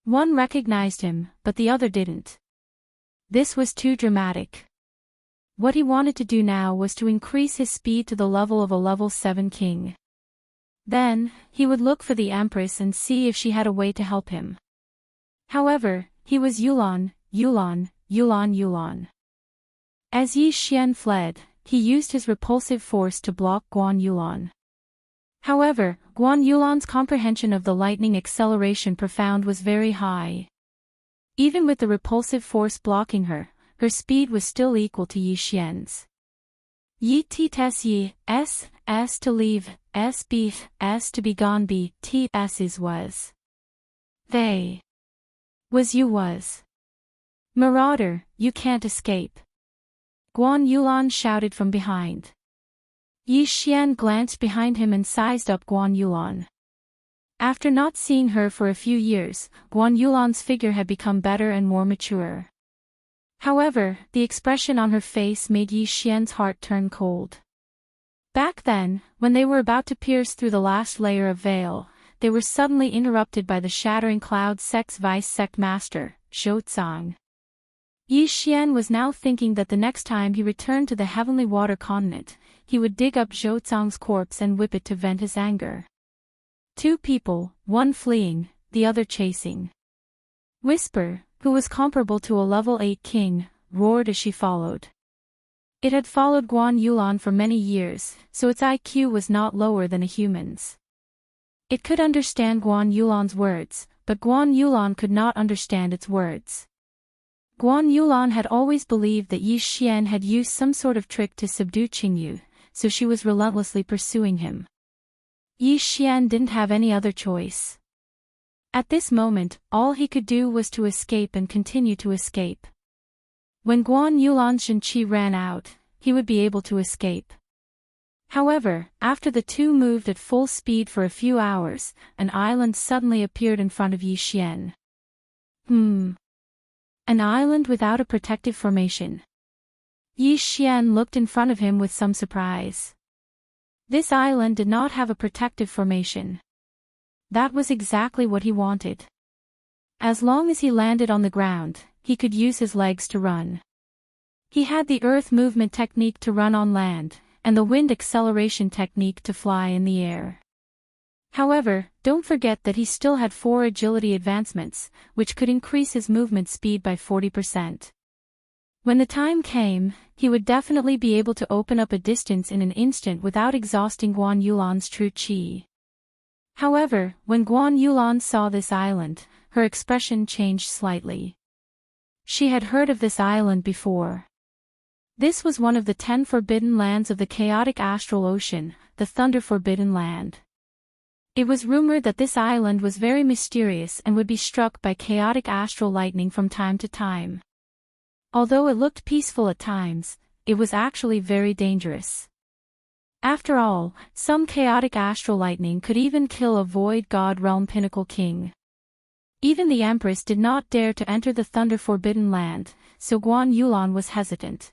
One recognized him, but the other didn't. This was too dramatic. What he wanted to do now was to increase his speed to the level of a level 7 king. Then, he would look for the Empress and see if she had a way to help him. However, he was Yulan. As Yi Xian fled, he used his repulsive force to block Guan Yulan. However, Guan Yulan's comprehension of the lightning acceleration profound was very high. Even with the repulsive force blocking her, her speed was still equal to Yi Xian's. Yi T tes Yi, S to leave, S beef, S to be gone B, T S is was. They. Was you was. Marauder, you can't escape. Guan Yulan shouted from behind. Yi Xian glanced behind him and sized up Guan Yulan. After not seeing her for a few years, Guan Yulan's figure had become better and more mature. However, the expression on her face made Yi Xian's heart turn cold. Back then, when they were about to pierce through the last layer of veil, they were suddenly interrupted by the shattering cloud sect's vice sect master, Zhou. Yi Xian was now thinking that the next time he returned to the heavenly water continent, he would dig up Zhou corpse and whip it to vent his anger. Two people, one fleeing, the other chasing. Whisper, who was comparable to a level 8 king, roared as she followed. It had followed Guan Yulan for many years, so its IQ was not lower than a human's. It could understand Guan Yulan's words, but Guan Yulan could not understand its words. Guan Yulan had always believed that Yi Xian had used some sort of trick to subdue Qingyu, so she was relentlessly pursuing him. Yi Xian didn't have any other choice. At this moment, all he could do was to escape and continue to escape. When Guan Yulan's Zhenqi ran out, he would be able to escape. However, after the two moved at full speed for a few hours, an island suddenly appeared in front of Yi Xian. An island without a protective formation. Yi Xian looked in front of him with some surprise. This island did not have a protective formation. That was exactly what he wanted. As long as he landed on the ground, he could use his legs to run. He had the earth movement technique to run on land, and the wind acceleration technique to fly in the air. However, don't forget that he still had 4 agility advancements, which could increase his movement speed by 40%. When the time came, he would definitely be able to open up a distance in an instant without exhausting Guan Yulan's true qi. However, when Guan Yulan saw this island, her expression changed slightly. She had heard of this island before. This was one of the 10 forbidden lands of the chaotic astral ocean, the Thunder Forbidden Land. It was rumored that this island was very mysterious and would be struck by chaotic astral lightning from time to time. Although it looked peaceful at times, it was actually very dangerous. After all, some chaotic astral lightning could even kill a void god realm pinnacle king. Even the Empress did not dare to enter the Thunder Forbidden Land, so Guan Yulan was hesitant.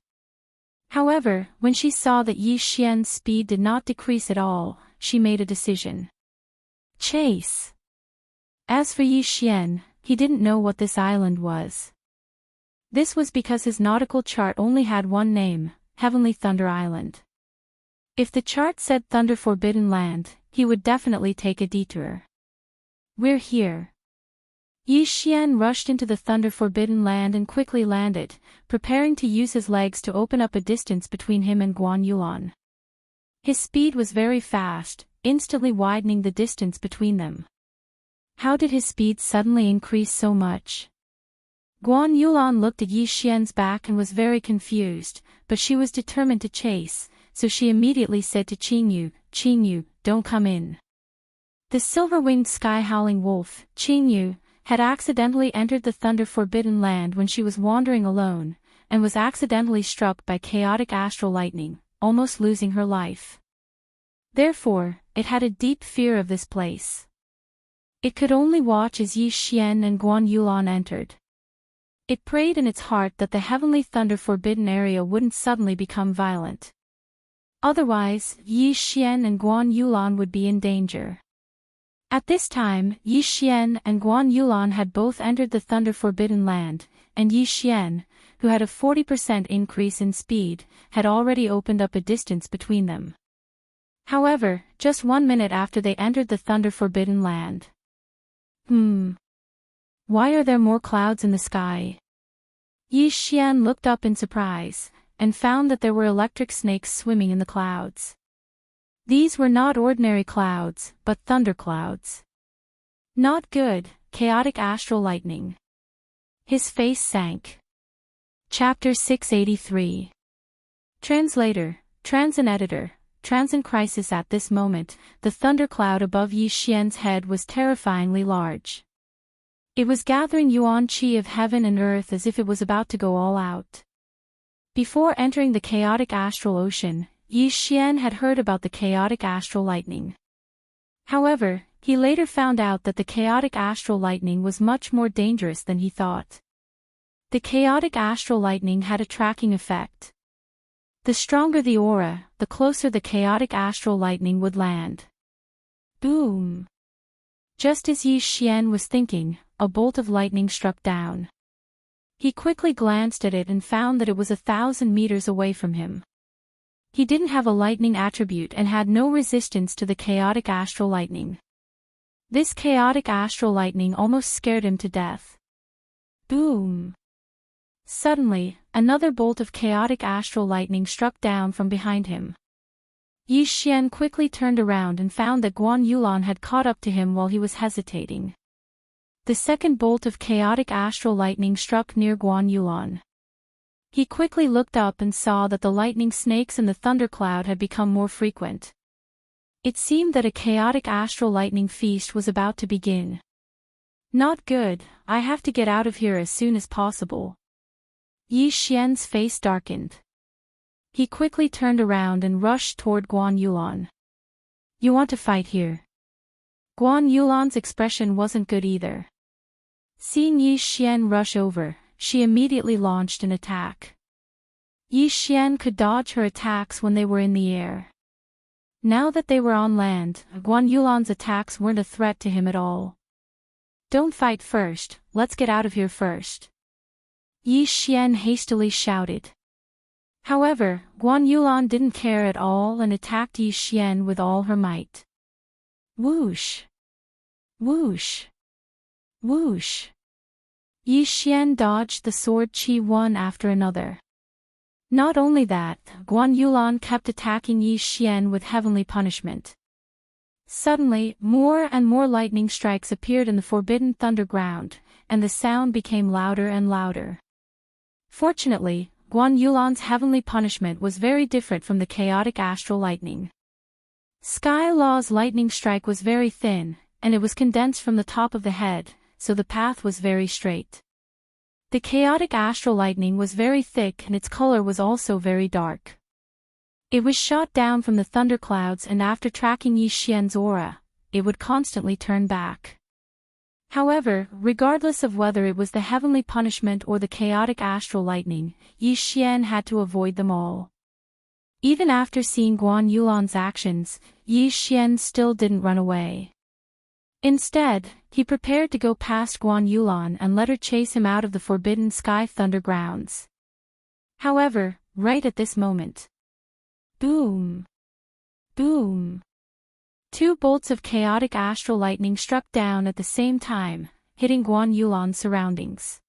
However, when she saw that Yi Xian's speed did not decrease at all, she made a decision. Chase. As for Yi Xian, he didn't know what this island was. This was because his nautical chart only had one name, Heavenly Thunder Island. If the chart said Thunder Forbidden Land, he would definitely take a detour. We're here. Yi Xian rushed into the Thunder Forbidden Land and quickly landed, preparing to use his legs to open up a distance between him and Guan Yulan. His speed was very fast, instantly widening the distance between them. How did his speed suddenly increase so much? Guan Yulan looked at Yi Xian's back and was very confused, but she was determined to chase, so she immediately said to Qingyu, don't come in. The silver-winged sky-howling wolf, Qingyu, had accidentally entered the Thunder Forbidden Land when she was wandering alone, and was accidentally struck by chaotic astral lightning, almost losing her life. Therefore, it had a deep fear of this place. It could only watch as Yi Xian and Guan Yulan entered. It prayed in its heart that the Heavenly Thunder Forbidden area wouldn't suddenly become violent. Otherwise, Yi Xian and Guan Yulan would be in danger. At this time, Yi Xian and Guan Yulan had both entered the Thunder Forbidden Land, and Yi Xian, who had a 40% increase in speed, had already opened up a distance between them. However, just 1 minute after they entered the Thunder Forbidden Land. Why are there more clouds in the sky? Yi Xian looked up in surprise, and found that there were electric snakes swimming in the clouds. These were not ordinary clouds, but thunderclouds. Not good, chaotic astral lightning. His face sank. Chapter 683. Translator, Transin Editor, Transin Crisis. At this moment, the thundercloud above Yi Xian's head was terrifyingly large. It was gathering yuan qi of heaven and earth as if it was about to go all out. Before entering the chaotic astral ocean, Yi Xian had heard about the chaotic astral lightning. However, he later found out that the chaotic astral lightning was much more dangerous than he thought. The chaotic astral lightning had a tracking effect. The stronger the aura, the closer the chaotic astral lightning would land. Boom! Just as Yi Xian was thinking, a bolt of lightning struck down. He quickly glanced at it and found that it was 1,000 meters away from him. He didn't have a lightning attribute and had no resistance to the chaotic astral lightning. This chaotic astral lightning almost scared him to death. Boom! Suddenly, another bolt of chaotic astral lightning struck down from behind him. Yi Xian quickly turned around and found that Guan Yulan had caught up to him while he was hesitating. The second bolt of chaotic astral lightning struck near Guan Yulan. He quickly looked up and saw that the lightning snakes in the thundercloud had become more frequent. It seemed that a chaotic astral lightning feast was about to begin. Not good, I have to get out of here as soon as possible. Yi Xian's face darkened. He quickly turned around and rushed toward Guan Yulan. You want to fight here? Guan Yulan's expression wasn't good either. Seeing Yi Xian rush over, she immediately launched an attack. Yi Xian could dodge her attacks when they were in the air. Now that they were on land, Guan Yulan's attacks weren't a threat to him at all. Don't fight first, let's get out of here first. Yi Xian hastily shouted. However, Guan Yulan didn't care at all and attacked Yi Xian with all her might. Whoosh! Whoosh! Whoosh! Yi Xian dodged the sword qi one after another. Not only that, Guan Yulan kept attacking Yi Xian with heavenly punishment. Suddenly, more and more lightning strikes appeared in the forbidden thunderground, and the sound became louder and louder. Fortunately, Guan Yulan's heavenly punishment was very different from the chaotic astral lightning. Sky Law's lightning strike was very thin, and it was condensed from the top of the head, so the path was very straight. The chaotic astral lightning was very thick and its color was also very dark. It was shot down from the thunderclouds and after tracking Yi Xian's aura, it would constantly turn back. However, regardless of whether it was the heavenly punishment or the chaotic astral lightning, Yi Xian had to avoid them all. Even after seeing Guan Yulan's actions, Yi Xian still didn't run away. Instead, he prepared to go past Guan Yulan and let her chase him out of the forbidden sky thundergrounds. However, right at this moment. Boom! Boom! Two bolts of chaotic astral lightning struck down at the same time, hitting Guan Yulan's surroundings.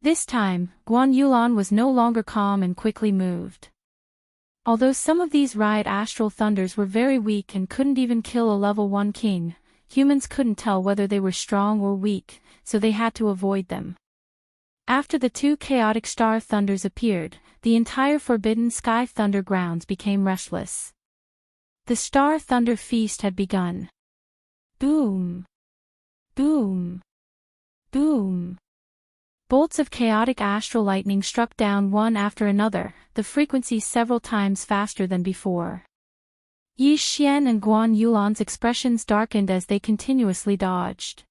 This time, Guan Yulan was no longer calm and quickly moved. Although some of these riot astral thunders were very weak and couldn't even kill a level 1 king, humans couldn't tell whether they were strong or weak, so they had to avoid them. After the two chaotic star thunders appeared, the entire forbidden sky thundergrounds became restless. The star thunder feast had begun. Boom! Boom! Boom! Bolts of chaotic astral lightning struck down one after another, the frequency several times faster than before. Yi Xian and Guan Yulan's expressions darkened as they continuously dodged.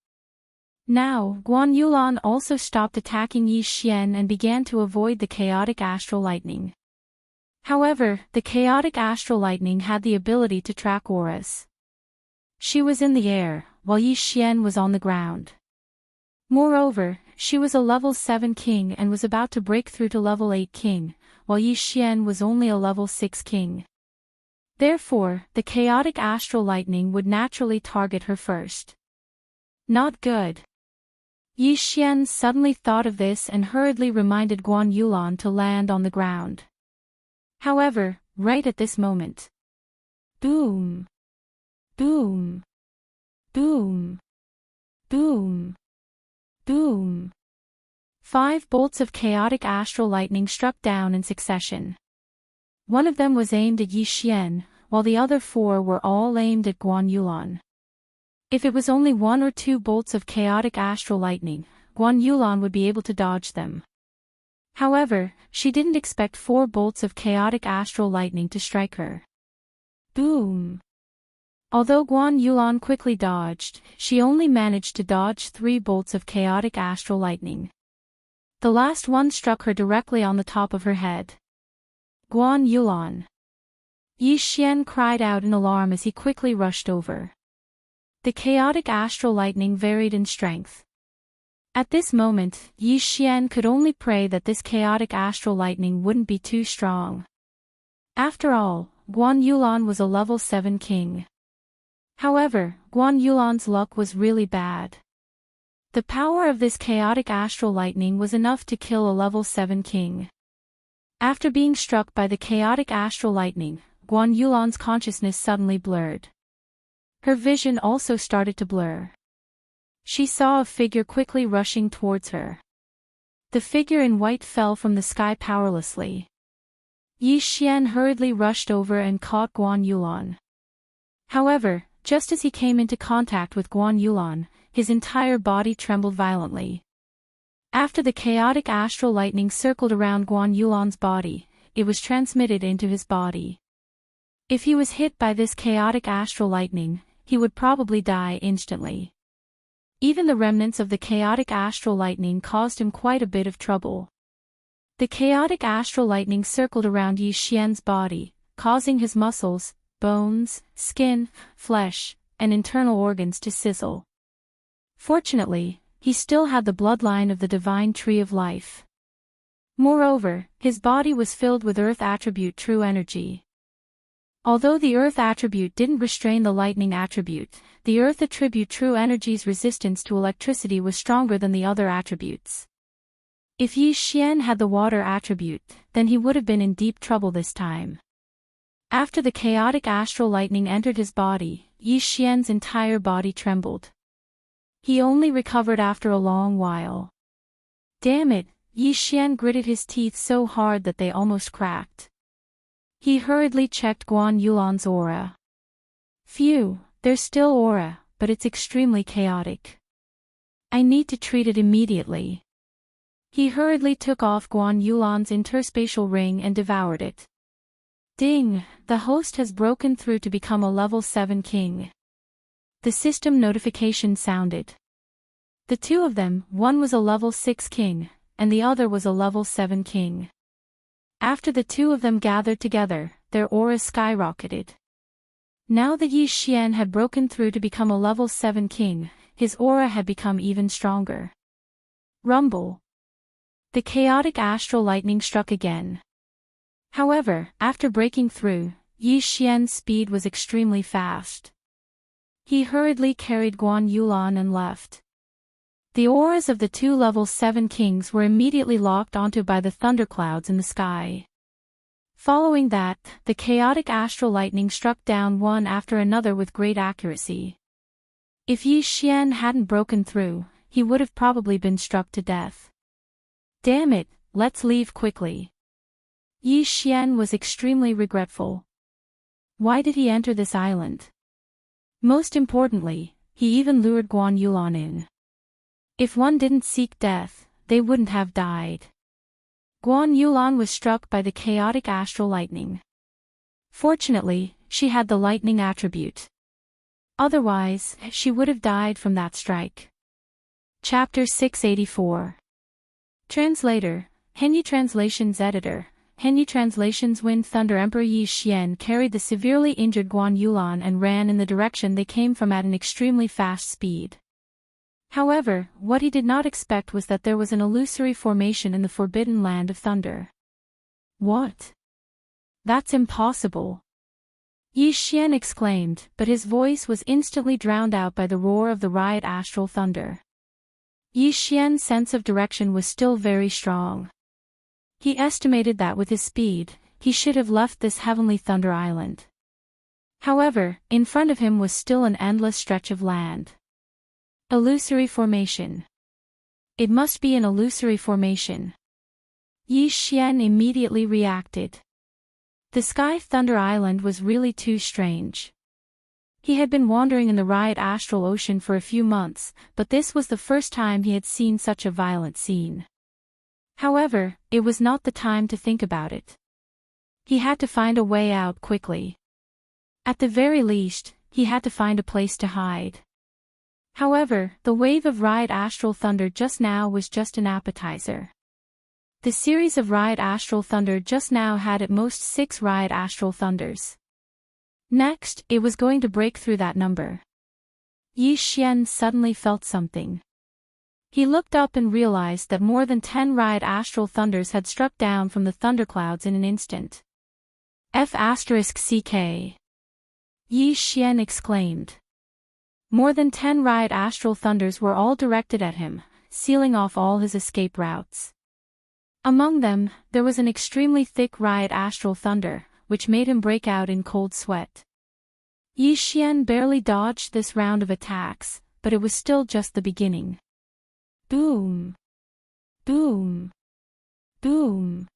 Now, Guan Yulan also stopped attacking Yi Xian and began to avoid the chaotic astral lightning. However, the chaotic astral lightning had the ability to track auras. She was in the air, while Yi Xian was on the ground. Moreover, she was a level 7 king and was about to break through to level 8 king, while Yi Xian was only a level 6 king. Therefore, the chaotic astral lightning would naturally target her first. Not good. Yi Xian suddenly thought of this and hurriedly reminded Guan Yulan to land on the ground. However, right at this moment. Boom! Boom! Boom! Boom! Boom! 5 bolts of chaotic astral lightning struck down in succession. One of them was aimed at Yi Xian, while the other 4 were all aimed at Guan Yulan. If it was only 1 or 2 bolts of chaotic astral lightning, Guan Yulan would be able to dodge them. However, she didn't expect 4 bolts of chaotic astral lightning to strike her. Boom! Although Guan Yulan quickly dodged, she only managed to dodge 3 bolts of chaotic astral lightning. The last one struck her directly on the top of her head. Guan Yulan! Yi Xian cried out in alarm as he quickly rushed over. The chaotic astral lightning varied in strength. At this moment, Yi Xian could only pray that this chaotic astral lightning wouldn't be too strong. After all, Guan Yulan was a level 7 king. However, Guan Yulan's luck was really bad. The power of this chaotic astral lightning was enough to kill a level 7 king. After being struck by the chaotic astral lightning, Guan Yulan's consciousness suddenly blurred. Her vision also started to blur. She saw a figure quickly rushing towards her. The figure in white fell from the sky powerlessly. Yi Xian hurriedly rushed over and caught Guan Yulan. However, just as he came into contact with Guan Yulan, his entire body trembled violently. After the chaotic astral lightning circled around Guan Yulan's body, it was transmitted into his body. If he was hit by this chaotic astral lightning, he would probably die instantly. Even the remnants of the chaotic astral lightning caused him quite a bit of trouble. The chaotic astral lightning circled around Yi Xian's body, causing his muscles, bones, skin, flesh, and internal organs to sizzle. Fortunately, he still had the bloodline of the divine tree of life. Moreover, his body was filled with earth attribute true energy. Although the earth attribute didn't restrain the lightning attribute, the earth attribute true energy's resistance to electricity was stronger than the other attributes. If Yi Xian had the water attribute, then he would have been in deep trouble this time. After the chaotic astral lightning entered his body, Yi Xian's entire body trembled. He only recovered after a long while. Damn it, Yi Xian gritted his teeth so hard that they almost cracked. He hurriedly checked Guan Yulan's aura. Phew, there's still aura, but it's extremely chaotic. I need to treat it immediately. He hurriedly took off Guan Yulan's interspatial ring and devoured it. Ding, the host has broken through to become a level 7 king. The system notification sounded. The two of them, one was a level 6 king, and the other was a level 7 king. After the two of them gathered together, their auras skyrocketed. Now that Yi Xian had broken through to become a level 7 king, his aura had become even stronger. Rumble. The chaotic astral lightning struck again. However, after breaking through, Yi Xian's speed was extremely fast. He hurriedly carried Guan Yulan and left. The auras of the two level 7 kings were immediately locked onto by the thunderclouds in the sky. Following that, the chaotic astral lightning struck down one after another with great accuracy. If Yi Xian hadn't broken through, he would have probably been struck to death. Damn it, let's leave quickly. Yi Xian was extremely regretful. Why did he enter this island? Most importantly, he even lured Guan Yulan in. If one didn't seek death, they wouldn't have died. Guan Yulan was struck by the chaotic astral lightning. Fortunately, she had the lightning attribute. Otherwise, she would have died from that strike. Chapter 684. Translator, Henyi Translations Editor, Henyi Translations Wind Thunder Emperor Yi Xian carried the severely injured Guan Yulan and ran in the direction they came from at an extremely fast speed. However, what he did not expect was that there was an illusory formation in the forbidden land of thunder. What? That's impossible! Yi Xian exclaimed, but his voice was instantly drowned out by the roar of the riot astral thunder. Yi Xian's sense of direction was still very strong. He estimated that with his speed, he should have left this heavenly thunder island. However, in front of him was still an endless stretch of land. Illusory formation. It must be an illusory formation. Yi Xian immediately reacted. The Sky Thunder Island was really too strange. He had been wandering in the Riot Astral Ocean for a few months, but this was the first time he had seen such a violent scene. However, it was not the time to think about it. He had to find a way out quickly. At the very least, he had to find a place to hide. However, the wave of Riot Astral Thunder just now was just an appetizer. The series of Riot Astral Thunder just now had at most 6 Riot Astral Thunders. Next, it was going to break through that number. Yi Xian suddenly felt something. He looked up and realized that more than 10 Riot Astral Thunders had struck down from the thunderclouds in an instant. F***CK. Yi Xian exclaimed. More than 10 Riot Astral Thunders were all directed at him, sealing off all his escape routes. Among them, there was an extremely thick Riot Astral Thunder, which made him break out in cold sweat. Yi Xian barely dodged this round of attacks, but it was still just the beginning. Boom! Boom! Boom!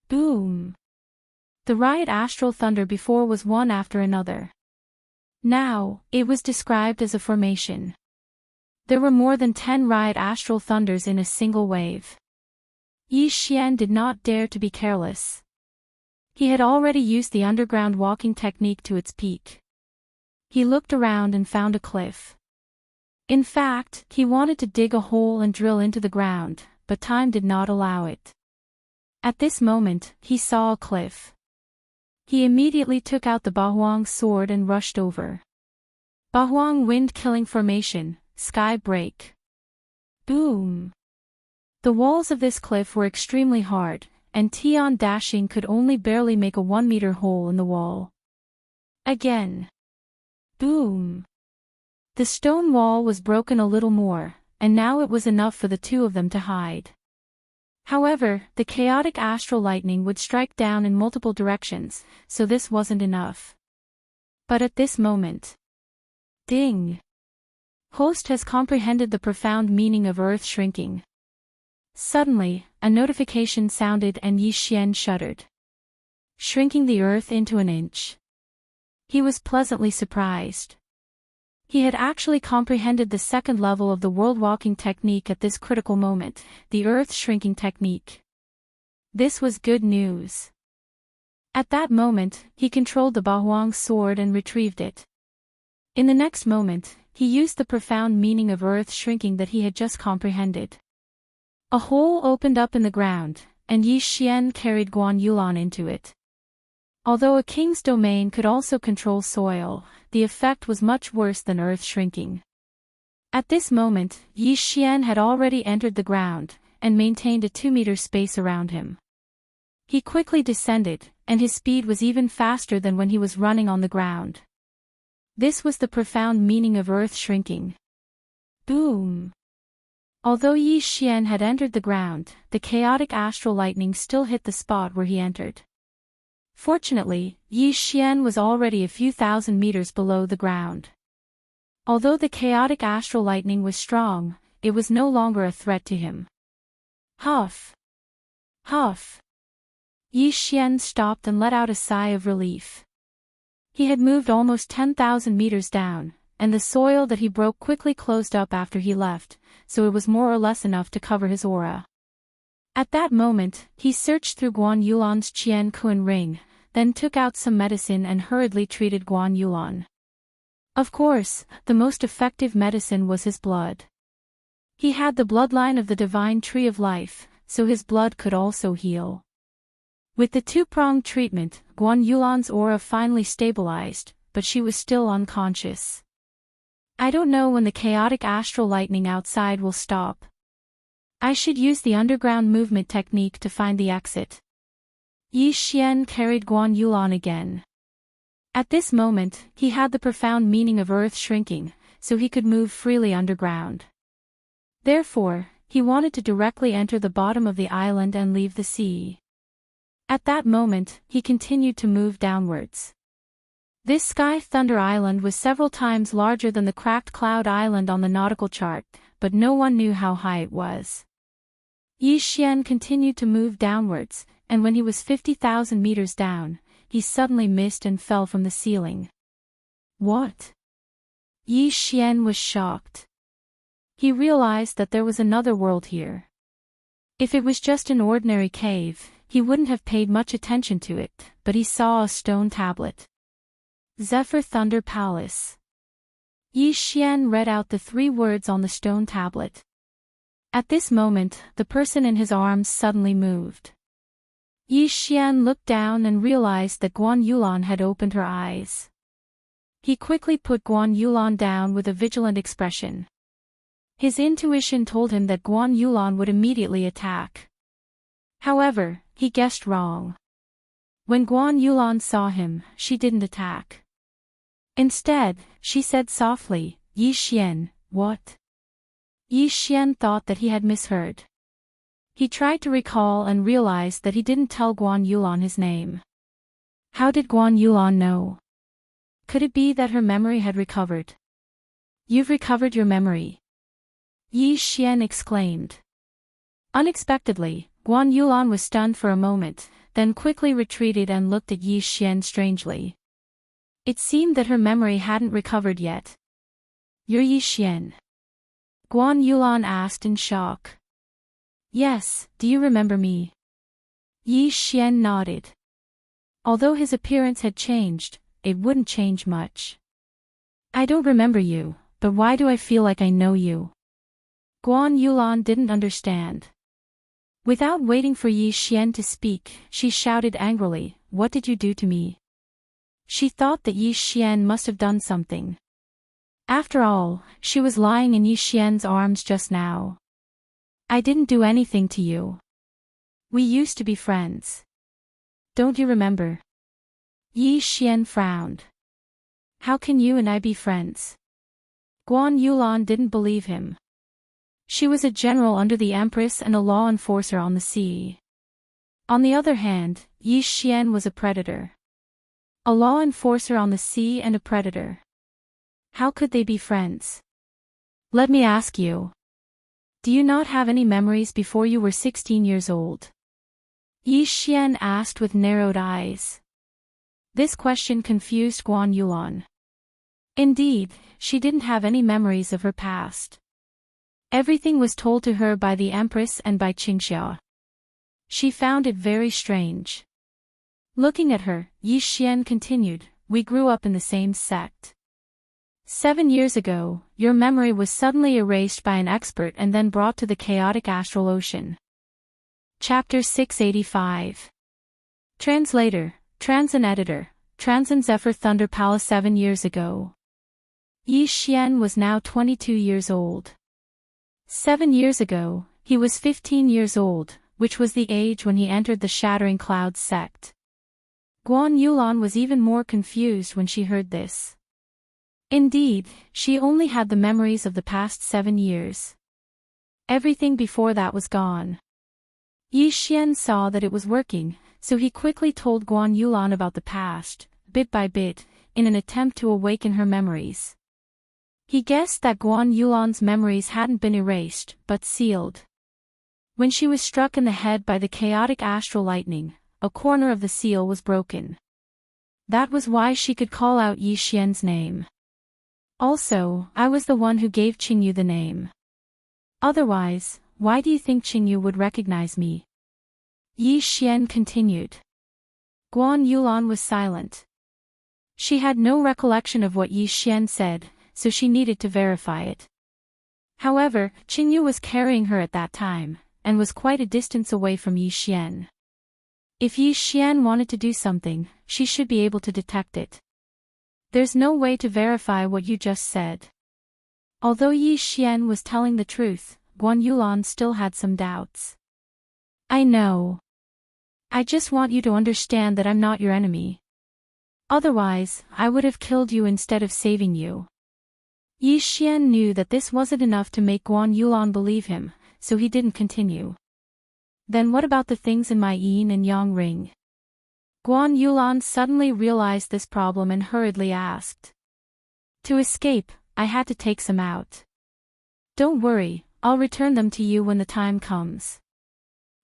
Boom! The Riot Astral Thunder before was one after another. Now, it was described as a formation. There were more than 10 Riot Astral Thunders in a single wave. Yi Xian did not dare to be careless. He had already used the underground walking technique to its peak. He looked around and found a cliff. In fact, he wanted to dig a hole and drill into the ground, but time did not allow it. At this moment, he saw a cliff. He immediately took out the Bahuang sword and rushed over. Bahuang wind-killing formation, sky break. Boom! The walls of this cliff were extremely hard, and Tian dashing could only barely make a 1-meter hole in the wall. Again. Boom! The stone wall was broken a little more, and now it was enough for the two of them to hide. However, the chaotic astral lightning would strike down in multiple directions, so this wasn't enough. But at this moment. Ding! Host has comprehended the profound meaning of earth shrinking. Suddenly, a notification sounded and Yi Xian shuddered. Shrinking the earth into an inch. He was pleasantly surprised. He had actually comprehended the second level of the world walking technique at this critical moment, the earth shrinking technique. This was good news. At that moment, he controlled the Bahuang sword and retrieved it. In the next moment, he used the profound meaning of earth shrinking that he had just comprehended. A hole opened up in the ground, and Yi Xian carried Guan Yulan into it. Although a king's domain could also control soil, the effect was much worse than earth shrinking. At this moment, Yi Xian had already entered the ground, and maintained a 2-meter space around him. He quickly descended, and his speed was even faster than when he was running on the ground. This was the profound meaning of earth shrinking. Boom! Although Yi Xian had entered the ground, the chaotic astral lightning still hit the spot where he entered. Fortunately, Yi Xian was already a few thousand meters below the ground. Although the chaotic astral lightning was strong, it was no longer a threat to him. Huff! Huff! Yi Xian stopped and let out a sigh of relief. He had moved almost 10,000 meters down, and the soil that he broke quickly closed up after he left, so it was more or less enough to cover his aura. At that moment, he searched through Guan Yulan's Qian Kun ring, then took out some medicine and hurriedly treated Guan Yulan. Of course, the most effective medicine was his blood. He had the bloodline of the divine tree of life, so his blood could also heal. With the 2-pronged treatment, Guan Yulan's aura finally stabilized, but she was still unconscious. I don't know when the chaotic astral lightning outside will stop. I should use the underground movement technique to find the exit. Yi Xian carried Guan Yulan again. At this moment, he had the profound meaning of earth shrinking, so he could move freely underground. Therefore, he wanted to directly enter the bottom of the island and leave the sea. At that moment, he continued to move downwards. This Sky Thunder Island was several times larger than the Cracked Cloud Island on the nautical chart, but no one knew how high it was. Yi Xian continued to move downwards, and when he was 50,000 meters down, he suddenly missed and fell from the ceiling. What? Yi Xian was shocked. He realized that there was another world here. If it was just an ordinary cave, he wouldn't have paid much attention to it, but he saw a stone tablet. Zephyr Thunder Palace. Yi Xian read out the 3 words on the stone tablet. At this moment, the person in his arms suddenly moved. Yi Xian looked down and realized that Guan Yulan had opened her eyes. He quickly put Guan Yulan down with a vigilant expression. His intuition told him that Guan Yulan would immediately attack. However, he guessed wrong. When Guan Yulan saw him, she didn't attack. Instead, she said softly, "Yi Xian, what?" Yi Xian thought that he had misheard. He tried to recall and realized that he didn't tell Guan Yulan his name. How did Guan Yulan know? Could it be that her memory had recovered? "You've recovered your memory," Yi Xian exclaimed. Unexpectedly, Guan Yulan was stunned for a moment, then quickly retreated and looked at Yi Xian strangely. It seemed that her memory hadn't recovered yet. "You're Yi Xian?" Guan Yulan asked in shock. "Yes, do you remember me?" Yi Xian nodded. Although his appearance had changed, it wouldn't change much. "I don't remember you, but why do I feel like I know you?" Guan Yulan didn't understand. Without waiting for Yi Xian to speak, she shouted angrily, "What did you do to me?" She thought that Yi Xian must have done something. After all, she was lying in Yi Xian's arms just now. "I didn't do anything to you. We used to be friends. Don't you remember?" Yi Xian frowned. "How can you and I be friends?" Guan Yulan didn't believe him. She was a general under the Empress and a law enforcer on the sea. On the other hand, Yi Xian was a predator. A law enforcer on the sea and a predator. How could they be friends? "Let me ask you. Do you not have any memories before you were 16 years old?" Yi Xian asked with narrowed eyes. This question confused Guan Yulan. Indeed, she didn't have any memories of her past. Everything was told to her by the Empress and by Qingxia. She found it very strange. Looking at her, Yi Xian continued, "We grew up in the same sect. 7 years ago, your memory was suddenly erased by an expert and then brought to the chaotic astral ocean." Chapter 685. Translator, Transin Editor, Transin Zephyr Thunder Palace. 7 years ago. Yi Xian was now 22 years old. 7 years ago, he was 15 years old, which was the age when he entered the Shattering Clouds sect. Guan Yulan was even more confused when she heard this. Indeed, she only had the memories of the past 7 years. Everything before that was gone. Yi Xian saw that it was working, so he quickly told Guan Yulan about the past, bit by bit, in an attempt to awaken her memories. He guessed that Guan Yulan's memories hadn't been erased, but sealed. When she was struck in the head by the chaotic astral lightning, a corner of the seal was broken. That was why she could call out Yi Xian's name. Also, I was the one who gave Qingyu the name. Otherwise, why do you think Qingyu would recognize me? Yi Xian continued. Guan Yulan was silent. She had no recollection of what Yi Xian said, so she needed to verify it. However, Qingyu was carrying her at that time, and was quite a distance away from Yi Xian. If Yi Xian wanted to do something, she should be able to detect it. There's no way to verify what you just said. Although Yi Xian was telling the truth, Guan Yulan still had some doubts. "I know. I just want you to understand that I'm not your enemy. Otherwise, I would have killed you instead of saving you." Yi Xian knew that this wasn't enough to make Guan Yulan believe him, so he didn't continue. "Then what about the things in my yin and yang ring?" Guan Yulan suddenly realized this problem and hurriedly asked. "To escape, I had to take some out. Don't worry, I'll return them to you when the time comes."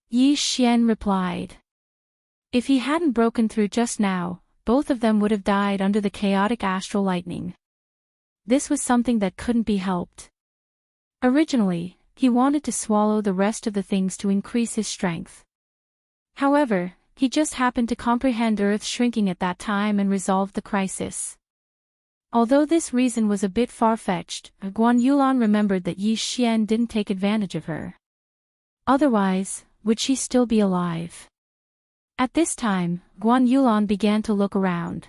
Yi Xian replied. If he hadn't broken through just now, both of them would have died under the chaotic astral lightning. This was something that couldn't be helped. Originally, he wanted to swallow the rest of the things to increase his strength. However, he just happened to comprehend Earth's shrinking at that time and resolved the crisis. Although this reason was a bit far-fetched, Guan Yulan remembered that Yi Xian didn't take advantage of her. Otherwise, would she still be alive? At this time, Guan Yulan began to look around.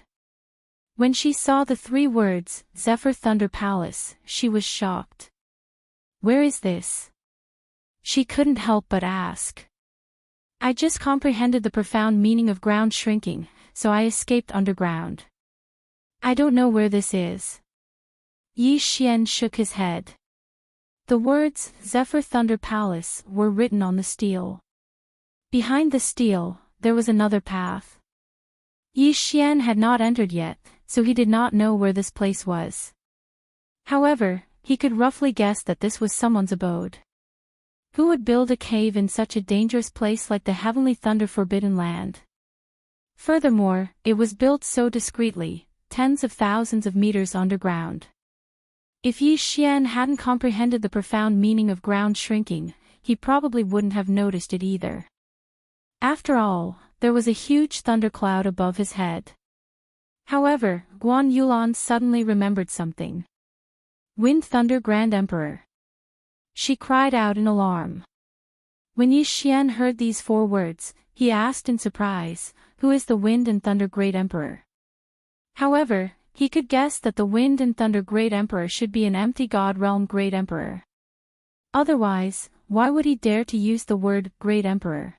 When she saw the 3 words, Zephyr Thunder Palace, she was shocked. Where is this? She couldn't help but ask. I just comprehended the profound meaning of ground shrinking, so I escaped underground. I don't know where this is. Yi Xian shook his head. The words, Zephyr Thunder Palace, were written on the steel. Behind the steel, there was another path. Yi Xian had not entered yet, so he did not know where this place was. However, he could roughly guess that this was someone's abode. Who would build a cave in such a dangerous place like the Heavenly Thunder Forbidden Land? Furthermore, it was built so discreetly, tens of thousands of meters underground. If Yi Xian hadn't comprehended the profound meaning of ground shrinking, he probably wouldn't have noticed it either. After all, there was a huge thundercloud above his head. However, Guan Yulan suddenly remembered something. Wind Thunder Grand Emperor. She cried out in alarm. When Yi Xian heard these 4 words, he asked in surprise, "Who is the Wind and Thunder Great Emperor?" However, he could guess that the Wind and Thunder Great Emperor should be an empty God Realm Great Emperor. Otherwise, why would he dare to use the word Great Emperor?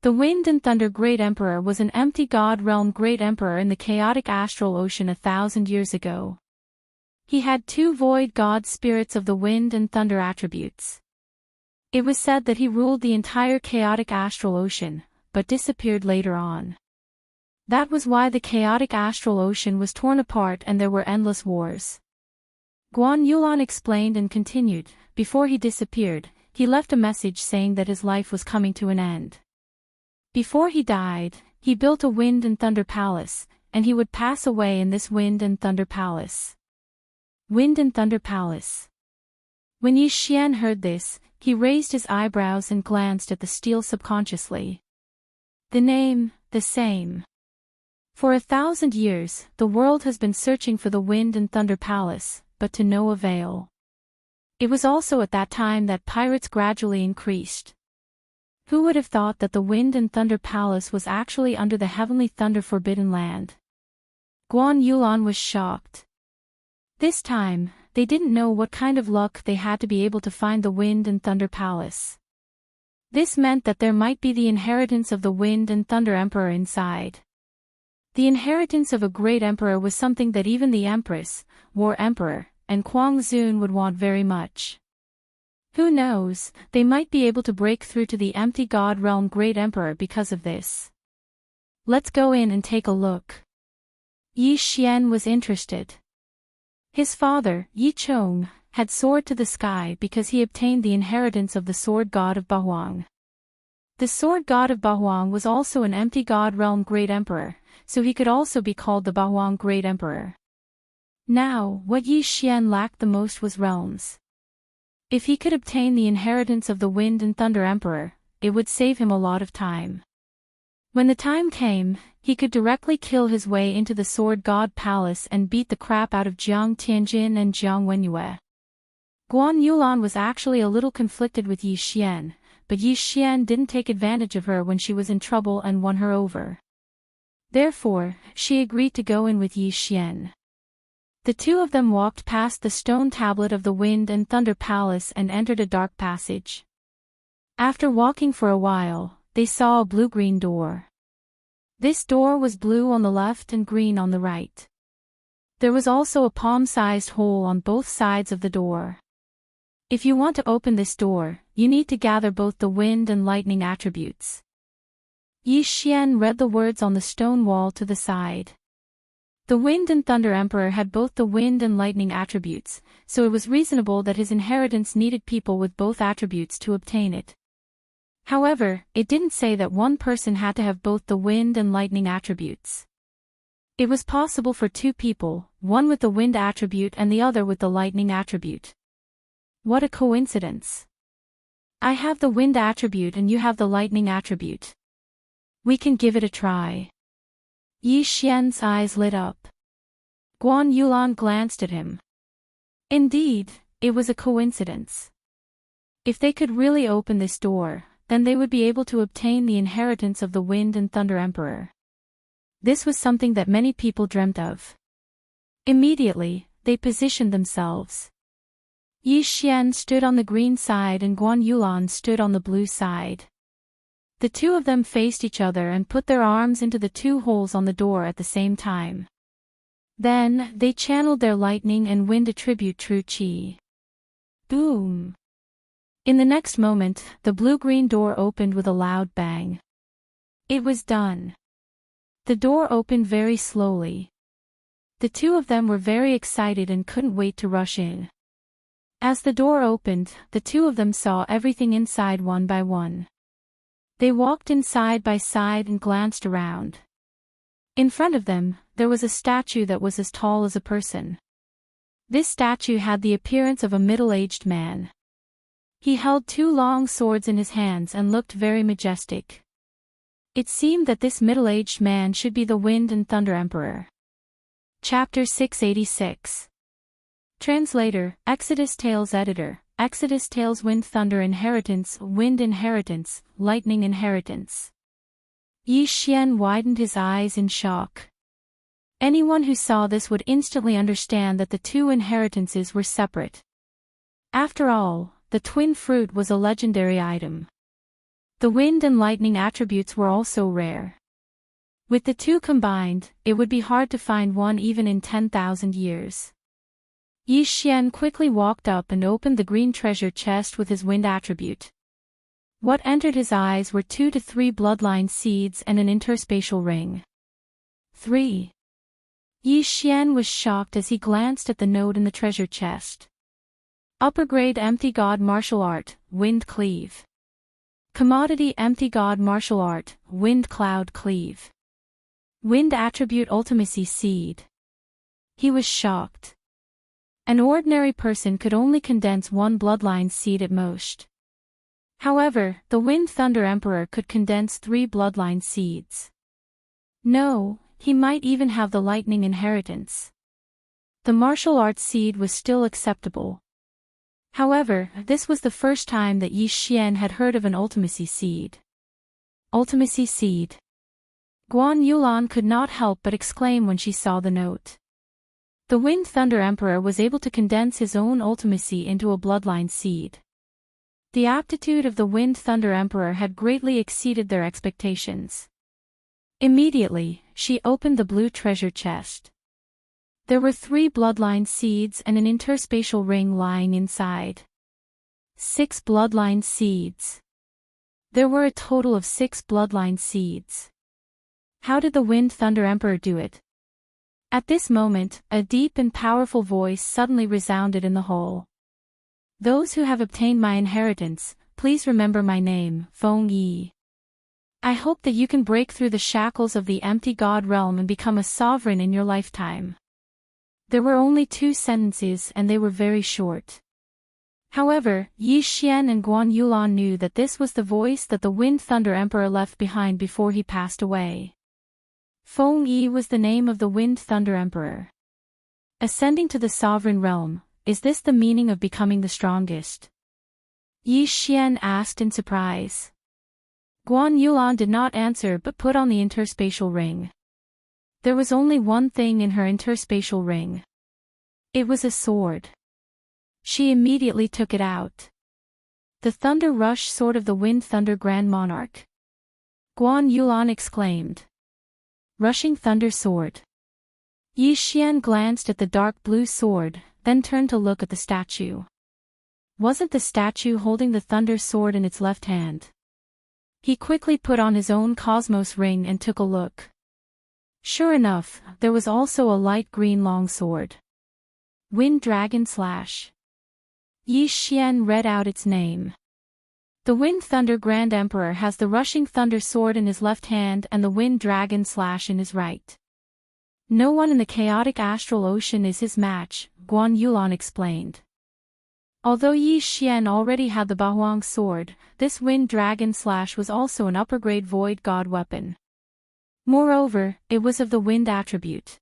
The Wind and Thunder Great Emperor was an empty God Realm Great Emperor in the chaotic astral ocean 1,000 years ago. He had 2 void god spirits of the wind and thunder attributes. It was said that he ruled the entire chaotic astral ocean, but disappeared later on. That was why the chaotic astral ocean was torn apart and there were endless wars. Guan Yulan explained and continued, before he disappeared, he left a message saying that his life was coming to an end. Before he died, he built a wind and thunder palace, and he would pass away in this wind and thunder palace. Wind and Thunder Palace. When Yi Xian heard this, he raised his eyebrows and glanced at the steel subconsciously. The name, the same. For 1,000 years, the world has been searching for the Wind and Thunder Palace, but to no avail. It was also at that time that pirates gradually increased. Who would have thought that the Wind and Thunder Palace was actually under the Heavenly Thunder Forbidden Land? Guan Yulan was shocked. This time, they didn't know what kind of luck they had to be able to find the Wind and Thunder Palace. This meant that there might be the inheritance of the Wind and Thunder Emperor inside. The inheritance of a great emperor was something that even the Empress, War Emperor, and Kuang Zun would want very much. Who knows, they might be able to break through to the empty God Realm Great Emperor because of this. Let's go in and take a look. Yi Xian was interested. His father, Yi Chong, had soared to the sky because he obtained the inheritance of the Sword God of Bahuang. The Sword God of Bahuang was also an empty God Realm Great Emperor, so he could also be called the Bahuang Great Emperor. Now, what Yi Xian lacked the most was realms. If he could obtain the inheritance of the Wind and Thunder Emperor, it would save him a lot of time. When the time came, he could directly kill his way into the Sword God Palace and beat the crap out of Jiang Tianjin and Jiang Wenyue. Guan Yulan was actually a little conflicted with Yi Xian, but Yi Xian didn't take advantage of her when she was in trouble and won her over. Therefore, she agreed to go in with Yi Xian. The 2 of them walked past the stone tablet of the Wind and Thunder Palace and entered a dark passage. After walking for a while, they saw a blue-green door. This door was blue on the left and green on the right. There was also a palm-sized hole on both sides of the door. If you want to open this door, you need to gather both the wind and lightning attributes. Yi Xian read the words on the stone wall to the side. The Wind and Thunder Emperor had both the wind and lightning attributes, so it was reasonable that his inheritance needed people with both attributes to obtain it. However, it didn't say that one person had to have both the wind and lightning attributes. It was possible for two people, one with the wind attribute and the other with the lightning attribute. What a coincidence. I have the wind attribute and you have the lightning attribute. We can give it a try. Yi Xian's eyes lit up. Guan Yulan glanced at him. Indeed, it was a coincidence. If they could really open this door, then they would be able to obtain the inheritance of the Wind and Thunder Emperor. This was something that many people dreamt of. Immediately, they positioned themselves. Yi Xian stood on the green side and Guan Yulan stood on the blue side. The two of them faced each other and put their arms into the two holes on the door at the same time. Then, they channeled their lightning and wind attribute true qi. Boom! In the next moment, the blue-green door opened with a loud bang. It was done. The door opened very slowly. The two of them were very excited and couldn't wait to rush in. As the door opened, the two of them saw everything inside one by one. They walked in side by side and glanced around. In front of them, there was a statue that was as tall as a person. This statue had the appearance of a middle-aged man. He held two long swords in his hands and looked very majestic. It seemed that this middle-aged man should be the Wind and Thunder Emperor. Chapter 686. Translator, Exodus Tales Editor, Exodus Tales Wind Thunder Inheritance, Wind Inheritance, Lightning Inheritance. Yi Xian widened his eyes in shock. Anyone who saw this would instantly understand that the two inheritances were separate. After all, the twin fruit was a legendary item. The wind and lightning attributes were also rare. With the two combined, it would be hard to find one even in 10,000 years. Yi Xian quickly walked up and opened the green treasure chest with his wind attribute. What entered his eyes were 2 to 3 bloodline seeds and an interspatial ring. 3. Yi Xian was shocked as he glanced at the note in the treasure chest. Upper grade empty god martial art, wind cleave. Commodity empty god martial art, wind cloud cleave. Wind attribute ultimacy seed. He was shocked. An ordinary person could only condense one bloodline seed at most. However, the Wind Thunder Emperor could condense 3 bloodline seeds. No, he might even have the lightning inheritance. The martial arts seed was still acceptable. However, this was the first time that Yi Xian had heard of an ultimacy seed. Ultimacy seed. Guan Yulan could not help but exclaim when she saw the note. The Wind Thunder Emperor was able to condense his own ultimacy into a bloodline seed. The aptitude of the Wind Thunder Emperor had greatly exceeded their expectations. Immediately, she opened the blue treasure chest. There were 3 bloodline seeds and an interspatial ring lying inside. 6 bloodline seeds. There were a total of 6 bloodline seeds. How did the Wind Thunder Emperor do it? At this moment, a deep and powerful voice suddenly resounded in the hall. Those who have obtained my inheritance, please remember my name, Feng Yi. I hope that you can break through the shackles of the empty god realm and become a sovereign in your lifetime. There were only 2 sentences and they were very short. However, Yi Xian and Guan Yulan knew that this was the voice that the Wind Thunder Emperor left behind before he passed away. Feng Yi was the name of the Wind Thunder Emperor. Ascending to the sovereign realm, is this the meaning of becoming the strongest? Yi Xian asked in surprise. Guan Yulan did not answer but put on the interspatial ring. There was only one thing in her interspatial ring. It was a sword. She immediately took it out. The Thunder Rush Sword of the Wind Thunder Grand Monarch. Guan Yulan exclaimed. Rushing Thunder Sword. Yi Xian glanced at the dark blue sword, then turned to look at the statue. Wasn't the statue holding the Thunder Sword in its left hand? He quickly put on his own Cosmos ring and took a look. Sure enough, there was also a light green longsword. Wind Dragon Slash. Yi Xian read out its name. The Wind Thunder Grand Emperor has the Rushing Thunder Sword in his left hand and the Wind Dragon Slash in his right. No one in the chaotic astral ocean is his match, Guan Yulan explained. Although Yi Xian already had the Bahuang sword, this wind dragon slash was also an upper-grade void god weapon. Moreover, it was of the wind attribute.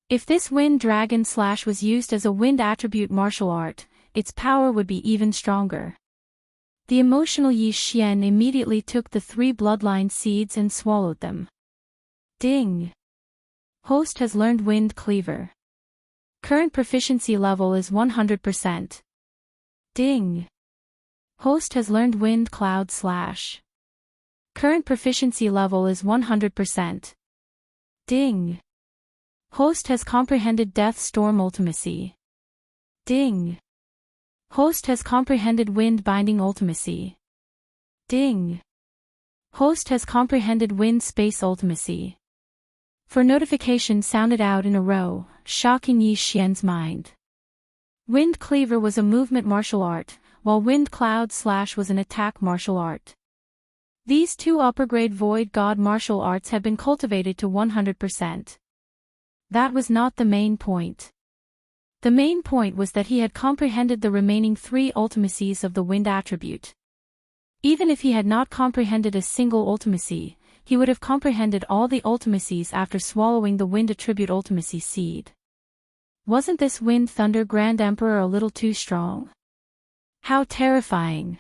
If this wind dragon slash was used as a wind attribute martial art, its power would be even stronger. The emotional Yi Xian immediately took the 3 bloodline seeds and swallowed them. Ding! Host has learned Wind Cleaver. Current proficiency level is 100%. Ding! Host has learned Wind Cloud Slash. Current proficiency level is 100%. Ding! Host has comprehended Death Storm Ultimacy. Ding! Host has comprehended Wind Binding Ultimacy. Ding! Host has comprehended Wind Space Ultimacy. For notification sounded out in a row, shocking Yi Xian's mind. Wind Cleaver was a movement martial art, while Wind Cloud Slash was an attack martial art. These 2 upper-grade void god martial arts had been cultivated to 100%. That was not the main point. The main point was that he had comprehended the remaining 3 ultimacies of the wind attribute. Even if he had not comprehended a single ultimacy, he would have comprehended all the ultimacies after swallowing the wind attribute ultimacy seed. Wasn't this Wind Thunder Grand Emperor a little too strong? How terrifying!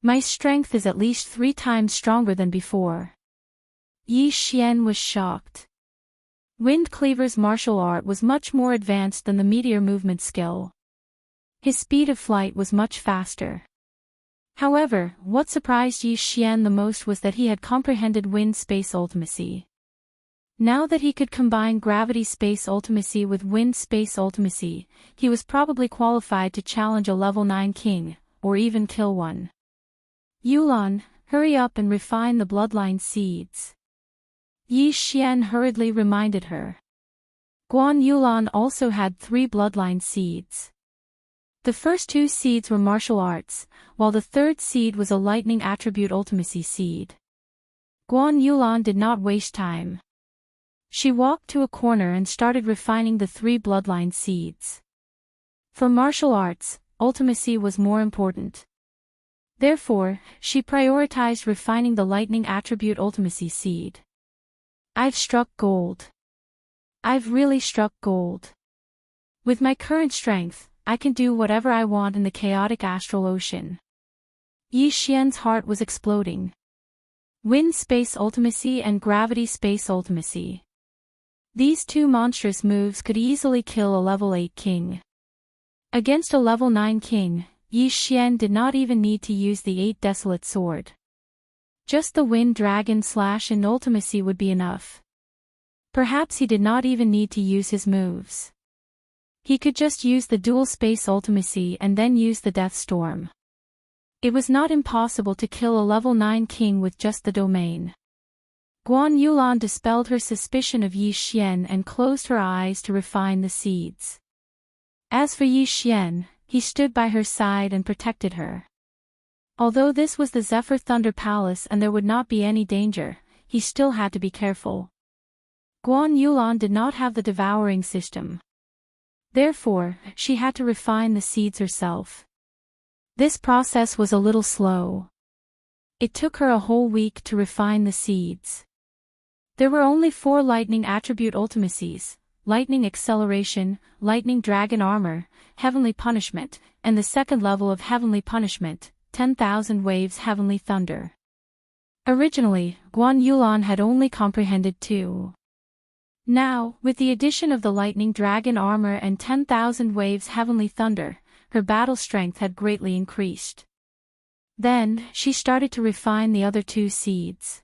My strength is at least 3 times stronger than before. Yi Xian was shocked. Wind Cleaver's martial art was much more advanced than the meteor movement skill. His speed of flight was much faster. However, what surprised Yi Xian the most was that he had comprehended Wind Space Ultimacy. Now that he could combine Gravity Space Ultimacy with Wind Space Ultimacy, he was probably qualified to challenge a level 9 king, or even kill one. Yulan, hurry up and refine the bloodline seeds. Yi Xian hurriedly reminded her. Guan Yulan also had 3 bloodline seeds. The first 2 seeds were martial arts, while the 3rd seed was a lightning attribute ultimacy seed. Guan Yulan did not waste time. She walked to a corner and started refining the 3 bloodline seeds. For martial arts, ultimacy was more important. Therefore, she prioritized refining the lightning attribute ultimacy seed. I've struck gold. I've really struck gold. With my current strength, I can do whatever I want in the chaotic astral ocean. Yi Xian's heart was exploding. Wind Space Ultimacy and Gravity Space Ultimacy. These 2 monstrous moves could easily kill a level 8 king. Against a level 9 king, Yi Xian did not even need to use the 8 Desolate Sword. Just the Wind Dragon Slash and Ultimacy would be enough. Perhaps he did not even need to use his moves. He could just use the Dual Space Ultimacy and then use the Death Storm. It was not impossible to kill a level 9 king with just the domain. Guan Yulan dispelled her suspicion of Yi Xian and closed her eyes to refine the seeds. As for Yi Xian, he stood by her side and protected her. Although this was the Zephyr Thunder Palace and there would not be any danger, he still had to be careful. Guan Yulan did not have the devouring system. Therefore, she had to refine the seeds herself. This process was a little slow. It took her a whole week to refine the seeds. There were only 4 lightning attribute ultimacies: lightning acceleration, lightning dragon armor, heavenly punishment, and the 2nd level of heavenly punishment, 10,000 waves heavenly thunder. Originally, Guan Yulan had only comprehended 2. Now, with the addition of the lightning dragon armor and 10,000 waves heavenly thunder, her battle strength had greatly increased. Then, she started to refine the other 2 seeds.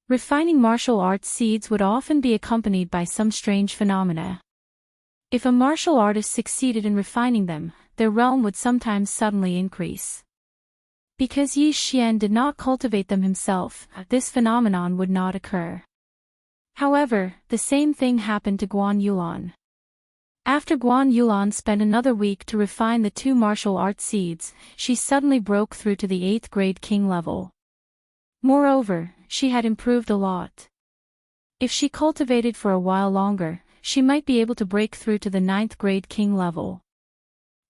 Refining martial arts seeds would often be accompanied by some strange phenomena. If a martial artist succeeded in refining them, their realm would sometimes suddenly increase. Because Yi Xian did not cultivate them himself, this phenomenon would not occur. However, the same thing happened to Guan Yulan. After Guan Yulan spent another week to refine the 2 martial arts seeds, she suddenly broke through to the 8th grade king level. Moreover, she had improved a lot. If she cultivated for a while longer, she might be able to break through to the 9th grade king level.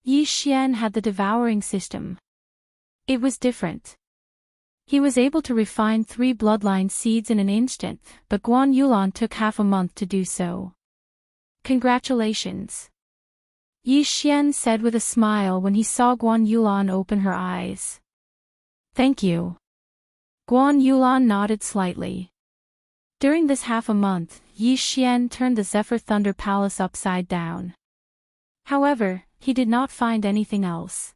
Yi Xian had the devouring system. It was different. He was able to refine 3 bloodline seeds in an instant, but Guan Yulan took half a month to do so. Congratulations. Yi Xian said with a smile when he saw Guan Yulan open her eyes. Thank you. Guan Yulan nodded slightly. During this half a month, Yi Xian turned the Zephyr Thunder Palace upside down. However, he did not find anything else.